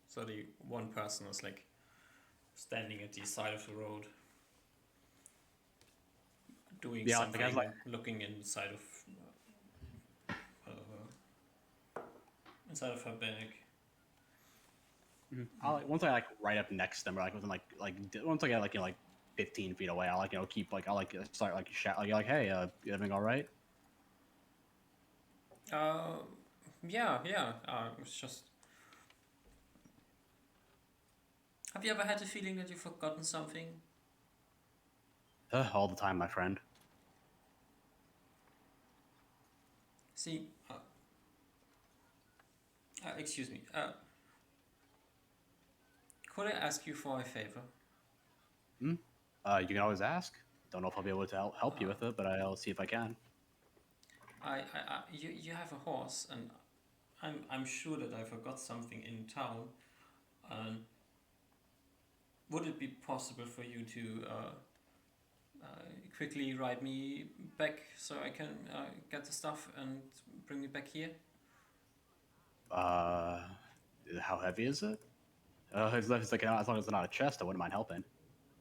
So the one person is like standing at the side of the road, doing something, looking inside of her bag. I'll, like, once I like right up next to them, or like within once I get like 15 feet away, I'll like keep like I'll like start like shout like hey you everything all right? Uh, yeah, yeah. It's just. Have you ever had the feeling that you've forgotten something? All the time, my friend. See, excuse me. Could I ask you for a favor? Hmm? You can always ask. Don't know if I'll be able to help you with it, but I'll see if I can. You have a horse, and I'm sure that I forgot something in town. And would it be possible for you to quickly ride me back so I can get the stuff and bring me back here? Uh, how heavy is it? It's like as long as it's not a chest, I wouldn't mind helping.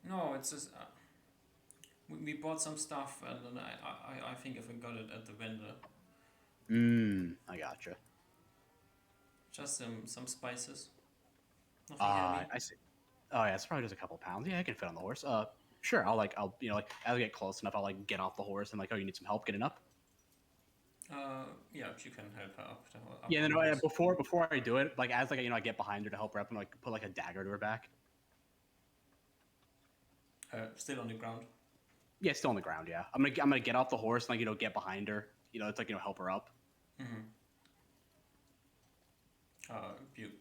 No, it's just we bought some stuff, and then I think I forgot it at the vendor. I gotcha. Just some spices. Nothing heavy. I see. Oh yeah, it's probably just a couple pounds. Yeah, I can fit on the horse. Sure. I'll like as I get close enough, I'll like get off the horse and like, oh, you need some help getting up. Yeah, if you can help her up. Yeah, On then the horse. before I do it, like as like I get behind her to help her up and like put like a dagger to her back. Still on the ground. Yeah, still on the ground. Yeah, I'm gonna get off the horse and like get behind her. It's like help her up. Mm-hmm.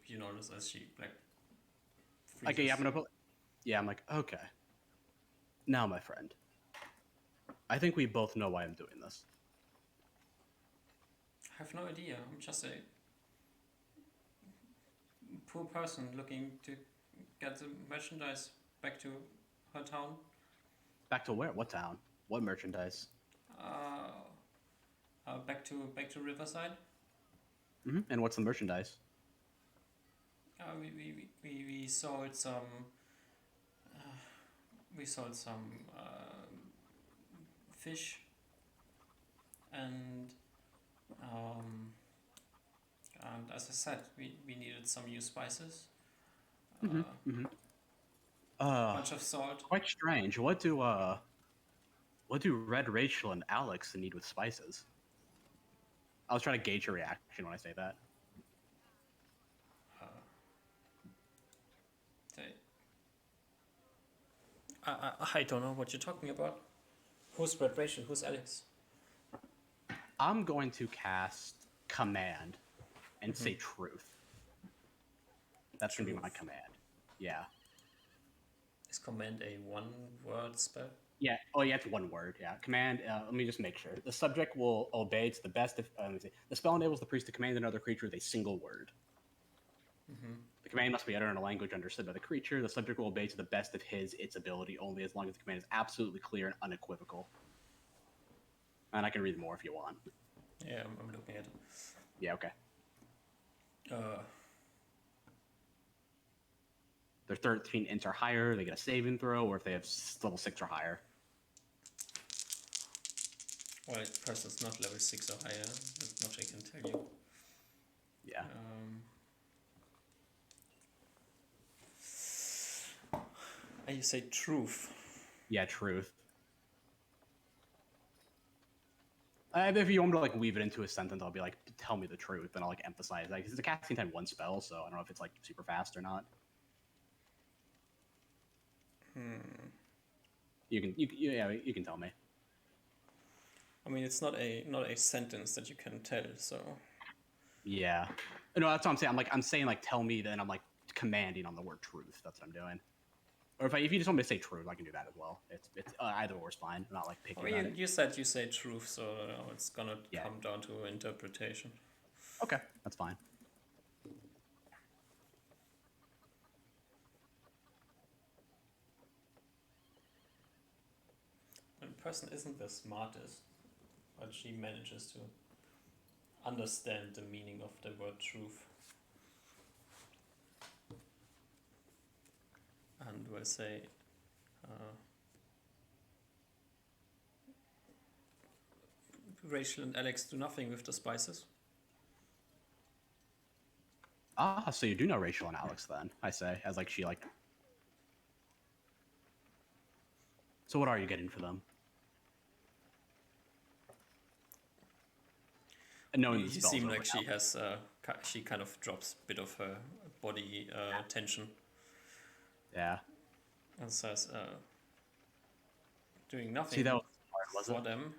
You notice as she like. Okay, yeah, freezes. I'm like, okay. Now, my friend, I think we both know why I'm doing this. I have no idea. I'm just a poor person looking to get the merchandise back to her town. Back to where? What town? What merchandise? Uh, back to Riverside. And what's the merchandise? We sold some. We sold some fish and um, and as I said, we needed some new spices. Bunch of salt. Quite strange. What do Red Rachel and Alex need with spices? I was trying to gauge your reaction when I say that. They, I don't know what you're talking about. Who's Red Rachel? Who's Alex? I'm going to cast Command and say Truth. That's going to be my command. Yeah. Is command a one-word spell? Yeah. Oh, yeah, it's one word. Yeah. Command. Let me just make sure. The subject will obey to the best of. Let me see. The spell enables the priest to command another creature with a single word. The command must be uttered in a language understood by the creature. The subject will obey to the best of its ability only as long as the command is absolutely clear and unequivocal. And I can read more if you want. Yeah, I'm looking at it. Yeah. Okay. Uh, Their 13 int or higher, they get a saving throw, or if they have level 6 or higher. well, first it's not level 6 or higher. That much I can tell you. Yeah. And you say truth. Yeah, truth. If you want me to like weave it into a sentence, I'll be like, "Tell me the truth," and I'll like emphasize. Like, it's a casting time one spell, so I don't know if it's like super fast or not. You can tell me. I mean, it's not a sentence that you can tell. So Yeah. No, that's what I'm saying. I'm saying like, tell me, then I'm like commanding on the word truth. That's what I'm doing. Or if you just want me to say truth, I can do that as well. It's either or is fine. I'm not like picky about it. you said you say truth, so it's gonna Yeah. come down to interpretation. Okay, that's fine. When a person isn't the smartest, but she manages to understand the meaning of the word truth. And will say, Rachel and Alex do nothing with the spices. Ah, so you do know Rachel and Alex then? I say, as like she like. So what are you getting for them? And knowing the You spell's seem over like she now. has, she kind of drops a bit of her body tension Yeah. and says, doing See, that nothing was hard, was for it? them.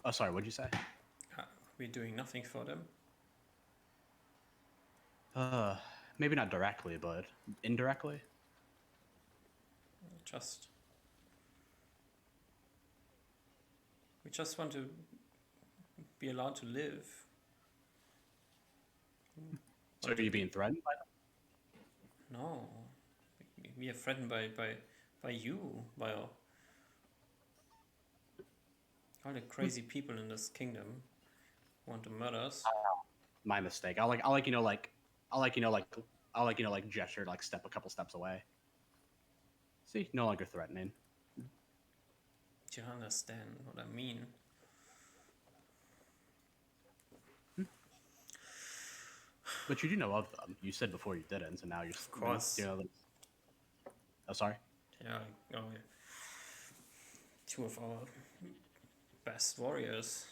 Oh, sorry. What'd you say? We're doing nothing for them. Uh, maybe not directly, but indirectly. Just we just want to be allowed to live. So are you being threatened by No, we are threatened by you, by all the crazy people in this kingdom who want to murder us. my mistake? I'll like like gesture like step a couple steps away. See, no longer threatening. Do you understand what I mean? But you do know of them. You said before you didn't, and now you're. Of course. You know. Oh, sorry. Yeah, oh, yeah. Two of our best warriors.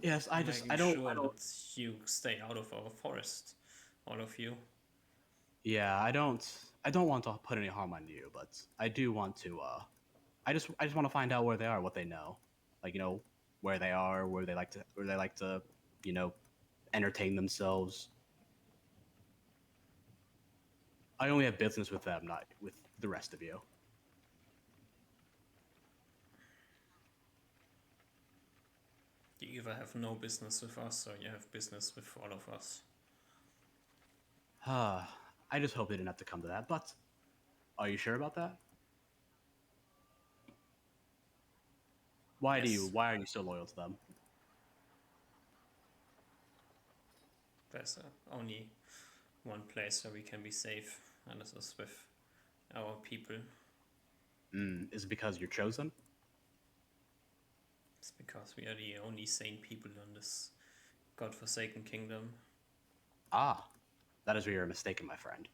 Yes, I Making don't. sure I don't. that you stay out of our forest, all of you. Yeah, I don't. I don't want to put any harm on you, but I do want to. I just want to find out where they are, what they know, like where they are, where they like to, you know, entertain themselves. I only have business with them, not with the rest of you. You either have no business with us or you have business with all of us. I just hope they didn't have to come to that. But are you sure about that? Yes, Why are you so loyal to them? there's only one place where we can be safe, and this is with our people. Is it because you're chosen? It's because we are the only sane people in this godforsaken kingdom. Ah, that is where you're mistaken, my friend.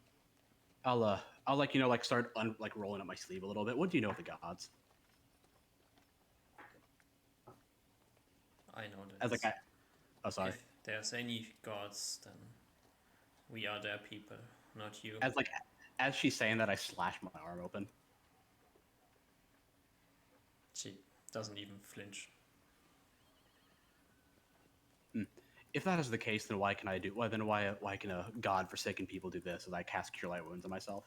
I'll like like start like rolling up my sleeve a little bit. What do you know of the gods? I know As like that oh sorry. if there's any gods, then we are their people, not you. As she's saying that, I slash my arm open. She doesn't even flinch. If that is the case, then why can I do? Well, then why can a god-forsaken people do this? As I cast Cure Light Wounds on myself,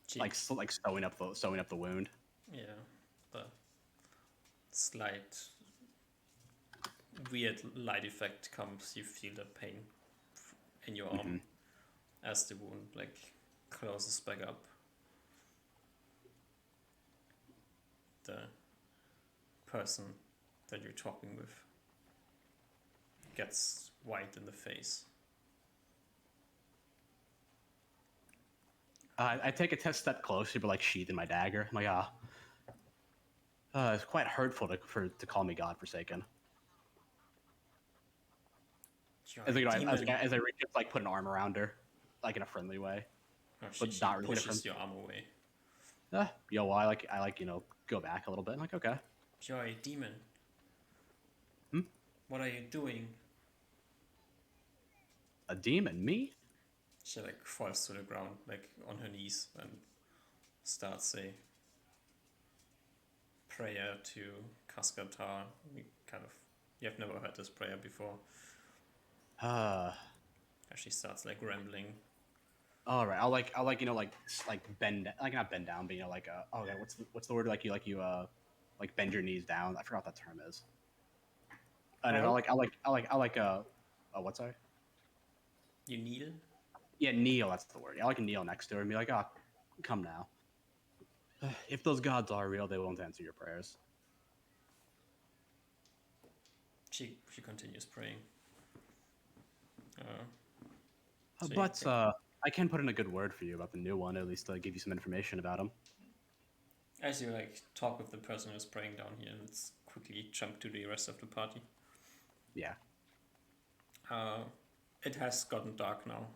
She, like sewing up the wound. yeah, the slight weird light effect comes. You feel the pain in your arm as the wound like closes back up. The person that you're talking with gets white in the face. I take a step closer, but like sheathing my dagger. I'm like, it's quite hurtful to call me God-forsaken. You're As, a you know, demon. as I reach up, like put an arm around her, like in a friendly way, Oh, but she not really in a pushes friendly. your arm away. Yo, well, I like go back a little bit. I'm like, okay. You're a demon. Hmm? What are you doing? A demon? Me? She like falls to the ground, like on her knees, and starts a prayer to Kaskatar. You have never heard this prayer before. Uh, She starts like rambling. all right. I'll like bend, like not bend down, but like oh god, what's the word like you like bend your knees down. I forgot what that term is. I don't know. Oh. I like oh what's that? You kneel? Yeah, kneel. That's the word. I like kneel next to her and be like, oh, come now. If those gods are real, they won't answer your prayers. She continues praying. So you But think, I can put in a good word for you about the new one, at least to give you some information about him. As you like talk with the person who's praying down here, let's quickly jump to the rest of the party. Yeah. It has gotten dark now.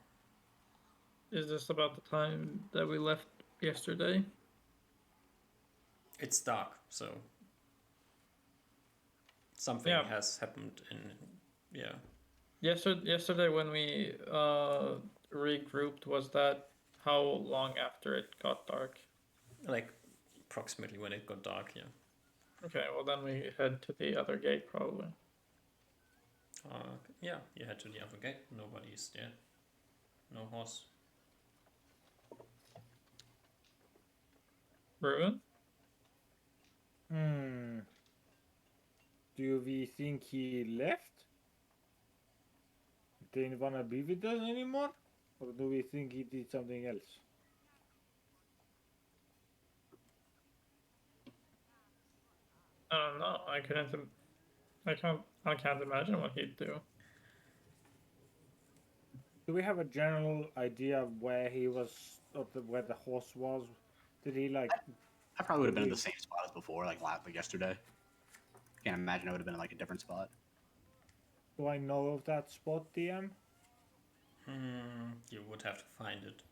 Is this about the time that we left yesterday? It's dark, so something Yeah. has happened in. Yeah. Yesterday when we regrouped, was that how long after it got dark? Like approximately when it got dark, yeah. Okay, well then we head to the other gate probably. Yeah, you head to the other gate. Nobody's there. No horse. Ruin? Do we think he left? Didn't want to be with us anymore? Or do we think he did something else? I don't know. I can't imagine what he'd do. Do we have a general idea of where he was, or where the horse was? Did he like? I probably would have been in the leave- same spot as before, like yesterday. Can't imagine I would have been in like a different spot. Do I know of that spot, DM? You would have to find it.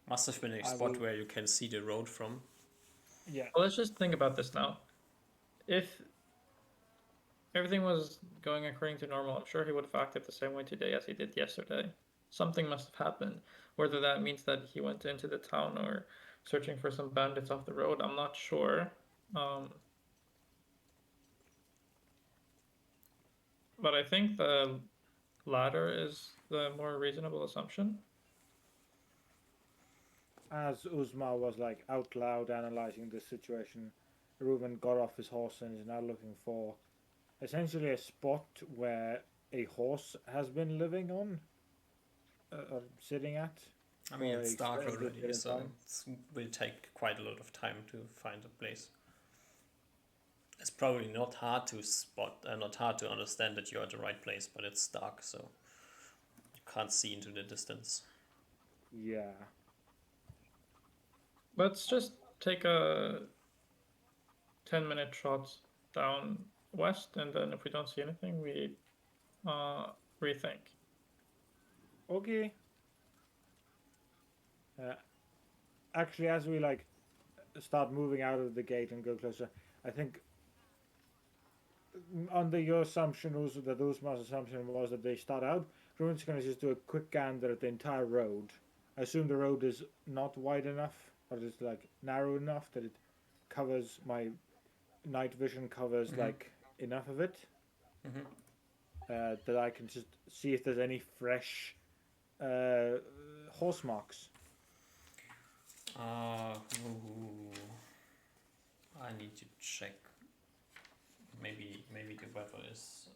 Must have been a I spot will- where you can see the road from. Yeah. Well, let's just think about this now. If everything was going according to normal, I'm sure he would have acted the same way today as he did yesterday. Something must have happened. Whether that means that he went into the town or searching for some bandits off the road, I'm not sure. But I think the latter is the more reasonable assumption. As Uzma was like out loud analyzing the situation, Reuben got off his horse and is now looking for essentially a spot where a horse has been living on, or sitting at. I mean, for it's a dark good already, bit of so time. it will take quite a lot of time to find a place. It's probably not hard to spot, not hard to understand that you're at the right place, but it's dark, so you can't see into the distance. Yeah. Let's just take a 10-minute trot down west, and then if we don't see anything, we rethink. Okay. Actually, as we like start moving out of the gate and go closer, I think under your assumption also that Usman's assumption was that they start out, Ruin's gonna just do a quick gander at the entire road. I assume the road is not wide enough, or just like narrow enough that it covers my night vision covers like enough of it. That I can just see if there's any fresh horse marks. I need to check. Maybe the weather is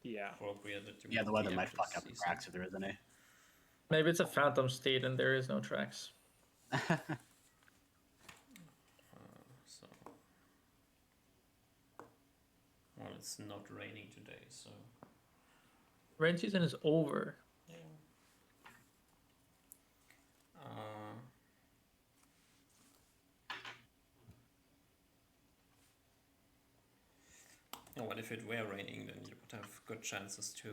Yeah. appropriate that you. Yeah, the would weather be might able to fuck up see the tracks if there is any. Maybe it's a phantom steed and there is no tracks. So, well, it's not raining today, so Rain season is over. yeah. What if it were raining? Then you would have good chances to.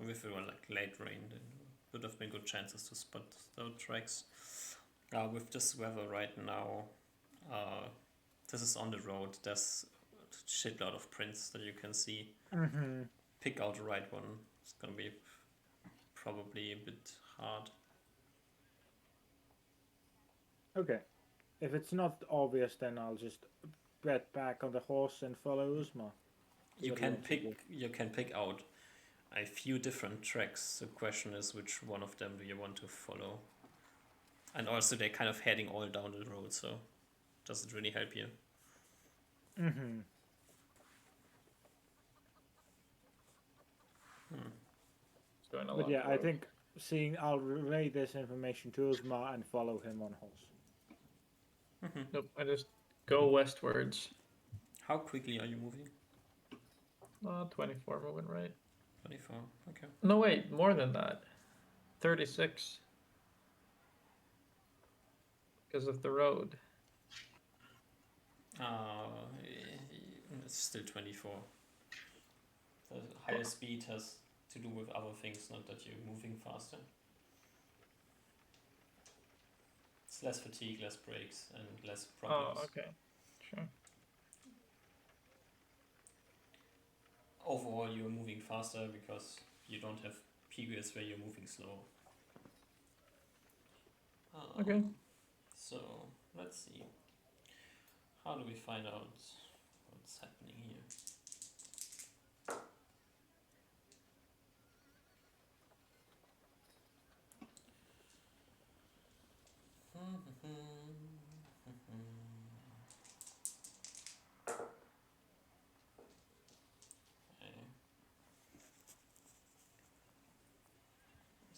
If it were like late rain, then would have been good chances to spot the tracks. With this weather right now, this is on the road. There's a shitload of prints that you can see. Pick out the right one. It's gonna be probably a bit hard. Okay. If it's not obvious, then I'll just get back on the horse and follow Uzma. You What do can want to do? pick out a few different tracks. The question is which one of them do you want to follow? And also they're kind of heading all down the road, so does it really help you? It's going But along yeah, the I road. think I'll relay this information to Uzma and follow him on horse. Nope, I just go westwards. How quickly are you moving? 24 moving right. 24. Okay. No, wait, more than that. 36. Because of the road. It's still 24. The higher speed has to do with other things, not that you're moving faster. It's less fatigue, less breaks, and less problems. Oh, okay. Sure. Overall, you're moving faster because you don't have periods where you're moving slow. Okay. So, let's see. How do we find out what's happening here?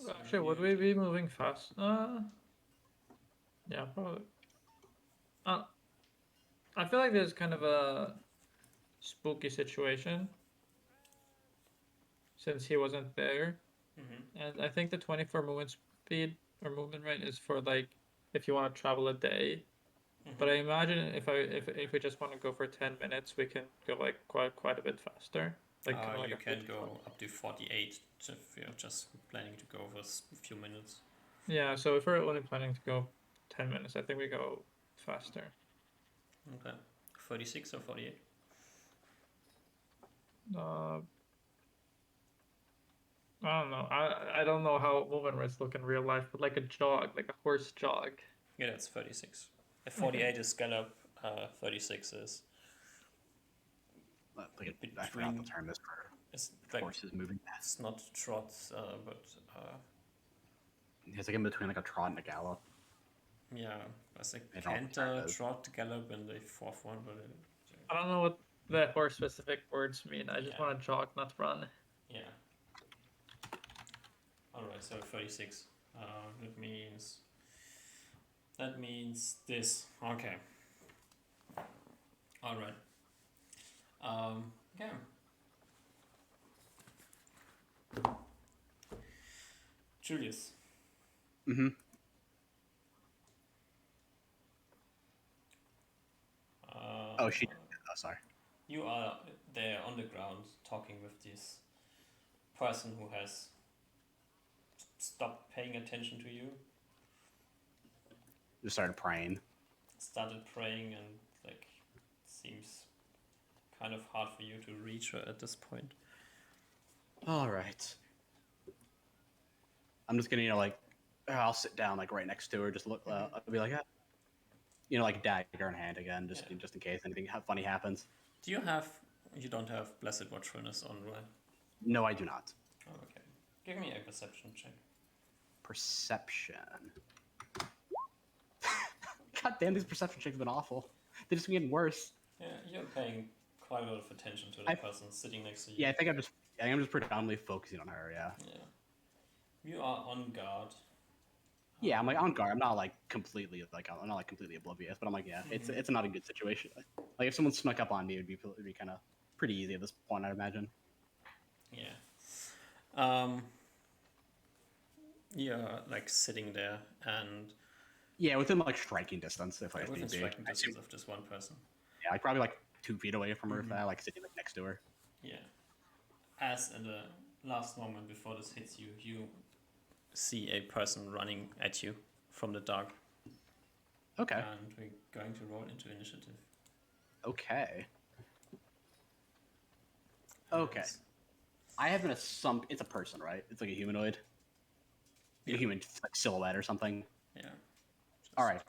So Actually, would we be moving fast? Yeah, probably. I feel like there's kind of a spooky situation since he wasn't there, and I think the 24 movement speed or movement rate is for like if you want to travel a day. But I imagine if we just want to go for 10 minutes, we can go like quite a bit faster. Like kind of like you a can 50 go up to 48 if you're just planning to go for a few minutes. Yeah, so if we're only planning to go 10 minutes, I think we go faster. Okay. 36 or 48? I don't know. I don't know how movement rates look in real life, but like a jog, like a horse jog. Yeah, that's 36. 48 is gallop, 36 is Like I forgot the between. term is for It's like horses moving fast. it's not trot, but It's like in between like a trot and a gallop. yeah, it's like It all canter, depends. trot, gallop, and the fourth one. But I don't know what the horse specific words mean. I just Yeah. want to jog, not run. yeah. All right, so 36. That means this. Okay. All right. Yeah. Julius. Mm-hmm. Oh, she. Oh, sorry. You are there on the ground talking with this person who has stopped paying attention to you, Just started praying. started praying, and like seems kind of hard for you to reach her at this point. All right. I'm just gonna, I'll sit down like right next to her. Just look. I'll be like, like dagger in hand again, just Yeah. just in case anything funny happens. Do you have? You don't have blessed watchfulness on, right? No, I do not. Oh, okay. Give me a perception check. Perception. God damn, these perception checks have been awful. They're just getting worse. Yeah, you're paying quite a lot of attention to the person sitting next to you. Yeah, I think I'm just predominantly focusing on her. Yeah. Yeah. You are on guard. Yeah, I'm like on guard. I'm not like completely oblivious, but I'm like, yeah, it's not a good situation. Like if someone snuck up on me, it'd be kind of pretty easy at this point, I'd imagine. Yeah. You're like sitting there, and yeah, within like striking distance, if I within need be. striking distance of just one person. Yeah, like probably like 2 feet away from her, if I like sitting like next to her. Yeah. As in the last moment before this hits you, you see a person running at you from the dark. Okay. And we're going to roll into initiative. Okay. Okay. I have an assumption. It's a person, right? It's like a humanoid. Like a human like silhouette or something. Yeah. All right.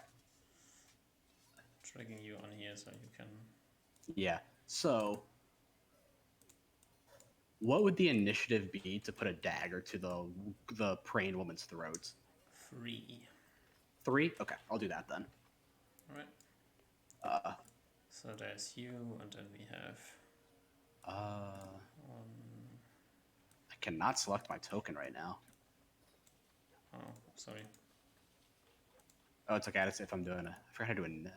Dragging you on here so you can. Yeah. So, what would the initiative be to put a dagger to the praying woman's throat? 3. 3? Okay, I'll do that then. All right. So there's you, and then we have. I cannot select my token right now. Oh, sorry. Oh, it's okay. If I'm doing it, I forgot how to do it.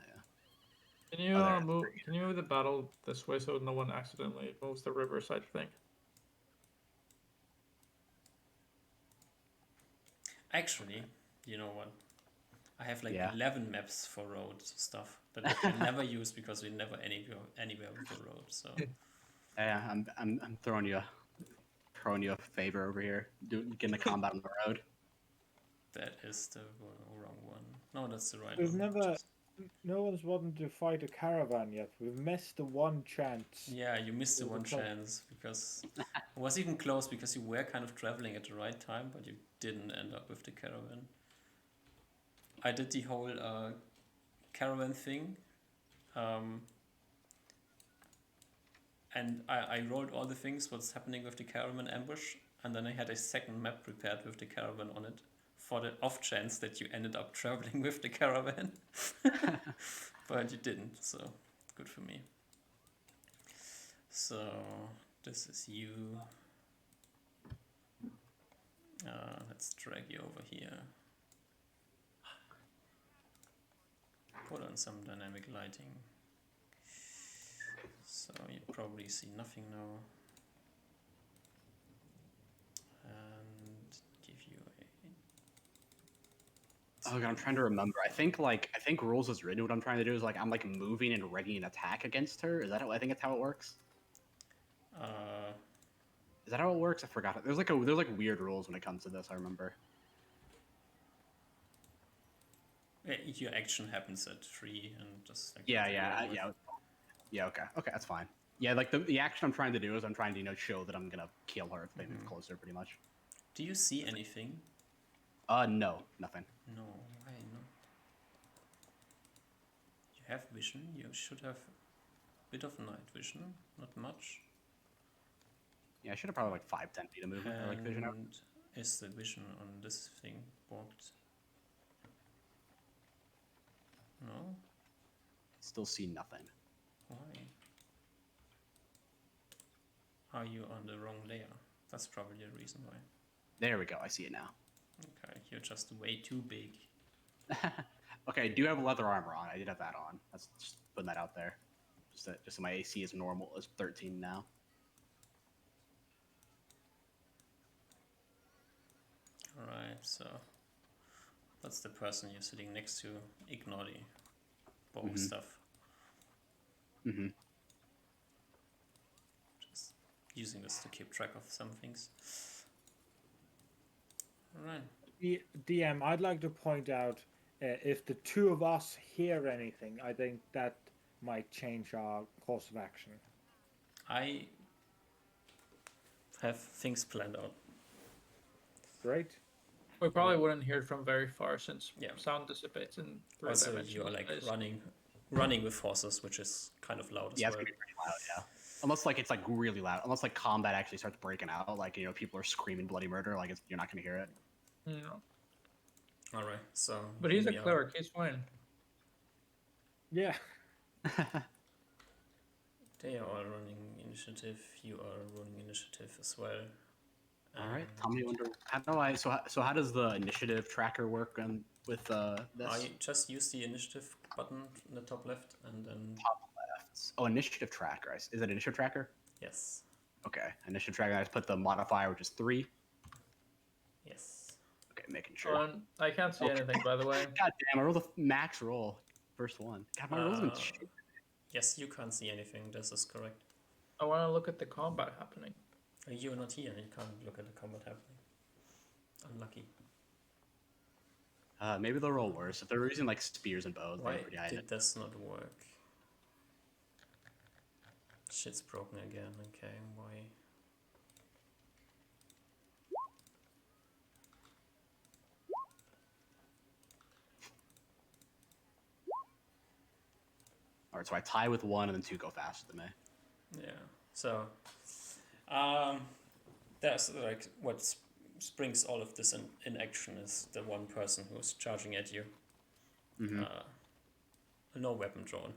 Can you move? Can you move the battle this way so no one accidentally moves the riverside thing? Actually, you know what? I have like Yeah. 11 maps for road stuff that we never use because we never anywhere with the road. So Yeah, I'm throwing you a favor over here, getting the combat on the road. that is the wrong one. No, that's the right We've one. never. No one's wanted to fight a caravan yet. We've missed the one chance. Yeah, you missed the With the one top. chance because it was even close because you were kind of traveling at the right time, but you didn't end up with the caravan. I did the whole caravan thing, and I rolled all the things what's happening with the caravan ambush, and then I had a second map prepared with the caravan on it for the off chance that you ended up traveling with the caravan. But you didn't, so good for me. So this is you. Let's drag you over here. Put on some dynamic lighting. So you probably see nothing now. And give you a... Oh god, I'm trying to remember. I think rules is written. What I'm trying to do is like I'm like moving and ready an attack against her. Is that how I think it's how it works? Is that how it works? I forgot it. There's like weird rules when it comes to this. I remember. your action happens at 3 and just like Yeah. Okay, that's fine. Yeah, like the action I'm trying to do is I'm trying to show that I'm gonna kill her if they move closer, pretty much. Do you see anything? No, nothing. No, why not? You have vision. You should have a bit of night vision, not much. Yeah, I should have probably like 5-10 feet of movement or like vision out. And is the vision on this thing blocked? No? Still see nothing. Why? Are you on the wrong layer? That's probably the reason why. There we go. I see it now. Okay, you're just way too big. Okay, I do have leather armor on. I did have that on. That's just putting that out there. Just so my AC is normal. It's 13 now. Alright, so that's the person you're sitting next to. Ignore the bow stuff. Mm-hmm. Just using this to keep track of some things. Alright. DM, I'd like to point out if the two of us hear anything, I think that might change our course of action. I have things planned out. Great. We probably wouldn't hear it from very far since Yeah. sound dissipates in Also, three-dimensional you're like space. running with horses, which is kind of loud as Yeah, it's well. gonna be pretty loud. Yeah. Unless like it's like really loud. Unless like combat actually starts breaking out, like people are screaming bloody murder, like you're not gonna hear it. No. Alright, so... But he's a here we are. cleric, he's fine. Yeah. They are all running initiative. You are running initiative as well. All right. Tell me how does the initiative tracker work with this? I just use the initiative button in the top left, and then Top left. Oh, initiative tracker. Is it initiative tracker? yes, Okay, initiative tracker. I just put the modifier, which is 3. yes. Okay, making sure. I can't see Okay. anything, by the way. God damn! I rolled a max roll. First one. God, my rolls have been shit. Yes, you can't see anything. This is correct. I want to look at the combat happening. You're not here. You can't look at the combat happening. Unlucky. Maybe they'll roll worse. If they're using like spears and bows, Why they're pretty high. did this not work? Shit's broken again. Okay, why? All right, so I tie with 1, and then 2 go faster than me. Yeah. So, that's like what springs all of this in action is the one person who's charging at you. Mm-hmm. No weapon drawn.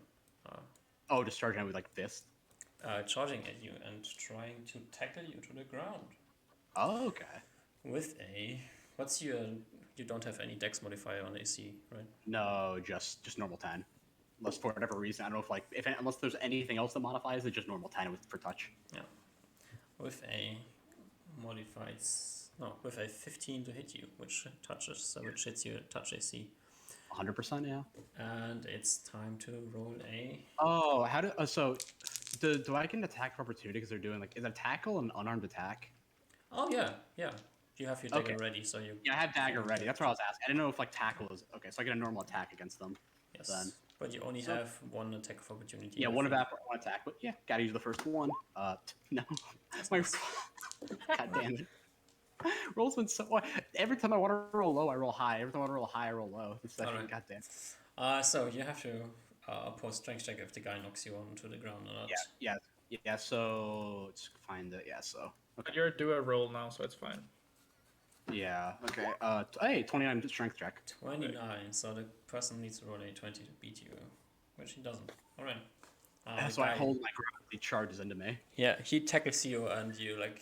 Oh, just charging with like fist. Charging at you and trying to tackle you to the ground Oh, okay. with a... What's your... You don't have any dex modifier on AC, right? No, just normal 10. Unless for whatever reason, I don't know if like unless there's anything else that modifies it, just normal 10 for touch. Yeah. With a modified... No, with a 15 to hit you, which touches, so which hits your touch AC. 100%. Yeah. And it's time to roll a. Oh, how do do I get an attack of opportunity because they're doing like is a tackle an unarmed attack? Oh yeah, yeah. You have your dagger Okay. ready, so you. Yeah, I have dagger can ready. get- That's what I was asking. I didn't know if like tackle is okay. So I get a normal attack against them. Yes, Then. but you only So- have one attack of opportunity. Yeah, I one think. attack, but yeah, gotta use the first one. No, That's my nice. God damn it. Rolls been so every time I want to roll low, I roll high. Every time I want to roll high, I roll low. This session, Alright. goddamn. So you have to oppose strength check if the guy knocks you onto the ground or not. Yeah. So let's find it. Yeah. So But okay. you're due a roll now, so it's fine. Yeah. Okay. Hey, 29 strength check. 29. So the person needs to roll a 20 to beat you, which he doesn't. All right. The So I guy- hold my ground. He charges into me. Yeah, he tackles you and you like.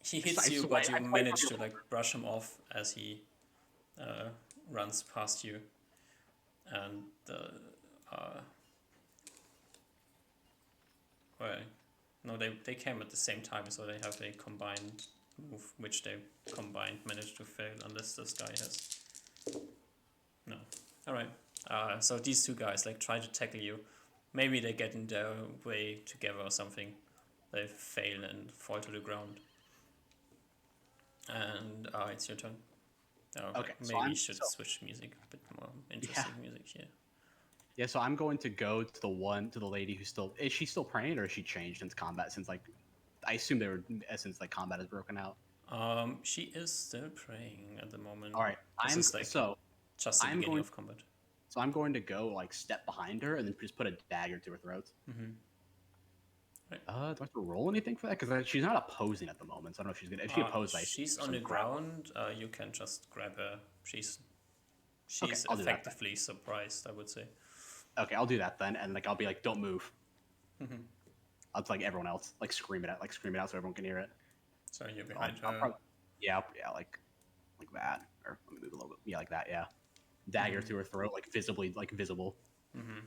He hits I you, swipe- but you I swipe manage on to your- like brush him off as he runs past you, and well, no, they came at the same time, so they have a combined move, which they combined managed to fail unless this guy has. No. All right. So these two guys like try to tackle you. Maybe they get in their way together or something. They fail and fall to the ground. And it's your turn. Oh, Okay, so maybe I'm- you should so- switch music, a bit more interesting music here. Yeah. So I'm going to go to the lady who's still. Is she still praying, or has she changed since combat? Since like, I assume they were since like combat has broken out. She is still praying at the moment. All right. This is like just the I'm beginning going- of combat. So I'm going to go like step behind her and then just put a dagger to her throat. Mm-hmm. Do I have to roll anything for that? Because she's not opposing at the moment, so I don't know if she's gonna. If she opposed, She's on the ground. You can just grab her. She's I'll do that. effectively surprised, I would say. Okay, I'll do that then, and like I'll be like, "Don't move." Mhm. I'll like everyone else, like scream it out so everyone can hear it. So you're behind I'll her. yeah, like that, or let me move a little bit. Yeah, like that. Yeah, dagger to her throat, like visibly, like visible. Mm-hmm.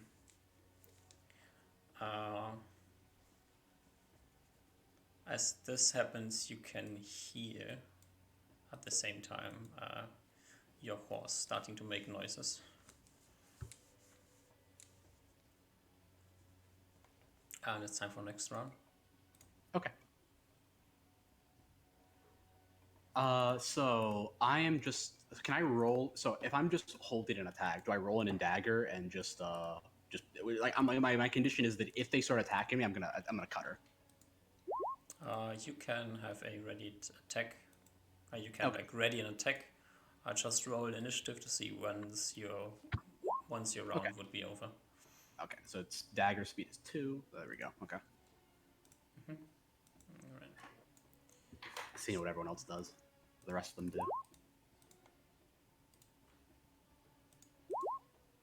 As this happens, you can hear at the same time your horse starting to make noises. And it's time for next round. Okay. So I am just. Can I roll? So if I'm just holding an attack, do I roll in dagger and just like my condition is that if they start attacking me, I'm gonna cut her. You can have a ready attack. You can like ready an attack. I just roll initiative to see once your round Okay. would be over. Okay, so it's dagger speed is 2. There we go. Okay. All right. Seeing what everyone else does. The rest of them do.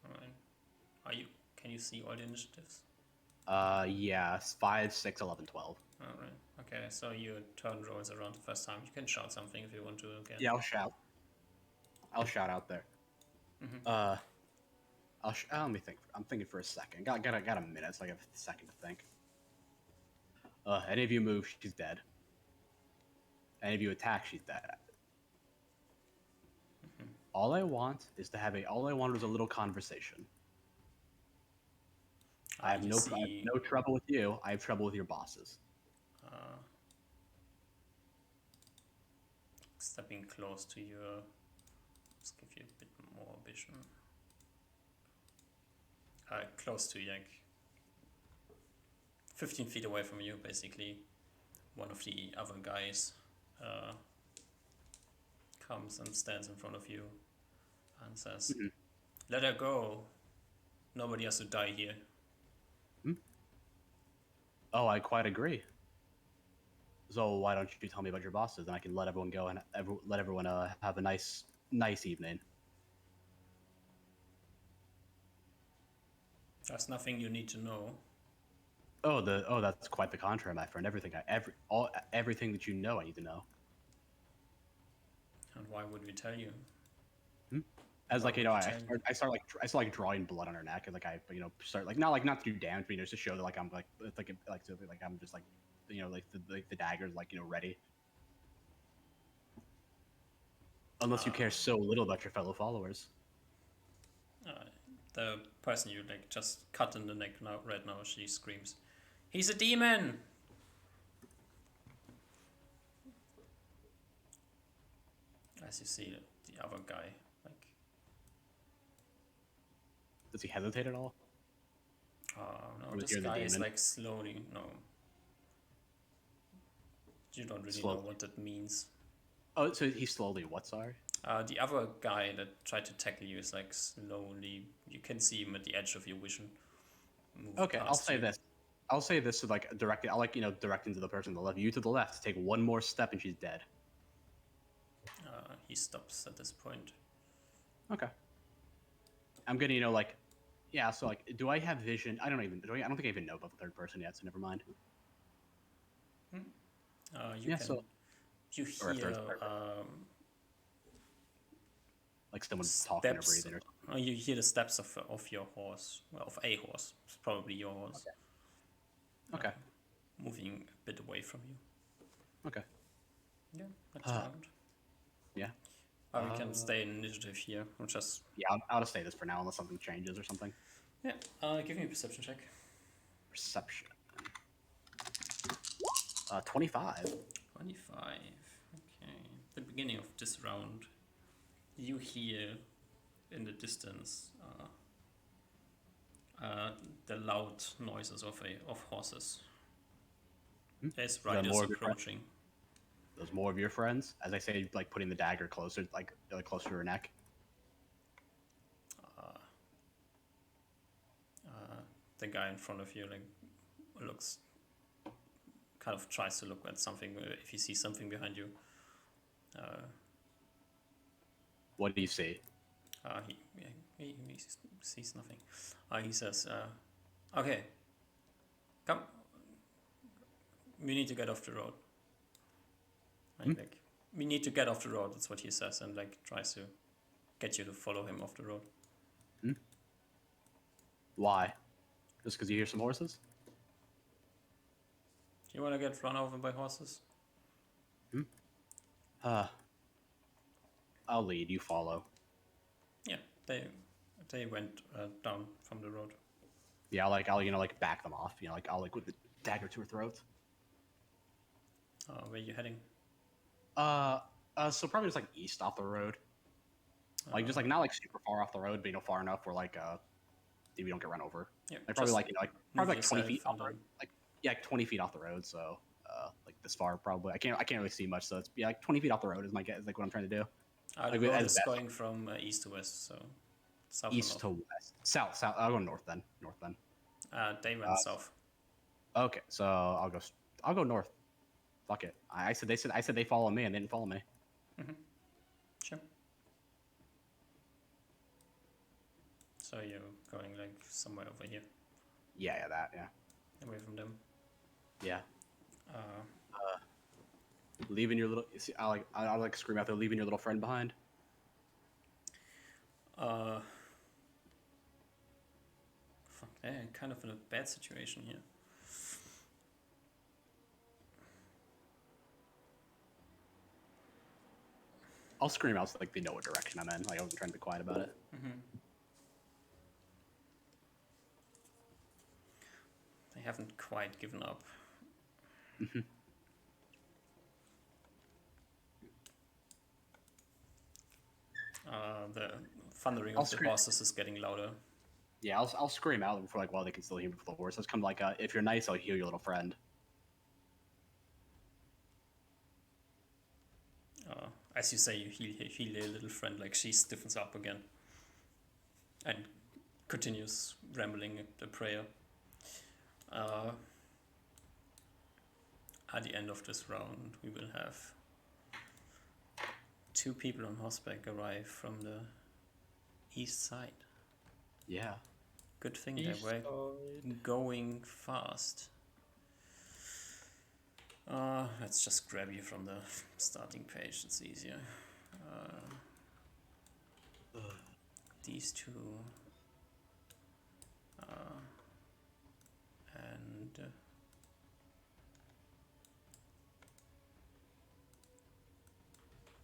All right. Can you see all the initiatives? Yeah, 5, 6, 11, 12. All right. Okay. So your turn rolls around the first time. You can shout something if you want to again. Yeah, I'll shout. I'll shout out there. Mhm. Let me think. I'm thinking for a second. Got a minute, so I have a second to think. Any of you move, she's dead. Any of you attack, she's dead. All I want is a little conversation. I have You no see- no trouble with you. I have trouble with your bosses. Stepping close to your. Let's give you a bit more vision. Close to like 15 feet away from you, basically. One of the other guys comes and stands in front of you and says, Mhm. "Let her go. Nobody has to die here." Oh, I quite agree. So why don't you tell me about your bosses, and I can let everyone go and let everyone have a nice evening. There's nothing you need to know. That's quite the contrary, my friend. Everything that you know, I need to know. And why would we tell you? As like Why you know, would you I tell me? start drawing blood on her neck, and like I start like not to do damage, but just to show that like I'm like I'm just like the dagger's like ready. Unless you care so little about your fellow followers. The person you like just cut in the neck now, right now, she screams, "He's a demon!" As you see the other guy, like, Does he hesitate at all? no, Or was this he the guy is demon? like slowly, no. You don't really Slow. know what that means. Oh, so he's slowly what? Sorry. The other guy that tried to tackle you is like slowly. You can see him at the edge of your vision. Move Okay, I'll past say you. this. I'll say this to like direct it. I'll like direct into the person to the left. You to the left. Take one more step and she's dead. He stops at this point. Okay. I'm gonna like, yeah. So like, do I have vision? I don't think I even know about the third person yet. So never mind. You Yeah, can. so- You or if hear there's Like someone talking or steps. breathing or You hear the steps of your horse. Well, of a horse. It's probably your horse. Okay. Moving a bit away from you. Okay. Yeah, that's round. Yeah. We can stay in initiative here. Or just Yeah, I'll just say this for now unless something changes or something. yeah. Give me a perception check. Perception. 25. 25. Okay. The beginning of this round, you hear in the distance the loud noises of horses. There's there riders more of your friends? approaching. Those more of your friends, as I say, like putting the dagger closer, like closer to her neck. The guy in front of you like looks, kind of tries to look at something if he sees something behind you. What do you see? He sees nothing. He says, "Okay, come. We need to get off the road." Like, we need to get off the road. That's what he says, and like tries to get you to follow him off the road. Why? Just because you hear some horses? Do you want to get run over by horses? I'll lead. You follow. Yeah, they went down from the road. Yeah, I'll back them off. I'll with the dagger to her throat. Where are you heading? So probably just like east off the road. Like just like not like super far off the road, but far enough where like we don't get run over. Yeah, Like probably just probably move 20 feet yourself off the and road. Like yeah, like 20 feet off the road. So like this far probably. I can't really see much. So it's like 20 feet off the road is my guess. Is like what I'm trying to do. The Like, road as is best. going from east to west, so south East to or west, south. I'll go north then. north. They went south. Okay, so I'll go north. Fuck it. I said they follow me and they didn't follow me. Sure. So you're going like somewhere over here, Yeah, that. Yeah. away from them. Yeah. Uh, Leaving your little. See, I'll like scream out there, leaving your little friend behind. fuck, they're kind of in a bad situation here. I'll scream out so like they know what direction I'm in. Like I wasn't trying to be quiet about it. They haven't quite given up. The thundering of the horses is getting louder. Yeah, I'll scream out before like while they can still hear me before the horse. It's kind of like if you're nice, I'll heal your little friend. As you say, you heal your little friend, like she stiffens up again and continues rambling the prayer. At the end of this round, we will have 2 people on horseback arrive from the east side. Yeah. Good thing they were going fast. Let's just grab you from the starting page, it's easier. These 2. And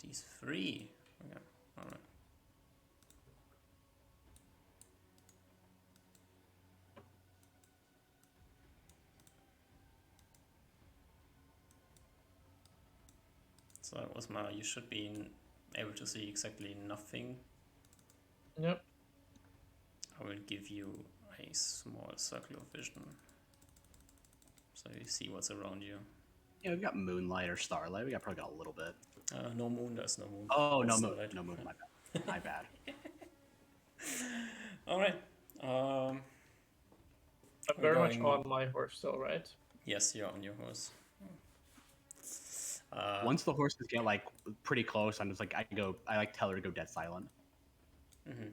these 3. Okay, alright. So Osmar, you should be able to see exactly nothing. Yep. I will give you a small circle of vision, so you see what's around you. Yeah, we've got moonlight or starlight. We got probably got a little bit. No moon. There's no moon. Oh, no It's moon. sunlight. No moon. My bad. My bad. All right. I'm We're very much going- on my horse still, right? Yes, you're on your horse. Once the horses get like pretty close, I'm just like I like tell her to go dead silent Mm-hmm.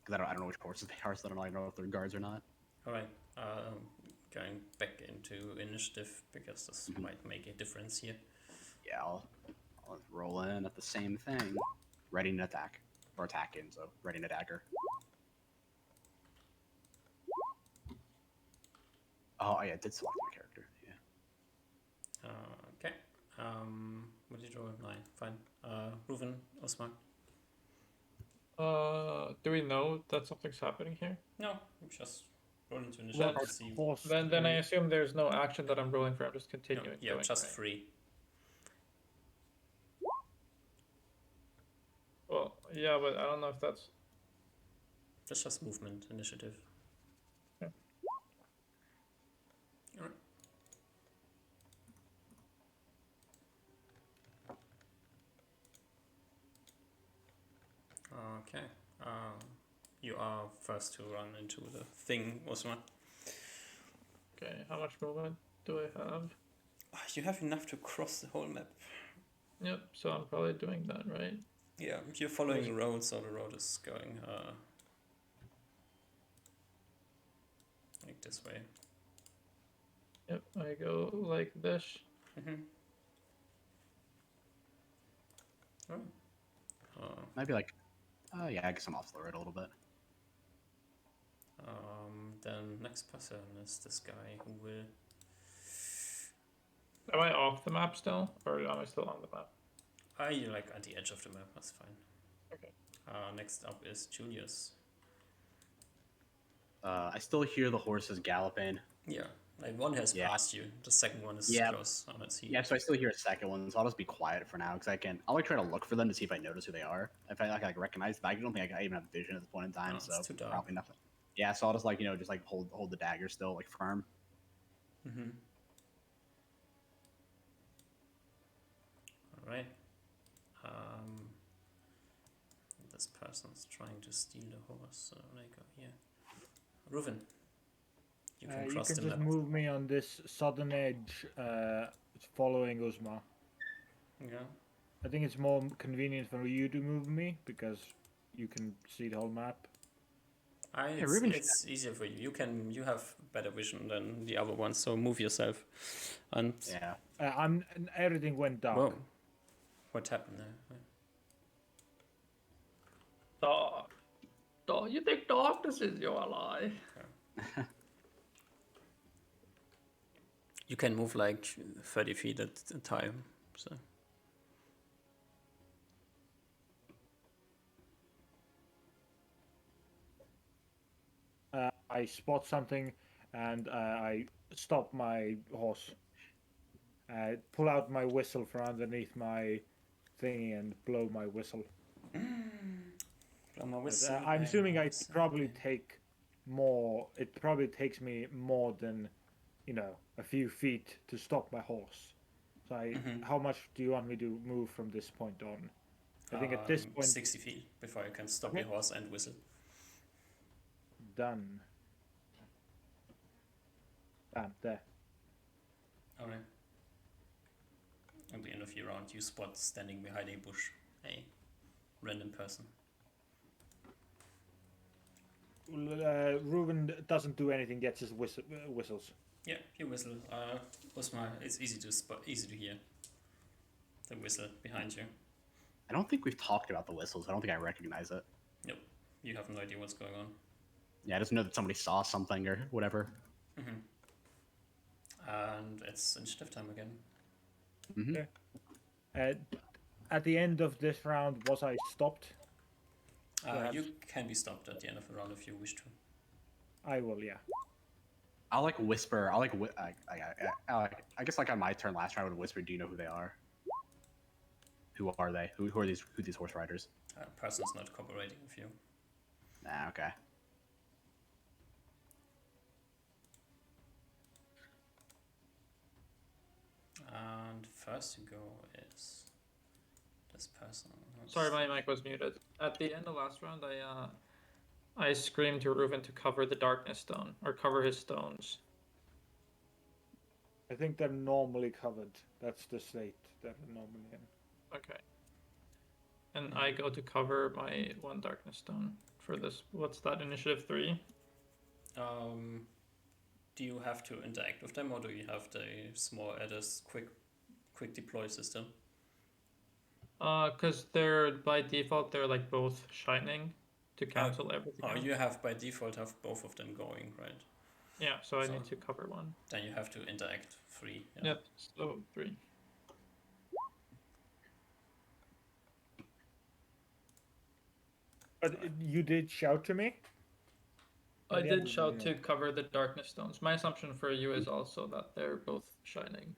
because I don't know which horses they are, so I don't even know if they're guards or not. All right. Going back into initiative because this might make a difference here. Yeah, I'll roll in at the same thing, ready to attack or attacking. So ready to dagger. Oh yeah, I did select my character. Yeah. Okay. What did you roll? 9. Fine. Reuven, Osman. Do we know that something's happening here? No, just roll into initiative to That's see. Horse Then I assume there's no action that I'm rolling for. I'm just No, continuing. yeah, going, just right? 3. Well, yeah, but I don't know if that's. That's just movement initiative. Yeah. Alright. Okay. You are first to run into the thing, Osman. Okay, how much movement do I have? You have enough to cross the whole map. Yep, so I'm probably doing that, right? Yeah, you're following the road, so the road is going like this way. Yep, I go like this. Mm-hmm. Alright. Maybe like, yeah, I guess I'm off the road a little bit. Then next person is this guy who will. Am I off the map still, or am I still on the map? You're like at the edge of the map. That's fine. Okay. Next up is Julius. I still hear the horses galloping. Yeah, like one has Yeah. passed you. The second one is Yeah. close on its heels. Yeah, so I still hear a second one, so I'll just be quiet for now because I'll like try to look for them to see if I notice who they are. If I like recognize them, I don't think I even have vision at this point in time, No, it's so too dark. probably nothing. Yeah, so I'll just like just like hold the dagger still like firm. Mm-hmm. All right. This person's trying to steal the horse, so they go here. Reuven, you can you cross can the just map. move me on this southern edge, following Uzma. Yeah. I think it's more convenient for you to move me because you can see the whole map. Reuven- It's easier for you. You have better vision than the other ones, so move yourself. And Yeah. Everything went dark. whoa, what happened there? Dark. You think darkness is your ally? You can move like 30 feet at a time. So I spot something and I stop my horse. Pull out my whistle from underneath my thingy and blow my whistle. I'm assuming I probably take more. It probably takes me more than, a few feet to stop my horse. So how much do you want me to move from this point on? I think at this point, 60 feet before you can stop Okay. your horse and whistle. done. Bam, there. Alright. At the end of your round, you spot standing behind a bush a random person. Reuben doesn't do anything, gets his whistles. Yeah, you whistle. Osmar, it's easy to hear. The whistle behind you. I don't think we've talked about the whistles. I don't think I recognize it. Nope, you have no idea what's going on. Yeah, I just know that somebody saw something or whatever. And it's initiative time again. Mm-hmm. Okay. At the end of this round, was I stopped? Perhaps. You can be stopped at the end of the round if you wish to. I will, yeah. I'll like whisper. I'll like I guess like on my turn last round I would whisper. Do you know who they are? Who are they? Who are these horse riders? Person's not cooperating with you. Ah, okay. And first to go is this person. Sorry, my mic was muted. At the end of last round, I screamed to Reuven to cover the darkness stone or cover his stones. I think they're normally covered. That's the state they're normally in. Okay. And I go to cover my one darkness stone for this. What's that? Initiative 3. Do you have to interact with them, or do you have the small adders quick deploy system? Because they're by default they're like both shining to cancel everything. Oh, out. you have by default have both of them going, right? Yeah, so I So- need to cover one. Then you have to interact 3. Yeah. Yep. So 3. But you did shout to me? I At the end did of the shout video. to cover the darkness stones. My assumption for you is also that they're both shining.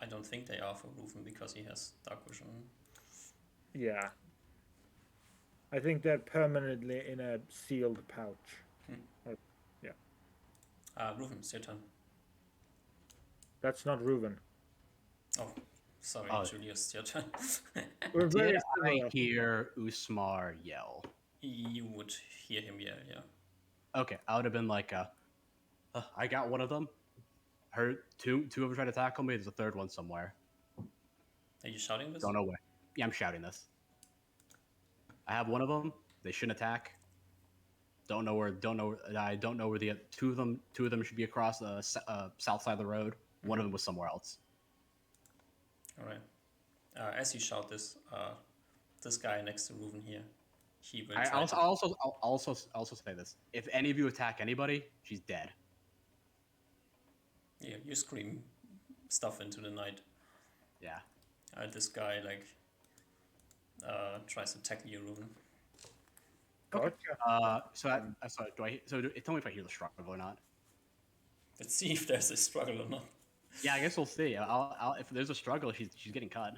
I don't think they are for Reuven because he has dark vision. Yeah. I think they're permanently in a sealed pouch. Reuven, it's your turn. That's not Reuven. Oh, sorry, Oh. Julius, it's your turn. We're very Did I similar. hear Usmar yell? You would hear him yell, yeah. Okay, I would have been like, I got one of them. Heard two of them try to tackle me. There's a third one somewhere. Are you shouting this? Don't know where. Yeah, I'm shouting this. I have one of them. They shouldn't attack. Don't know where. I don't know where the two of them should be across the south side of the road. One of them was somewhere else. All right. As you shout this, this guy next to Reuven here, he will I'll try. also say this: if any of you attack anybody, she's dead. Yeah, you scream stuff into the night. Yeah. This guy tries to tackle you, Reuven. Gotcha. Tell me if I hear the struggle or not. Let's see if there's a struggle or not. Yeah, I guess we'll see. If there's a struggle, she's getting cut.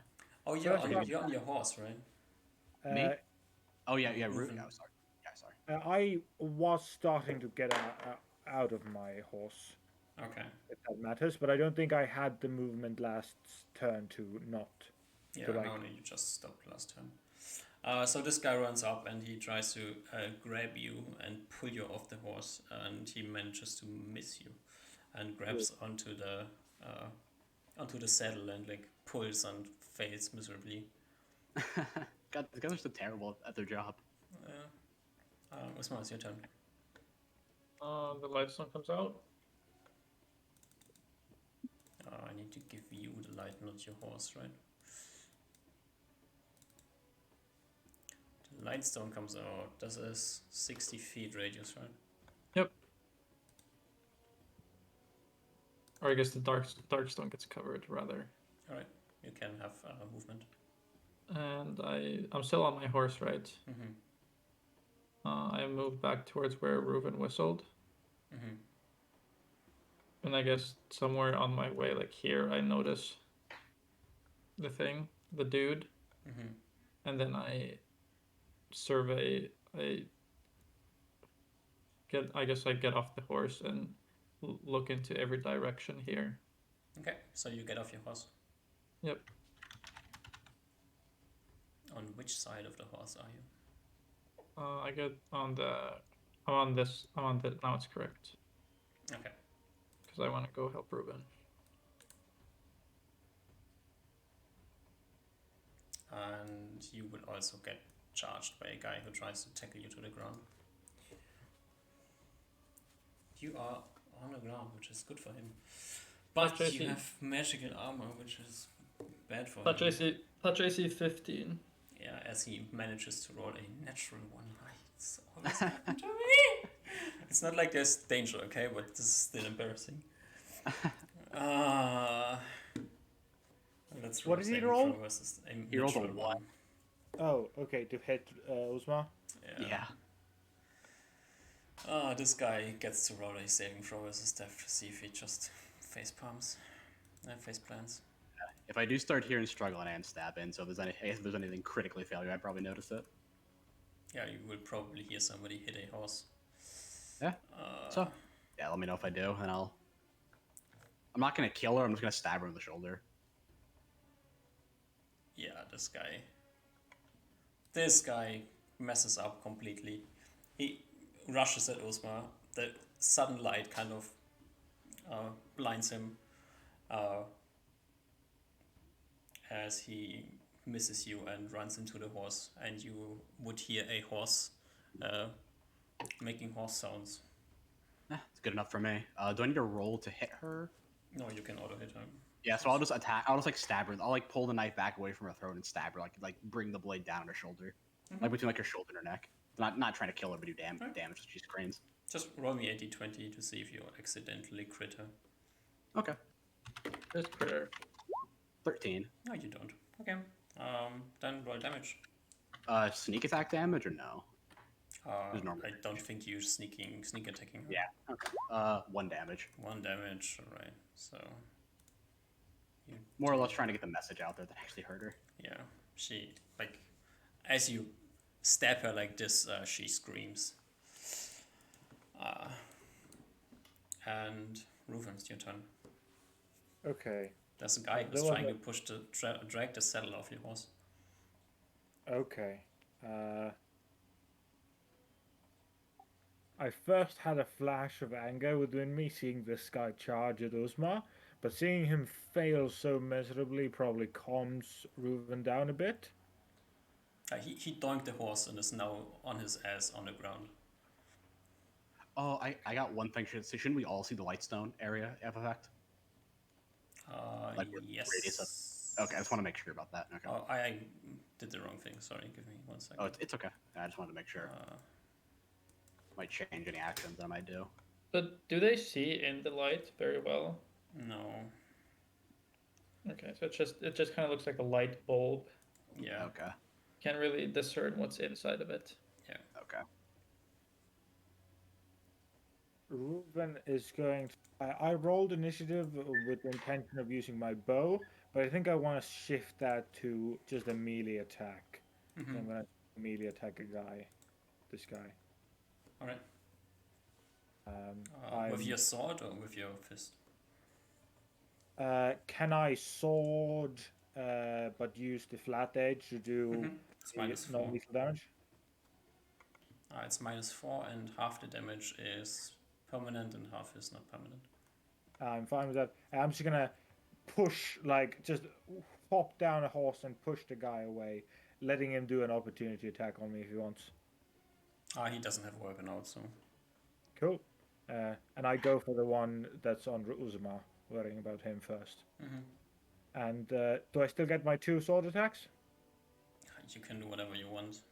Oh, you're First on, off- you're on your horse, right? Me? Oh yeah, Reuven. yeah. Sorry. Yeah, sorry. I was starting to get out of my horse, Okay. if that matters, but I don't think I had the movement last turn to not. Yeah, To like- no, you just stopped last turn. So this guy runs up and he tries to grab you and pull you off the horse, and he manages to miss you, and grabs onto the saddle and like pulls and fails miserably. God, these guys are so terrible at their job. Usman, it's your turn. The light stone comes out. I need to give you the light, not your horse, right? The light stone comes out. This is 60 feet radius, right? Yep. Or I guess the dark stone gets covered rather. All right, you can have movement. And I'm still on my horse, right? Mm-hmm. I moved back towards where Reuven whistled. Mm-hmm. And I guess somewhere on my way, like here, I notice the dude, Mm-hmm. and then I survey. I get off the horse and look into every direction here. Okay, so you get off your horse. Yep. On which side of the horse are you? I get on the. I'm on this. I'm on the. Now it's correct. Okay. Because I want to go help Reuben. And you will also get charged by a guy who tries to tackle you to the ground. You are on the ground, which is good for him. But Touch you AC. have magical armor, which is bad for Touch him. AC 15. Yeah, as he manages to roll a natural one. It's always happened to me. It's not like there's danger, okay, but this is still embarrassing. Let's What did he saving roll? throw versus a He rolled a natural one. Oh, okay, to hit Uzma. Yeah. This guy gets to roll a saving throw versus death to see if he just face palms. Face plans. If I do start hearing struggling and stabbing, so if there's anything critically failure, I'd probably notice it. Yeah, you will probably hear somebody hit a horse. Yeah. So, yeah, let me know if I do, and I'm not gonna kill her. I'm just gonna stab her in the shoulder. Yeah, this guy messes up completely. He rushes at Uzma. The sudden light kind of blinds him as he misses you and runs into the horse, and you would hear a horse making horse sounds. It's good enough for me. Do I need to roll to hit her? No, you can auto hit him. Yeah, so I'll just attack. I'll just like stab her. I'll like pull the knife back away from her throat and stab her. Like bring the blade down her shoulder, like between like her shoulder and her neck. Not trying to kill her, but do damage. She screams. Just roll me 80-20 to see if you accidentally crit her. Okay. Just critter. 13. No, you don't. Okay. Then roll damage. Sneak attack damage or no? I don't think you're sneak attacking her. Yeah. Okay. 1 damage. 1 damage. All right. So. More or less trying to get the message out there that actually hurt her. Yeah. She as you stab her like this, she screams. And Reuven, it's your turn. Okay. There's a guy who's trying to drag the saddle off your horse. Okay. I first had a flash of anger within me seeing this guy charge at Uzma, but seeing him fail so miserably probably calms Reuven down a bit. He doinked the horse and is now on his ass on the ground. Oh, I got one thing. Shouldn't we all see the Lightstone area effect? Yes. Radius of... Okay, I just want to make sure about that. Okay. Oh, I did the wrong thing. Sorry, give me 1 second. Oh, it's okay. I just wanted to make sure. Might change any actions I might do. But do they see in the light very well? No. Okay, so it just kind of looks like a light bulb. Yeah. Okay. Can't really discern what's inside of it. Yeah. Okay. Reuven is going to... I rolled initiative with the intention of using my bow, but I think I want to shift that to just a melee attack. So I'm going to melee attack a guy. This guy. All right. With your sword or with your fist? Can I sword, but use the flat edge to do It's -4. non-lethal damage? It's -4, and half the damage is permanent and half is not permanent. I'm fine with that. I'm just gonna push, just hop down a horse and push the guy away, letting him do an opportunity attack on me if he wants. He doesn't have a weapon out, so. Cool. And I go for the one that's on Uzma, worrying about him first. And do I still get my 2 sword attacks? You can do whatever you want.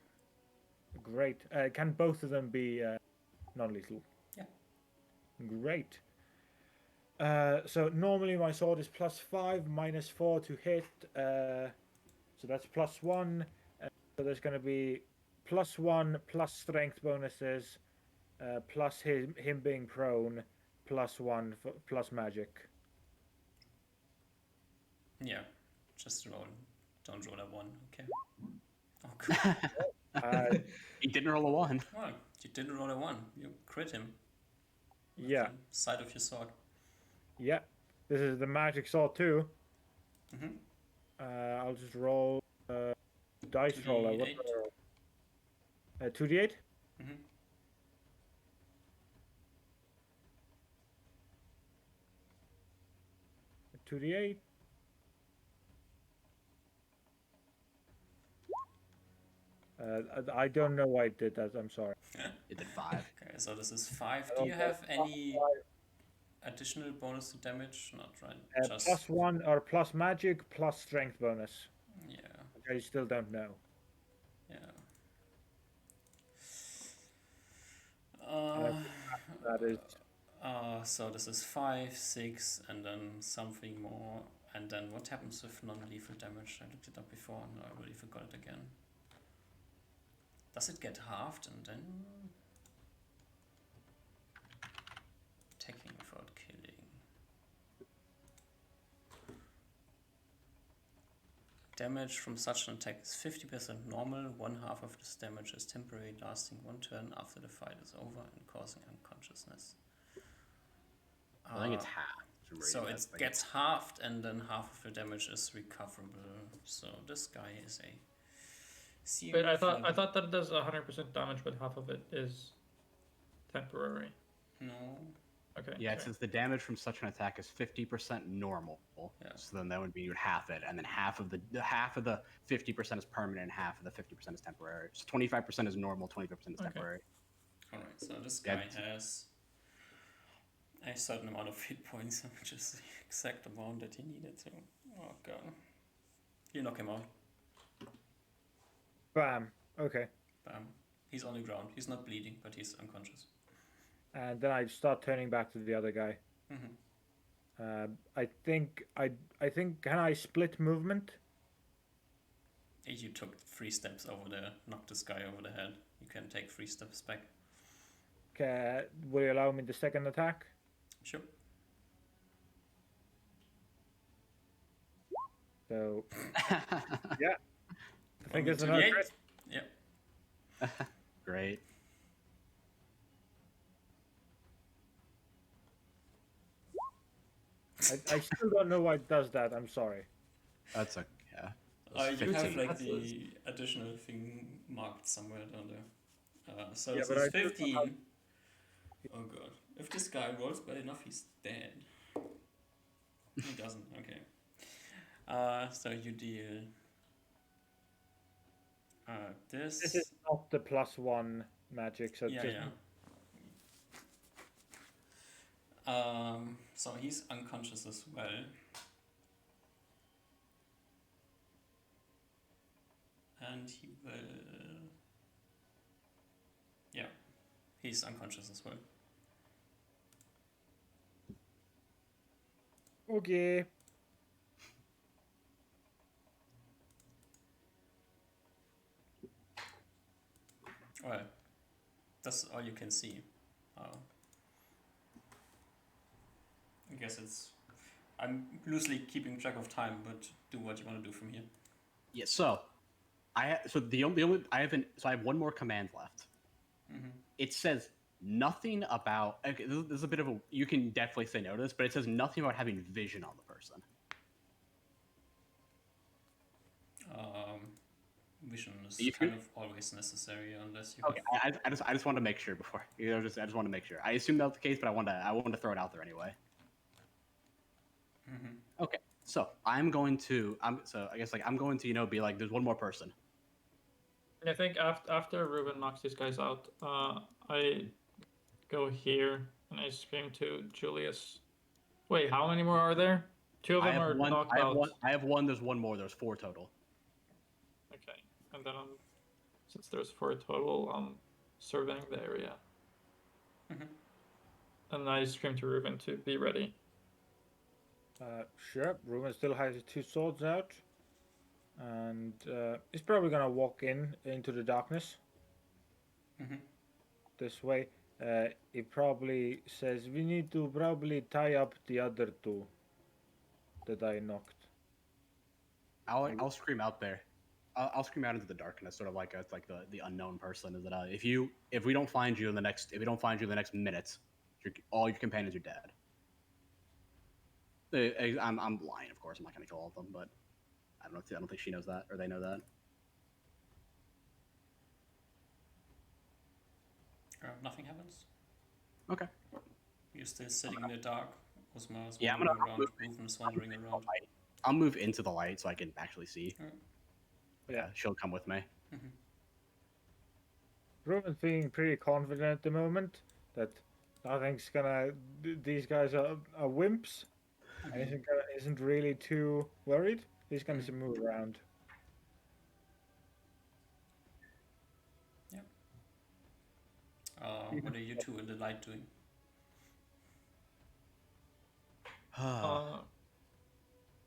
Great. Can both of them be non-lethal? Yeah. Great. So normally my sword is +5, -4 to hit. So that's +1. So there's going to be +1 plus strength bonuses, plus him being prone, +1 plus magic. Yeah. Just roll. Don't roll a 1. Okay. Oh, cool. He didn't roll a 1. Oh, you didn't roll a 1. You crit him. Yeah. Side of your sword. Yeah. This is the magic sword too. I'll just roll dice roller. What's the roll? 2d8? 2d8. I don't know why I did that. I'm sorry. It did 5. Okay, so this is 5. Do you have any additional bonus to damage? Not right. Just +1 or plus magic plus strength bonus. Yeah. I still don't know. Yeah. That is. So this is 5, 6, and then something more. And then what happens with non-lethal damage? I looked it up before. No, I already forgot it again. Does it get halved and then attacking without killing? damage from such an attack is 50% normal. One half of this damage is temporary, lasting one turn after the fight is over and causing unconsciousness. I think it's half. from So reading it this. Like, gets halved, and then half of the damage is recoverable. So this guy is a Wait, I serial thought that it does 100% damage, but half of it is temporary. No. Okay. Yeah, it sorry. says the damage from such an attack is 50% normal. Yeah. So then that would be you would half it, and then half of the 50% is permanent, and half of the 50% is temporary. So 25% is normal, 25% is Okay. temporary. Alright, so this Yeah, guy has a certain amount of hit points, which is the exact amount that he needed to. Oh god. You knock him out. Bam. Okay. Bam. He's on the ground. He's not bleeding, but he's unconscious. And then I start turning back to the other guy. Mm-hmm. I think can I split movement? You took 3 steps over there, knocked this guy over the head. You can take 3 steps back. Will you allow me the second attack? Sure. So yeah, I think it's 1d8. another crit. Yeah. Great. I still don't know why it does that. I'm sorry. That's a yeah. You have 15. like the additional thing marked somewhere down there. So Yeah, this but is I do know 15. how- Oh god. If this guy rolls well enough, he's dead. He doesn't, okay. So you deal this. This is not the +1 magic, so Yeah, just yeah. So he's unconscious as well. And he will... Yeah, he's unconscious as well. okay. Well, that's all you can see. I guess it's... I'm loosely keeping track of time, but do what you want to do from here. Yeah. So I have one more command left. Mm-hmm. It says nothing about. Okay, this is a bit of a. You can definitely say no to this, but it says nothing about having vision on the person. Vision is If kind you- of always necessary unless you Okay, I just want to make sure before I just want to make sure. I assume that's the case, but I want to throw it out there anyway. Mm-hmm. Okay, so I'm going to be like, there's one more person. I think after Ruben knocks these guys out, I go here and I scream to Julius. Wait, how many more are there? 2 of I them have are one. knocked I have out. one. I have one. There's one more. There's 4 total. Okay, and then since there's 4 total, I'm surveying the area. Mm-hmm. And I scream to Ruben to be ready. Sure. Ruben still has his 2 swords out, and he's probably gonna walk into the darkness. Mm-hmm. This way. He probably says we need to probably tie up the other 2 that I knocked. I'll scream out there. I'll scream out into the darkness, sort of like it's like the unknown person. Is that if we don't find you in the next minute, all your companions are dead. I'm lying, of course. I'm not gonna kill all of them, but I don't think she knows that or they know that. Nothing happens. Okay. You're still sitting in the dark. Osmar's Yeah, I'm wandering gonna around. move Ruben's wandering around. I'll move into the light so I can actually see. Alright. Yeah, she'll come with me. Mm-hmm. Ruben's feeling pretty confident at the moment that nothing's gonna. These guys are wimps. And isn't really too worried. He's gonna move around. What are you 2 in the light doing?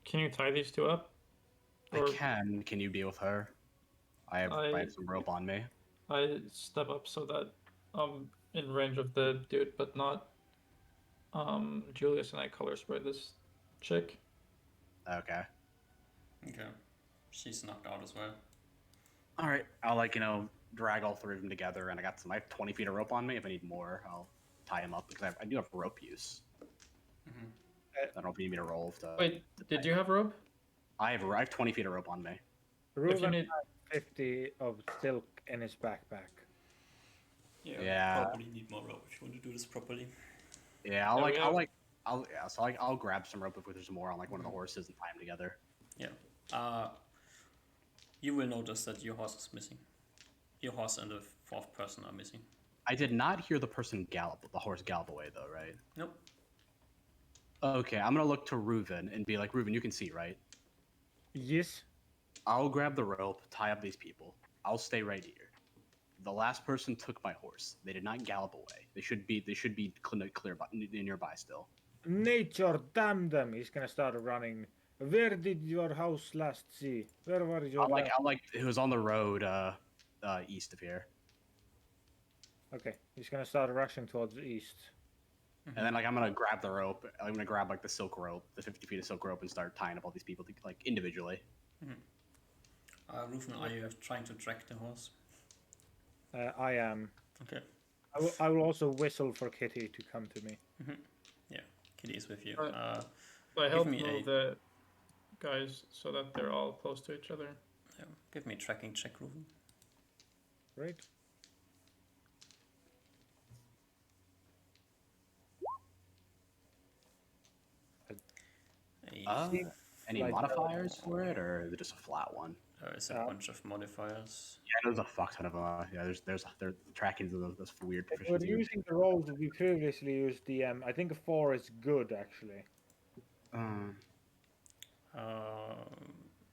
Can you tie these 2 up? I can. Can you deal with her? I have some rope on me. I step up so that I'm in range of the dude, but not Julius, and I color spray this chick. Okay. Okay. She's knocked out as well. All right, I'll drag all three of them together, and I have 20 feet of rope on me. If I need more, I'll tie him up because I do have rope use. Mm-hmm. I don't know if you need me to roll. Wait, did you have rope? I have 20 feet of rope on me. If you Reuven need, has 50 of silk in his backpack. Yeah. Probably need more rope if you want to do this properly. Yeah, I'll grab some rope if there's more on one of the horses and tie them together. Yeah. You will notice that your horse is missing. Your horse and the fourth person are missing. I did not hear the horse gallop away though, right? Nope. Okay, I'm gonna look to Reuven and be like, Reuven, you can see, right? Yes. I'll grab the rope, tie up these people. I'll stay right here. The last person took my horse. They did not gallop away. They should be clear nearby still. Nature, damn them! He's gonna start running. Where did your house last see? Where were your It was on the road east of here. Okay, he's gonna start rushing towards the east. And then I'm gonna grab the rope. I'm gonna grab the silk rope, the 50 feet of silk rope, and start tying up all these people individually. Reuven, are you trying to track the horse? I am. Okay. I will also whistle for Kitty to come to me. Yeah, Kitty is with you. I help me move the guys so that they're all close to each other. Yeah, give me a tracking check, Reuven. Right? Any Like, modifiers for it, or is it just a flat one? There's a bunch of modifiers. Yeah, there's a fuck ton of there's tracking of those weird If we're proficiencies. using the rolls that we previously used, I think a 4 is good actually. Um,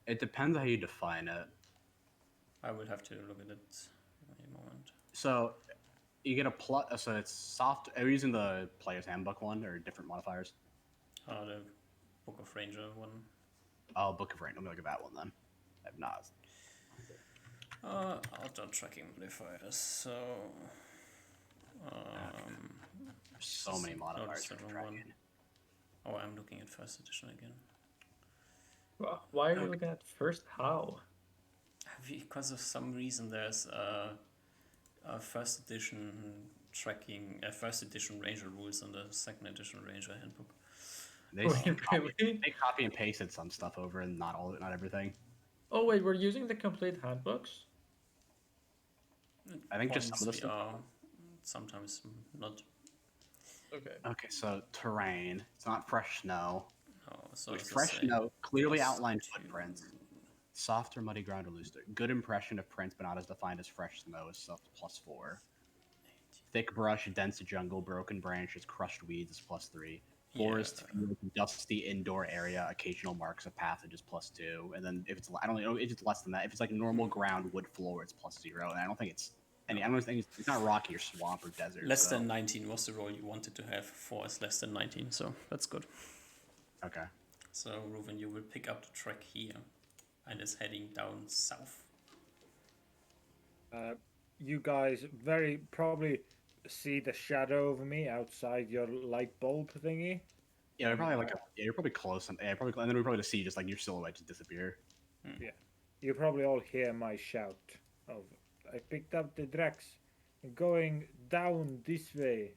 It depends how you define it. I will have to look at it in a moment. So you get a plus. So it's soft. Are you using the player's handbook one or different modifiers? The Book of Ranger one. Oh, Book of Rain. Let me look at that one then. I have not. Auto tracking modifiers. So. There's so many modifiers for the wrong tracking. one. Oh, I'm looking at first edition again. Well, why are you looking at first? How? Because of some reason, there's a first edition tracking, first edition Ranger rules and a second edition Ranger handbook. They copy and pasted some stuff over, and not everything. Oh wait, we're using the complete handbooks? I think just some of the we stuff. are, sometimes not. Okay. Okay, so terrain. It's not fresh snow. No, so With it's the fresh same. snow, clearly Plus outlined 2. footprints. Soft or muddy ground or loose dirt. Good impression of prints, but not as defined as fresh snow is +4. Thick brush, dense jungle, broken branches, crushed weeds is +3. Forest, field, dusty indoor area, occasional marks of passage is +2. And then if it's if it's less than that. If it's normal ground, wood floor, it's +0. And I don't think it's it's not rocky or swamp or desert. Less than 19 was the roll you wanted to have. 4 is less than 19, so that's good. Okay. So Reuven, you will pick up the track here, and it's heading down south. You guys very probably see the shadow of me outside your light bulb thingy. Yeah, you're probably you're probably close, and then we probably just see your silhouette just disappear. Yeah, you probably all hear my shout of I picked up the Drex, going down this way.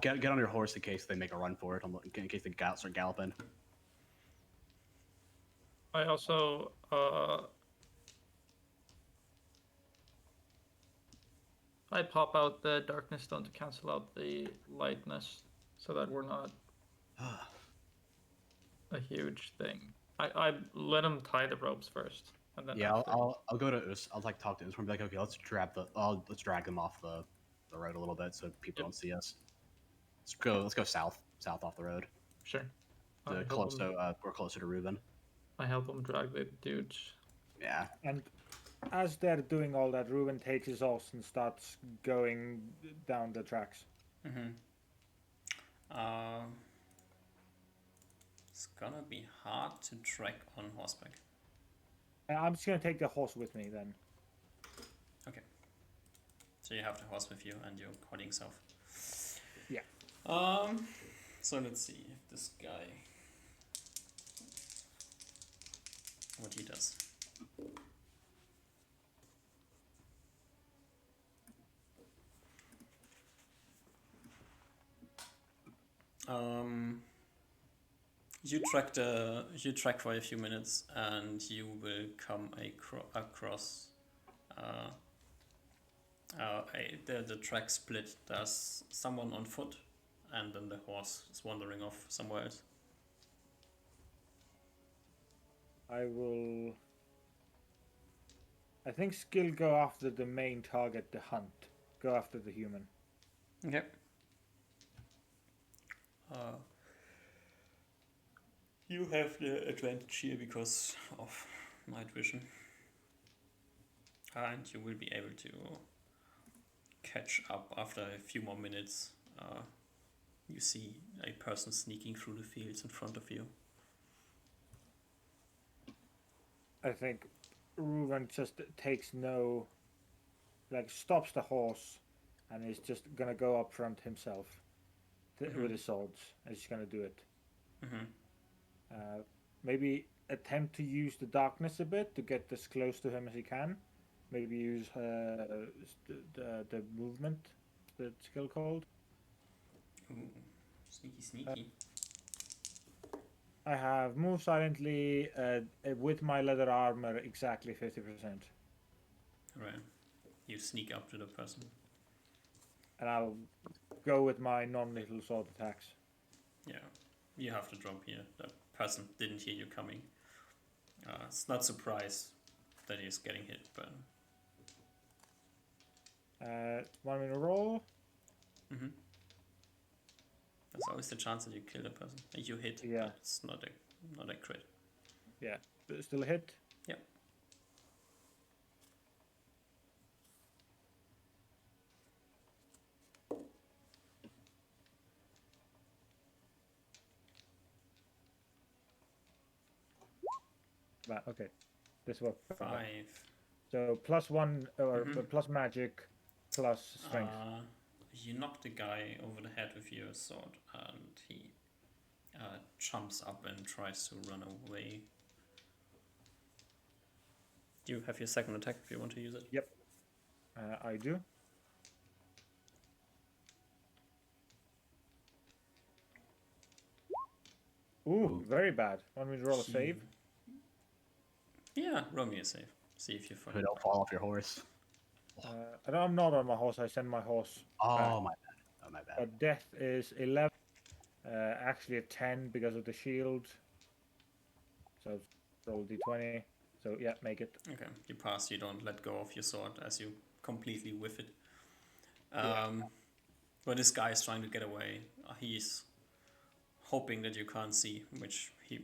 Get on your horse in case they make a run for it. In case they start galloping. I also I pop out the darkness stone to cancel out the lightness, so that we're not a huge thing. I let him tie the ropes first, and then Yeah, after- I'll go to I'll talk to Usman and be like, okay, let's drag them off the road a little bit so people don't see us. Let's go south off the road. Sure. We're closer to Reuven. I help him drag the dudes. Yeah. And as they're doing all that, Reuben takes his horse and starts going down the tracks. It's gonna be hard to track on horseback. I'm just gonna take the horse with me then. Okay. So you have the horse with you and you're heading south. Yeah. So let's see if this guy what he does. you track for a few minutes, and you will come across the track split. There's someone on foot, and then the horse is wandering off somewhere else. I will. I think skill go after the main target, the hunt. Go after the human. Okay. You have the advantage here because of night vision, and you will be able to catch up after a few more minutes. You see a person sneaking through the fields in front of you. I think Reuven just takes no. Like, stops the horse and is just gonna go up front himself with his swords. And he's gonna do it. Mm-hmm. Maybe attempt to use the darkness a bit to get as close to him as he can. Maybe use the movement, the skill called. Ooh, sneaky. I have move silently with my leather armor exactly 50%. Right. You sneak up to the person. And I'll go with my non-lethal sword attacks. Yeah. You have to drop here. The person didn't hear you coming. It's not surprised that he's getting hit, but... 1 minute roll. Mm-hmm. There's always the chance that you kill the person. You hit, Yeah. but it's not a crit. Yeah, still a hit. Yeah. But okay, this worked. 5. So +1 or plus magic, plus strength. You knock the guy over the head with your sword, and he jumps up and tries to run away. Do you have your second attack if you want to use it? Yep, I do. Ooh, very bad. Want me to roll a save? Yeah, roll me a save. See if you So find. don't fall off your horse. I'm not on my horse. I send my horse. Oh, back. my bad. Oh, my bad. But death is 11. Actually a 10 because of the shield. So roll d20. So yeah, make it. Okay, you pass. You don't let go of your sword as you completely whiff it. But this guy is trying to get away. He's hoping that you can't see, which he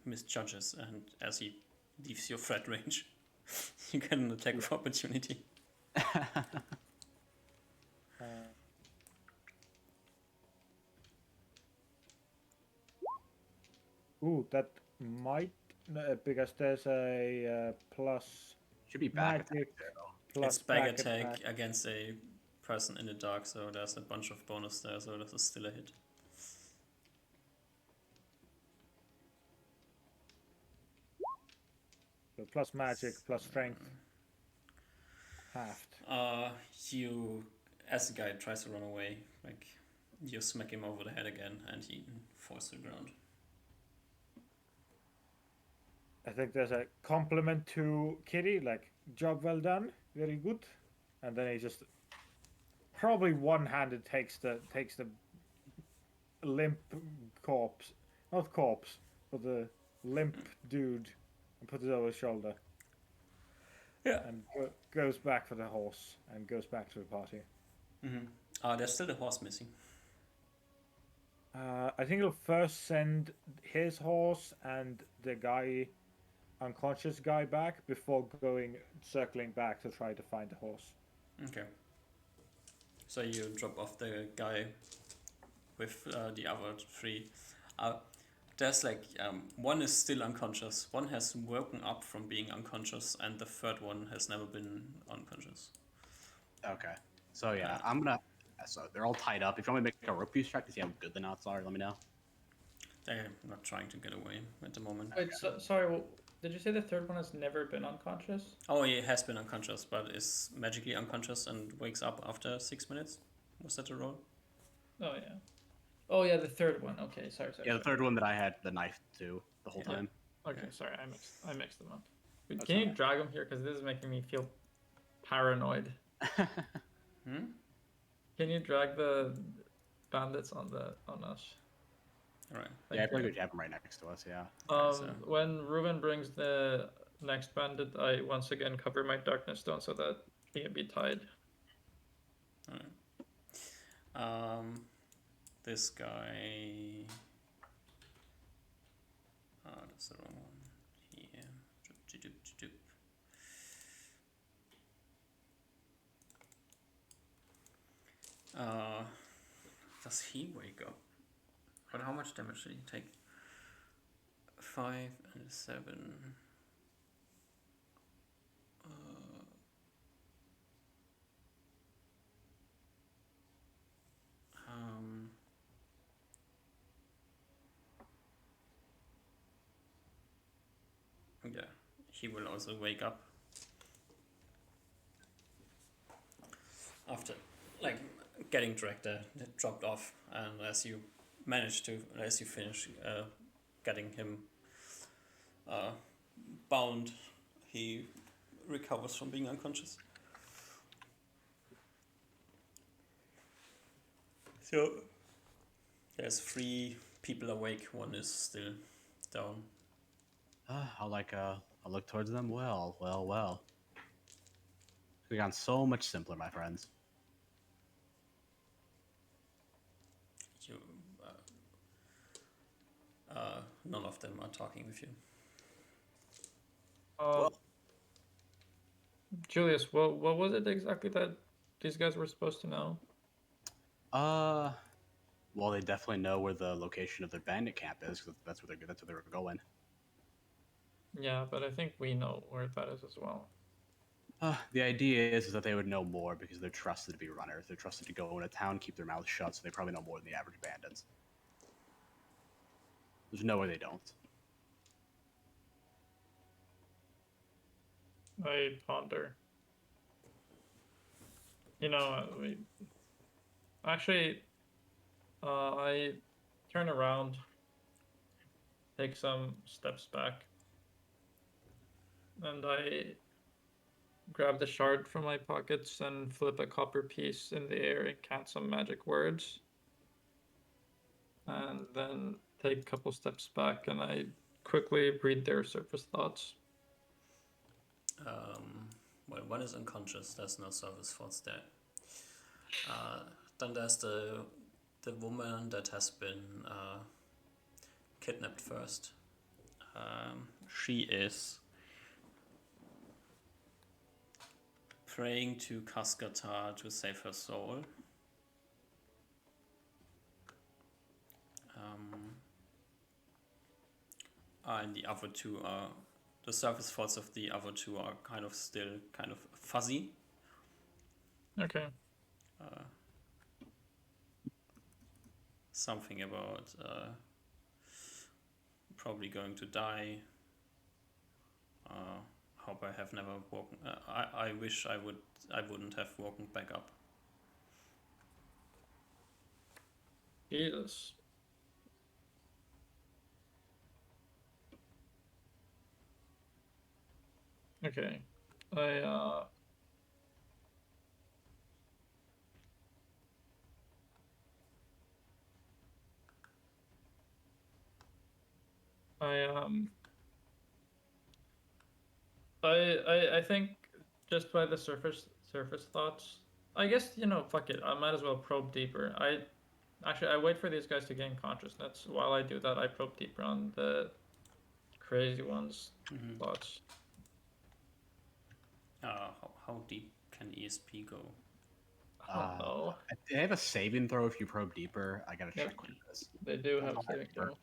misjudges, and as he leaves your threat range, you get an attack of opportunity. Ooh, that might because there's a plus Should be back magic attack, though. plus It's back attack against a person in the dark, so there's a bunch of bonus there, so this is still a hit. So plus magic plus strength. Halved. You, as the guy tries to run away, like you smack him over the head again, and he falls to the ground. I think there's a compliment to Kitty, like job well done, very good. And then he just probably one-handed takes the limp corpse, not corpse, but the limp dude, and puts it over his shoulder. Yeah. And goes back for the horse and goes back to the party. There's still a horse missing. I think he'll first send his horse and the guy, unconscious guy, back before circling back to try to find the horse. Okay. So you drop off the guy with the other 3. There's like one is still unconscious, one has woken up from being unconscious, and the third one has never been unconscious. Okay. So yeah, I'm gonna. So they're all tied up. If you want me to make a rope use check to see how good the knots are, let me know. They're not trying to get away at the moment. Wait, sorry, well, did you say the third one has never been unconscious? Oh, he has been unconscious, but is magically unconscious and wakes up after 6 minutes. Was that a roll? Oh, yeah. Oh yeah, the third one. Okay, sorry. Yeah, the third one that I had the knife to the whole Yeah. time. Okay, sorry, I mixed them up. Wait, That's can you alright. drag them here? Because this is making me feel paranoid. Hmm? Can you drag the bandits on us? All right. Yeah, I Thank feel you. like we have him right next to us. Yeah. Okay, so When Ruben brings the next bandit, I once again cover my darkness stone so that he can be tied. all right. This guy. That's the wrong one. Here. Doop, doop, doop, doop. Does he wake up? But how much damage did he take? 5 and 7. Um, yeah, he will also wake up after, like, getting dragged dropped off, and as you finish getting him bound, he recovers from being unconscious. So there's 3 people awake, 1 is still down. I'll look towards them. Well. It's gone so much simpler, my friends. You, none of them are talking with you. Well, Julius, what was it exactly that these guys were supposed to know? well, they definitely know where the location of their bandit camp is, 'cause that's where they were going. Yeah, but I think we know where that is as well. The idea is that they would know more because they're trusted to be runners. They're trusted to go in a town, keep their mouths shut, so they probably know more than the average bandits. There's no way they don't. I ponder. I turn around, take some steps back, and I grab the shard from my pockets and flip a copper piece in the air and count some magic words. And then take a couple steps back and I quickly read their surface thoughts. Well, 1 is unconscious. There's no surface thoughts there. Then there's the woman that has been kidnapped first. She is praying to Kaskata to save her soul. And the other 2 are, the surface thoughts of the other 2 are still kind of fuzzy. Okay. Something about probably going to die. Hope I have never woken. I wish I wouldn't have woken back up. Jesus. Okay. I think just by the surface thoughts, I guess, fuck it. I might as well probe deeper. I wait for these guys to gain consciousness. While I do that, I probe deeper on the crazy ones' thoughts. How deep can ESP go? I don't know. They have a saving throw if you probe deeper. I gotta Yep. check what it is. They do That's have all I saving throw. remember.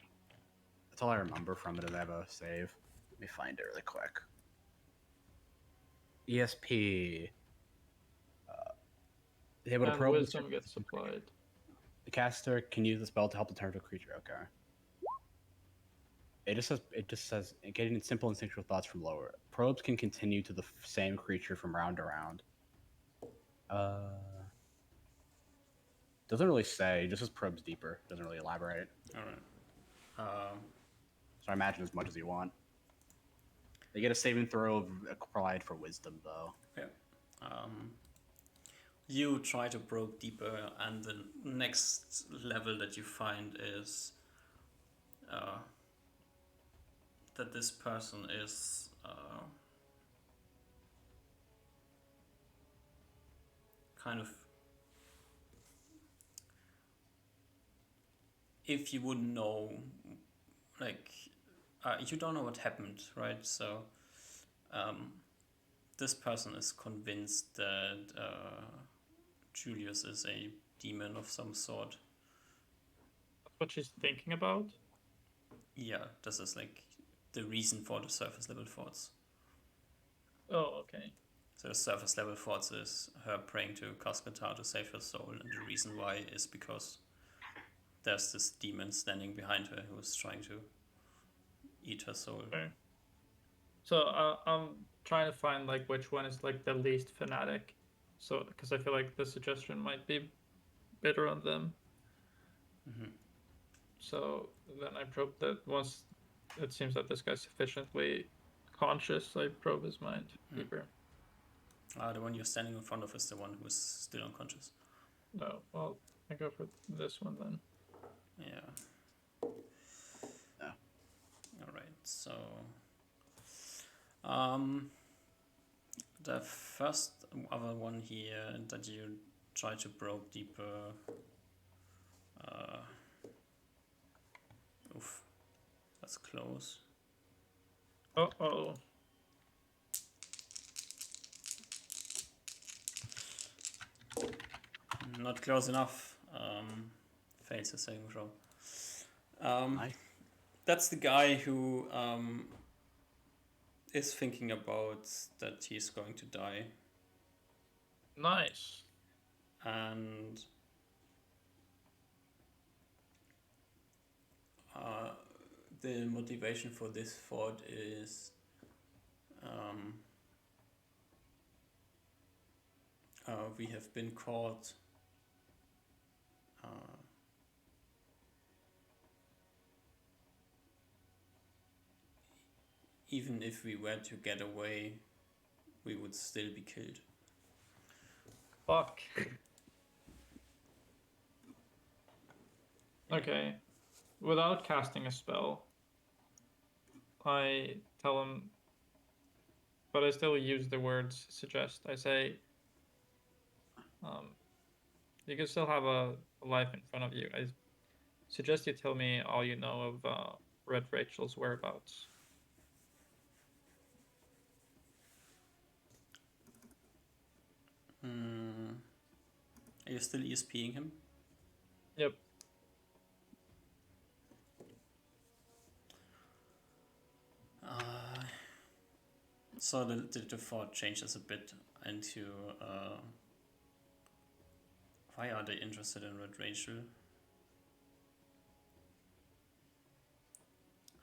That's all I remember from it. Is they have a save. Let me find it really quick. ESP. Able to And probe the wisdom surface. gets supplied. The caster can use the spell to help determine a creature. Okay. It just says getting simple instinctual thoughts from lower. Probes can continue to the same creature from round to round. Doesn't really say. Just probes deeper. Doesn't really elaborate. All right. So I imagine as much as you want. They get a saving throw of applied for wisdom, though. Yeah. You try to probe deeper, and the next level that you find is that this person is kind of, if you would know, like, you don't know what happened, right? So this person is convinced that Julius is a demon of some sort. That's what she's thinking about. Yeah, this is like the reason for the surface level thoughts. Oh, okay. So the surface level thoughts is her praying to Cascatar to save her soul, and the reason why is because there's this demon standing behind her who is trying to eat her soul. Okay. So I'm trying to find like which one is like the least fanatic. So because I feel like the suggestion might be better on them. Mm-hmm. So then I probe that once it seems that this guy's sufficiently conscious, I probe his mind deeper. The one you're standing in front of is the one who is still unconscious. No, well, I go for this one then. Yeah. Yeah. All right. So, the first other one here that you try to probe deeper. Oof, that's close. Oh. Not close enough. Fails the saving throw. Nice. That's the guy who is thinking about that he's going to die, Nice. and the motivation for this thought is we have been caught even if we were to get away, we would still be killed. Fuck. Okay. Without casting a spell, I tell him, but I still use the words suggest. I say, you can still have a life in front of you. I suggest you tell me all you know of Red Rachel's whereabouts. Are you still ESPing him? Yep. So the thought changes a bit into why are they interested in Red Rachel?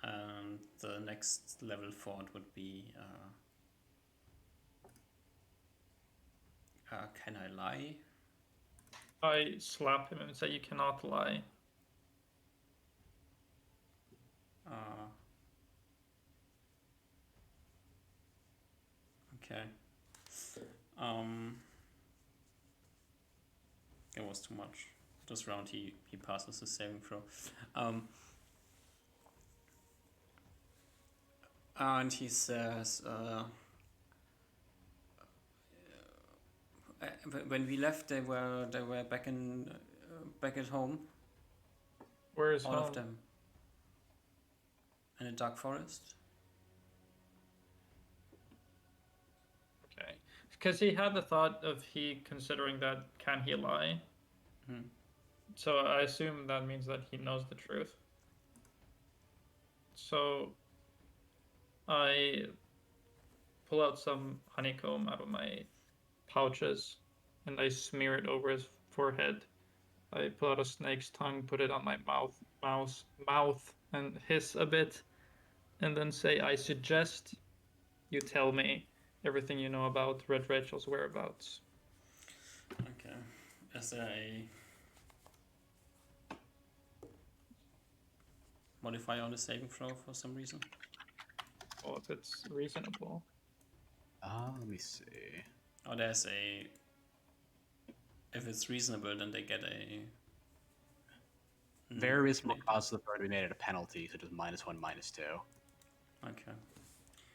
And the next level thought would be can I lie? I slap him and say, you cannot lie. Okay. It was too much. This round he passes the saving throw. And he says, when we left, they were back at home. Where is All home? of them. In a dark forest. Okay. Because he had the thought of he considering that can he lie? So I assume that means that he knows the truth. So I pull out some honeycomb out of my pouches and I smear it over his forehead. I pull out a snake's tongue, put it on my mouth and hiss a bit, and then say, I suggest you tell me everything you know about Red Rachel's whereabouts. Okay. Is there a modifier on the saving throw for some reason. Well, if it's reasonable. Let me see. Or there's a. If it's reasonable, then they get a. Very reasonable negative. cause of the throw to be made at a penalty, so just -1, -2. Okay.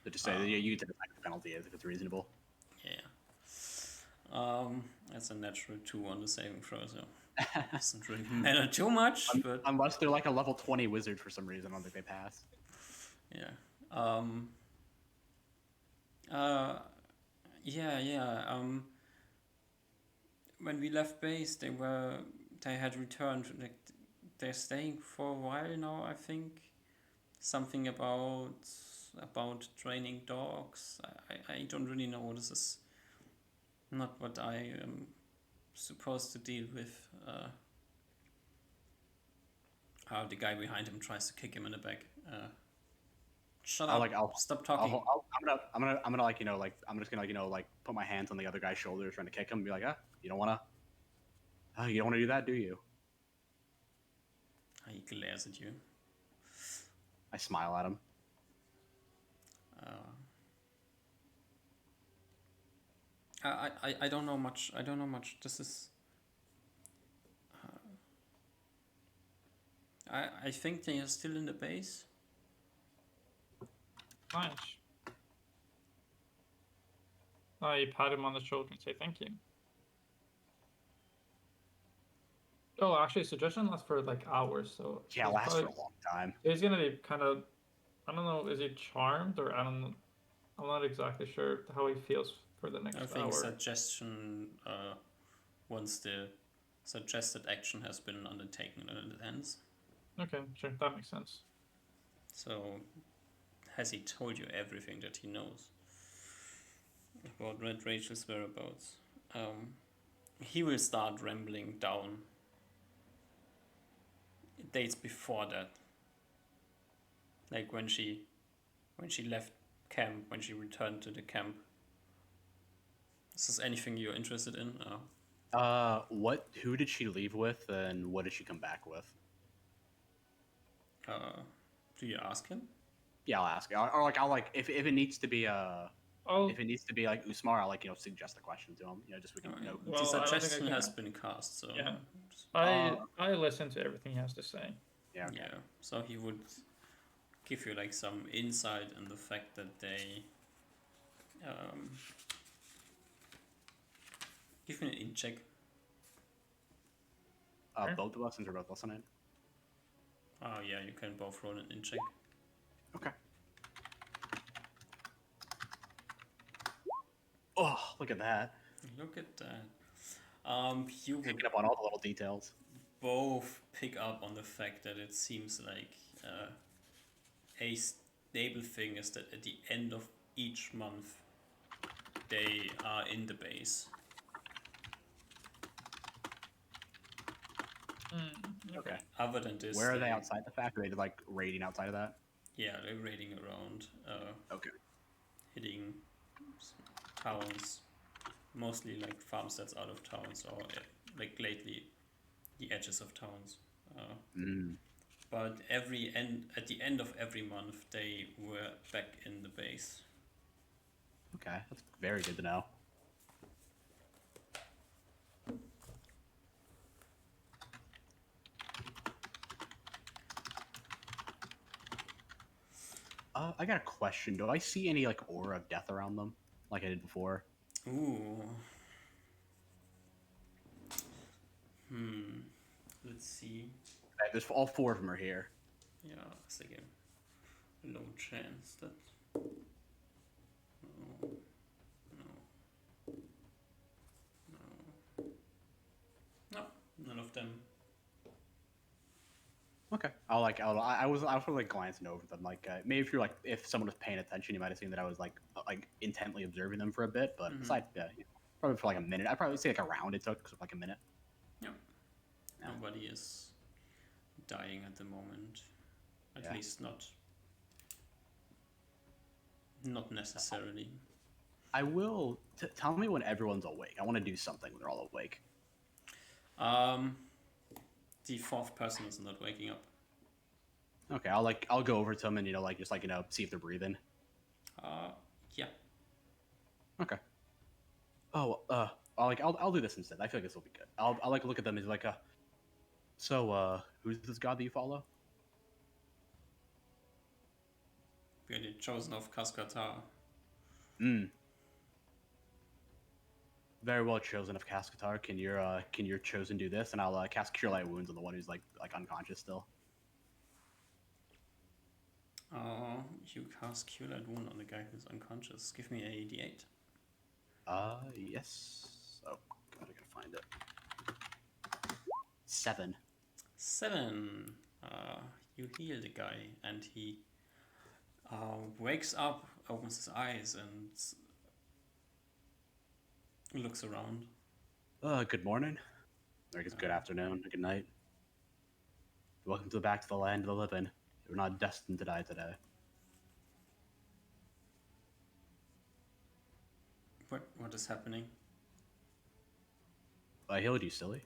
So just say that you get to decide what the penalty is if it's reasonable. Yeah. That's a natural 2 on the saving throw, so doesn't really matter too much. But Unless they're like a level 20 wizard for some reason, I don't think they pass. yeah. Yeah. When we left base, they had returned. Like they're staying for a while now. I think something about training dogs. I don't really know. This is not what I am supposed to deal with. The guy behind him tries to kick him in the back. Shut up! Stop talking. I'm gonna like I'm just gonna like put my hands on the other guy's shoulders trying to kick him and be like, you don't wanna do that, do you? He glares at you. I smile at him. I don't know much. I don't know much. This is. I think they are still in the base. Nice. I pat him on the shoulder and say thank you. Oh, actually, suggestion lasts for like hours, so Yeah, it lasts for a long time. he's gonna be kind of, I don't know, is he charmed or I don't know, I'm not exactly sure how he feels for the next I think hour. suggestion. Once the suggested action has been undertaken, it ends. Okay, sure, that makes sense. So, has he told you everything that he knows about Red Rachel's whereabouts? He will start rambling down dates before that, like when she left camp, when she returned to the camp. Is this anything you're interested in? Who did she leave with, and what did she come back with? Do you ask him? Yeah, I'll ask. Or like I'll like if it needs to be if it needs to be like Usmar, I'll like suggest the question to him. Just we can the suggestion has been cast, so yeah. I listen to everything he has to say. Yeah. Okay. Yeah. So he would give you like some insight in the fact that they give me an in check. Both of us, since we're both listening. Oh yeah, you can both roll an in check. Okay. Oh, look at that. Look at that. You would Picking up on all the little details. both pick up on the fact that it seems like a stable thing is that at the end of each month they are in the base. Okay. Other than this, Where are they outside the factory? Are they like raiding outside of that? Yeah, they're raiding around, Okay. hitting towns, mostly like farmsteads out of towns or like lately the edges of towns. But at the end of every month, they were back in the base. Okay, that's very good to know. I got a question. Do I see any like aura of death around them, like I did before? Ooh. Let's see. Okay, there's all 4 of them are here. Yeah, it's like a low chance that. No, none of them. Okay. I was probably glancing over them. Like maybe if someone was paying attention, you might have seen that I was like intently observing them for a bit. But besides, probably for like a minute. I'd probably say like a round it took, so like a minute. Yeah. Nobody is dying at the moment. At least not necessarily. I will tell me when everyone's awake. I want to do something when they're all awake. The 4th person is not waking up. Okay, I'll go over to them and just see if they're breathing. Yeah. Okay. Oh, I'll do this instead. I feel like this will be good. I'll like look at them and be like, so who's this god that you follow? We are the chosen of Kaskatar. Hmm. Very well chosen of Cascatar. Can your chosen do this? And I'll cast Cure Light Wounds on the one who's like unconscious still. You cast Cure Light Wound on the guy who's unconscious. Give me a d8. Yes. Oh god, I gotta find it. 7. 7. You heal the guy, and he wakes up, opens his eyes, and looks around. Good morning. Or I guess good afternoon, good night. Welcome back to the land of the living. You're not destined to die today. What is happening? I healed you, silly.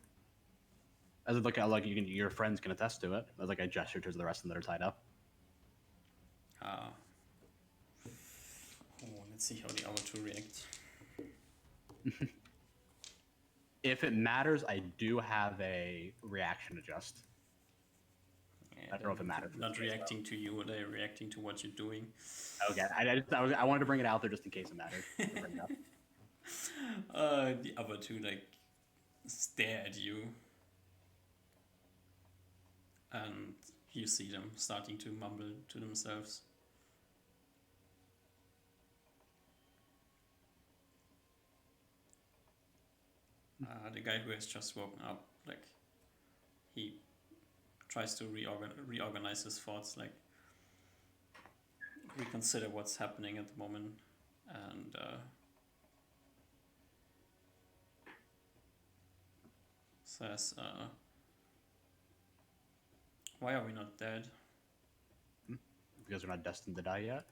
As I look at your friends can attest to it. As I gesture to the rest of them that are tied up. Let's see how the other two react. If it matters, I do have a reaction adjust. Yeah, I don't know if it matters. Not reacting to you, they're reacting to what you're doing. Okay, I wanted to bring it out there just in case it mattered. Bring it up. The other two stare at you, and you see them starting to mumble to themselves. The guy who has just woken up, he tries to reorganize his thoughts, reconsider what's happening at the moment, and says, why are we not dead? Because we're not destined to die yet.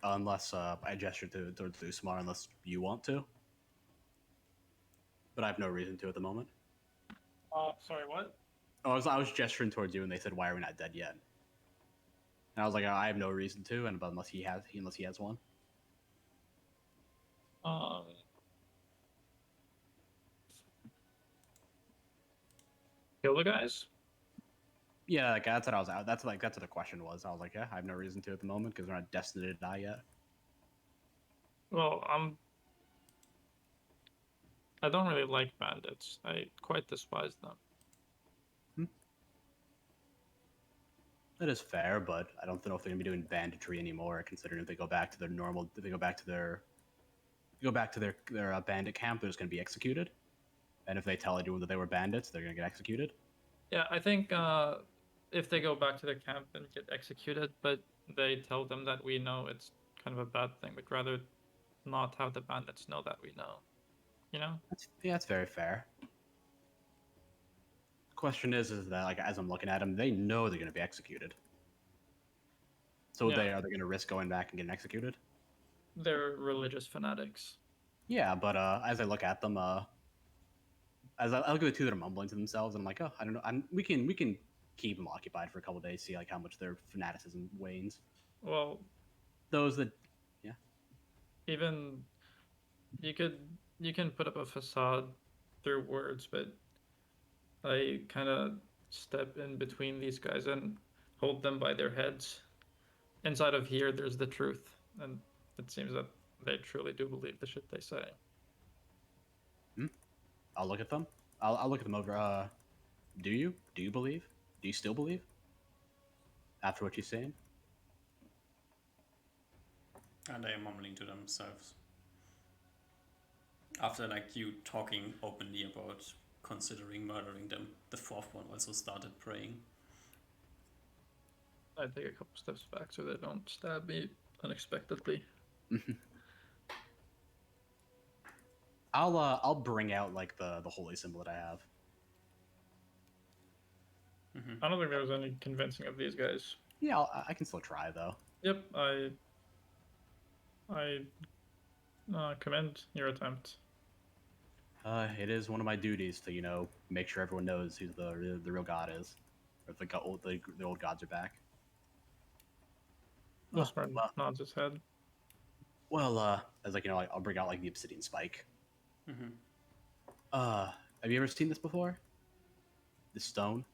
Unless I gesture towards Usmar, unless you want to. But I have no reason to at the moment. Sorry, what? Oh, I was gesturing towards you, and they said, "Why are we not dead yet?" And I was like, "I have no reason to," and unless he has one. Kill the guys? Yeah, that's what I was out. That's what the question was. I was like, "Yeah, I have no reason to at the moment because we're not destined to die yet." Well, I don't really like bandits. I quite despise them. That is fair, but I don't know if they're gonna be doing banditry anymore. Considering if they go back to their normal, if they go back to their bandit camp, they're just gonna be executed. And if they tell anyone that they were bandits, they're gonna get executed. Yeah, I think if they go back to their camp and get executed, but they tell them that we know, it's kind of a bad thing. But rather not have the bandits know that we know. You know? That's very fair. Question is that as I'm looking at them, they know they're gonna be executed. So Yeah. are they gonna risk going back and getting executed? They're religious fanatics. Yeah, but as I look at them, as I look at the two that are mumbling to themselves, and I'm like, oh, I don't know. We can keep them occupied for a couple of days, see how much their fanaticism wanes. Well, Those that, yeah. even you can put up a facade through words, but I kind of step in between these guys and hold them by their heads. Inside of here, there's the truth, and it seems that they truly do believe the shit they say. I'll look at them. I'll look at them over. Do you believe? Do you still believe? After what you've seen? And they are mumbling to themselves. After you talking openly about considering murdering them, the fourth one also started praying. I take a couple steps back so they don't stab me unexpectedly. I'll bring out the holy symbol that I have. I don't think there was any convincing of these guys. Yeah, I can still try though. Yep, I commend your attempt. It is one of my duties to make sure everyone knows who the real god is, or if the old gods are back. Osmar well, nods his head. as like I'll bring out like the obsidian spike. Mm-hmm. Have you ever seen this before? This stone?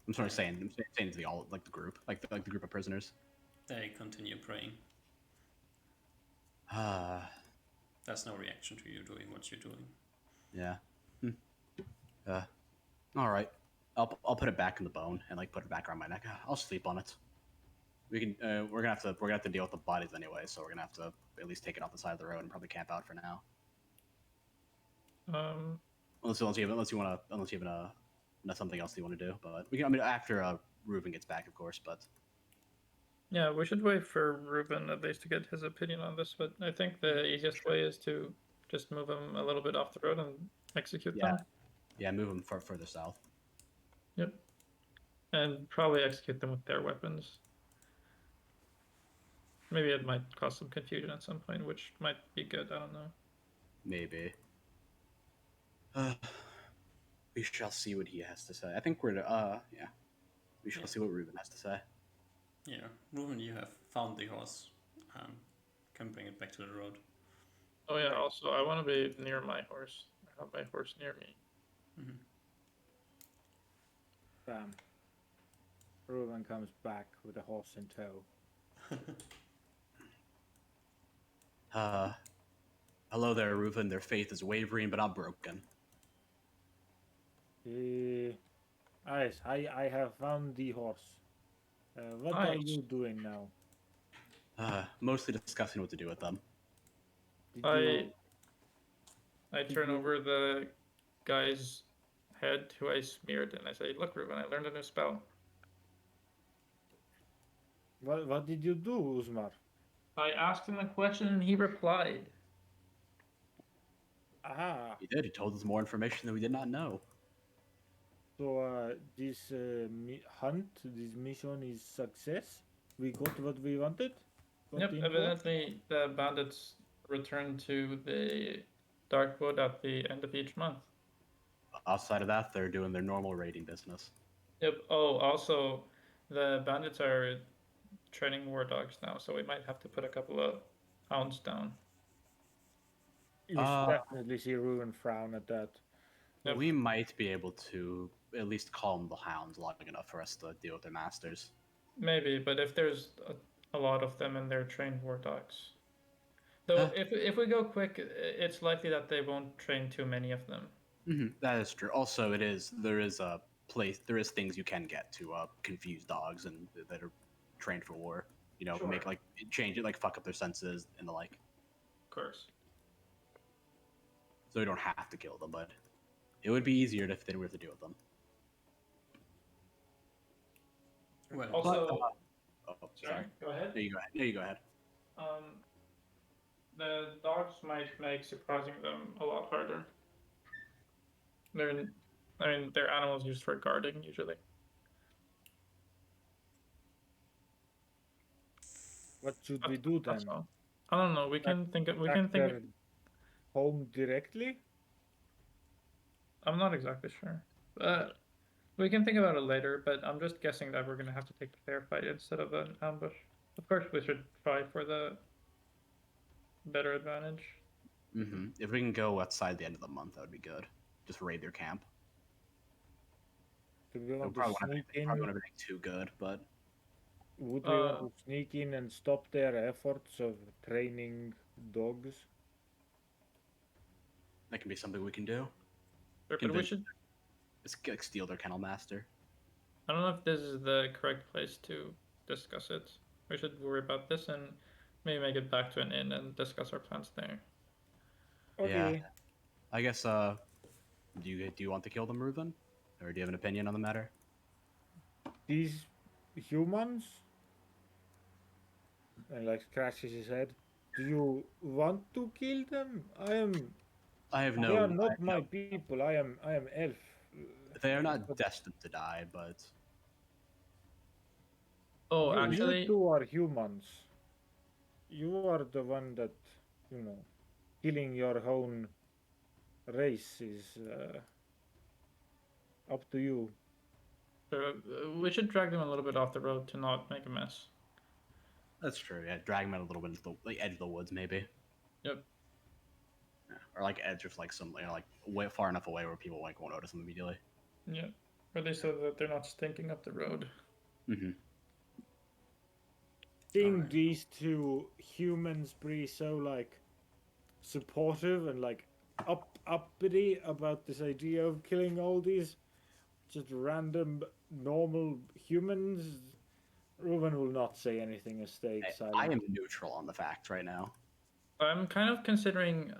I'm sort of saying, saying to the all like the group, like the group of prisoners. They continue praying. Uh, There's no reaction to you doing what you're doing. yeah. Uh, all right. I'll put it back in the bone and like put it back around my neck. I'll sleep on it. We can. We're gonna have to deal with the bodies anyway, so we're gonna have to at least take it off the side of the road and probably camp out for now. Um, Unless you have something else you want to do, but we can. I mean, after Ruben gets back, of course. But yeah, we should wait for Ruben at least to get his opinion on this, but I think the easiest way is to just move him a little bit off the road and execute yeah, them. yeah, move them further south. Yep. And probably execute them with their weapons. Maybe it might cause some confusion at some point, which might be good. I don't know. Maybe. We shall see what he has to say. I think yeah. We shall Yeah. see what Ruben has to say. Yeah, Ruben, you have found the horse. Can bring it back to the road. Oh yeah. Also, I want to be near my horse. I have my horse near me. Mm-hmm. Bam. Ruben comes back with a horse in tow. Hello there, Ruben. Their faith is wavering, but not broken. Yes, I have found the horse. What are Nice. you doing now? Mostly discussing what to do with them. Did I you I turn over the guy's head who I smeared, and I say, "Look, Ruben, I learned a new spell." what did you do, Usmar? I asked him a question, and he replied. Aha. He did. He told us more information that we did not know. So this this mission is success. We got what we wanted. Got Yep, the info? evidently the bandits return to the Darkwood at the end of each month. Outside of that, they're doing their normal raiding business. Yep. Oh, also, the bandits are training war dogs now, so we might have to put a couple of hounds down. You should definitely see Ruben frown at that. Yep. We might be able to at least calm the hounds long enough for us to deal with their masters. Maybe, but if there's a lot of them and they're trained war dogs. Though, if we go quick, it's likely that they won't train too many of them. That is true. Also, there is a place, there is things you can get to confuse dogs and that are trained for war. You know, Sure. make like change it, like fuck up their senses and the like. Of course. So we don't have to kill them, but it would be easier if they didn't have to deal with them. Well, Also, Sorry. Go ahead. No, you go ahead. No, you go ahead. The dogs might make surprising them a lot harder. They're animals used for guarding usually. What should we do then? That's all. I don't know. We can think. Their home directly? I'm not exactly sure. We can think about it later. But I'm just guessing that we're gonna have to take the fair fight instead of an ambush. Of course, we should try for the better advantage. If we can go outside the end of the month, that would be good. Just raid their camp. Do we want to Probably sneak in? probably won't have anything too good, but Would we want to sneak in and stop their efforts of training dogs? that can be something we can do. But we Convince- should. Just like steal their kennel master. I don't know if this is the correct place to discuss it. We should worry about this and maybe make it back to an inn and discuss our plans there. Okay. Yeah. I guess. Do you want to kill them, Ruben, or do you have an opinion on the matter? These humans? And like scratches his head. Do you want to kill them? I have no. They are not my people. I am elf. They are not destined to die, but Oh, You actually, two are humans. You are the one that, killing your own race is up to you. So we should drag them a little bit off the road to not make a mess. That's true. Yeah, drag them out a little bit to the edge of the woods, maybe. Yep. Yeah. Or like edge of like some, like way far enough away where people like won't notice them immediately. Yeah. Or at least so that they're not stinking up the road. Mm-hmm. Seeing Alright. these two humans be so like supportive and like uppity about this idea of killing all these just random normal humans, Ruben will not say anything and stay silent. I am neutral on the facts right now. I'm kind of considering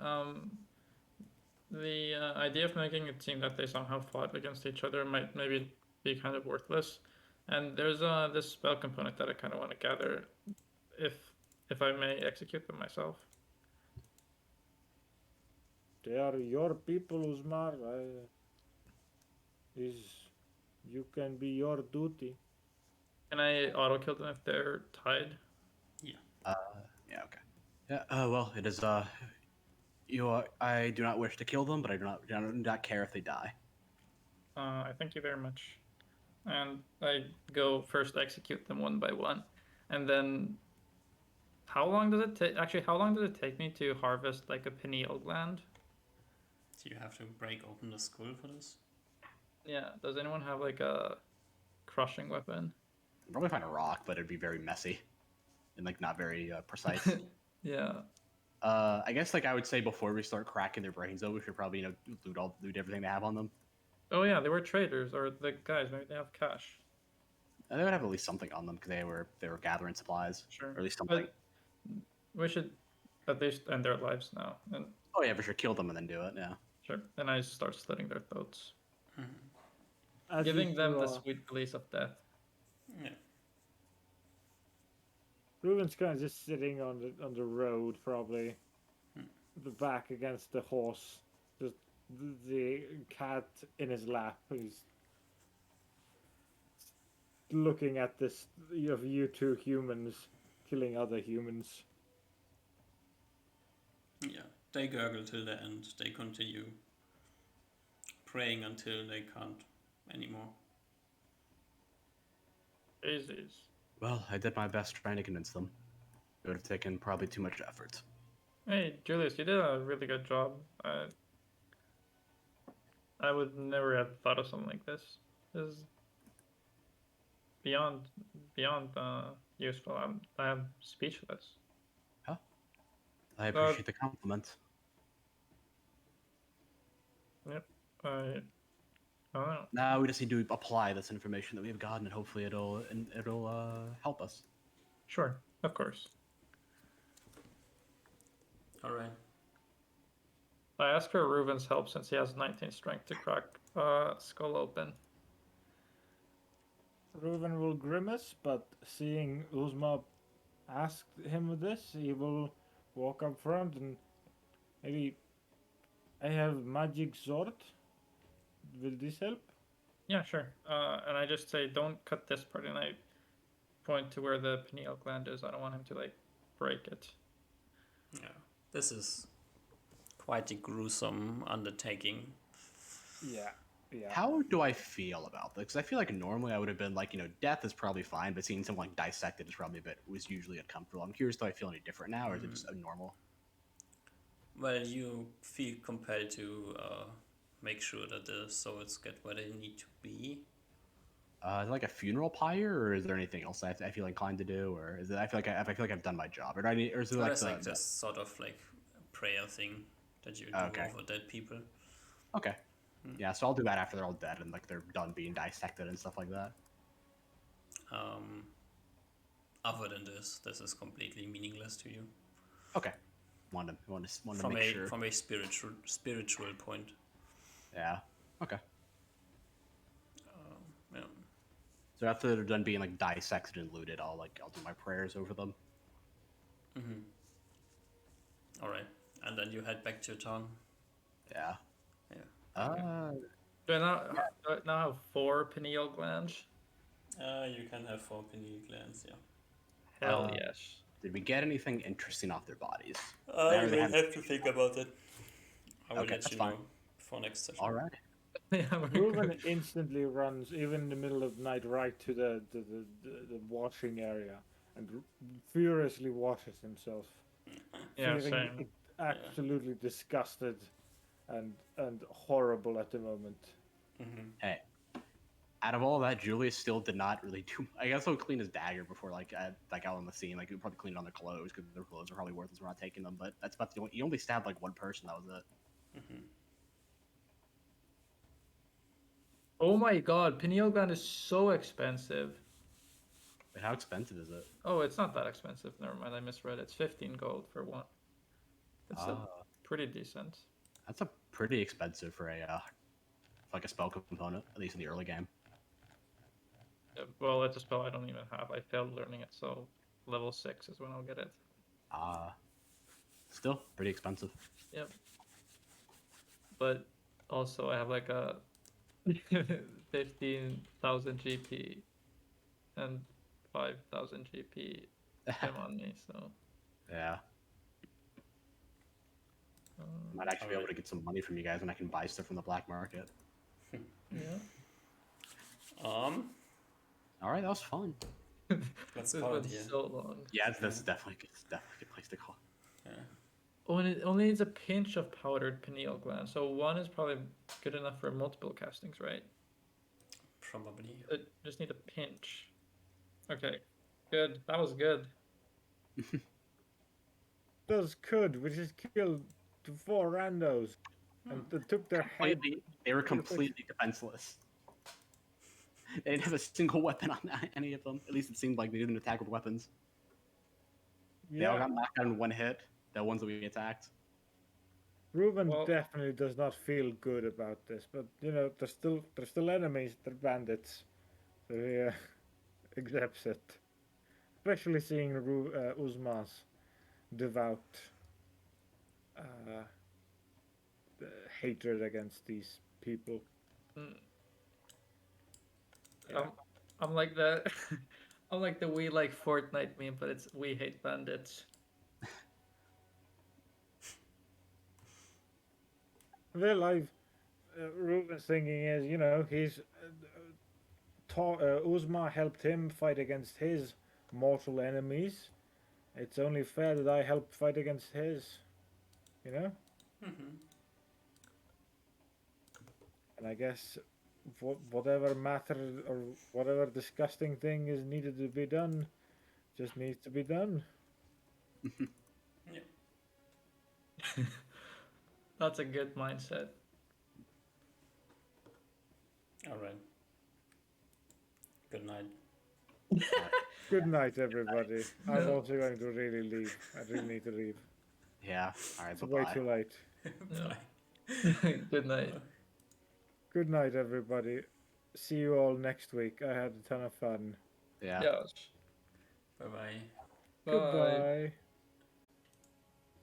the idea of making it seem that they somehow fought against each other might maybe be kind of worthless. And there's this spell component that I kind of want to gather, if I may execute them myself. They are your people, Uzmar. You can be your duty. Can I auto kill them if they're tied? Yeah. Yeah. Okay. Yeah. Well, it is. I do not wish to kill them, but I do not care if they die. I thank you very much. And I go first execute them one by one, and then how long does it take? Actually, how long does it take me to harvest like a pineal gland? Do you have to break open the skull for this? Yeah. Does anyone have like a crushing weapon? I'd probably find a rock, but it'd be very messy and like not very precise. Yeah. I guess like I would say before we start cracking their brains, though, we should probably loot everything they have on them. Oh yeah, they were traders, or the guys. Maybe they have cash. They would have at least something on them because they were gathering supplies, Sure. or at least something. But we should at least end their lives now. And Oh yeah, for sure, kill them and then do it. Yeah. sure. And I start slitting their throats, As giving you them two the are- sweet release of death. Yeah. Ruben's kind of just sitting on the road, probably, the back against the horse, just the cat in his lap. He's looking at this of you two humans killing other humans. Yeah. They gurgle till the end. They continue praying until they can't anymore. Jesus. Well, I did my best trying to convince them. It would have taken probably too much effort. Hey, Julius, you did a really good job. I would never have thought of something like this. This is beyond useful. I'm speechless. I appreciate the compliment. Yep. I don't know. Now we just need to apply this information that we have gotten, and hopefully it'll help us. Sure, of course. Alright. I ask for Reuven's help since he has 19 strength to crack skull open. Reuven will grimace, but seeing Uzma ask him this, he will walk up front and maybe I have magic sword. Will this help? Yeah, sure. And I just say, don't cut this part, and I point to where the pineal gland is. I don't want him to like break it. Yeah. This is quite a gruesome undertaking. Yeah. How do I feel about this? Because I feel like normally I would have been like, death is probably fine, but seeing someone like dissected is probably was usually uncomfortable. I'm curious, do I feel any different now, or is it just normal? Well, you feel compelled to make sure that the souls get where they need to be. Is it like a funeral pyre, or is there anything else I feel inclined to do, or is it? I feel like I've done my job, or or is it like There's like just sort of like a prayer thing that you do Okay. over dead people. Okay. Yeah, so I'll do that after they're all dead and like they're done being dissected and stuff like that. Other than this is completely meaningless to you Okay. Want to from make a sure. from a spiritual point. Yeah. Okay. Yeah. So after they're done being like dissected and looted, I'll do my prayers over them. All right, and then you head back to your town. Yeah. Yeah. Do I now have 4 pineal glands? You can have 4 pineal glands. Yeah. Hell yes. Did we get anything interesting off their bodies? I will have to think about it. I will Okay, let that's you fine. know for next session. All right. Yeah, we're Ruben good. instantly runs, even in the middle of the night, right to the washing area and furiously washes himself, Yeah, feeling same. Yeah. absolutely disgusted and horrible at the moment. Mm-hmm. Hey, out of all that, Julius still did not really do. I guess he'll clean his dagger before like out on the scene. Like he'd probably clean it on their clothes because their clothes are probably worthless. We're not taking them, but that's about the only. He only stabbed like one person. That was it. Mm-hmm. Oh my god, pineal gland is so expensive. But how expensive is it? Oh, it's not that expensive. Never mind, I misread. It's 15 gold for one. It's a Ah, pretty decent. that's a pretty expensive for a like a spell component, at least in the early game. Well, it's a spell I don't even have. I failed learning it, so level 6 is when I'll get it. Ah, still pretty expensive. Yep. But also, I have like a 15,000 GP and 5,000 GP him on me, so. Yeah, might actually be able to get some money from you guys, and I can buy stuff from the black market. Yeah. Um, All right, that was fun. let's This call it was here. so long. Yeah, that's definitely a good place to call. Yeah. Oh, and it only needs a pinch of powdered pineal gland, so one is probably good enough for multiple castings, right? Probably. Just need a pinch. Okay, good. That was good. Does could, which has killed 4 randos and took their head. They were real quick. completely defenseless. They didn't have a single weapon on any of them. At least it seemed like they didn't attack with weapons. They all Yeah, got knocked out in one hit. The ones that we attacked. Ruben Well, definitely does not feel good about this, but they're still enemies. They're bandits, so he accepts it. Especially seeing Uzma's devout uh, hatred against these people. mm, Yeah. I'm like the, I'm like the we like Fortnite meme, but it's we hate bandits. Well, Ruben's thinking is, he's Uzma helped him fight against his mortal enemies. It's only fair that I help fight against his, you know? Mm-hmm. And I guess whatever matter or whatever disgusting thing is needed to be done just needs to be done. Yeah. That's a good mindset. All right. Good night. Good night, everybody. I'm No. also going to really leave. I really need to leave. Yeah. All right. It's Bye way bye. too late. No. Bye. Good night. Good night, everybody. See you all next week. I had a ton of fun. Yeah. Yes. Bye bye. Bye. Goodbye.